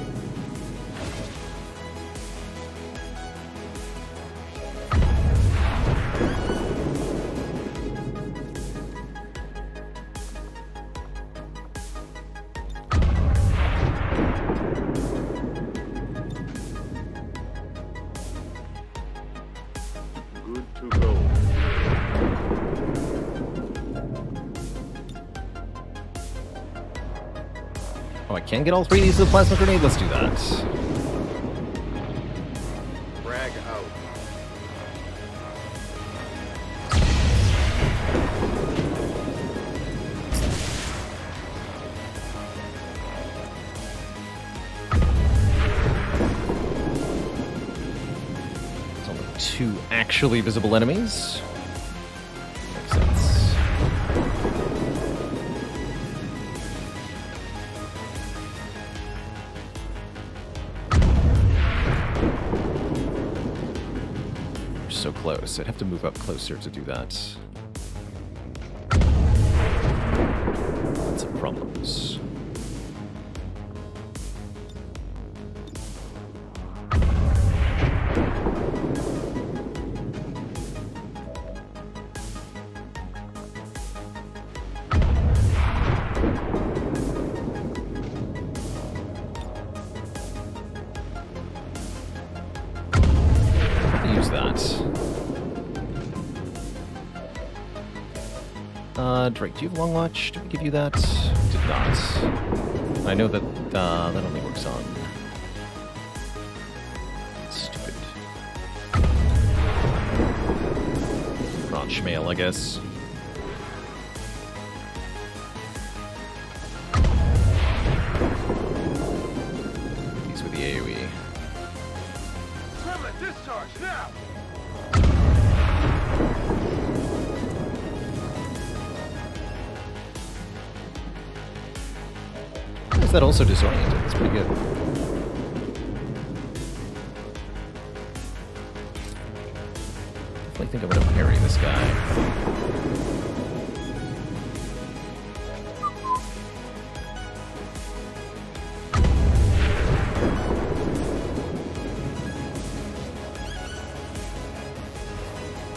Good to go. Oh, I can get all 3 of these with a plasma grenade? Let's do that. Frag out. There's only 2 actually visible enemies. Makes sense. So close. I'd have to move up closer to do that. Lots of problems. Use that. Drake, do you have Long Watch? Did we give you that? Did not. I know that that only works on... Stupid. Branch mail, I guess. These with the AoE. Gremlin, discharge now! Is that also disoriented? That's pretty good. Definitely think I'm gonna parry this guy.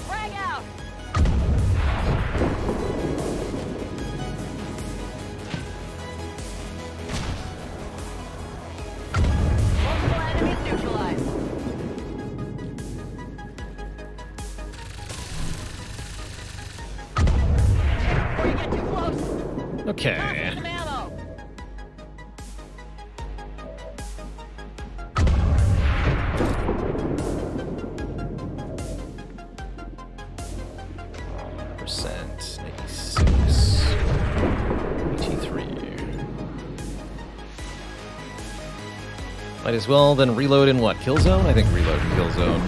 Frag out! Multiple enemies neutralized. Before you get too close, Okay. some ammo. Percent 96. 83. Might as well then reload in what? Kill zone? I think reload in kill zone.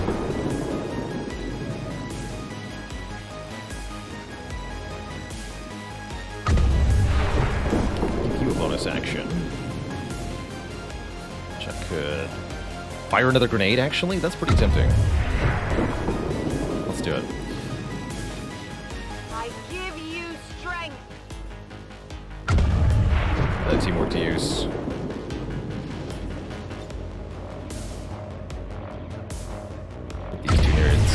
Give you a bonus action. Which I could fire another grenade, actually? That's pretty tempting. Let's do it. I give you strength. Teamwork to use. These 2 nerds.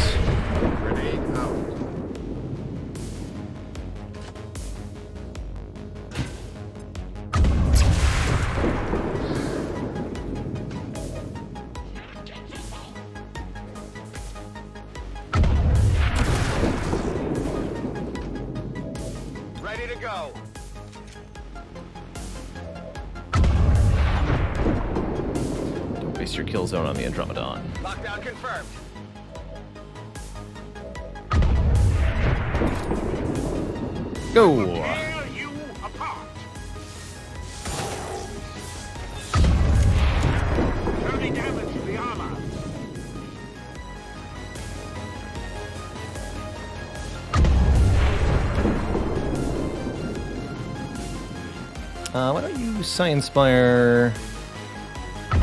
to go. Don't waste your kill zone on the Andromedon. Lockdown confirmed. Go! Tear you apart. Heavy damage to the armor. Why don't you Science Spire? Oh,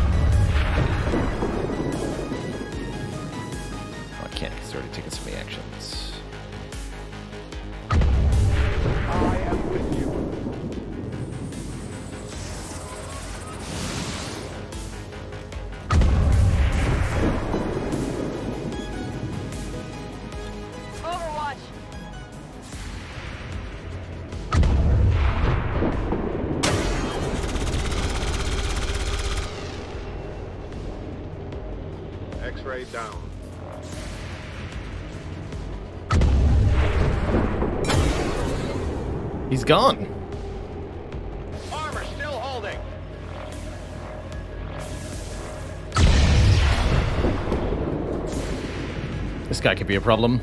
I can't because it's already taken so many actions. I am with you. Overwatch. X-ray down. He's gone. Armor still holding. This guy could be a problem.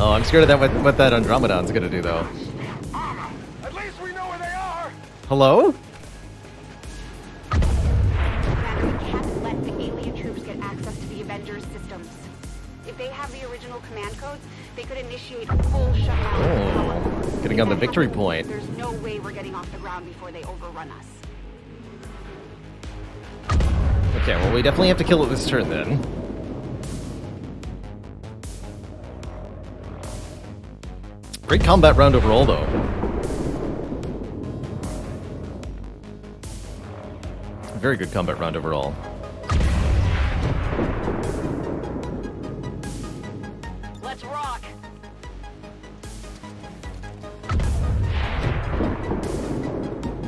Oh, I'm scared of that. What that Andromedon's gonna do, though. At least we know where they are. Hello? Commander, we can't let the alien troops get access to the Avengers systems. If they have the original command codes, they could initiate a full shutdown of the power. Oh, getting on the victory point. There's no way we're getting off the ground before they overrun us. Okay, well, we definitely have to kill it this turn, then. Great combat round overall, though. Very good combat round overall. Let's rock.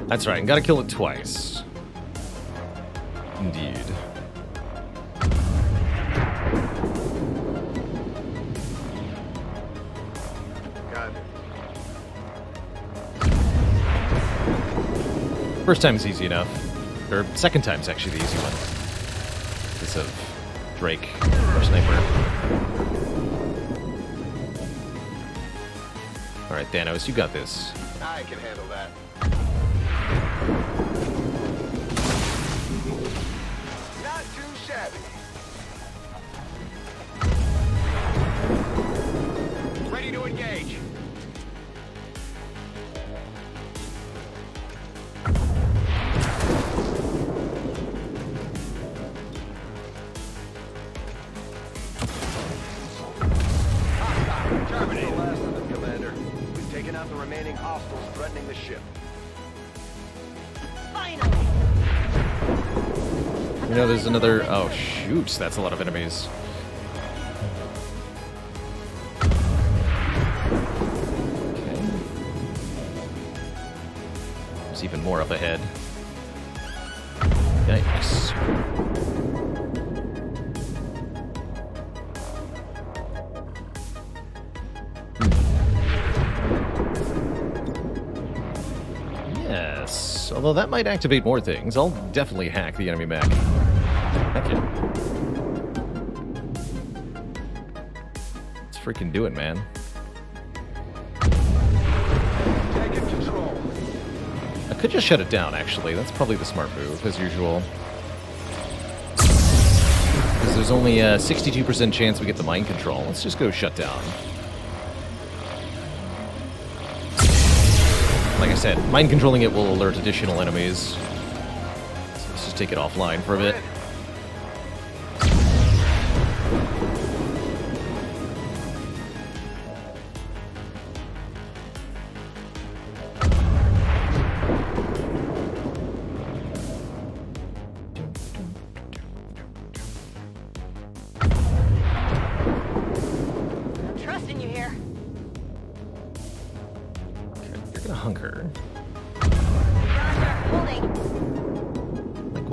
That's right, and gotta kill it twice. Indeed. Got it. First time is easy enough. Or second time's actually the easy one. Because of Drake, our sniper. Alright, Thanos, you got this. I can handle that. Not too shabby. Ready to engage. Terminate. Last of them, Commander. We've taken out the remaining hostiles threatening the ship. Finally. You know, there's another... Oh, shoot, that's a lot of enemies. Okay. There's even more up ahead. Yikes. Yes, although that might activate more things. I'll definitely hack the enemy mech. Heck yeah. Let's freaking do it, man. Taking control. I could just shut it down, actually. That's probably the smart move, as usual. Because there's only a 62% chance we get the mind control. Let's just go shut down. Like I said, mind controlling it will alert additional enemies. So let's just take it offline for a bit.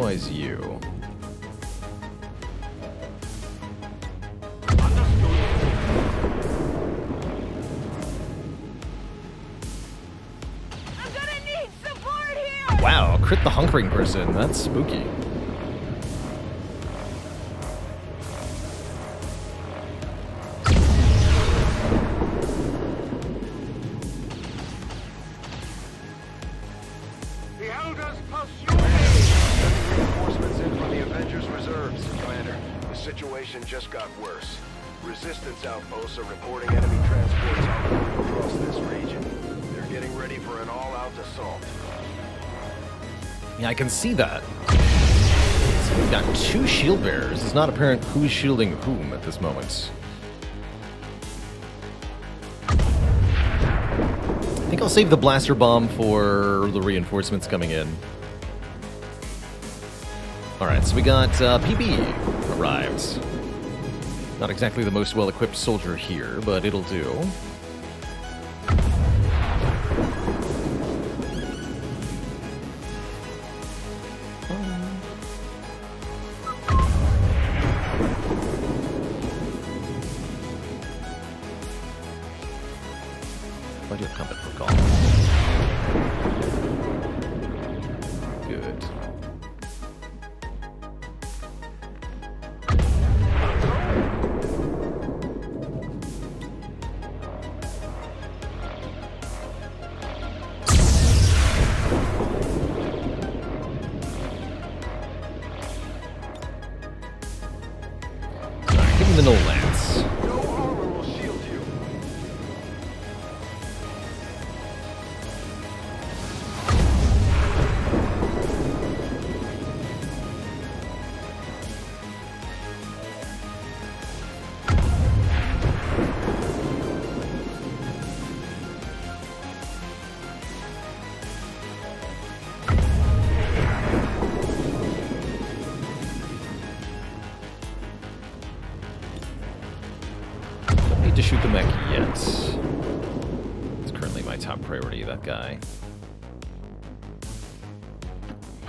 Otherwise, you. I'm gonna need support here! Wow, crit the hunkering person. That's spooky. The Elders pursue me! Reinforcements in from the Avengers Reserves. Commander, the situation just got worse. Resistance outposts are reporting enemy transports operating across this region. They're getting ready for an all-out assault. Yeah, I can see that. So we've got 2 shield bearers. It's not apparent who's shielding whom at this moment. I think I'll save the blaster bomb for the reinforcements coming in. Alright, so we got PB arrived. Not exactly the most well-equipped soldier here, but it'll do. Why do you have combat protocol? Good. Alright, give him the null lance. No armor will shield you. Don't need to shoot the mech yet. It's currently my top priority, that guy.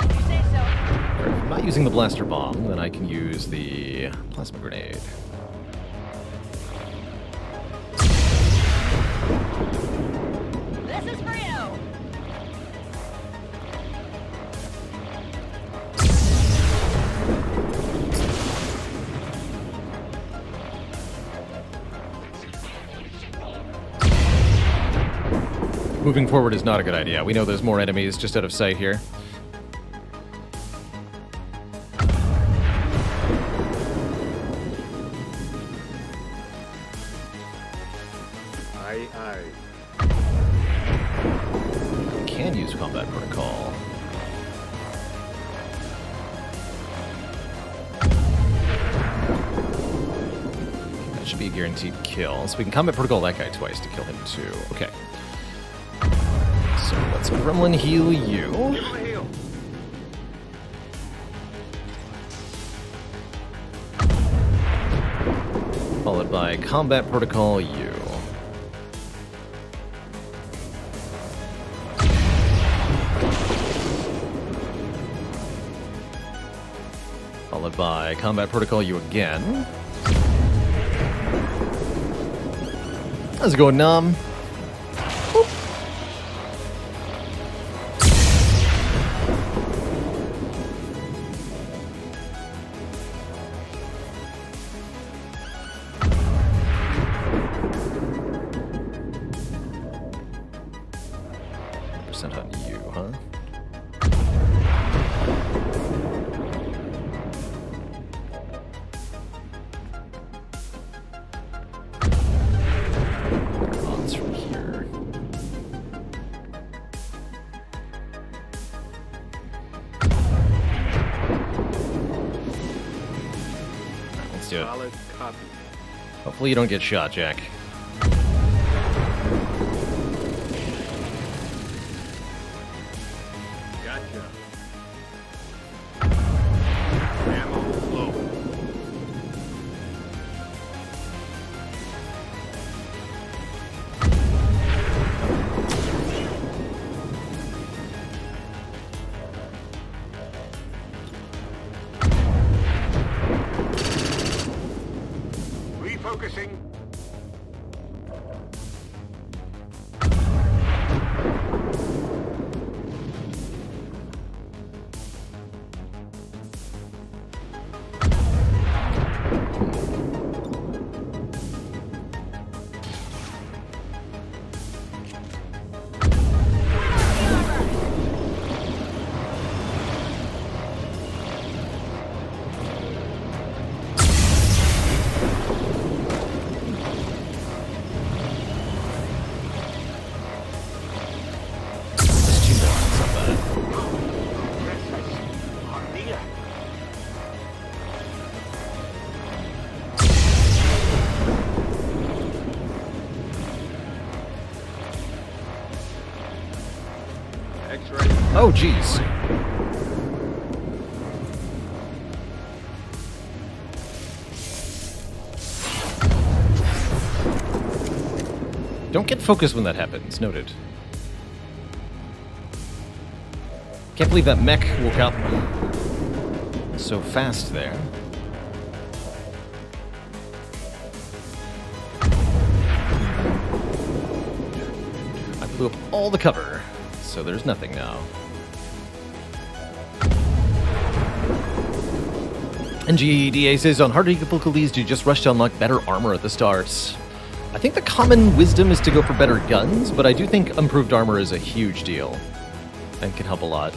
You say so. Alright, if I'm not using the blaster bomb, then I can use the plasma grenade. This is for you! Moving forward is not a good idea. We know there's more enemies just out of sight here. Aye, aye. Can use combat protocol. That should be a guaranteed kill. So we can combat protocol that guy twice to kill him too. Okay. So let's gremlin heal you. Give him a heal. Followed by combat protocol you. Followed by combat protocol you again. How's it going, Nom? Percent on you, huh? Odds from here. Alright, let's do it. Solid copy. Hopefully you don't get shot, Jack. Gotcha. Ammo low. Oh, jeez. Don't get focused when that happens. Noted. Can't believe that mech woke up so fast there. I blew up all the cover, so there's nothing now. NGDA says, on harder difficulties, do you just rush to unlock better armor at the start? I think the common wisdom is to go for better guns, but I do think improved armor is a huge deal and can help a lot.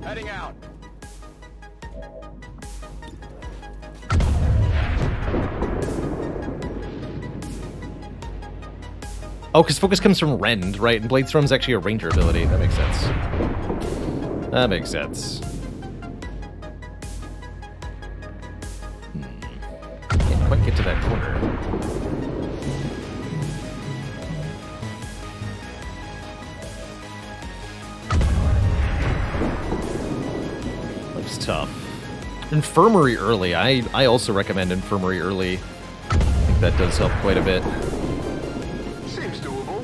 Heading out. Oh, because focus comes from Rend, right? And Blade Storm's actually a ranger ability. That makes sense. That makes sense. Can't quite get to that corner. Life's tough. Infirmary early. I also recommend Infirmary early. I think that does help quite a bit. Seems doable.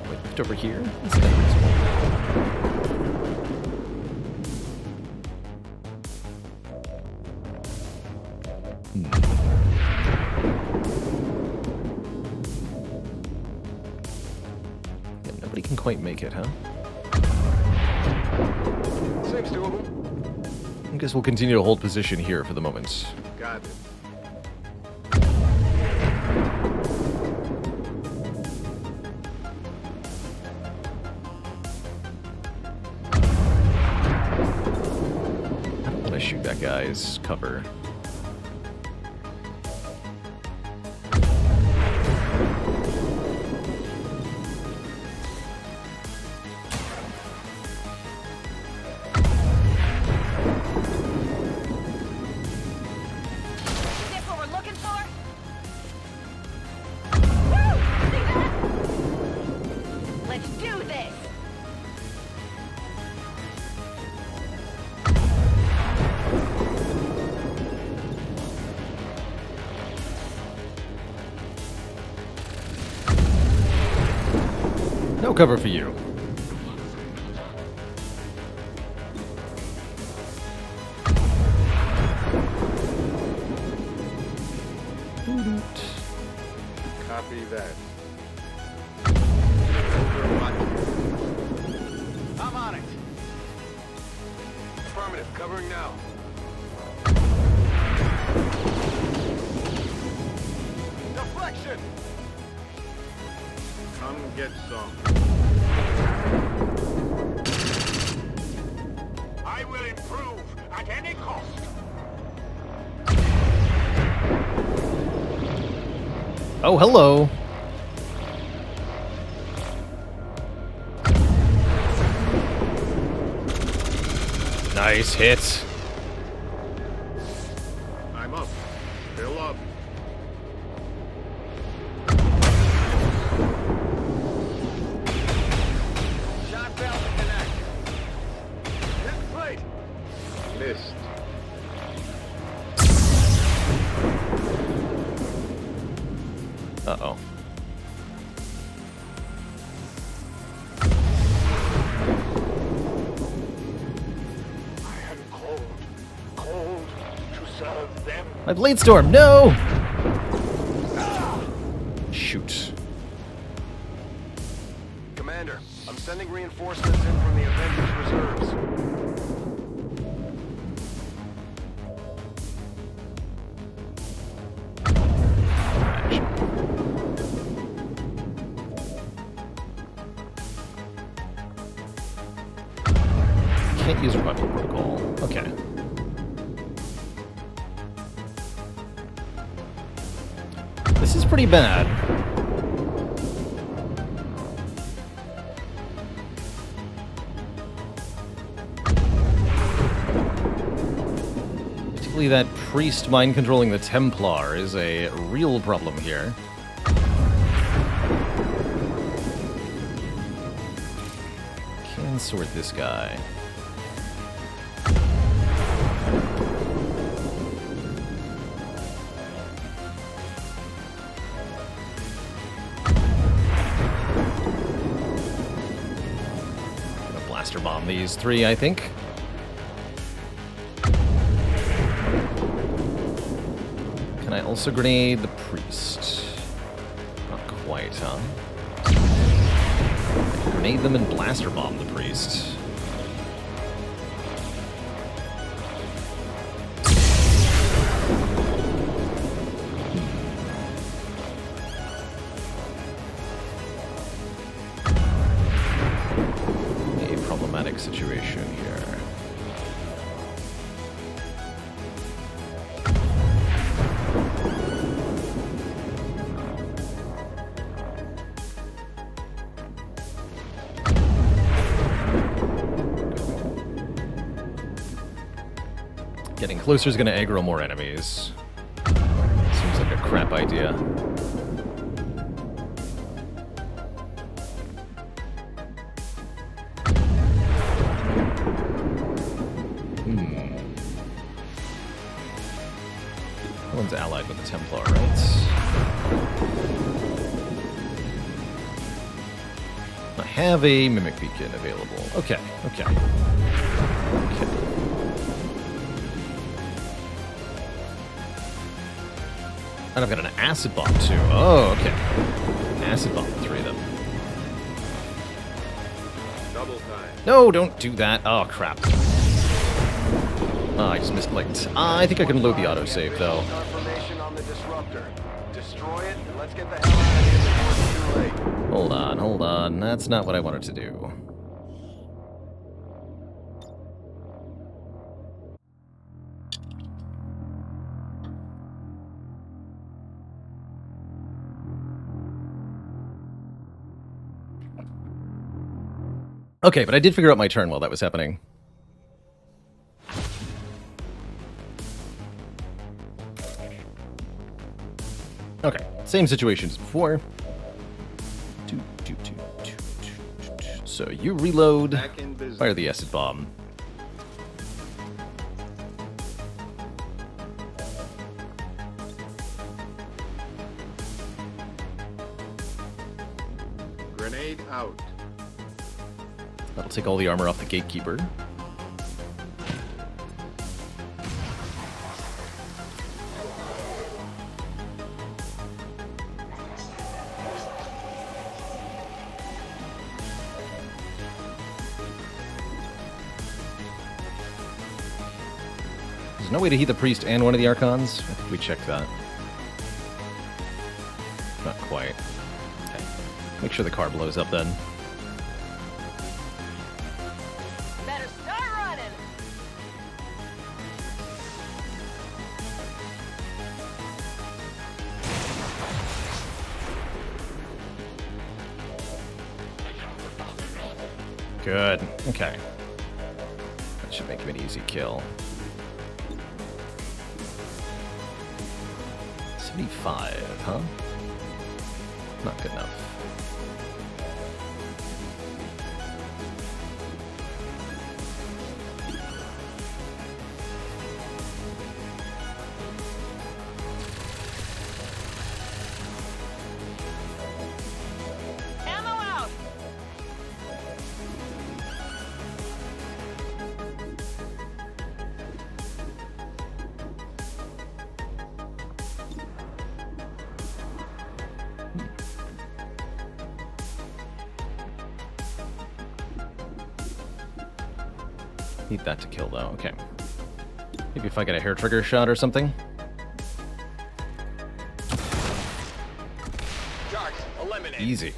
Lift over here. That's kind of reasonable. Yeah, nobody can quite make it, huh? Seems doable. I guess we'll continue to hold position here for the moment. Got it. I don't want to shoot that guy's cover. Is this what we're looking for? Woo! See that? Let's do this. No cover for you. Copy that. I'm on it. Affirmative. Covering now. Deflection. Come get some. I will improve at any cost. Oh, hello. Nice hit. I'm up. Fill up. Shot failed to connect. Hit plate. Missed. Uh-oh. I am called to serve them. My Blade Storm, no! Shoot. Commander, I'm sending reinforcements in from the Avengers reserves. Can't use revival protocol. Okay. This is pretty bad. Obviously, that priest mind controlling the Templar is a real problem here. Can sort this guy. Gonna blaster bomb these three, I think. Can I also grenade the priest? Not quite, huh? Grenade them and blaster bomb the priest. A problematic situation here. Getting closer is going to aggro more enemies. Seems like a crap idea. That one's allied with the Templar, right? I have a Mimic Beacon available. Okay, okay. Okay. And I've got an acid bomb too. Oh, okay. An acid bomb, three of them. Double time. No, don't do that. Oh, crap. Oh, I just misclicked. I think I can load the autosave, though. Confirmation on the disruptor. Destroy it, and let's get the hell out of here before it's too late. Hold on, hold on. That's not what I wanted to do. Okay, but I did figure out my turn while that was happening. Okay, same situation as before. So you reload, fire the acid bomb. Grenade out. That'll take all the armor off the gatekeeper. There's no way to heat the priest and one of the archons? I think we checked that. Not quite. Okay. Make sure the car blows up then. Better start running. Good. Okay. That should make him an easy kill. 75, huh? Not good enough. Ammo out. Need that to kill, though. Okay. Maybe if I get a hair trigger shot or something. Sharks, eliminate. Easy.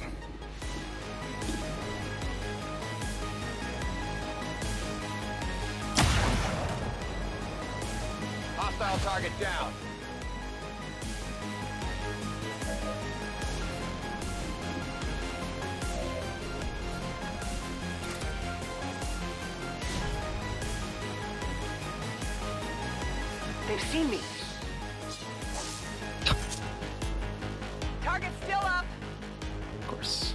Hostile target down. They've seen me. Target's still up. Of course.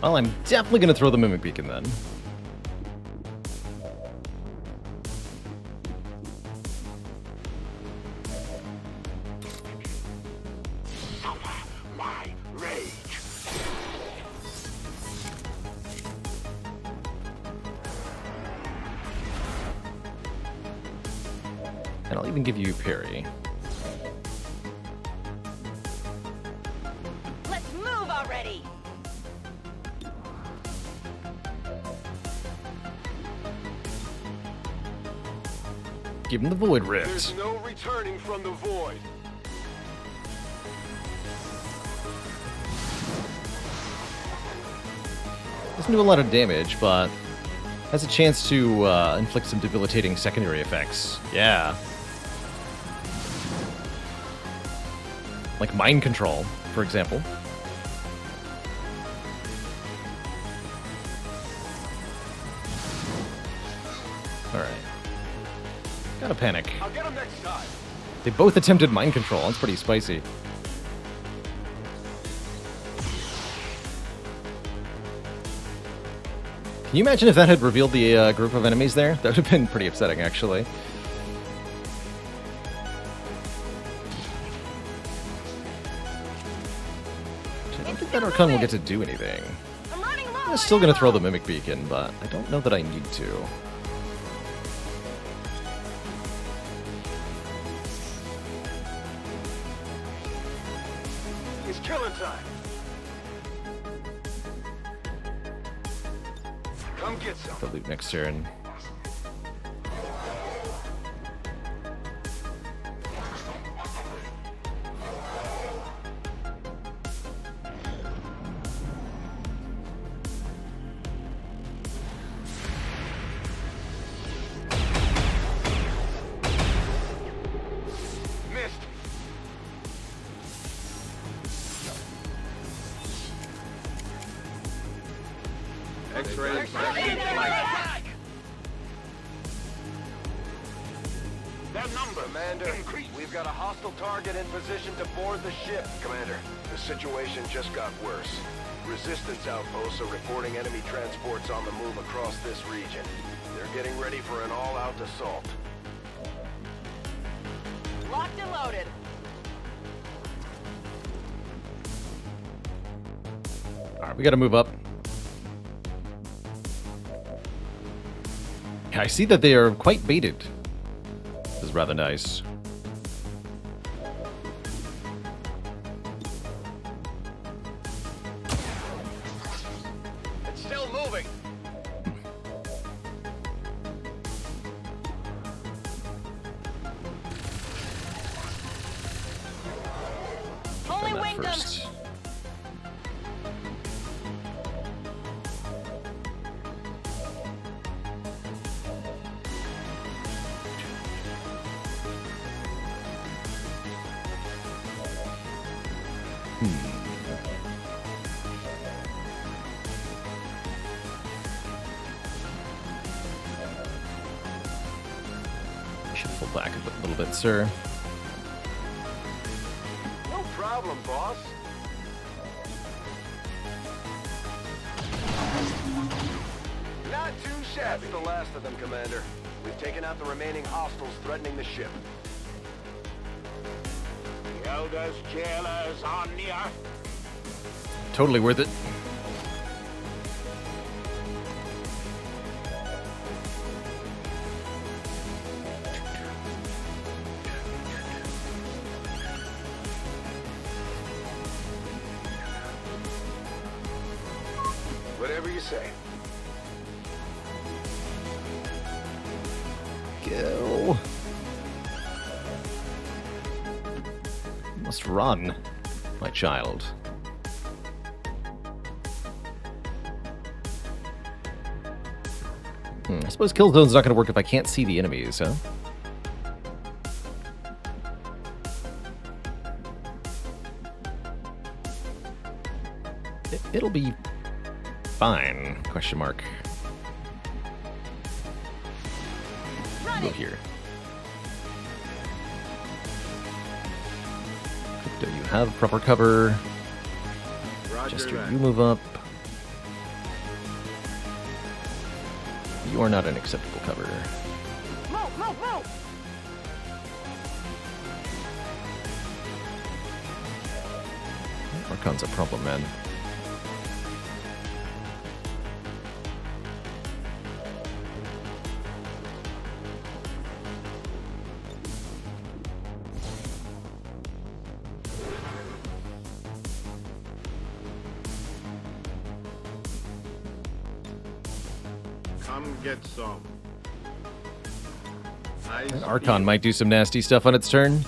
Well, I'm definitely going to throw the Mimic Beacon then. My rage. And I'll even give you parry. Let's move already. Give him the Void Rift. There's no returning from the void. Doesn't do a lot of damage, but has a chance to inflict some debilitating secondary effects. Yeah. Like mind control, for example. Alright. Gotta panic. I'll get him next time. They both attempted mind control. That's pretty spicy. Can you imagine if that had revealed the group of enemies there? That would have been pretty upsetting, actually. I don't think that Archon will get to do anything. I'm running low. I'm still going to throw the Mimic Beacon, but I don't know that I need to. It's killing time. Come get some. The loot next turn. Missed. X-ray. Their number. Commander, we've got a hostile target in position to board the ship. Commander, the situation just got worse. Resistance outposts are reporting enemy transports on the move across this region. They're getting ready for an all-out assault. Locked and loaded. Alright, we gotta move up. I see that they are quite baited. This is rather nice. It's still moving. Only Done that winged them. first. Should pull back a little bit, sir. No problem, boss. Not too shabby. That's the last of them, Commander. We've taken out the remaining hostiles threatening the ship. The Elder's jailers are near. Totally worth it. Whatever you say. Go. You must run, my child. I suppose kill zone's not going to work if I can't see the enemies, huh? It'll be fine, question mark. Go here. have proper cover. Jester, you move up. You are not an acceptable cover. Move, move, move! Archon's a problem, man. Come get some. And Archon might do some nasty stuff on its turn.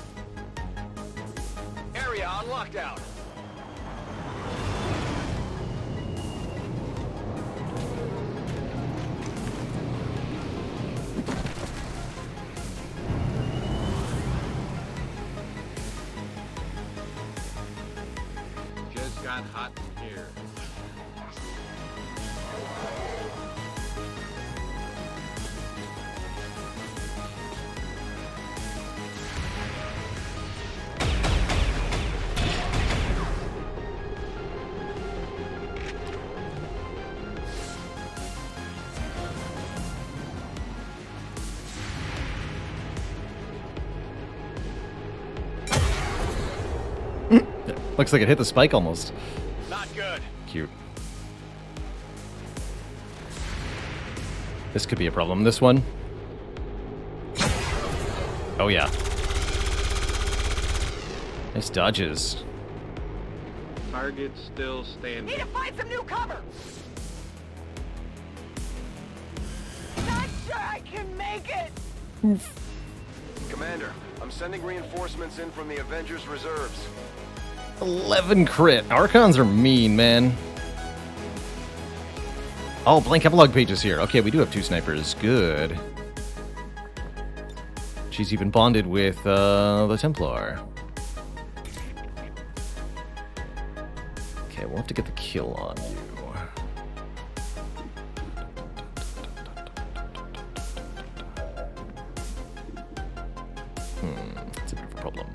Area on lockdown. Just got hot in here. Looks like it hit the spike almost. Not good. Cute. This could be a problem. This one. Oh, yeah. Nice dodges. Target still standing. Need to find some new cover! Not sure I can make it! Commander, I'm sending reinforcements in from the Avengers reserves. 11 crit. Archons are mean, man. Oh, blank epilogue pages here. Okay, we do have 2 snipers. Good. She's even bonded with the Templar. Okay, we'll have to get the kill on you. That's a bit of a problem.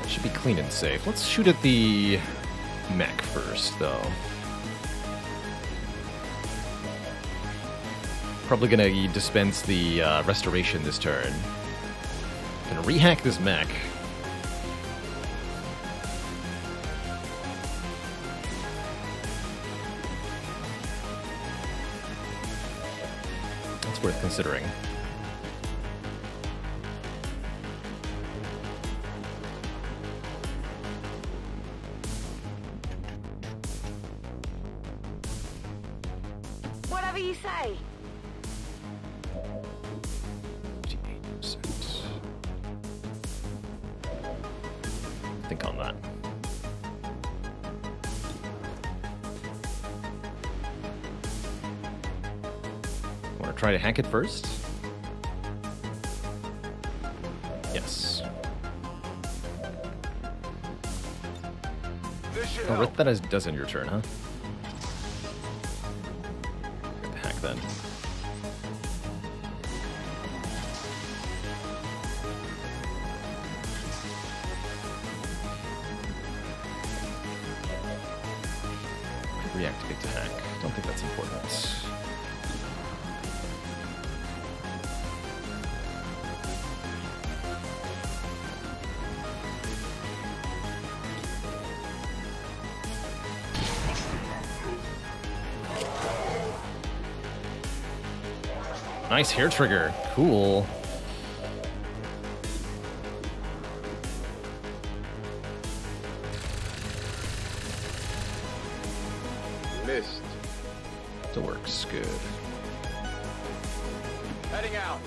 That should be clean and safe. Let's shoot at the mech first, though. Probably gonna dispense the restoration this turn. Gonna rehack this mech. That's worth considering. Whatever you say. 58%. Think on that. Want to try to hack it first? Yes. This should Oh, help. that does end your turn, huh? Hack then. Reactivate to hack. Don't think that's important. Nice hair trigger. Cool. Missed. That works. Good. Heading out.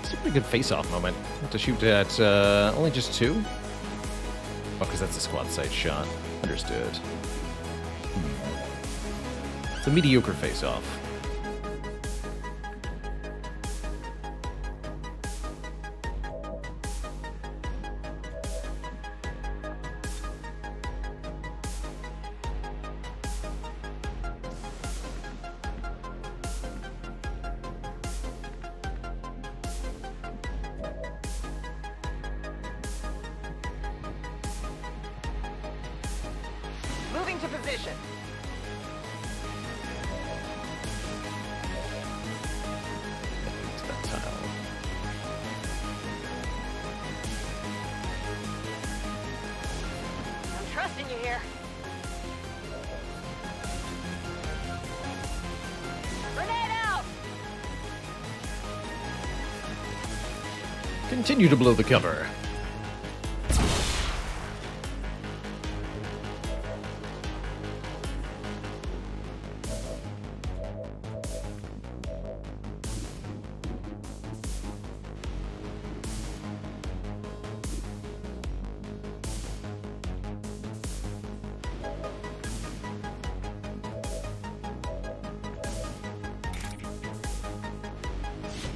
It's a pretty good face-off moment. Have to shoot at only just 2? Oh, because that's a squad side shot. Understood. It's a mediocre face-off. to position. To that tile. I'm trusting you here. Grenade out! Continue to blow the cover.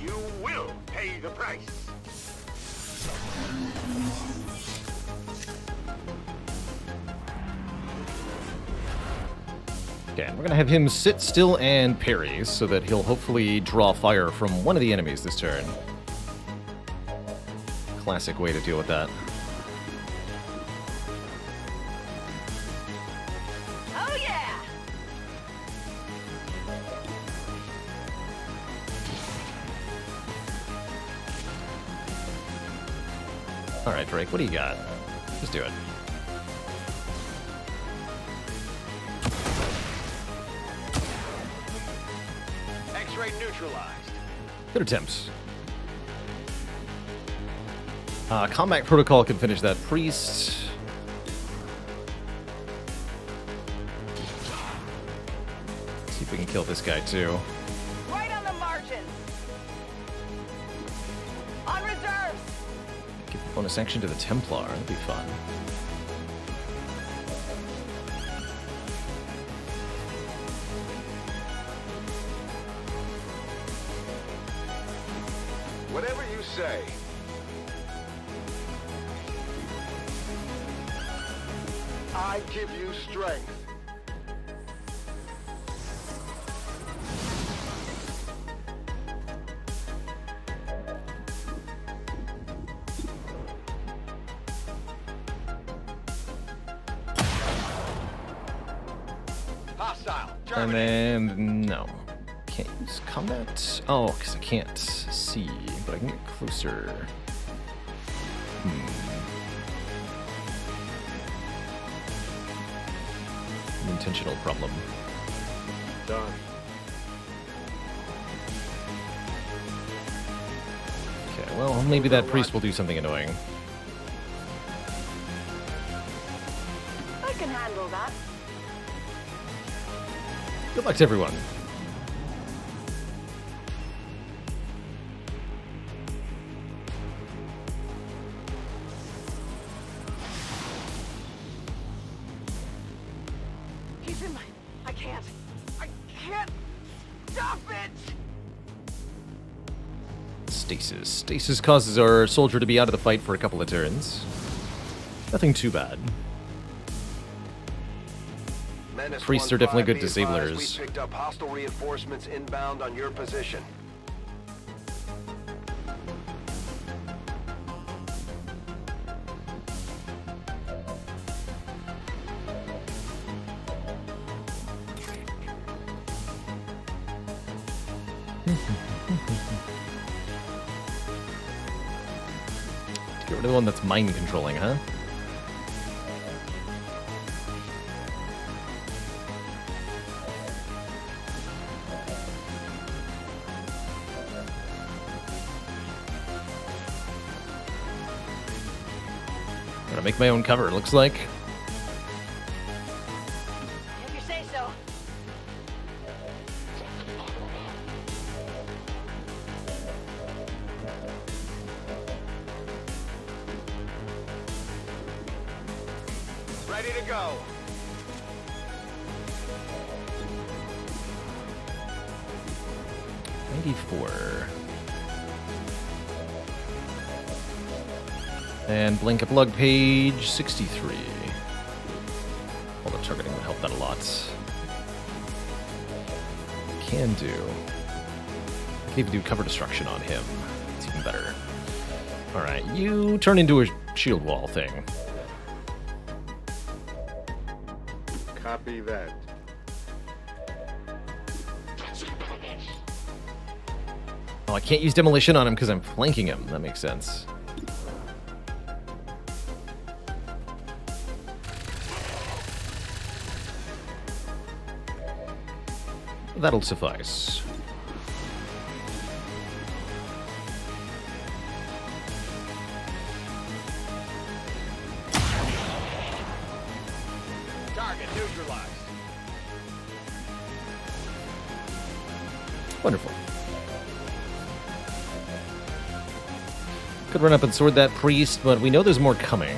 You will pay the price. Okay, and we're gonna have him sit still and parry so that he'll hopefully draw fire from one of the enemies this turn. Classic way to deal with that. Oh yeah! Alright, Drake, what do you got? Just do it. X-ray neutralized. Good attempts. Combat Protocol can finish that priest. See if we can kill this guy too. Right on the margin. On reserves. Give a bonus action to the Templar. That'd be fun. Whatever you say. I give you strength. Hostile. And then, no. Can't use combat? Oh, because I can't see, but I can get closer. An intentional problem. Done. Okay, well, maybe that priest will do something annoying. I can handle that. Good luck to everyone. He's in my... I can't stop it! Stasis. Stasis causes our soldier to be out of the fight for a couple of turns. Nothing too bad. Menace Priests are definitely 1-5, good be advised, disablers. We picked up hostile reinforcements inbound on your position. Get rid of the one that's mind controlling, huh? Gotta make my own cover, it looks like. If you say so. Ready to go. And blink a plug page 63. All the targeting would help that a lot. Can do. I can even do cover destruction on him. It's even better. Alright, you turn into a shield wall thing. Copy Copy that. Oh, I can't use demolition on him because I'm flanking him. That makes sense. That'll suffice. Target neutralized. Wonderful. Could run up and sword that priest, but we know there's more coming.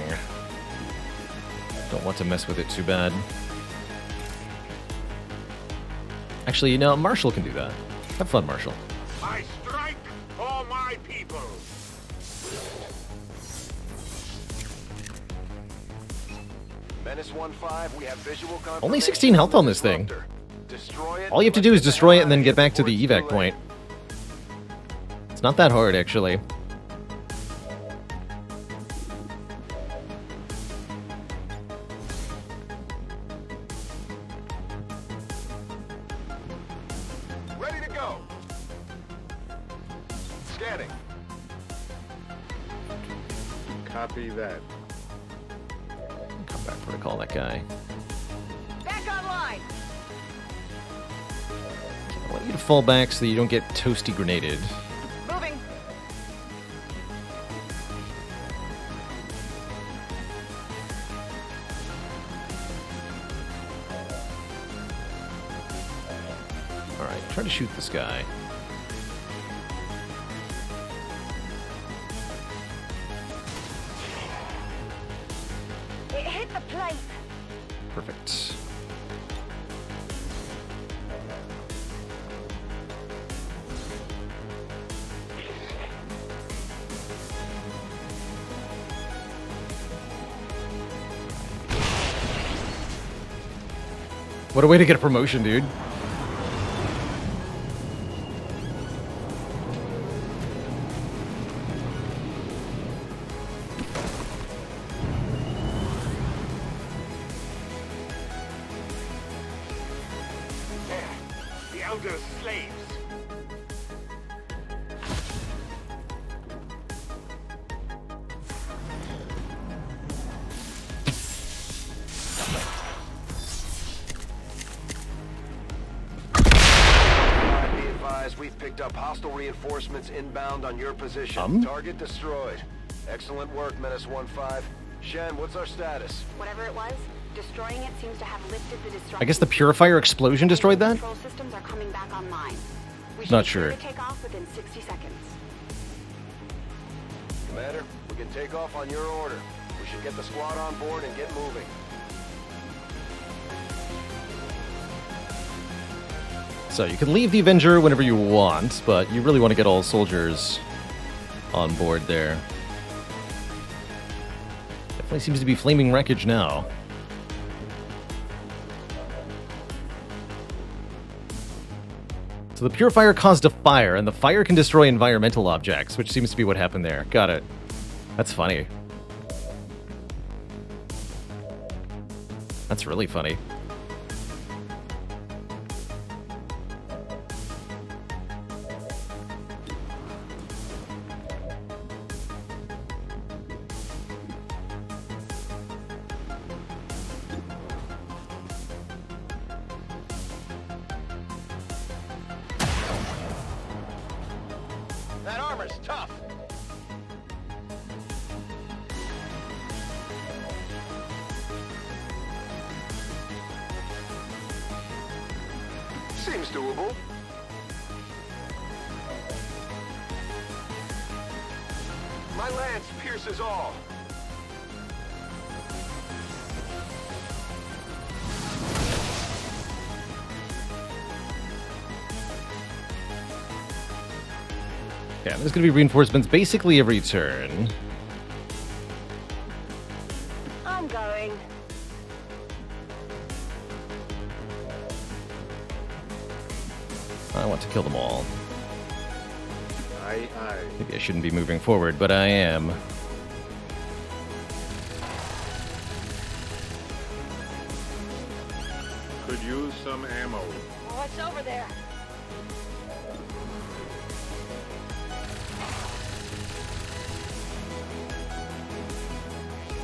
Don't want to mess with it too bad. Actually, you know, Marshall can do that. Have fun, Marshall. I strike for my people. Menace 1-5, we have visual confirmation. Only 16 health on this thing. Destroy it. All you have to do is destroy it and then get back to the evac point. It's not that hard, actually. Ready to go. Scanning. Copy that. Combat protocol, that guy. Back online. I want you to fall back so that you don't get toasty grenaded. Moving. Alright, try to shoot this guy. It hit the plate. Perfect. What a way to get a promotion, dude. The elder slaves. Be advised, we've picked up hostile reinforcements inbound on your position. Target destroyed. Excellent work, Menace 1-5. Shen, what's our status? Whatever it was, destroying it seems to have lifted the destruction. I guess the Purifier explosion destroyed that? Control systems are coming back online. We should Not be clear sure. to take off within 60 seconds. Commander, we can take off on your order. We should get the squad on board and get moving. So you can leave the Avenger whenever you want, but you really want to get all soldiers on board there. Definitely seems to be flaming wreckage now. So the Purifier caused a fire, and the fire can destroy environmental objects, which seems to be what happened there. Got it. That's funny. That's really funny. That armor's tough. Seems doable. My lance pierces all. Yeah, there's going to be reinforcements basically every turn. I'm going. I want to kill them all. Aye, aye. Maybe I shouldn't be moving forward, but I am. use some ammo. What's over there?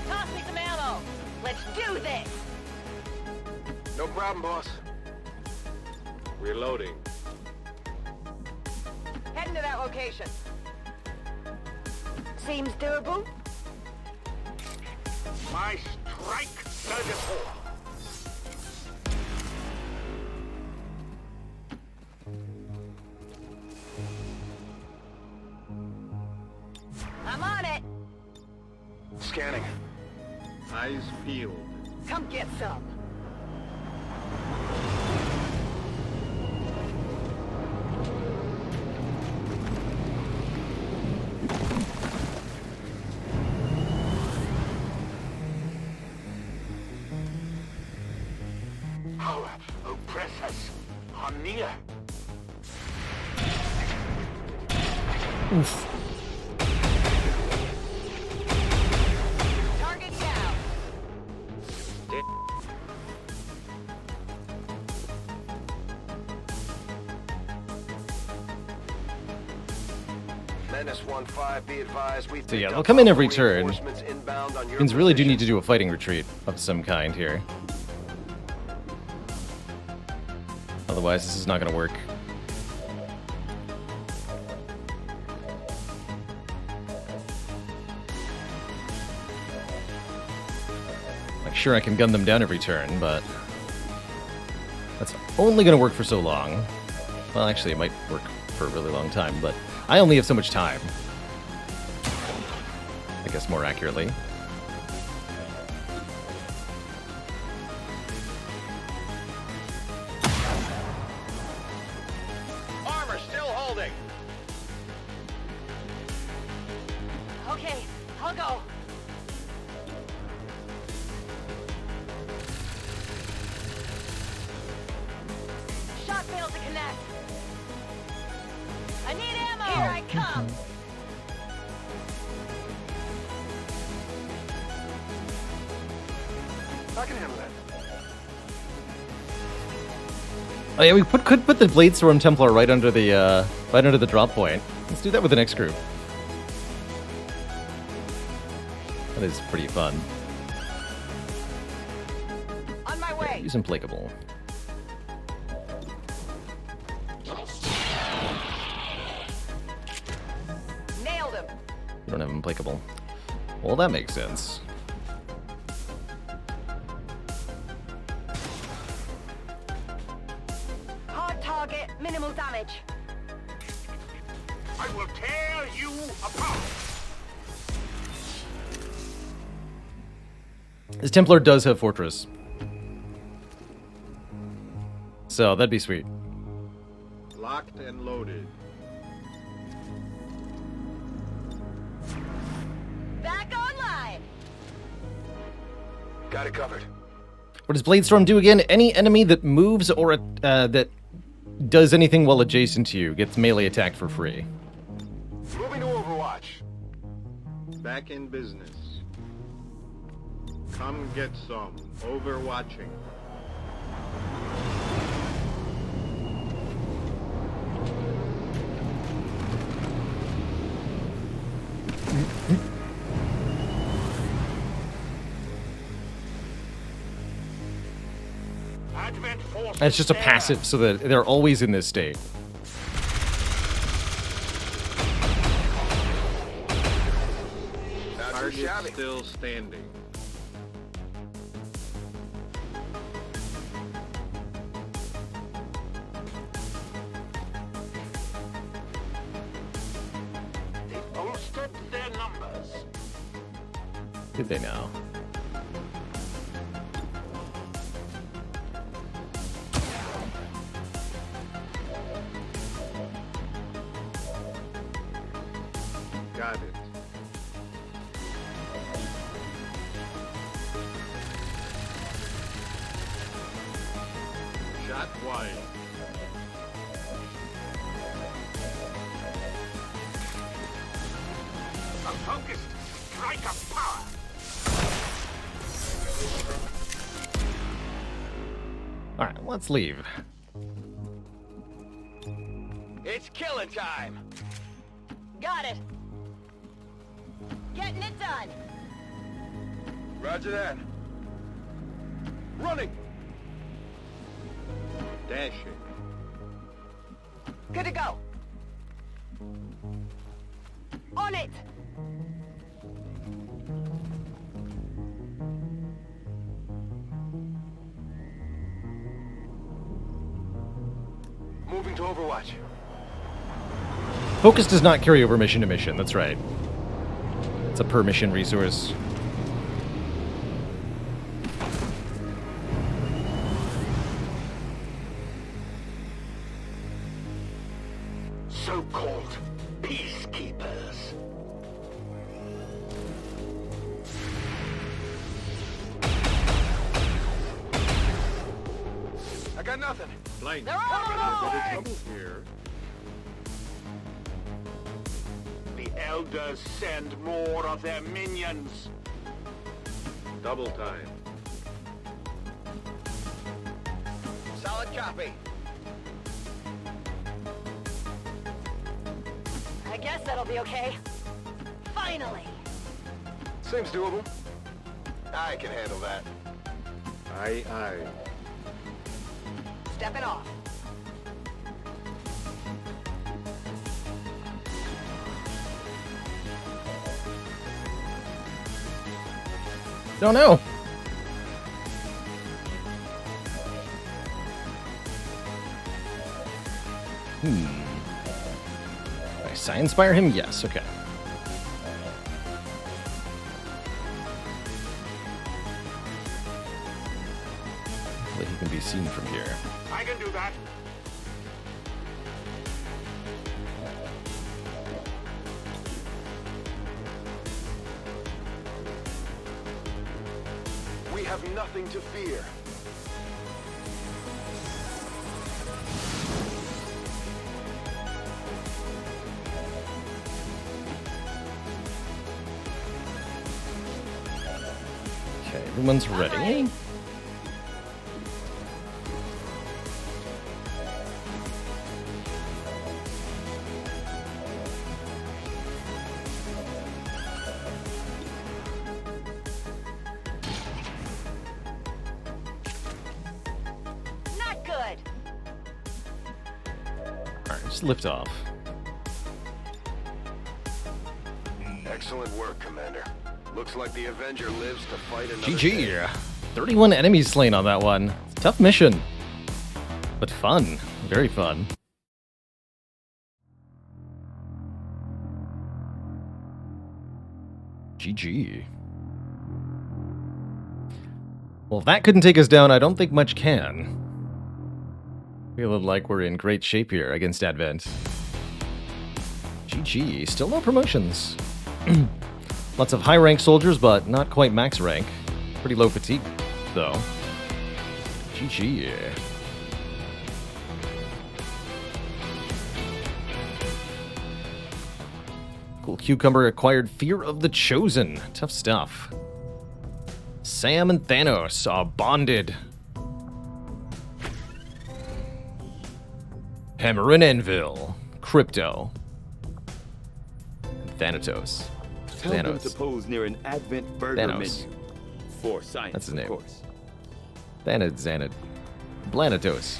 Toss me some ammo. Let's do this. No problem, boss. Reloading. Heading to that location. Seems doable. My strike surgical. I'm on it. Scanning. Eyes peeled. Come get some. Our oppressors are near. Oof. Target down. Menace 1-5, be advised. We So yeah, they'll come in every turn. Means really do need to do a fighting retreat of some kind here. Otherwise, this is not going to work. Like, sure, I can gun them down every turn, but that's only going to work for so long. Well, actually, it might work for a really long time, but I only have so much time. I guess more accurately. Armor still holding. Okay, I'll go. Shot failed to connect. I need ammo. Here I come. I can handle that. Oh yeah, we could put the Bladestorm Templar right under the drop point. Let's do that with the next group. That is pretty fun. On my way. Use Implacable. Nailed him. You don't have Implacable. Well, that makes sense. Hard target, minimal damage. I will tear you apart. This Templar does have Fortress. So, that'd be sweet. Locked and loaded. Back online. Got it covered. What does Bladestorm do again? Any enemy that moves or that does anything while adjacent to you gets melee attacked for free. Moving to Overwatch. Back in business. Come get some. Overwatching. Advent force. And it's just a passive, so that they're always in this state. Not too Target shabby. still standing. They bolstered their numbers. Did they now? Got it. Shot wide. A focused strike of power. Alright, let's leave. It's killing time. Got it. Getting it done. Roger that. Running! Dashing. Good to go. On it. Moving to Overwatch. Focus does not carry over mission to mission, that's right. It's a per mission resource. So-called peacekeepers. I got nothing. Blake, They're on the a bit move. of trouble here. The elders send more of their minions. Double time. Solid copy. I guess that'll be okay. Finally. Seems doable. I can handle that. Aye, aye. Stepping off. Don't know. Nice. I inspire him? Yes, okay. Hopefully he can be seen from here. I can do that. We have nothing to fear. Okay, everyone's ready. Not good. Alright, just lift off. Excellent work, Commander. Looks like the Avenger lives to fight another GG! day. 31 enemies slain on that one. It's a tough mission. But fun. Very fun. GG. Well, if that couldn't take us down, I don't think much can. Feeling like we're in great shape here against Advent. GG. Still no promotions. Lots of high-rank soldiers, but not quite max rank. Pretty low fatigue, though. GG. Cool Cucumber acquired Fear of the Chosen. Tough stuff. Sam and Thanos are bonded. Hammer and Anvil. Crypto. Thanatos. Tell them Thanos. to pose near an Advent burger Thanos. menu. For science, That's his of name. course. Xanad. Blanatos.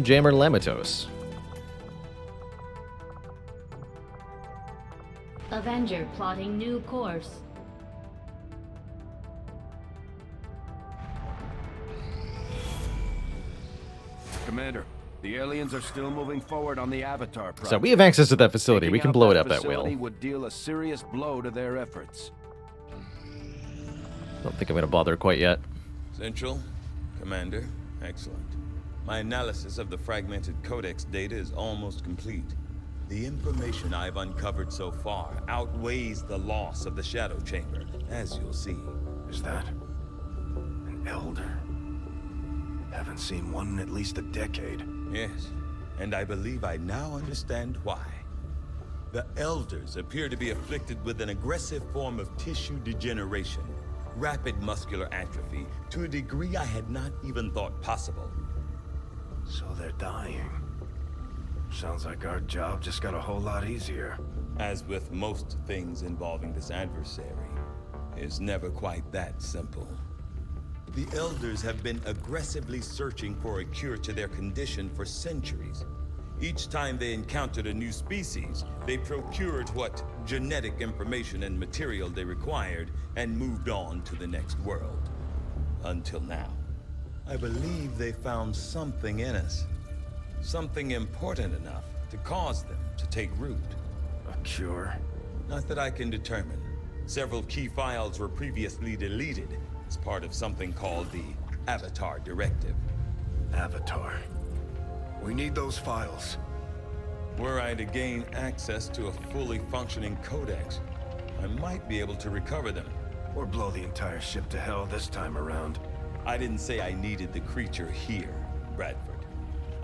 Jammer Lamatos. Avenger plotting new course. Commander, the aliens are still moving forward on the Avatar project. So we have access to that facility. We Taking can out blow it that up at facility will. would deal a serious blow to their efforts. Don't think I'm going to bother quite yet. Central, Commander, excellent. My analysis of the fragmented Codex data is almost complete. The information I've uncovered so far outweighs the loss of the Shadow Chamber, as you'll see. Is that an elder? Haven't seen one in at least a decade. Yes, and I believe I now understand why. The Elders appear to be afflicted with an aggressive form of tissue degeneration. rapid muscular atrophy to a degree I had not even thought possible. So they're dying. Sounds like our job just got a whole lot easier. As with most things involving this adversary, it's never quite that simple. The Elders have been aggressively searching for a cure to their condition for centuries. Each time they encountered a new species, they procured what genetic information and material they required and moved on to the next world. Until now. I believe they found something in us. Something important enough to cause them to take root. A cure? Not that I can determine. Several key files were previously deleted as part of something called the Avatar Directive. Avatar. We need those files. Were I to gain access to a fully functioning codex, I might be able to recover them. Or blow the entire ship to hell this time around. I didn't say I needed the creature here, Bradford.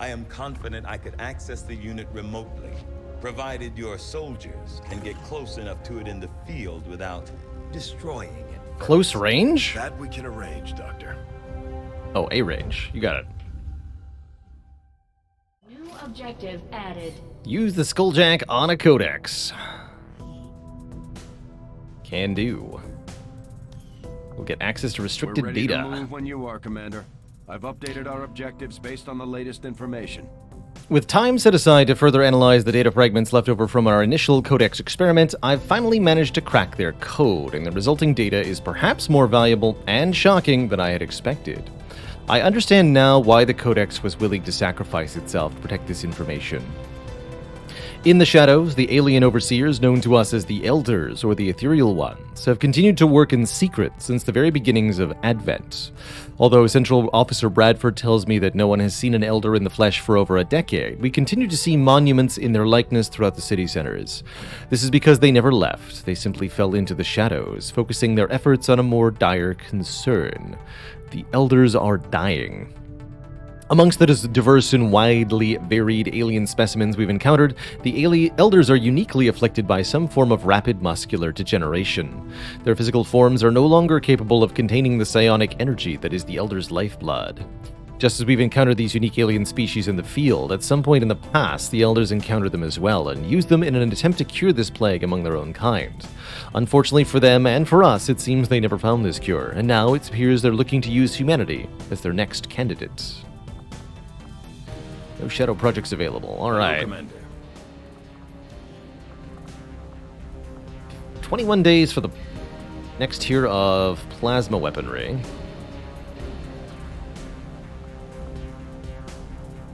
I am confident I could access the unit remotely, provided your soldiers can get close enough to it in the field without destroying it. Close range? That we can arrange, Doctor. Oh, A range. You got it. New objective added. Use the Skulljack on a codex. Can do. We'll get access to restricted We're ready data. to move when you are, Commander. I've updated our objectives based on the latest information. With time set aside to further analyze the data fragments left over from our initial codex experiment, I've finally managed to crack their code, and the resulting data is perhaps more valuable and shocking than I had expected. I understand now why the codex was willing to sacrifice itself to protect this information. In the shadows, the alien overseers, known to us as the Elders, or the Ethereal Ones, have continued to work in secret since the very beginnings of Advent. Although Central Officer Bradford tells me that no one has seen an Elder in the flesh for over a decade, we continue to see monuments in their likeness throughout the city centers. This is because they never left, they simply fell into the shadows, focusing their efforts on a more dire concern. The Elders are dying. Amongst the diverse and widely varied alien specimens we've encountered, the Elders are uniquely afflicted by some form of rapid muscular degeneration. Their physical forms are no longer capable of containing the psionic energy that is the Elders' lifeblood. Just as we've encountered these unique alien species in the field, at some point in the past, the Elders encountered them as well and used them in an attempt to cure this plague among their own kind. Unfortunately for them and for us, it seems they never found this cure, and now it appears they're looking to use humanity as their next candidate. No shadow projects available. All right. Commander. 21 days for the next tier of plasma weaponry.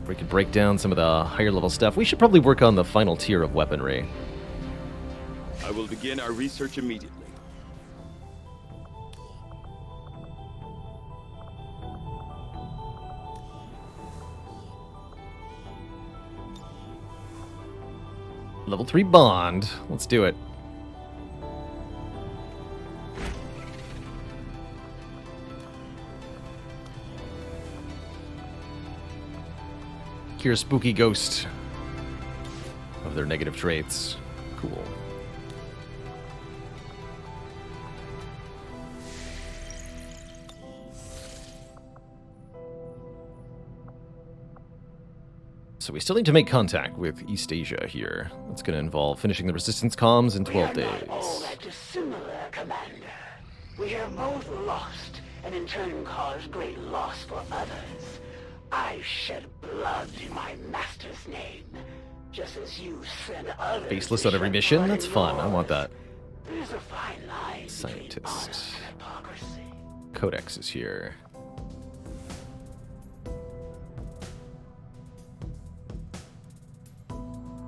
We could break down some of the higher level stuff. We should probably work on the final tier of weaponry. I will begin our research immediately. Level 3 bond. Let's do it. Cure spooky ghost of their negative traits. Cool. So we still need to make contact with East Asia here. That's going to involve finishing the Resistance comms in 12 days. We are not all that dissimilar, Commander. We have both lost, and in turn caused great loss for others. I shed blood in my master's name, just as you send others. Faceless on every mission? That's fun. I want that. There's a fine line between Scientist. honor and hypocrisy. Codex is here.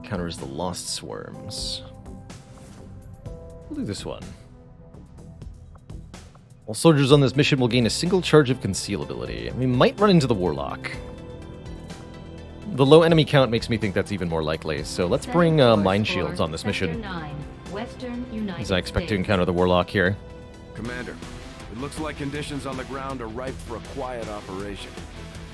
Counters the Lost Swarms. We'll do this one. All soldiers on this mission will gain a single charge of concealability. We might run into the Warlock. The low enemy count makes me think that's even more likely, so let's bring mine shields on this mission. As I expect to encounter the Warlock here. Commander, it looks like conditions on the ground are ripe for a quiet operation.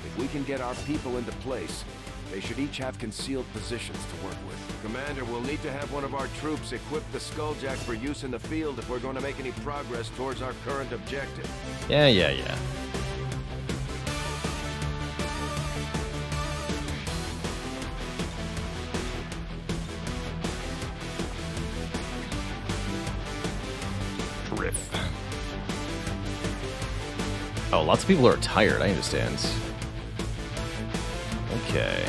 If we can get our people into place, They should each have concealed positions to work with. Commander, we'll need to have one of our troops equip the Skulljack for use in the field if we're going to make any progress towards our current objective. Yeah. Drift. Oh, lots of people are tired, I understand. Okay.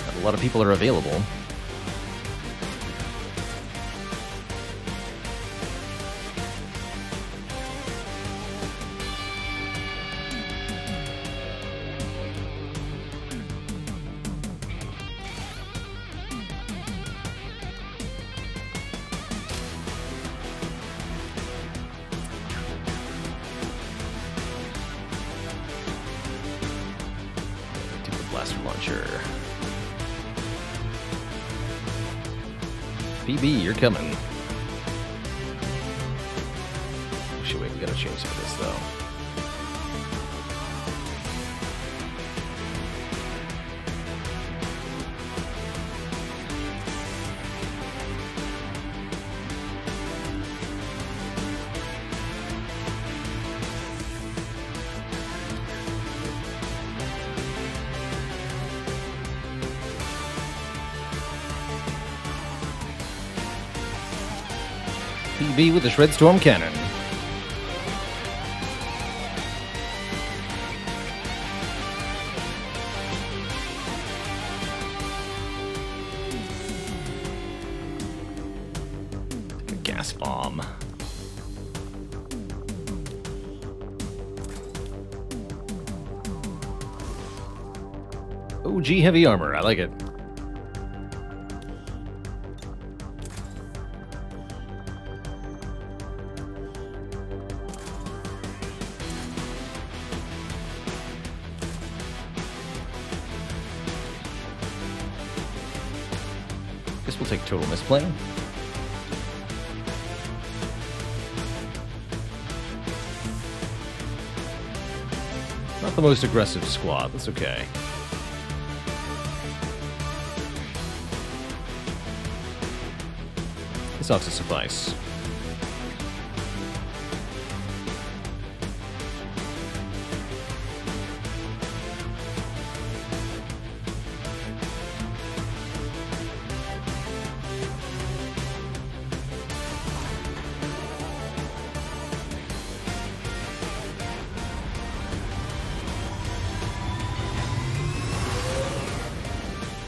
Not a lot of people are available. Blaster launcher. PB, you're coming. Actually, wait, we gotta change some of this though. PB with the Shred Storm Cannon. Take a gas bomb. OG heavy armor, I like it. Guess we'll take total misplay. Not the most aggressive squad, that's okay. This ought to suffice.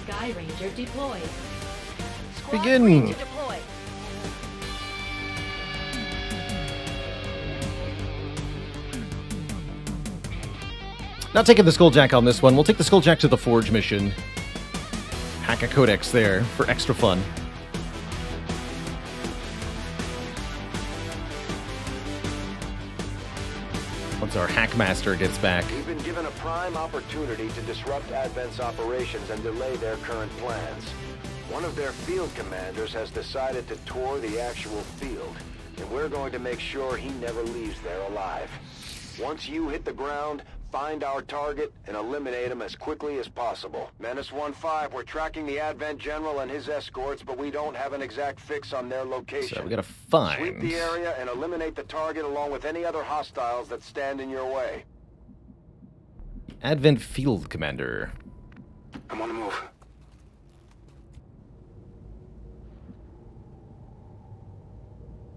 Sky Ranger deployed. Squad Begin. three to deploy. Not taking the Skulljack on this one. We'll take the Skulljack to the Forge mission. Hack a codex there for extra fun. Once our Hackmaster gets back. We've been given a prime opportunity to disrupt Advent's operations and delay their current plans. One of their field commanders has decided to tour the actual field, and we're going to make sure he never leaves there alive. Once you hit the ground, find our target and eliminate him as quickly as possible. Menace 1-5, we're tracking the Advent General and his escorts, but we don't have an exact fix on their location. So we gotta find... Sweep the area and eliminate the target along with any other hostiles that stand in your way. Advent Field Commander. I'm on the move.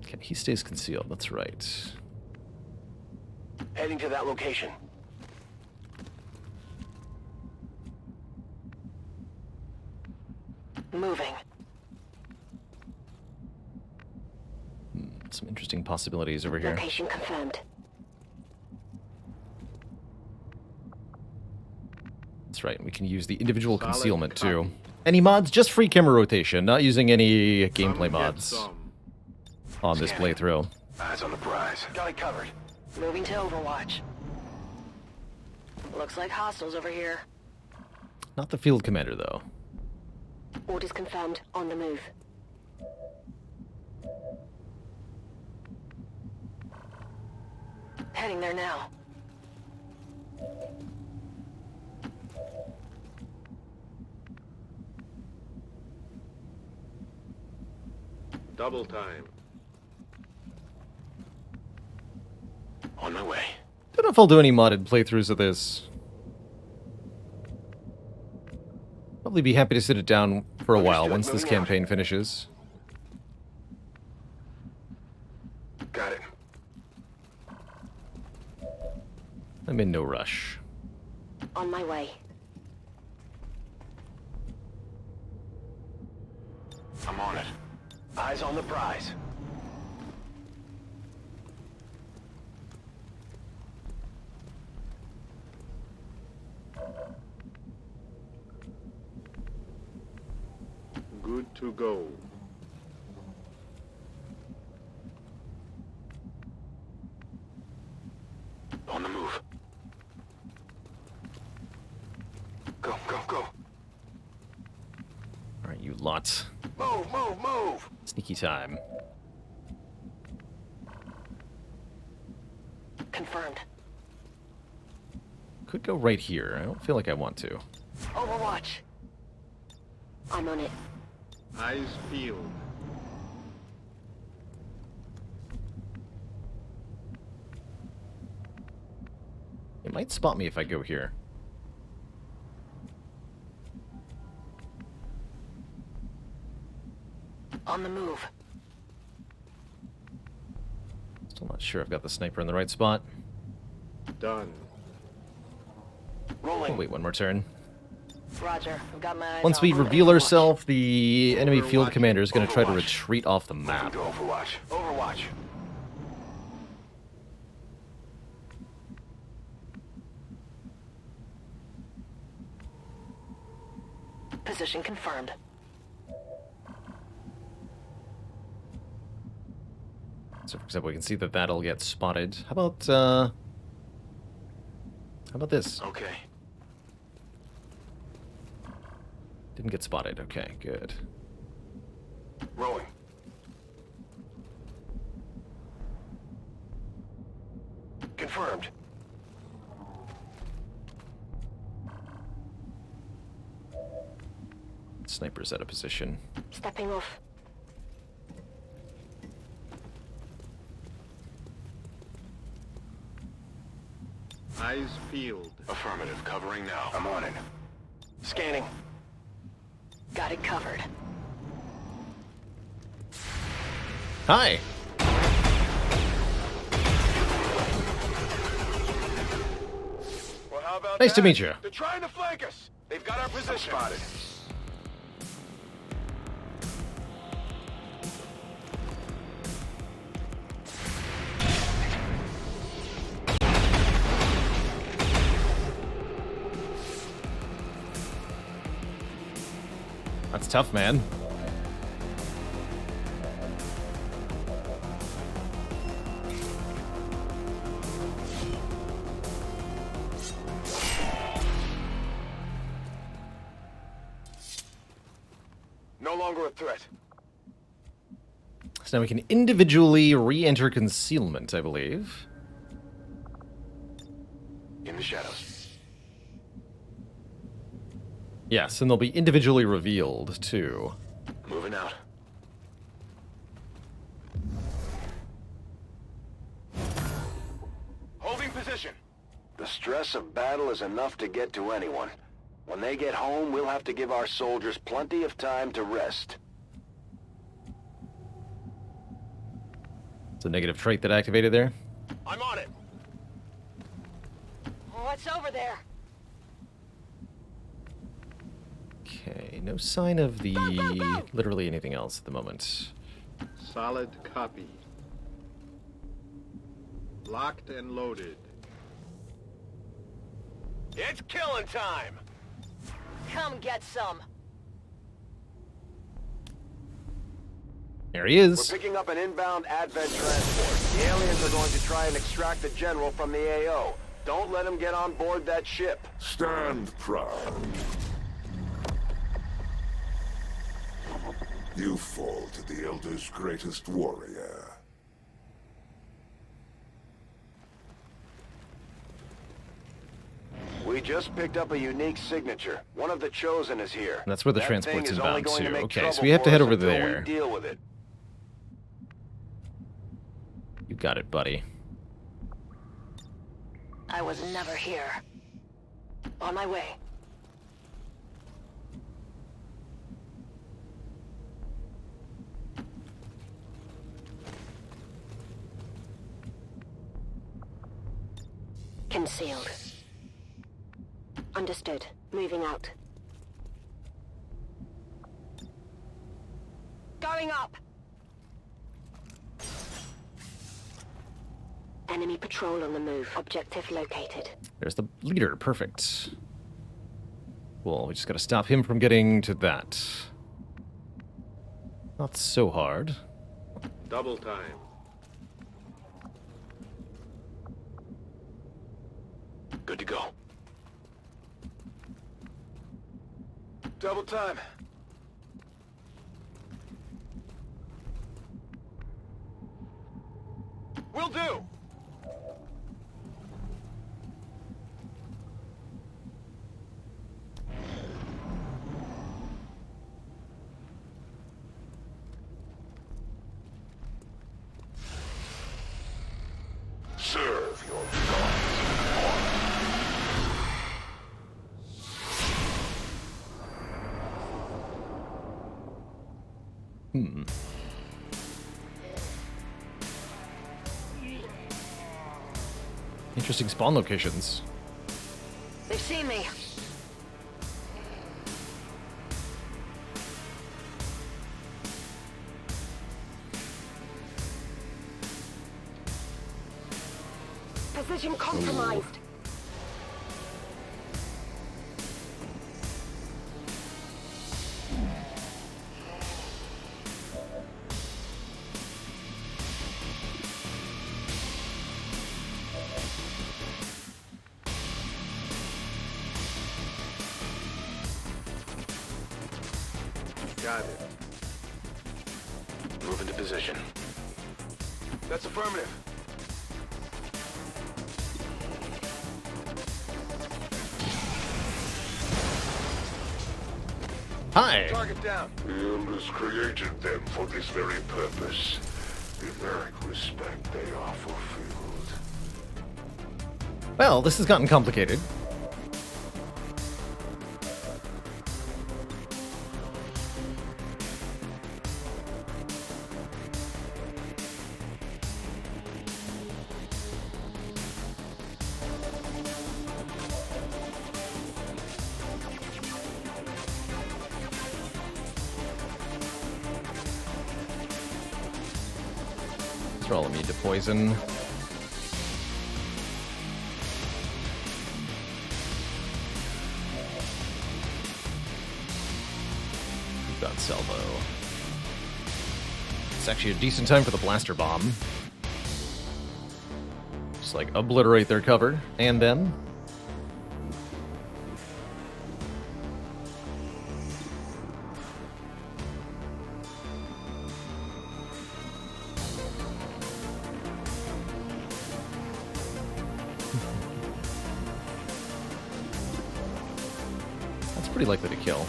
Okay, he stays concealed, that's right. Heading to that location. Moving. Some interesting possibilities over here. Location confirmed. That's right, we can use the individual concealment too. Any mods? Just free camera rotation, not using any gameplay mods on this playthrough. Eyes on the prize. Got it covered. Moving to Overwatch. Looks like hostiles over here. Not the field commander though. Orders confirmed. On the move. Heading there now. Double time. On my way. Don't know if I'll do any modded playthroughs of this. Probably be happy to sit it down for a while once this campaign finishes. Got it. I'm in no rush. On my way. I'm on it. Eyes on the prize. Good to go. On the move. Go, go, go. Alright, you lot. Move, move, move. Sneaky time. Confirmed. Could go right here. I don't feel like I want to. Overwatch. I'm on it. Eyes peeled. It might spot me if I go here. On the move. Still not sure I've got the sniper in the right spot. Done. Oh, wait, one more turn. Roger. I've got my eyes Once we on reveal Overwatch. ourselves, the enemy field commander is going to try to retreat off the map. Overwatch. Overwatch. Position confirmed. So, for example, we can see that that'll get spotted. How about this? Okay. Didn't get spotted. Okay, good. Rolling. Confirmed. Sniper's out of position. Stepping off. Eyes peeled. Affirmative. Covering now. I'm on it. Scanning. Got it covered. Hi! Well, how about Nice to that? meet you. They're trying to flank us. They've got our position. Spotted. That's tough, man. No longer a threat. So now we can individually re-enter concealment, I believe. In the shadows. Yes, and they'll be individually revealed, too. Moving out. Holding position. The stress of battle is enough to get to anyone. When they get home, we'll have to give our soldiers plenty of time to rest. It's a negative trait that activated there. I'm on it. What's over there? Okay, no sign of the literally anything else at the moment. Solid copy. Locked and loaded. It's killing time. Come get some. There he is. We're picking up an inbound Advent transport. The aliens are going to try and extract the general from the AO. Don't let him get on board that ship. Stand proud. You fall to the Elder's greatest warrior. We just picked up a unique signature. One of the Chosen is here. And that's where the That transport's thing is only inbound going to. make Okay, trouble so we have to for head us over until we there. deal with it. You got it, buddy. I was never here. On my way. Concealed. Understood. Moving out. Going up! Enemy patrol on the move. Objective located. There's the leader. Perfect. Well, we just gotta stop him from getting to that. Not so hard. Double time. Good to go. Double time. Will do. Serve your gods. Interesting spawn locations. They've seen me. Position compromised. Got it. Move into position. That's affirmative. Hi! Target down. The elders created them for this very purpose. In that respect, they are fulfilled. Well, this has gotten complicated. They're all immune to poison. We've got Salvo. It's actually a decent time for the blaster bomb. Just like obliterate their cover, and then that's pretty likely to kill.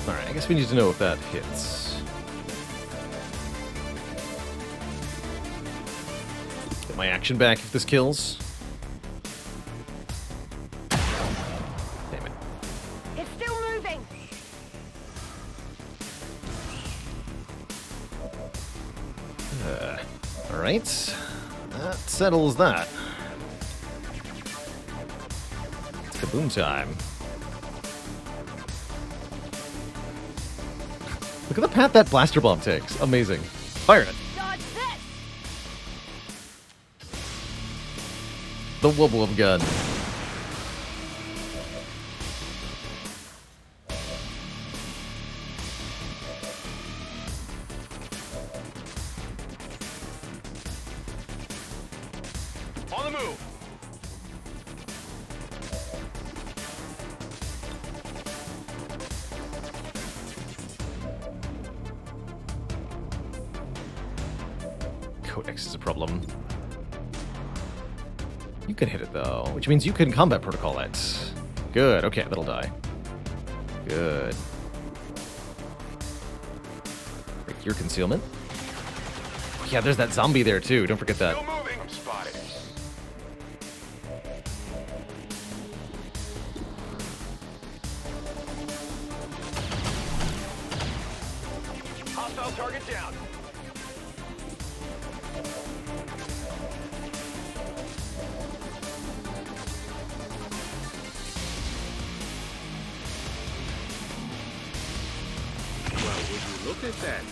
Alright, I guess we need to know if that hits. Get my action back if this kills. Damn it. It's still moving. Alright. That settles that. It's kaboom time. Look at the path that blaster bomb takes. Amazing. Fire it. Dodge this! The wub wub gun. On the move. Codex is a problem. You can hit it, though, which means you can combat protocol it. Good, okay, that'll die. Good. Break your concealment. Yeah, there's that zombie there, too. Don't forget that. Still moving. I'm spotted. Hostile target down. Well, would you look at that?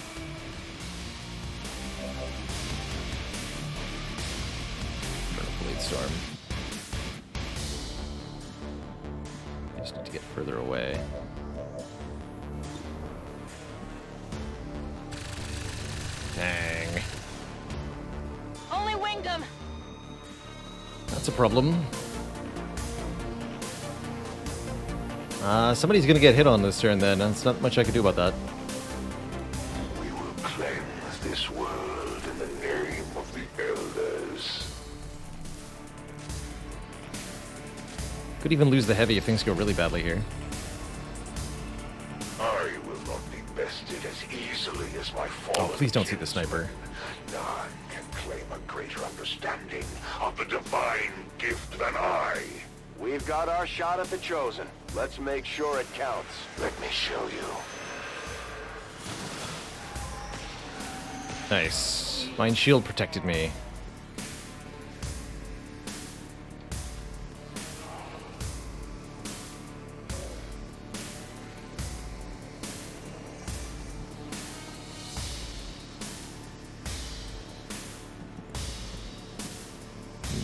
Blade Storm. I just need to get further away. Dang. Only winged him. That's a problem. Somebody's gonna get hit on this turn then. There's not much I can do about that. We will cleanse this world in the name of the Elders. Could even lose the heavy if things go really badly here. I will not be bested as easily as my fallen. Oh, please don't see the sniper. None can claim a greater understanding of the divine gift than I. We've got our shot at the Chosen. Let's make sure it counts. Let me show you. Nice. Mind Shield protected me.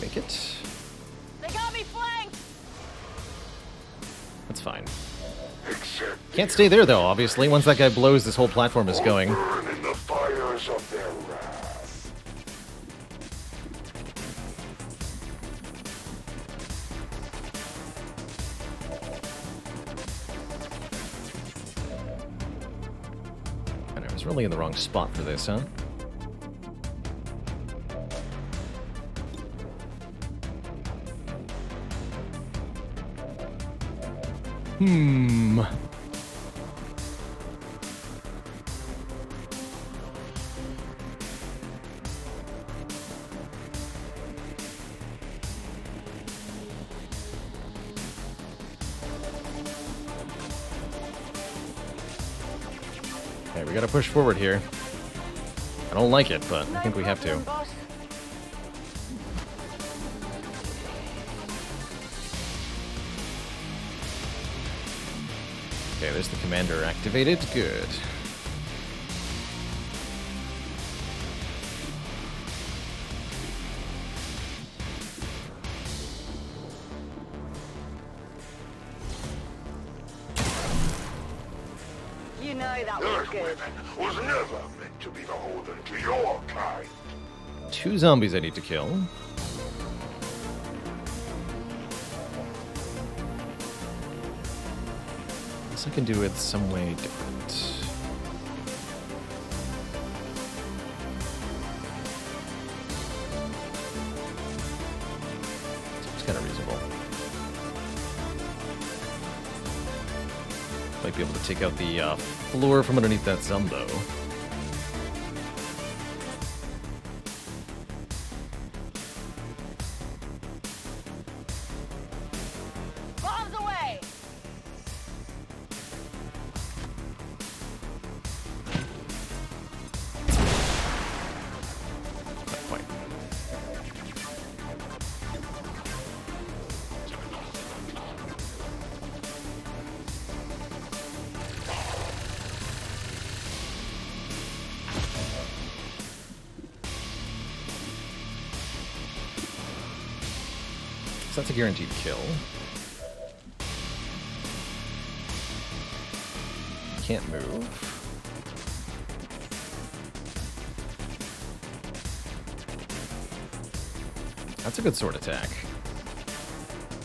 Make it. They got me flanked. That's fine. Except Can't stay there though, obviously. Once that guy blows, this whole platform is going. burn in the fires of their wrath. And I was really in the wrong spot for this, huh? Okay, we gotta push forward here. I don't like it, but I think we have to. Boss. Okay, there's the commander activated. Good. You know that was Earth good. women was never meant to be beholden to your kind. 2 zombies I need to kill. Guess I can do it some way different. It's kind of reasonable. Might be able to take out the floor from underneath that zombo. Bombs away. Not quite. So that's a guaranteed kill. Can't move. That's a good sword attack.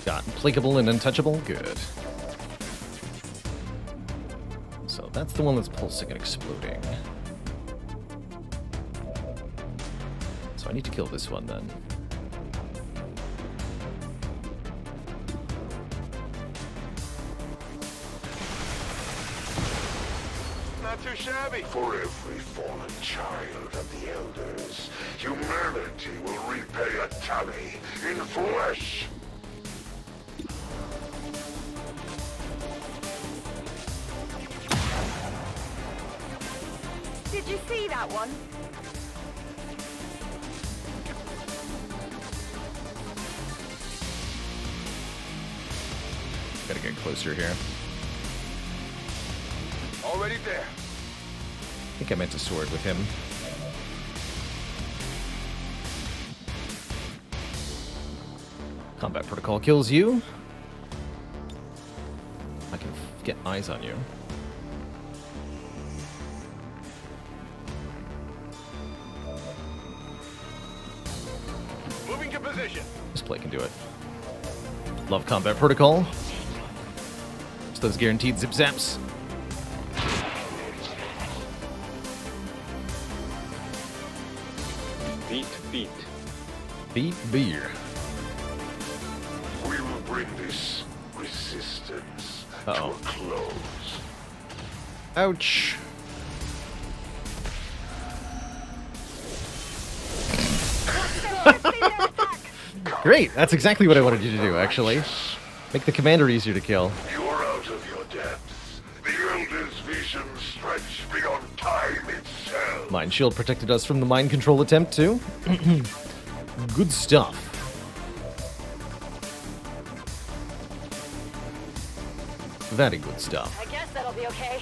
Got implacable and untouchable? Good. So that's the one that's pulsing and exploding. So I need to kill this one then. Not too shabby. For every fallen child of the Elders, humanity will repay a tally in flesh. Did you see that one? Gotta get closer here. Already there. I think I meant to sword with him. Combat protocol kills you. I can get eyes on you. Moving to position. This play can do it. Love combat protocol. It's those guaranteed zip zaps. Beat. Beat beer. We will bring this resistance to Uh-oh. a close. Ouch. Great, that's exactly what I wanted you to do, actually. Make the commander easier to kill. You are out of your depths. The Elder's vision stretch beyond time itself. Mind shield protected us from the mind control attempt, too. Good stuff. Very good stuff. I guess that'll be okay.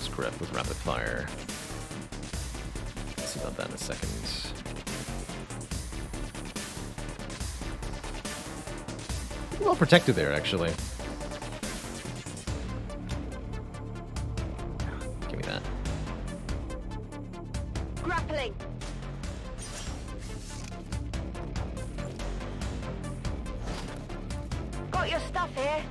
Scrap with rapid fire. Let's see about that in a second. Pretty well protected there, actually. Give me that. Grappling. Got your stuff here.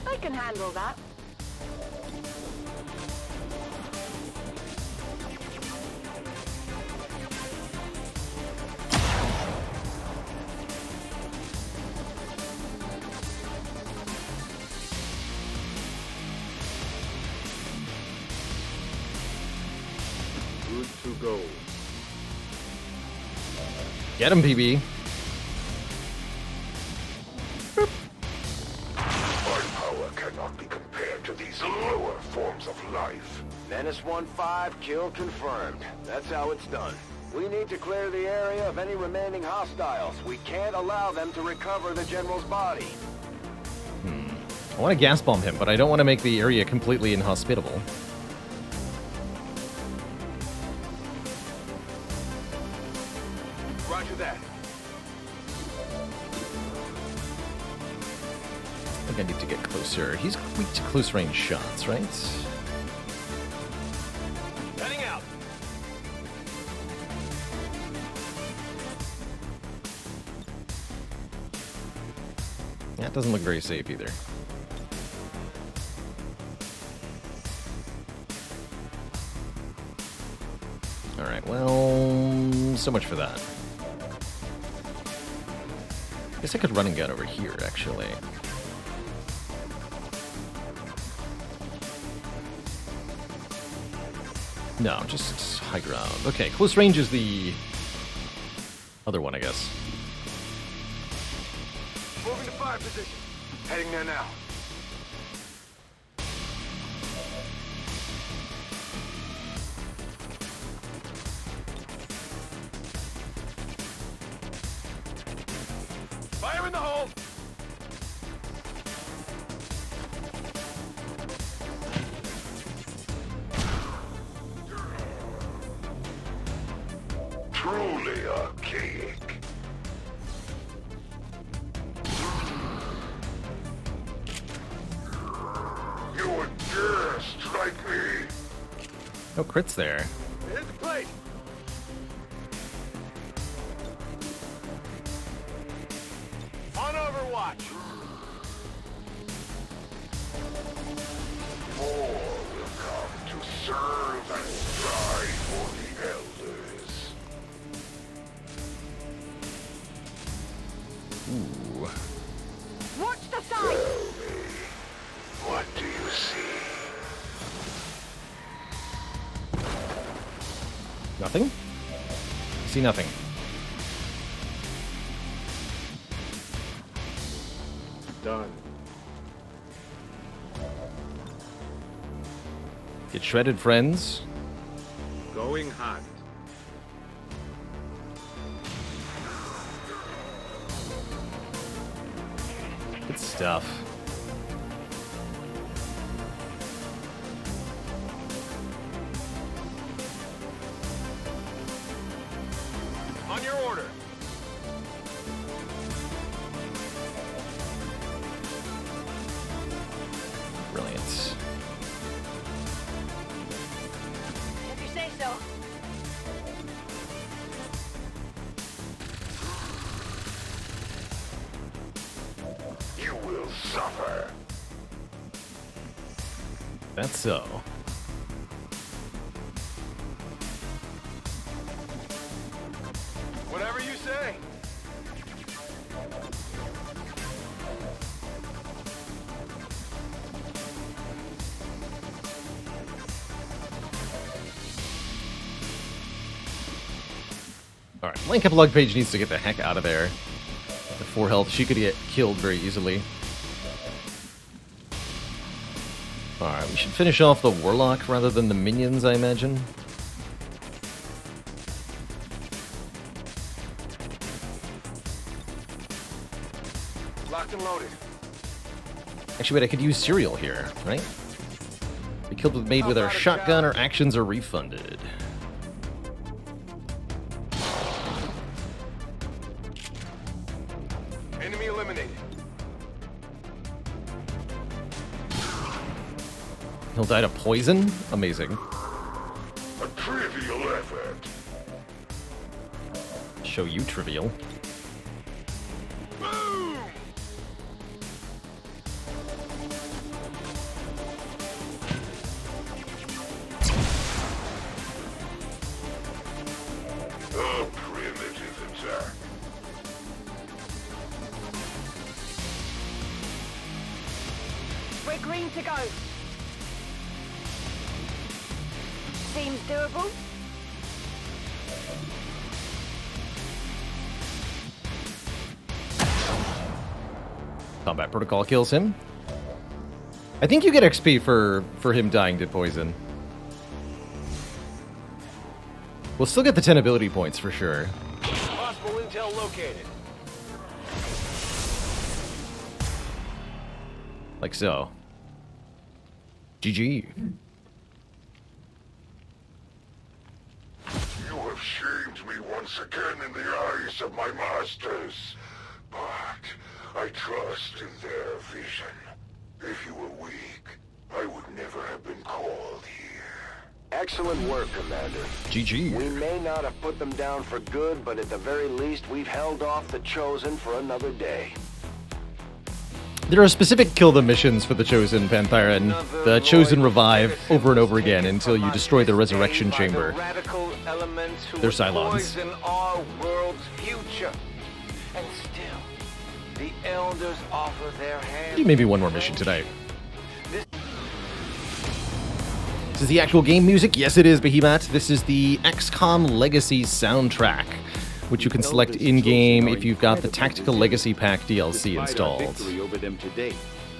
I can handle that. Good to go. Get him, PB. My power cannot be compared to these lower forms of life. Menace 1-5, kill confirmed. That's how it's done. We need to clear the area of any remaining hostiles. We can't allow them to recover the General's body. I want to gas bomb him, but I don't want to make the area completely inhospitable. Roger that. I think I need to get closer. He's weak to close range shots, right? Heading out. That doesn't look very safe either. Alright, well, so much for that. Guess I could run and gun over here, actually. No, just high ground. Okay, close range is the other one, I guess. Moving to fire position. Heading there now. Fire in the hole! Truly archaic. Oh, Crit's there. Hit the plate! On Overwatch! More will come to serve and die for the elders. Ooh. Watch the side! Tell me, what do you see? Nothing? See nothing. Done. Get shredded, friends. Going hot. Good stuff. On your order. Brilliant. If you say so. You will suffer. That's so. Whatever you say. Alright, Link Up Lug Page needs to get the heck out of there. At 4 health, she could get killed very easily. Alright, we should finish off the Warlock rather than the minions, I imagine. Locked and loaded. Actually, wait, I could use Serial here, right? We killed with Maid with our shotgun, our actions are refunded. Enemy eliminated. He'll die to poison? Amazing. A trivial effort. Show you trivial. Boom! A primitive attack. We're green to go. Seems doable. Combat Protocol kills him. I think you get XP for him dying to poison. We'll still get the 10 ability points for sure. Possible intel located. Like so. GG. You have shamed me once again in the eyes of my masters. But I trust in their vision. If you were weak, I would never have been called here. Excellent work, Commander. GG. We may not have put them down for good, but at the very least, we've held off the Chosen for another day. There are specific kill them missions for the Chosen, Panthyran. The Chosen revive over and over again until you destroy the Resurrection Chamber. They're Cylons. Poison our world's future. And still, the Elders offer their hand. Do maybe one more mission tonight. This is the actual game music? Yes, it is, Behemoth. This is the XCOM Legacy soundtrack, which you can select in-game if you've got the Tactical Legacy Pack DLC installed. Victory over them today.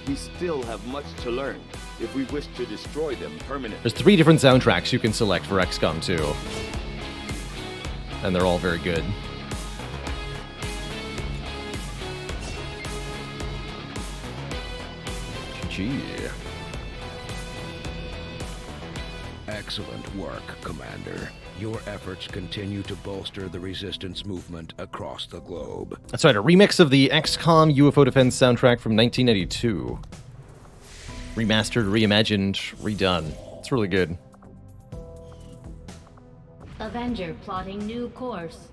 We still have much to learn if we wish to destroy them permanently. There's 3 different soundtracks you can select for XCOM 2. And they're all very good. GG. Excellent work, Commander. Your efforts continue to bolster the resistance movement across the globe. That's right, a remix of the XCOM UFO Defense soundtrack from 1992. Remastered, reimagined, redone. It's really good. Avenger plotting new course.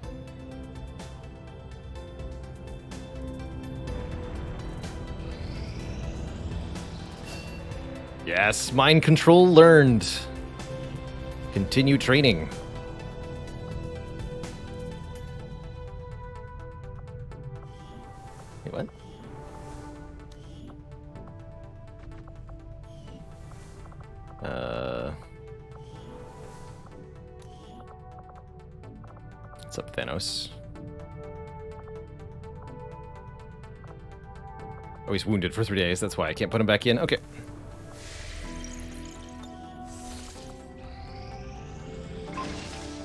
Yes, mind control learned. Continue training. Wait, what? What's up, Thanos? Oh, he's wounded for 3 days. That's why I can't put him back in. Okay.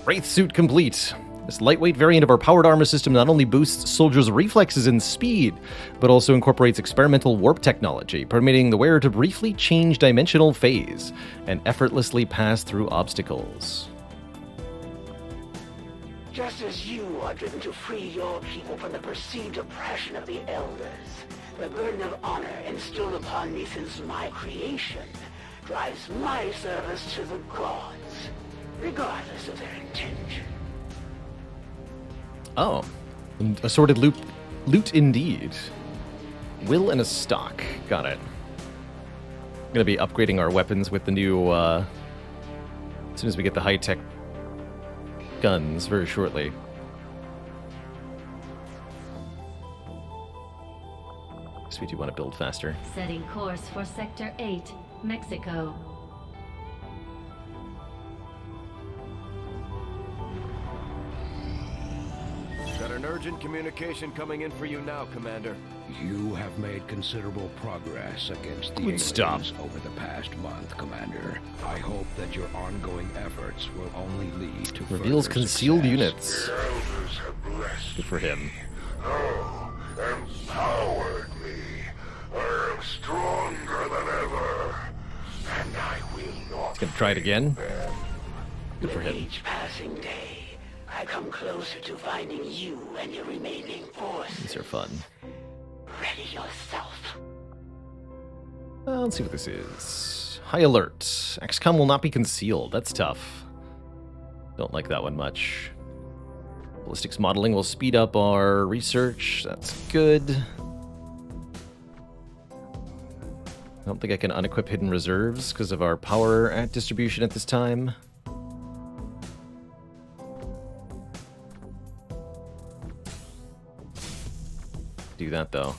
Wraith suit complete. This lightweight variant of our powered armor system not only boosts soldiers' reflexes and speed, but also incorporates experimental warp technology, permitting the wearer to briefly change dimensional phase and effortlessly pass through obstacles. Just as you are driven to free your people from the perceived oppression of the Elders, the burden of honor instilled upon me since my creation drives my service to the gods, regardless of their intention. Oh, assorted loot indeed. Will and a stock. Got it. Gonna be upgrading our weapons with the new, as soon as we get the high-tech guns very shortly. So we do want to build faster. Setting course for Sector 8, Mexico. Got an urgent communication coming in for you now, Commander. You have made considerable progress against the aliens over the past month, Commander. I hope that your ongoing efforts will only lead to reveals further concealed success. units. The elders have blessed Good for him. Oh, empowered me. I am stronger than ever, and I will not. He's gonna try it again. Good for With him. each passing day, I come closer to finding you and your remaining forces. These are fun. Ready yourself. Let's see what this is. High alert. XCOM will not be concealed. That's tough. Don't like that one much. Ballistics modeling will speed up our research. That's good. I don't think I can unequip hidden reserves because of our power at distribution at this time. Do that though.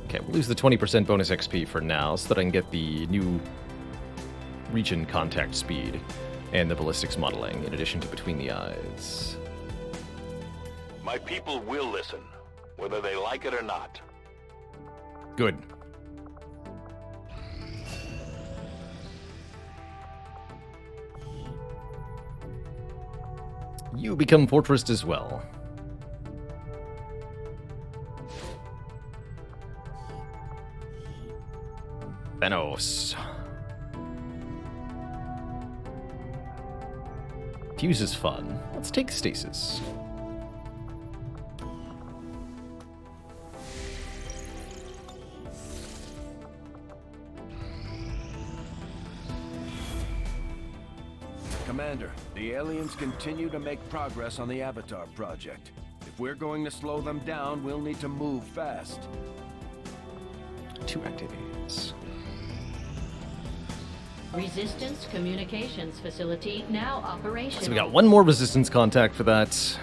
Okay, we'll lose the 20% bonus XP for now so that I can get the new region contact speed and the ballistics modeling in addition to between the eyes. My people will listen, whether they like it or not. Good. You become fortressed as well. Thanos. Fuse is fun. Let's take stasis. Commander, the aliens continue to make progress on the Avatar project. If we're going to slow them down, we'll need to move fast. 2 activities. Resistance communications facility now operational. So we got one more resistance contact for that.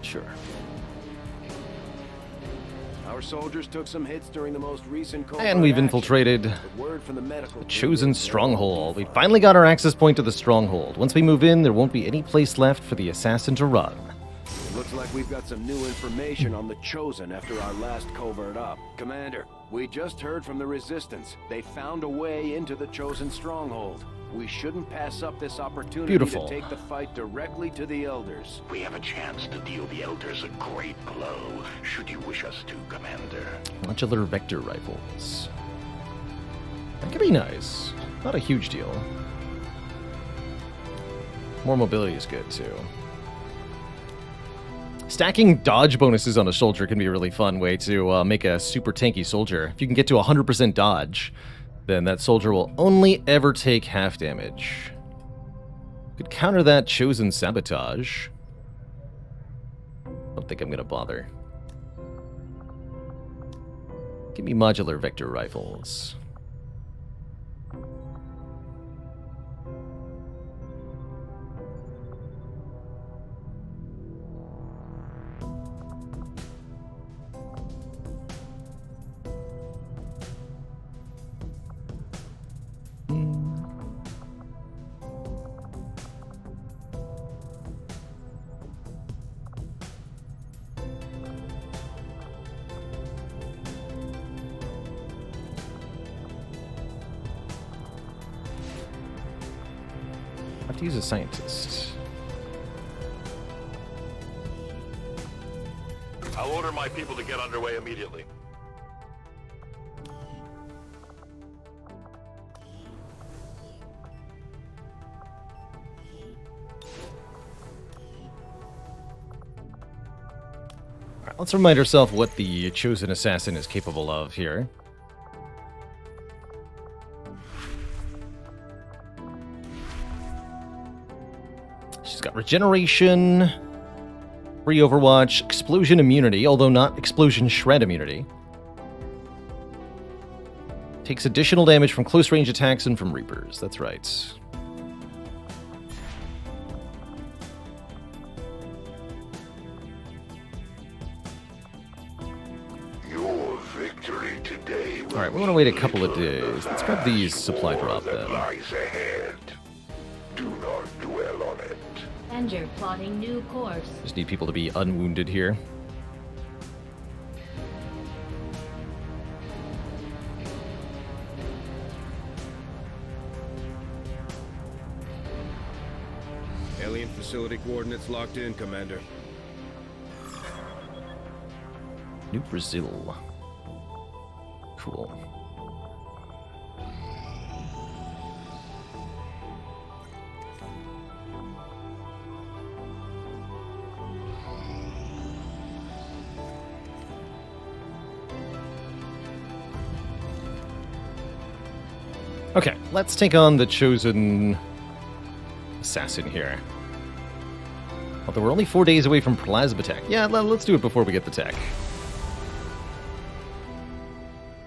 Sure. Our soldiers took some hits during the most recent covert And we've action. infiltrated But word from the medical the chosen stronghold. We finally got our access point to the stronghold. Once we move in, there won't be any place left for the assassin to run. It looks like we've got some new information on the Chosen after our last covert op. Commander, we just heard from the Resistance. They found a way into the Chosen stronghold. We shouldn't pass up this opportunity Beautiful. to take the fight directly to the Elders. We have a chance to deal the Elders a great blow, should you wish us to, Commander. Modular vector rifles. That could be nice. Not a huge deal. More mobility is good too. Stacking dodge bonuses on a soldier can be a really fun way to make a super tanky soldier. If you can get to 100% dodge, then that soldier will only ever take half damage. Could counter that chosen sabotage. Don't think I'm gonna bother. Give me modular vector rifles. I have to use a scientist. I'll order my people to get underway immediately. All right, let's remind ourselves what the chosen assassin is capable of here. She's got regeneration, free overwatch, explosion immunity, although not explosion shred immunity. Takes additional damage from close range attacks and from Reapers. That's right. Your victory today will Alright, we want to wait a couple of days. Let's grab these supply drop then. lies ahead. Do not dwell on it. Avenger plotting new course. Just need people to be unwounded here. Alien facility coordinates locked in, Commander. New Brazil. Cool. Okay, let's take on the chosen assassin here. Although we're only 4 days away from plasma tech. Yeah, let's do it before we get the tech.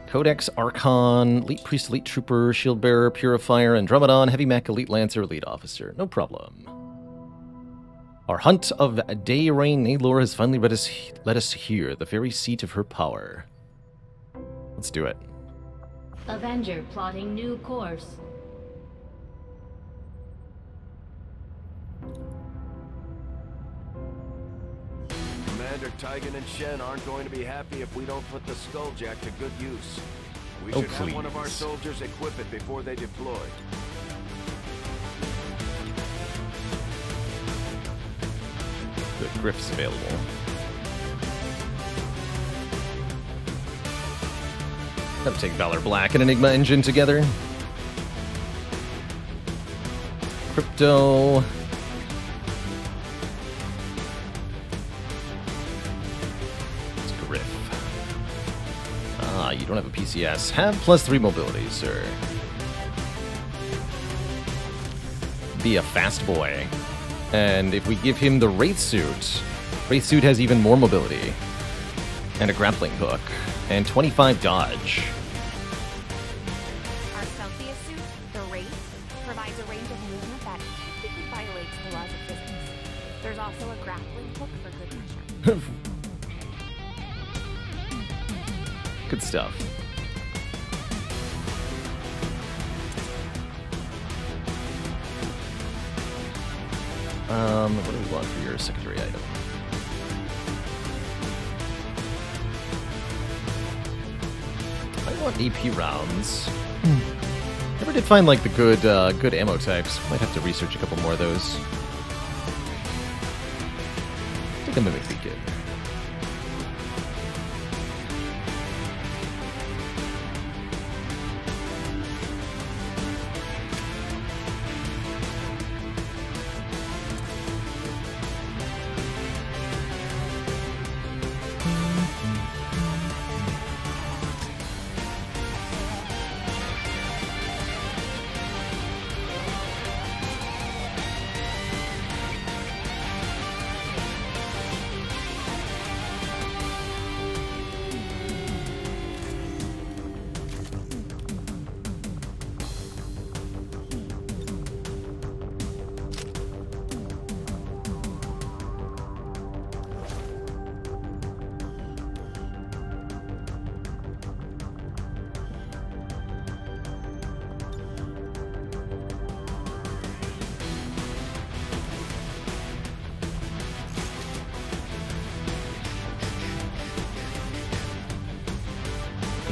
Codex, Archon, Elite Priest, Elite Trooper, Shield Bearer, Purifier, Andromedon, Heavy Mech, Elite Lancer, Elite Officer. No problem. Our hunt of Dayrain Naylor has finally led us here, the very seat of her power. Let's do it. Avenger plotting new course. Commander Tygan and Shen aren't going to be happy if we don't put the Skulljack to good use. We Oh, should have one of our please. soldiers equip it before they deploy. The Griff's available. Gotta take Valor Black and Enigma Engine together. Crypto. It's Griff. Ah, you don't have a PCS. Have +3 mobility, sir. Be a fast boy. And if we give him the Wraith Suit has even more mobility. And a grappling hook. And 25 dodge. Our stealthiest suit, the Wraith, provides a range of movement that technically violates the laws of physics. There's also a grappling hook for good measure. Good stuff. What do we want for your secondary item? I want AP rounds. Never did find like the good ammo types. Might have to research a couple more of those. I think a mimic would be good.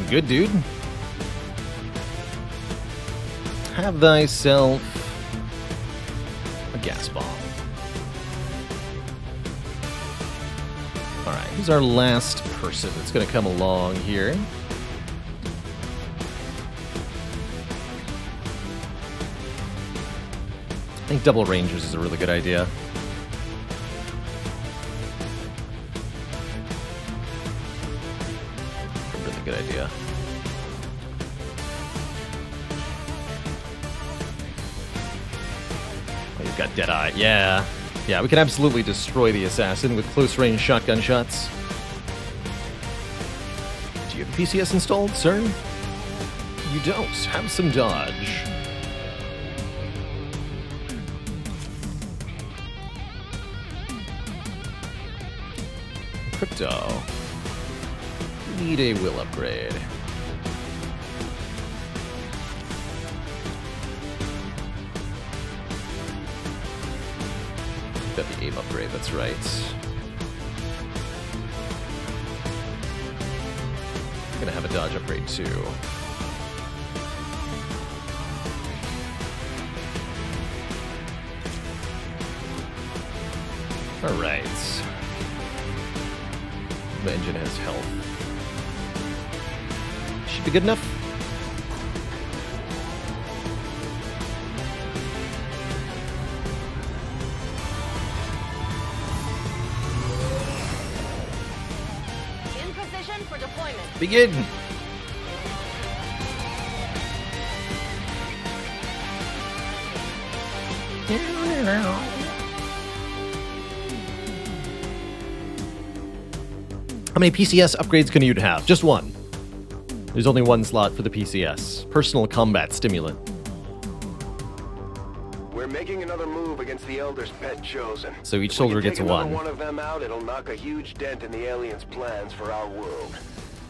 good, dude. Have thyself a gas bomb. Alright, who's our last person that's going to come along here? I think double rangers is a really good idea. A really good idea. Oh, you've got Deadeye. Yeah. Yeah, we can absolutely destroy the assassin with close-range shotgun shots. Do you have PCS installed, sir? You don't. Have some dodge. Crypto. Need a will upgrade. Got the aim upgrade, that's right. Gonna have a dodge upgrade too. Alright. The engine has health. Should be good enough. In position for deployment. Begin! How many PCS upgrades can you have? Just one. There's only one slot for the PCS. Personal Combat Stimulant. We're making another move against the Elder's pet Chosen. So each If we soldier can gets take one. another one of them out, it'll knock a huge dent in the aliens' plans for our world.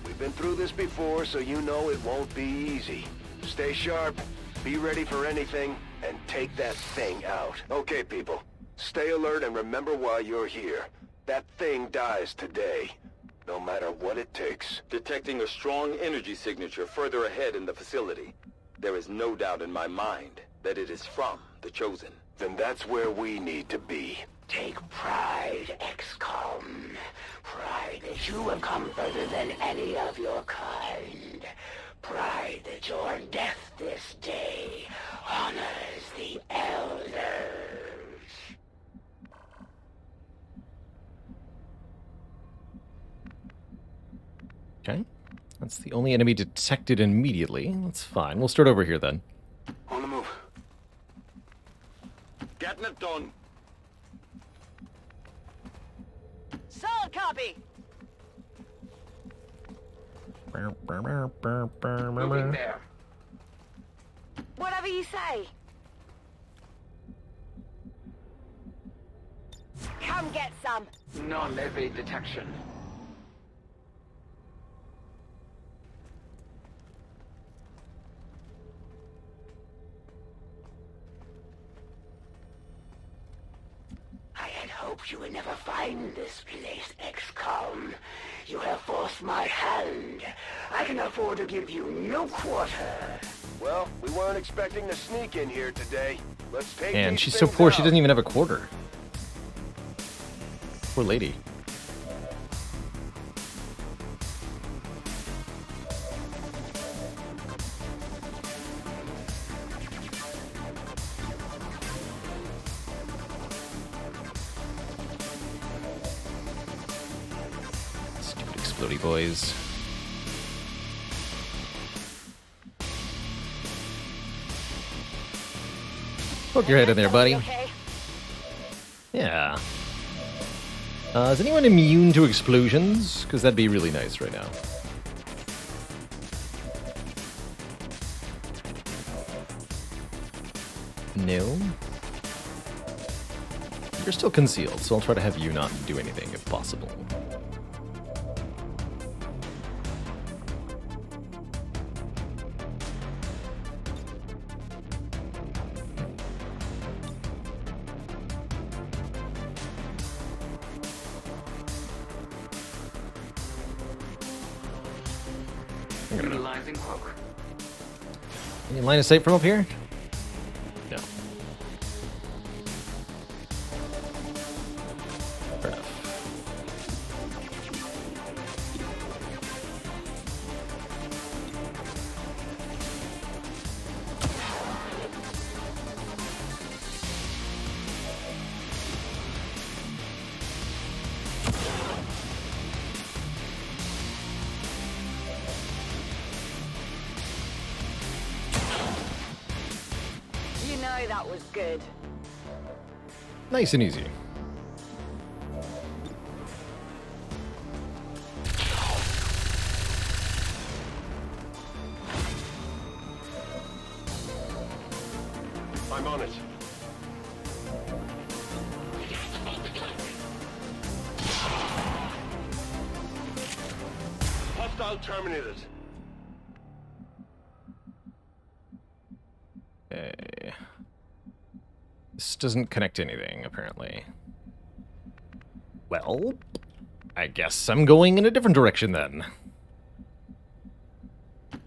We've been through this before, so you know it won't be easy. Stay sharp, be ready for anything, and take that thing out. Okay, people. Stay alert and remember why you're here. That thing dies today. No matter what it takes. Detecting a strong energy signature further ahead in the facility. There is no doubt in my mind that it is from the Chosen. Then that's where we need to be. Take pride, XCOM. Pride that you have come further than any of your kind. Pride that your death this day honors the Elders. Okay. That's the only enemy detected immediately. That's fine. We'll start over here then. On the move. Getting it done. Solid copy. Moving there. Whatever you say. Come get some. Non-evade detection. I had hoped you would never find this place, XCOM. You have forced my hand. I can afford to give you no quarter. Well, we weren't expecting to sneak in here today. Let's take And these she's so things poor, she out. doesn't even have a quarter. Poor lady. Stupid explodey boys. Poke your head in there, buddy. Okay. Yeah. Is anyone immune to explosions? Because that'd be really nice right now. No? You're still concealed, so I'll try to have you not do anything if possible. Utilizing cloak. Any line of sight from up here? No. Fair enough. You know that was good. Nice and easy. I'm on it. Hostile terminated. Okay. This doesn't connect to anything, apparently. Well, I guess I'm going in a different direction then.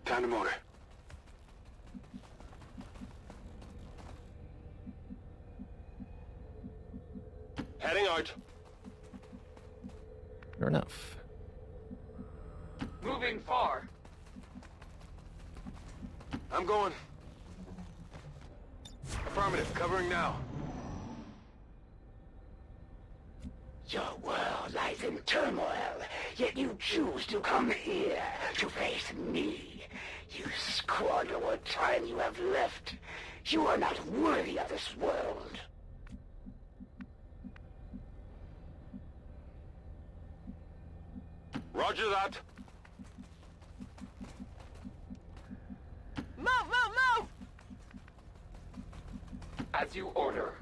Time to motor. Heading out. Fair enough. Moving far. I'm going. Affirmative, covering now. Your world lies in turmoil, yet you choose to come here to face me. You squander what time you have left. You are not worthy of this world. Roger that. Move, move, move! As you order.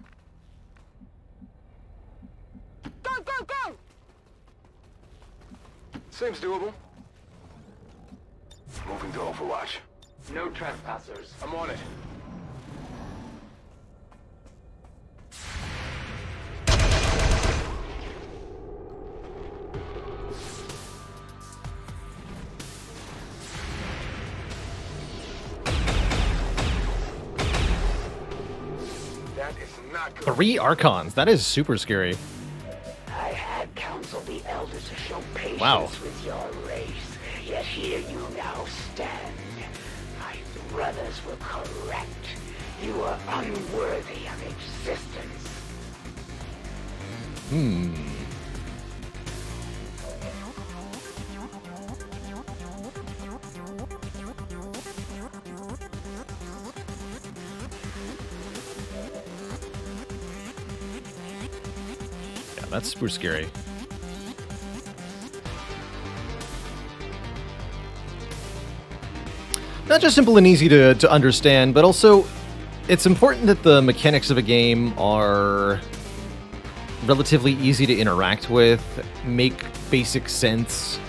Go, go, go! Seems doable. Moving to Overwatch. No trespassers. I'm on it. That is not good. 3 Archons. That is super scary. I had counseled the elders to show patience Wow. with your race, yet here you now stand. My brothers were correct. You are unworthy of existence. Yeah, that's super scary. Not just simple and easy to understand, but also it's important that the mechanics of a game are relatively easy to interact with, make basic sense,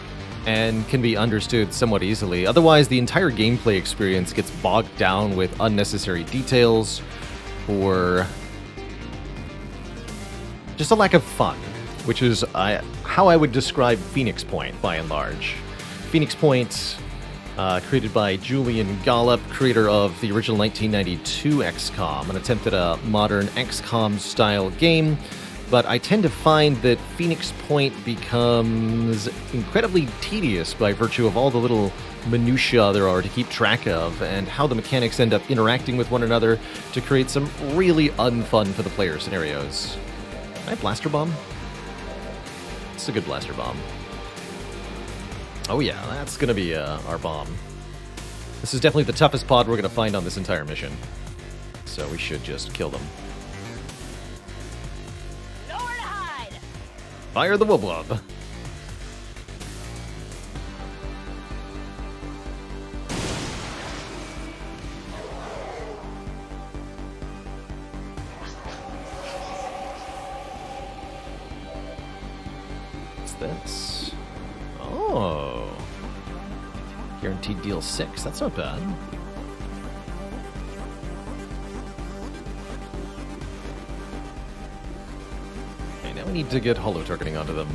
and can be understood somewhat easily. Otherwise, the entire gameplay experience gets bogged down with unnecessary details or just a lack of fun, which is how I would describe Phoenix Point by and large. Phoenix Point, created by Julian Gollop, creator of the original 1992 XCOM, an attempt at a modern XCOM-style game, but I tend to find that Phoenix Point becomes incredibly tedious by virtue of all the little minutiae there are to keep track of, and how the mechanics end up interacting with one another to create some really unfun for the player scenarios. Can I blaster bomb? It's a good blaster bomb. Oh yeah, that's gonna be our bomb. This is definitely the toughest pod we're gonna find on this entire mission. So we should just kill them. Nowhere to hide! Fire the Woblub! What's this? Oh. Guaranteed deal 6. That's not bad. Okay, now we need to get holo targeting onto them,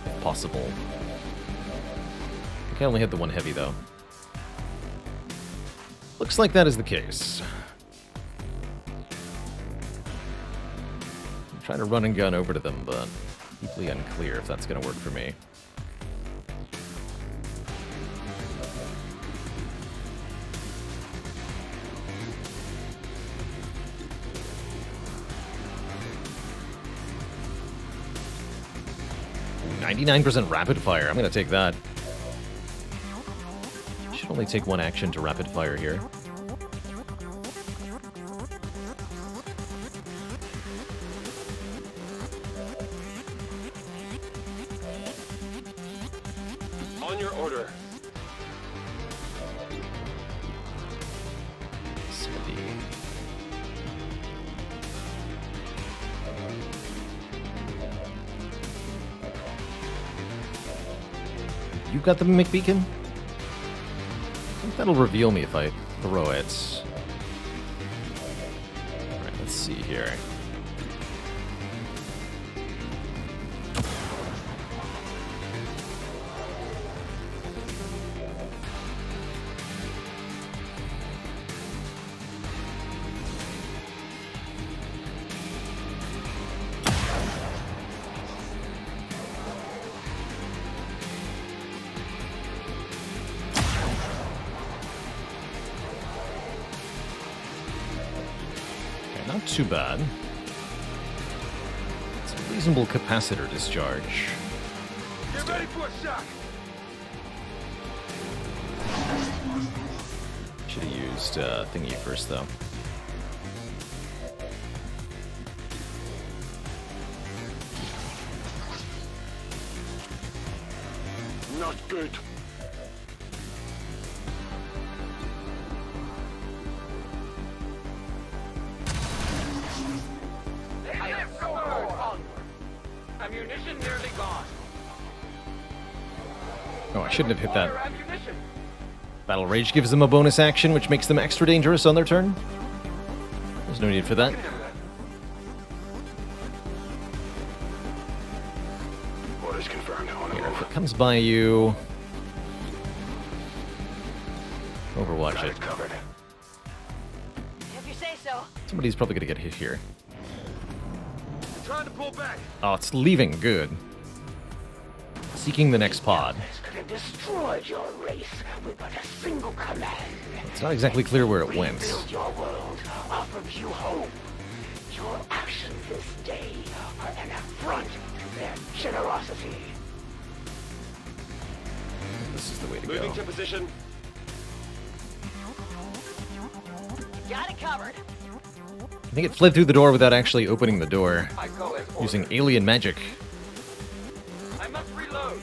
if possible. I think I only had the one heavy, though. Looks like that is the case. I'm trying to run and gun over to them, but deeply unclear if that's going to work for me. Ooh, 99% rapid fire. I'm going to take that. Should only take one action to rapid fire here. On your order. 70. You got the mimic beacon? I think that'll reveal me if I throw it. Alright, let's see here. Not too bad. It's a reasonable capacitor discharge. Get ready for a shock. Should have used thingy first, though. Not good. Ammunition nearly gone. Oh, I shouldn't have hit that. Battle Rage gives them a bonus action, which makes them extra dangerous on their turn. There's no need for that. Orders confirmed. Here, if it comes by you, Overwatch it. Covered. If you say so. Somebody's probably gonna get hit here. Trying to pull back. Oh, it's leaving. Good. Seeking the next pod. Could have destroyed your race with but a single command. It's not exactly clear where it went. Rebuild your world, offered you hope. Your actions this day are an affront to their generosity. This is the way to Moving go. to position. Got it covered. I think it fled through the door without actually opening the door, I go as ordered. using alien magic. I must reload.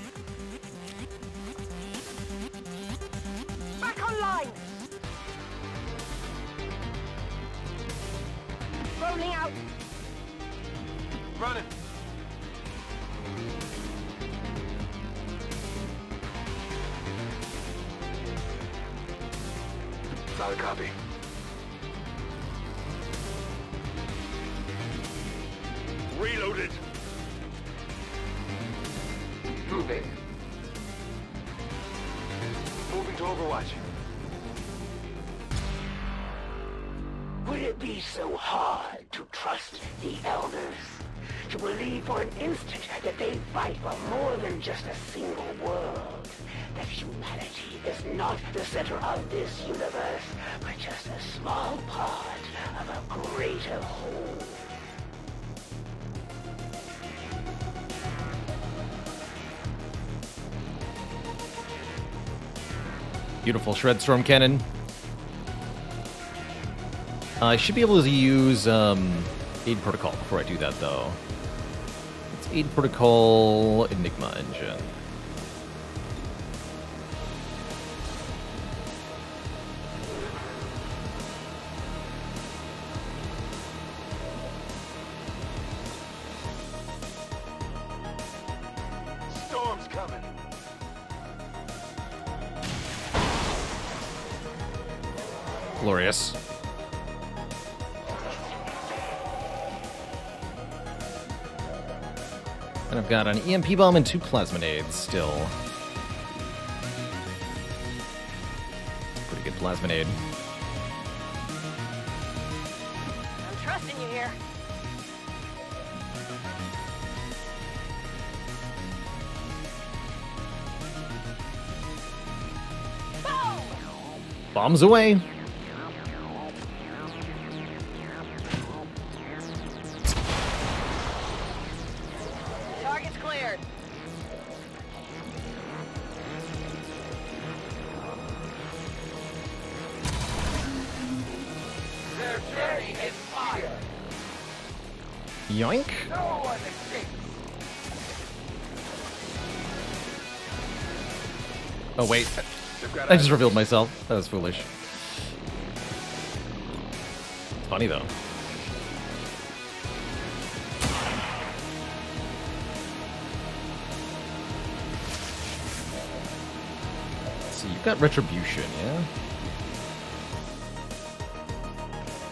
Back online. Rolling out. Running. Solid copy. Reloaded. Moving. Moving to Overwatch. Would it be so hard to trust the Elders? To believe for an instant that they fight for more than just a single world? That humanity is not the center of this universe, but just a small part of a greater whole? Beautiful Shred Storm Cannon. I should be able to use Aid Protocol before I do that, though. It's Aid Protocol Enigma Engine. Storm's coming. Glorious. And I've got an EMP bomb and 2 plasminades still. Pretty good plasminade. continue here. Bombs away. Target's cleared. Their journey is fire. Yoink. No one escapes. Oh, wait. I just revealed myself. That was foolish. Funny, though. So you've got Retribution, yeah?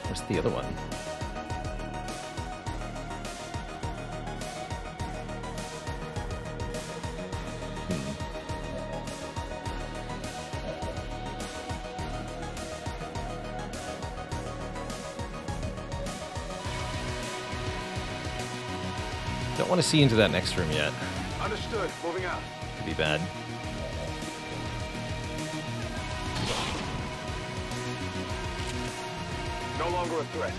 Where's the other one? Don't want to see into that next room yet. Understood. Moving out. Could be bad. No longer a threat.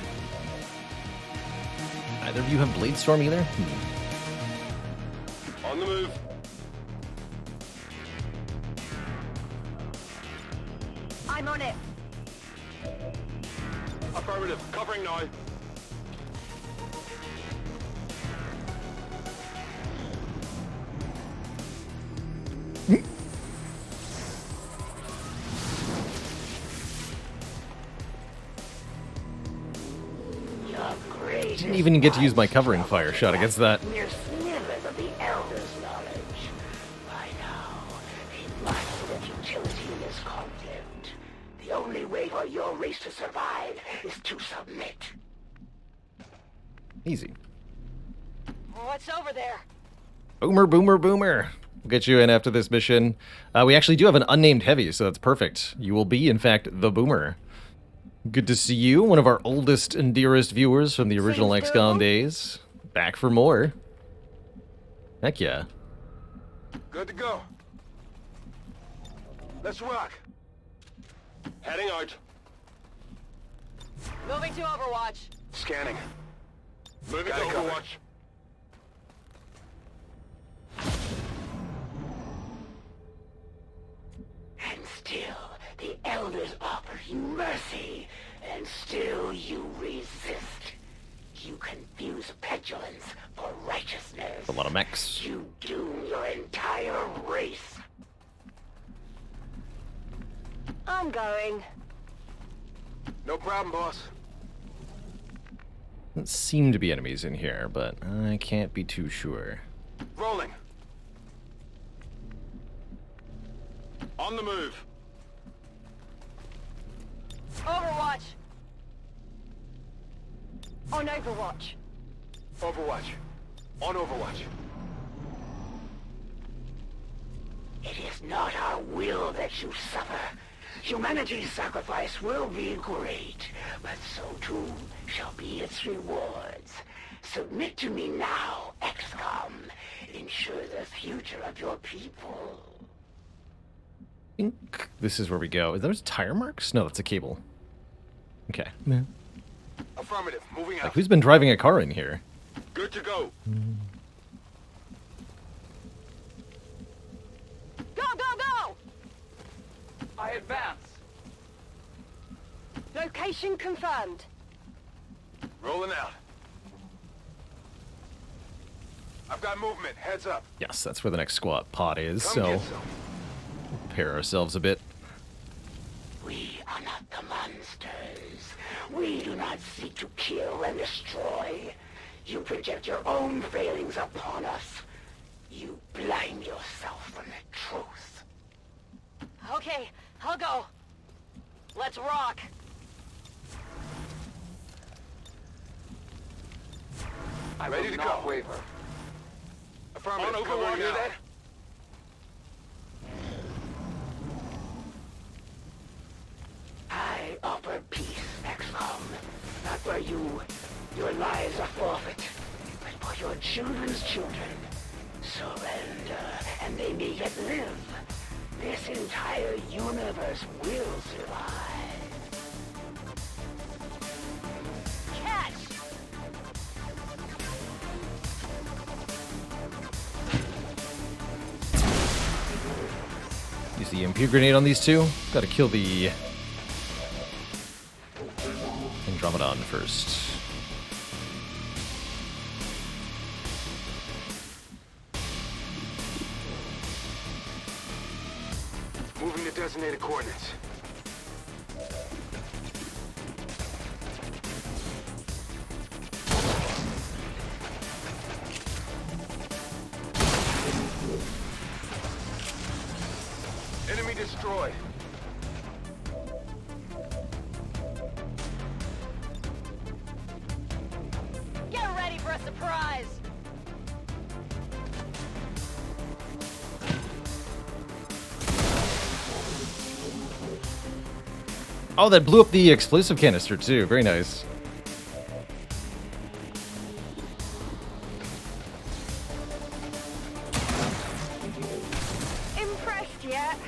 Either of you have Blade Storm either? On the move. I'm on it. Affirmative. Covering now. Didn't even get to use my covering fire shot against that. Mere snippet of the Elder's knowledge. By now, they must have utility in this conflict. The only way for your race to survive is to submit. Easy. What's over there? Boomer, boomer, boomer. We'll get you in after this mission. We actually do have an unnamed heavy, so that's perfect. You will be, in fact, the boomer. Good to see you, one of our oldest and dearest viewers from the original XCOM days. Back for more. Heck yeah. Good to go. Let's rock. Heading out. Moving to Overwatch. Scanning. Moving to Overwatch. And still, the Elders offer you mercy, and still you resist. You confuse petulance for righteousness. A lot of mechs. You doom your entire race. I'm going. No problem, boss. Doesn't seem to be enemies in here, but I can't be too sure. Rolling. On the move. Overwatch. On Overwatch. Overwatch. On Overwatch. It is not our will that you suffer. Humanity's sacrifice will be great, but so too shall be its rewards. Submit to me now, XCOM. Ensure the future of your people. I think this is where we go. Are those tire marks? No, that's a cable. Okay. Affirmative. Moving out. Like, who's been driving a car in here? Good to go. Go, go, go! I advance. Location confirmed. Rolling out. I've got movement. Heads up. Yes, that's where the next squat pod is, Come so get some. prepare ourselves a bit. We are not the monsters. We do not seek to kill and destroy. You project your own failings upon us. You blind yourself from the truth. Okay, I'll go. Let's rock. I Ready will to not go. waver. Affirmative. On Covering Overwatch. now. That? I offer peace, XCOM. Not where you Your lives are forfeit. But for your children's children, surrender, and they may yet live. This entire universe will survive. Catch! Use the EMP grenade on these two. Gotta kill the Andromedon first. Moving to designated coordinates. Enemy destroyed. Get ready for a surprise! Oh, that blew up the explosive canister too. Very nice. Impressed yet?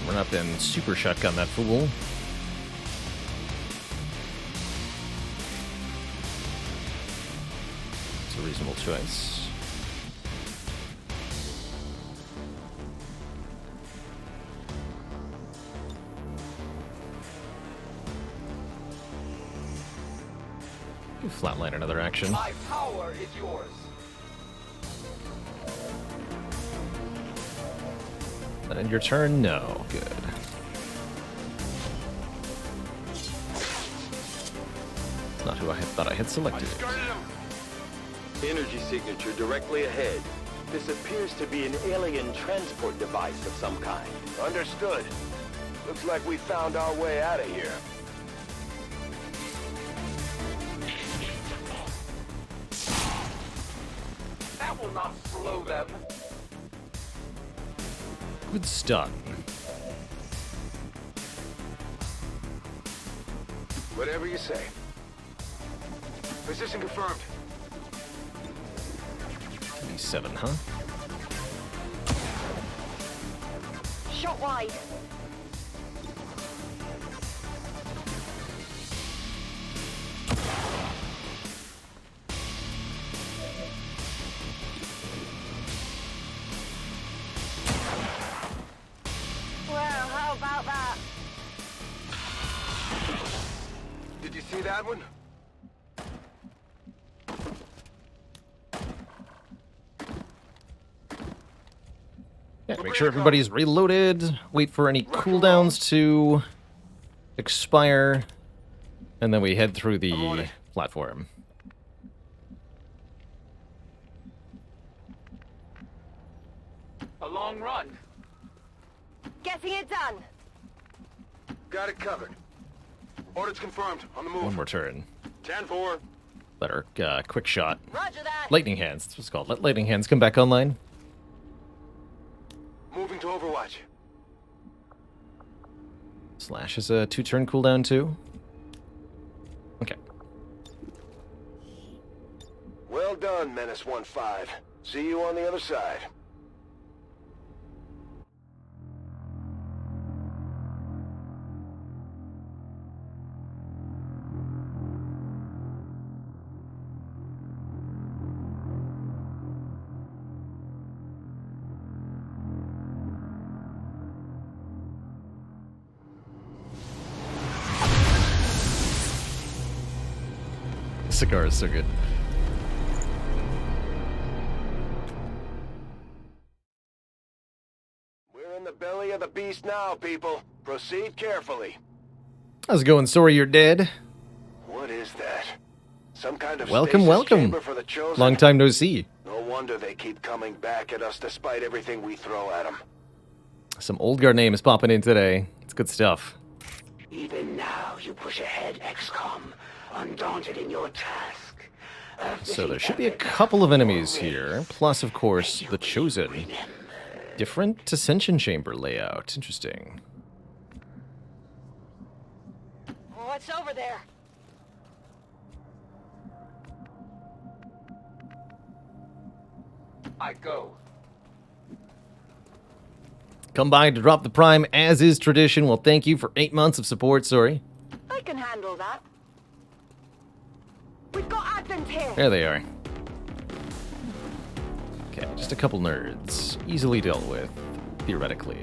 Run up and super shotgun that fool. It's a reasonable choice. Flatline another action. My power is yours. And your turn? No. Good. Not who I thought I had selected. Energy signature directly ahead. This appears to be an alien transport device of some kind. Understood. Looks like we found our way out of here. That will not slow them. Good stun. Whatever you say. Position confirmed. D7, huh? Shot wide. Well, how about that? Did you see that one? Yeah, make sure everybody's reloaded. Wait for any cooldowns to expire. And then we head through the platform. A long run. Getting it done. Got it covered. Orders confirmed. On the move. One more turn. 10-4. Let our quick shot. Roger that. Lightning hands. That's what it's called. Let lightning hands come back online. Moving to Overwatch. Slash is a 2-turn cooldown too. Okay. Well done, Menace 1-5. See you on the other side. Cigar is so good. We're in the belly of the beast now, people. Proceed carefully. How's it going? Sorry you're dead. What is that? Some kind of Welcome, stasis welcome. chamber for the chosen? Long time no see. No wonder they keep coming back at us despite everything we throw at them. Some old guard names popping in today. It's good stuff. Even now you push ahead, XCOM, undaunted in your task. So there should be a couple of enemies here, plus, of course, the Chosen. Different Ascension Chamber layout. Interesting. What's over there? I go. Come by to drop the Prime, as is tradition. Well, thank you for 8 months of support, sorry. I can handle that. We've got Advent here. There they are. Okay, just a couple nerds. Easily dealt with, theoretically.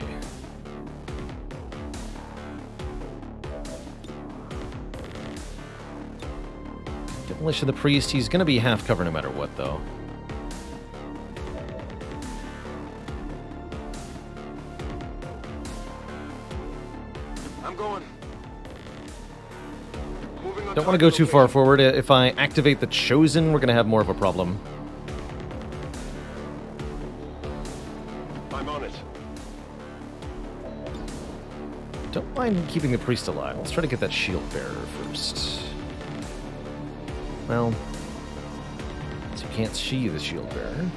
Demolition of the Priest, he's gonna be half cover no matter what, though. I'm going. Moving on. Don't want to go too far forward. If I activate the Chosen, we're gonna have more of a problem. I'm on it. Don't mind keeping the Priest alive. Let's try to get that Shield Bearer first. Well, so you can't see the Shield Bearer.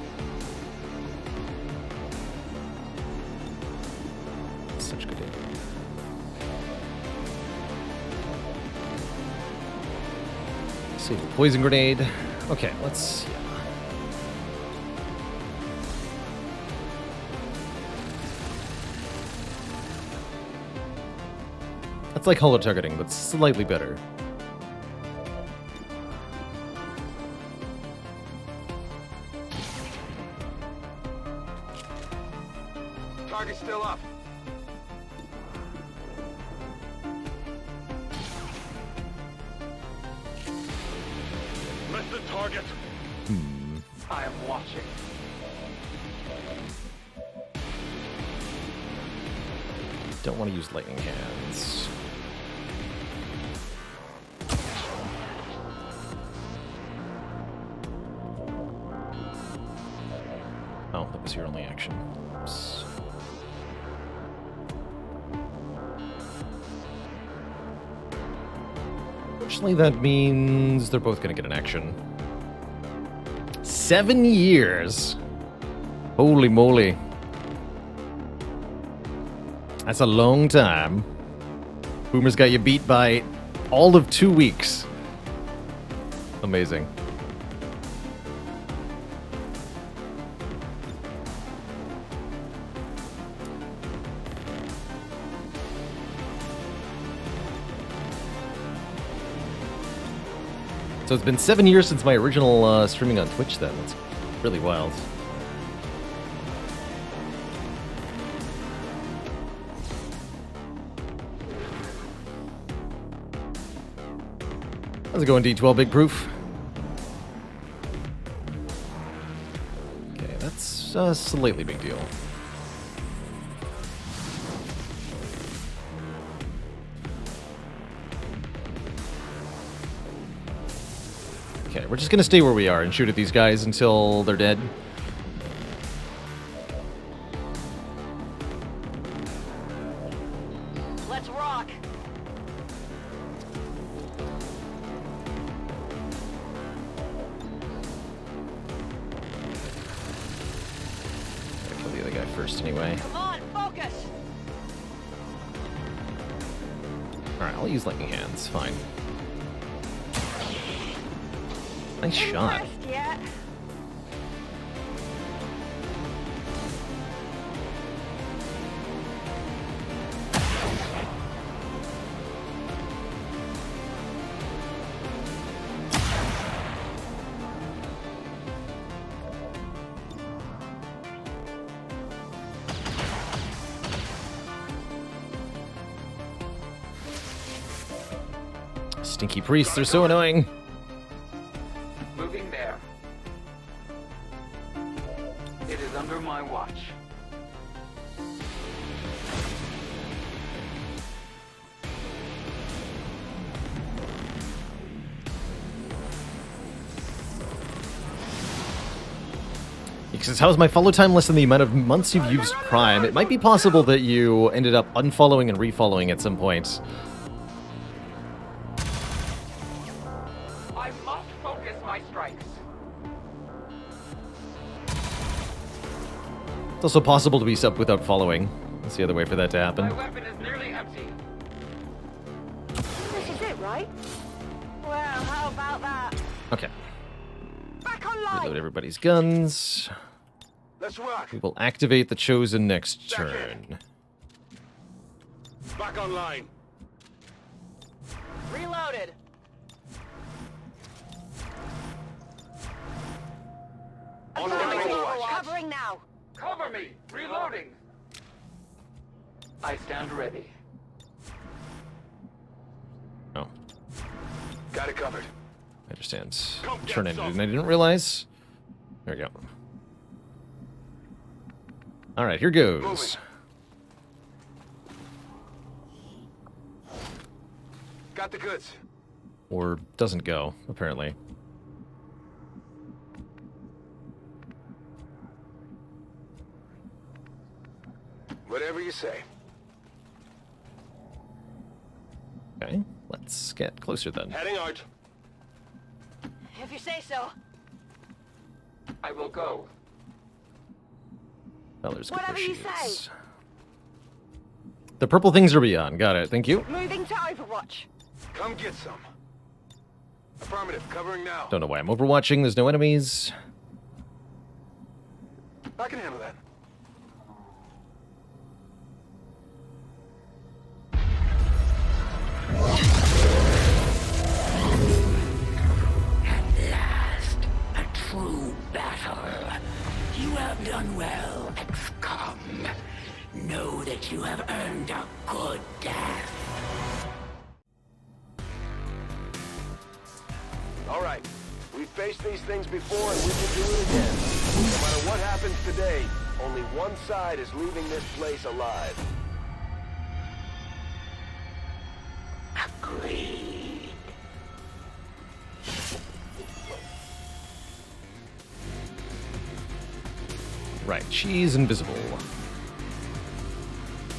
Such good aim. Save the Poison Grenade. Okay, let's... Yeah. That's like holo targeting, but slightly better. Target's still up. Miss the target. I am watching. Don't want to use lightning hands. Oh, that was your only action. Oops. Fortunately, that means they're both going to get an action. 7 years! Holy moly. That's a long time. Boomer's got you beat by all of 2 weeks. Amazing. So it's been 7 years since my original streaming on Twitch then. That's really wild. How's it going, D12 Big Proof? Okay, that's a slightly big deal. Okay, we're just gonna stay where we are and shoot at these guys until they're dead. Let's rock. Gotta kill the other guy first anyway. Come on, focus. Alright, I'll use lightning hands, fine. Nice shot. Yet? Stinky priests are so annoying. Moving there. It is under my watch. Because how's my follow time less than the amount of months you've used Prime? It might be possible that you ended up unfollowing and refollowing at some point. I must focus my strikes. It's also possible to be sub without following. That's the other way for that to happen. My weapon is nearly empty. This is it, right? Well, how about that? Okay. Back online. Reload everybody's guns. Let's rock. We will activate the Chosen next turn. Back online. Reloaded. Covering now. Cover me! Reloading! I stand ready. Oh, Got it covered. I understand. Come get Turn ended, some. and I didn't realize. There we go. All right, here goes. Moving. Got the goods. Or doesn't go, apparently. Whatever you say. Okay, let's get closer then. Heading out. If you say so. I will go. Feller's good Whatever where you she say. is. The purple things are beyond. Got it. Thank you. Moving to Overwatch. Come get some. Affirmative. Covering now. Don't know why I'm overwatching. There's no enemies. I can handle that. At last, a true battle. You have done well, XCOM. Know that you have earned a good death. All right. We've faced these things before and we can do it again. No matter what happens today, only one side is leaving this place alive. Agreed. Right, she's invisible.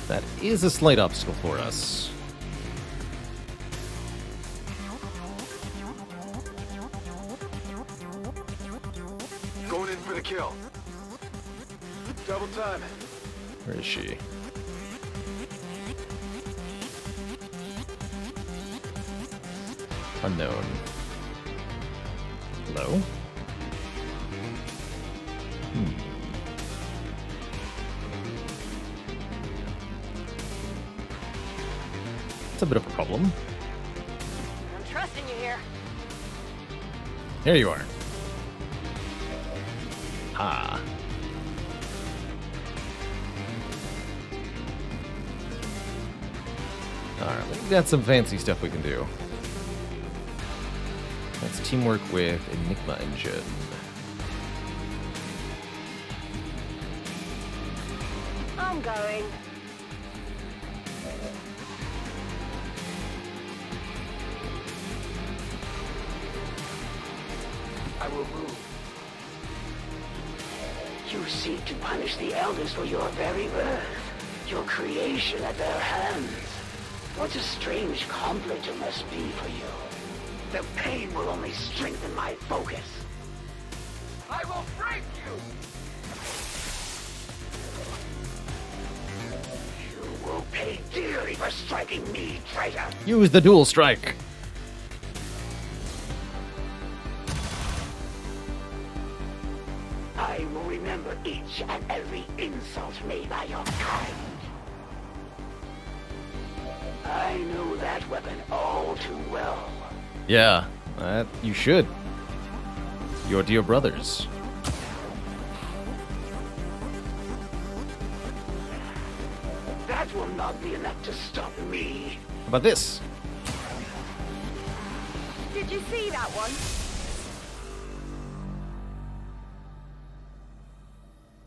That is a slight obstacle for us. Going in for the kill. Double time. Where is she? Unknown. Hello? It's a bit of a problem. I'm trusting you here. There you are. Ah. Alright, we've got some fancy stuff we can do. That's teamwork with Enigma Engine. I'm going. I will move. You seek to punish the elders for your very birth, your creation at their hands. What a strange conflict it must be for you. The pain will only strengthen my focus. I will break you! You will pay dearly for striking me, traitor. Use the dual strike. I will remember each and every insult made by your kind. I know that weapon all too well. Yeah, you should. Your dear brothers. That will not be enough to stop me. How about this? Did you see that one?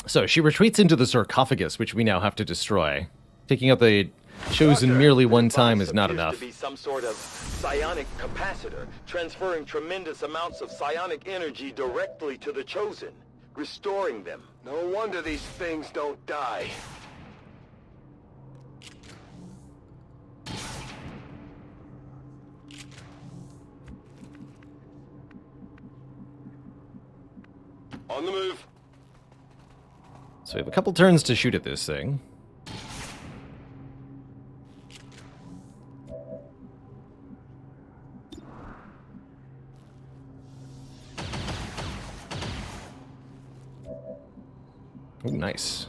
So she retreats into the sarcophagus, which we now have to destroy. Taking out the Chosen merely one time is not enough. To be some sort of psionic capacitor, transferring tremendous amounts of psionic energy directly to the Chosen, restoring them. No wonder these things don't die. On the move. So we have a couple turns to shoot at this thing. Oh, nice.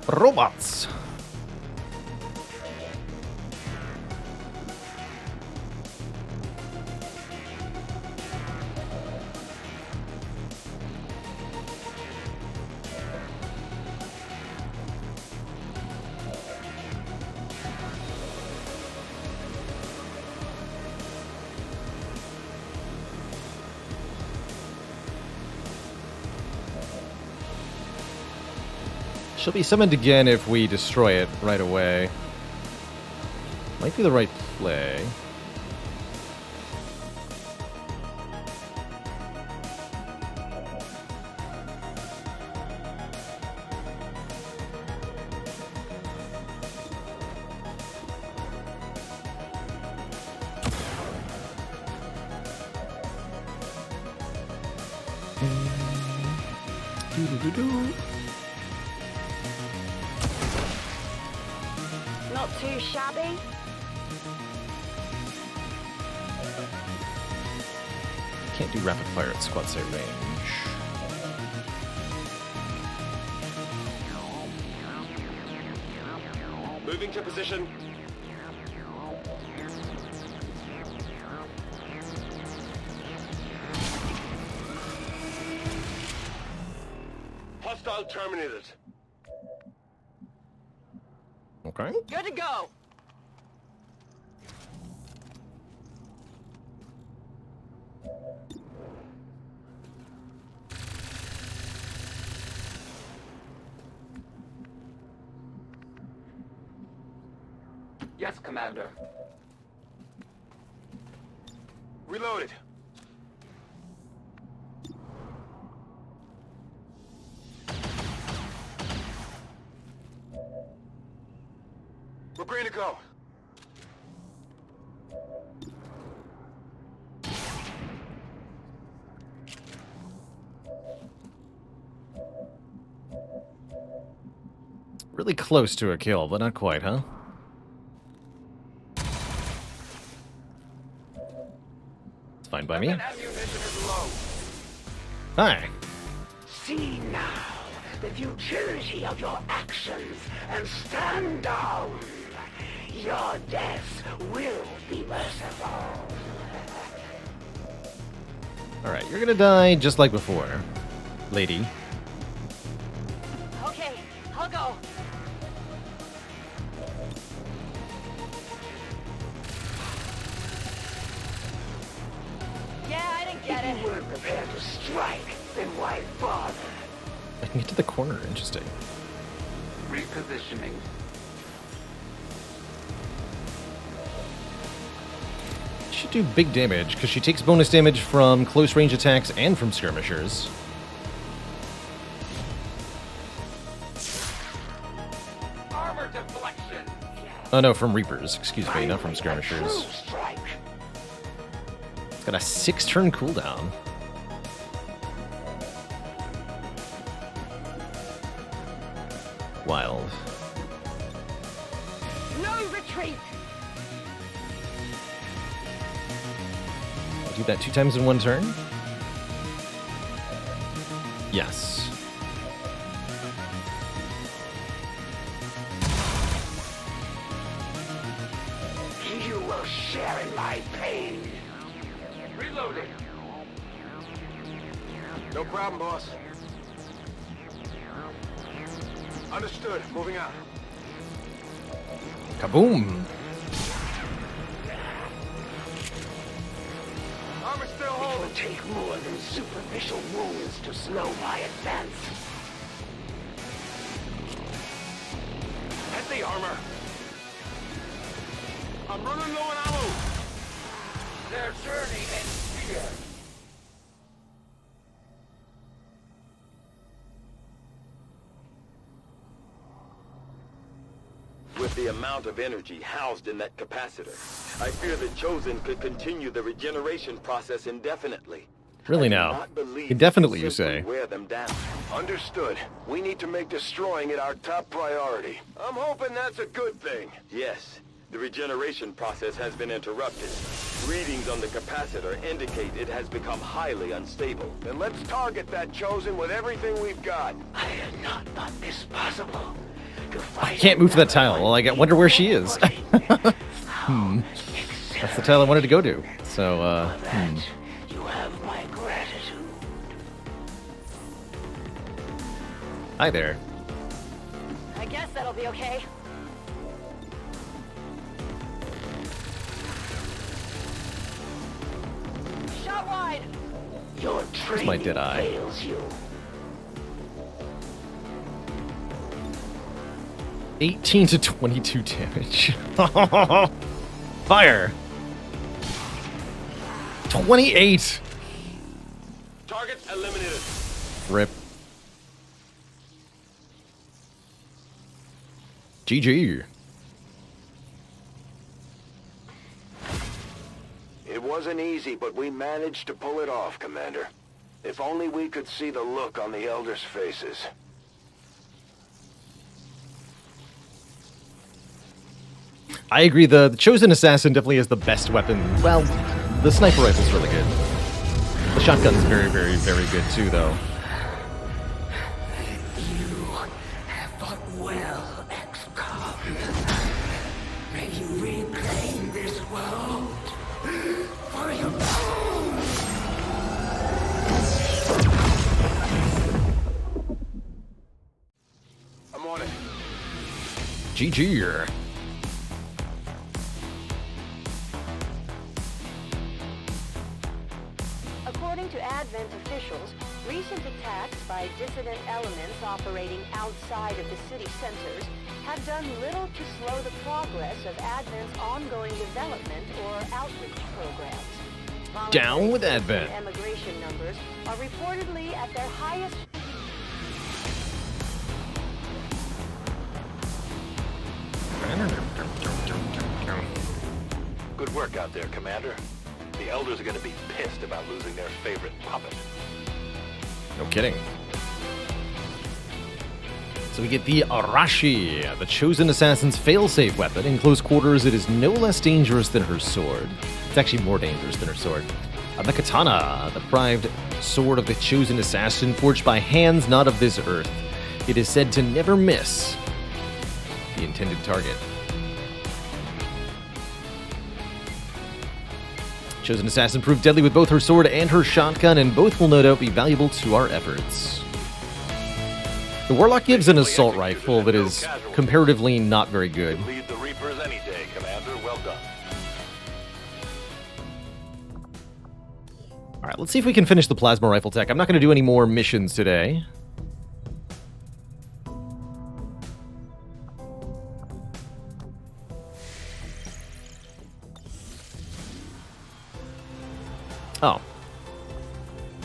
Robots. She'll be summoned again if we destroy it right away. Might be the right play. Not too shabby. Can't do rapid fire at squad sight range. Moving to position. Hostile terminated. Okay. Good to go. Yes, Commander. Reloaded. We're green to go. Really close to a kill, but not quite, huh? It's fine by me. Hi. See now the futility of your actions and stand down. Your death will be merciful. Alright, you're gonna die just like before, lady. Okay, I'll go. Yeah, I didn't get it. If you weren't prepared to strike, then why bother? I can get to the corner, interesting. Repositioning. Should do big damage, because she takes bonus damage from close range attacks and from skirmishers. Armor deflection. Oh no, from Reapers, excuse me, not from skirmishers. It's got a 6-turn cooldown. Wild. No retreat. I'll do that 2 times in 1 turn? Yes. You will share in my pain. Reloading. No problem, boss. Understood. Moving out. Kaboom! Armor still It holding. will take more than superficial wounds to slow my advance. At the armor. I'm running low on ammo. Their journey ends here. of the amount of energy housed in that capacitor. I fear the Chosen could continue the regeneration process indefinitely. Really now? Indefinitely, you say? Wear them down. Understood. We need to make destroying it our top priority. I'm hoping that's a good thing. Yes. The regeneration process has been interrupted. Readings on the capacitor indicate it has become highly unstable. Then let's target that Chosen with everything we've got. I had not thought this possible. I can't move to that tile. Well, I wonder where she is. That's the tile I wanted to go to. So, You have my gratitude. Hi there. I guess that'll be okay. Shot wide. Your Where's my dead eye? fails you. 18 to 22 damage. Fire. 28. Target eliminated. Rip. GG. It wasn't easy, but we managed to pull it off, Commander. If only we could see the look on the Elders' faces. I agree, the Chosen Assassin definitely is the best weapon. Well, the sniper rifle's really good. The shotgun's very, very, very good too, though. You have fought well, XCOM. May you reclaim this world for your own. I'm on it. GG. According to Advent officials, recent attacks by dissident elements operating outside of the city centers have done little to slow the progress of Advent's ongoing development or outreach programs. Down with Advent. Emigration numbers are reportedly at their highest. Good work out there, Commander. The Elders are going to be pissed about losing their favorite puppet. No kidding. So we get the Arashi, the Chosen Assassin's failsafe weapon. In close quarters, it is no less dangerous than her sword. It's actually more dangerous than her sword. The Katana, the prized sword of the Chosen Assassin, forged by hands not of this earth. It is said to never miss the intended target. Chosen Assassin proved deadly with both her sword and her shotgun, and both will no doubt be valuable to our efforts. The Warlock gives an assault rifle that is comparatively not very good. Lead the Reapers any day, Commander. Well done. Alright, let's see if we can finish the plasma rifle tech. I'm not going to do any more missions today. Oh.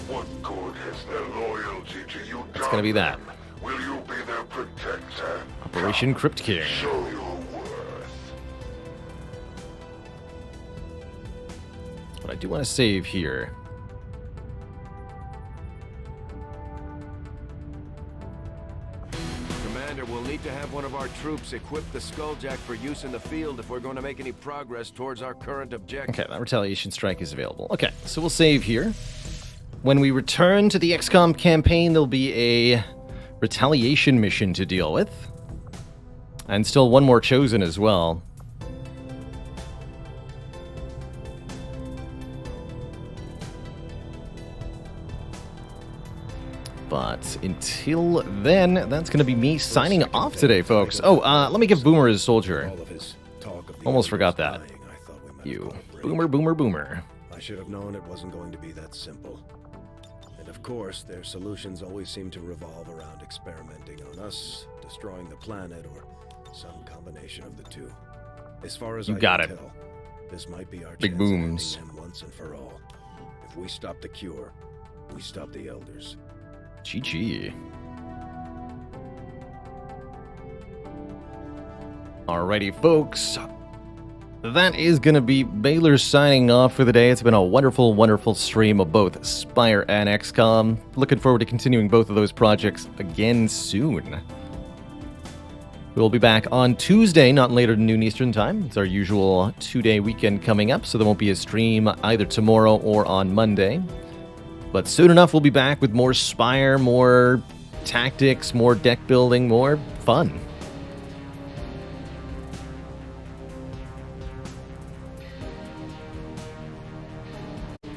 What good has their loyalty to you done? It's going to be that. Will you be their protector? Operation Crypt King. Show your worth. But I do want to save here. Commander, we'll need to have one of our troops equip the Skulljack for use in the field if we're going to make any progress towards our current objective. Okay, that retaliation strike is available. Okay, so we'll save here. When we return to the XCOM campaign, there'll be a retaliation mission to deal with. And still one more Chosen as well. But until then, that's going to be me signing off today, folks. Oh, let me give Boomer his soldier. Almost forgot that. You. Boomer, Boomer, Boomer. I should have known it wasn't going to be that simple. And of course, their solutions always seem to revolve around experimenting on us, destroying the planet, or some combination of the two. As far as You I got can it. tell, this might be our Big chance booms. of ending them once and for all. If we stop the cure, we stop the Elders. GG. Alrighty, folks. That is going to be Baylor signing off for the day. It's been a wonderful, wonderful stream of both Spire and XCOM. Looking forward to continuing both of those projects again soon. We'll be back on Tuesday, not later than noon Eastern Time. It's our usual 2-day weekend coming up, so there won't be a stream either tomorrow or on Monday. But soon enough, we'll be back with more Spire, more tactics, more deck building, more fun.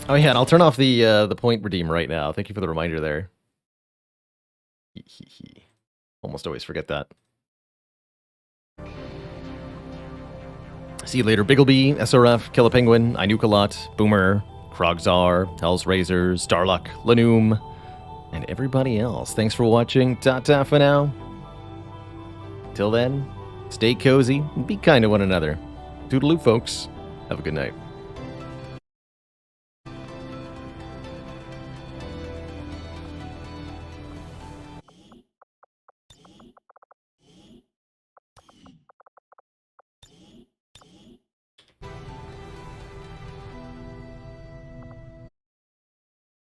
Oh yeah, and I'll turn off the point redeem right now. Thank you for the reminder there. Almost always forget that. See you later, Biggleby, SRF, Killapenguin, Inukalot, Boomer, Krogzar, Hell's Razor, Starluck, Lanoom, and everybody else. Thanks for watching. Ta-ta for now. Till then, stay cozy and be kind to one another. Toodaloo, folks. Have a good night.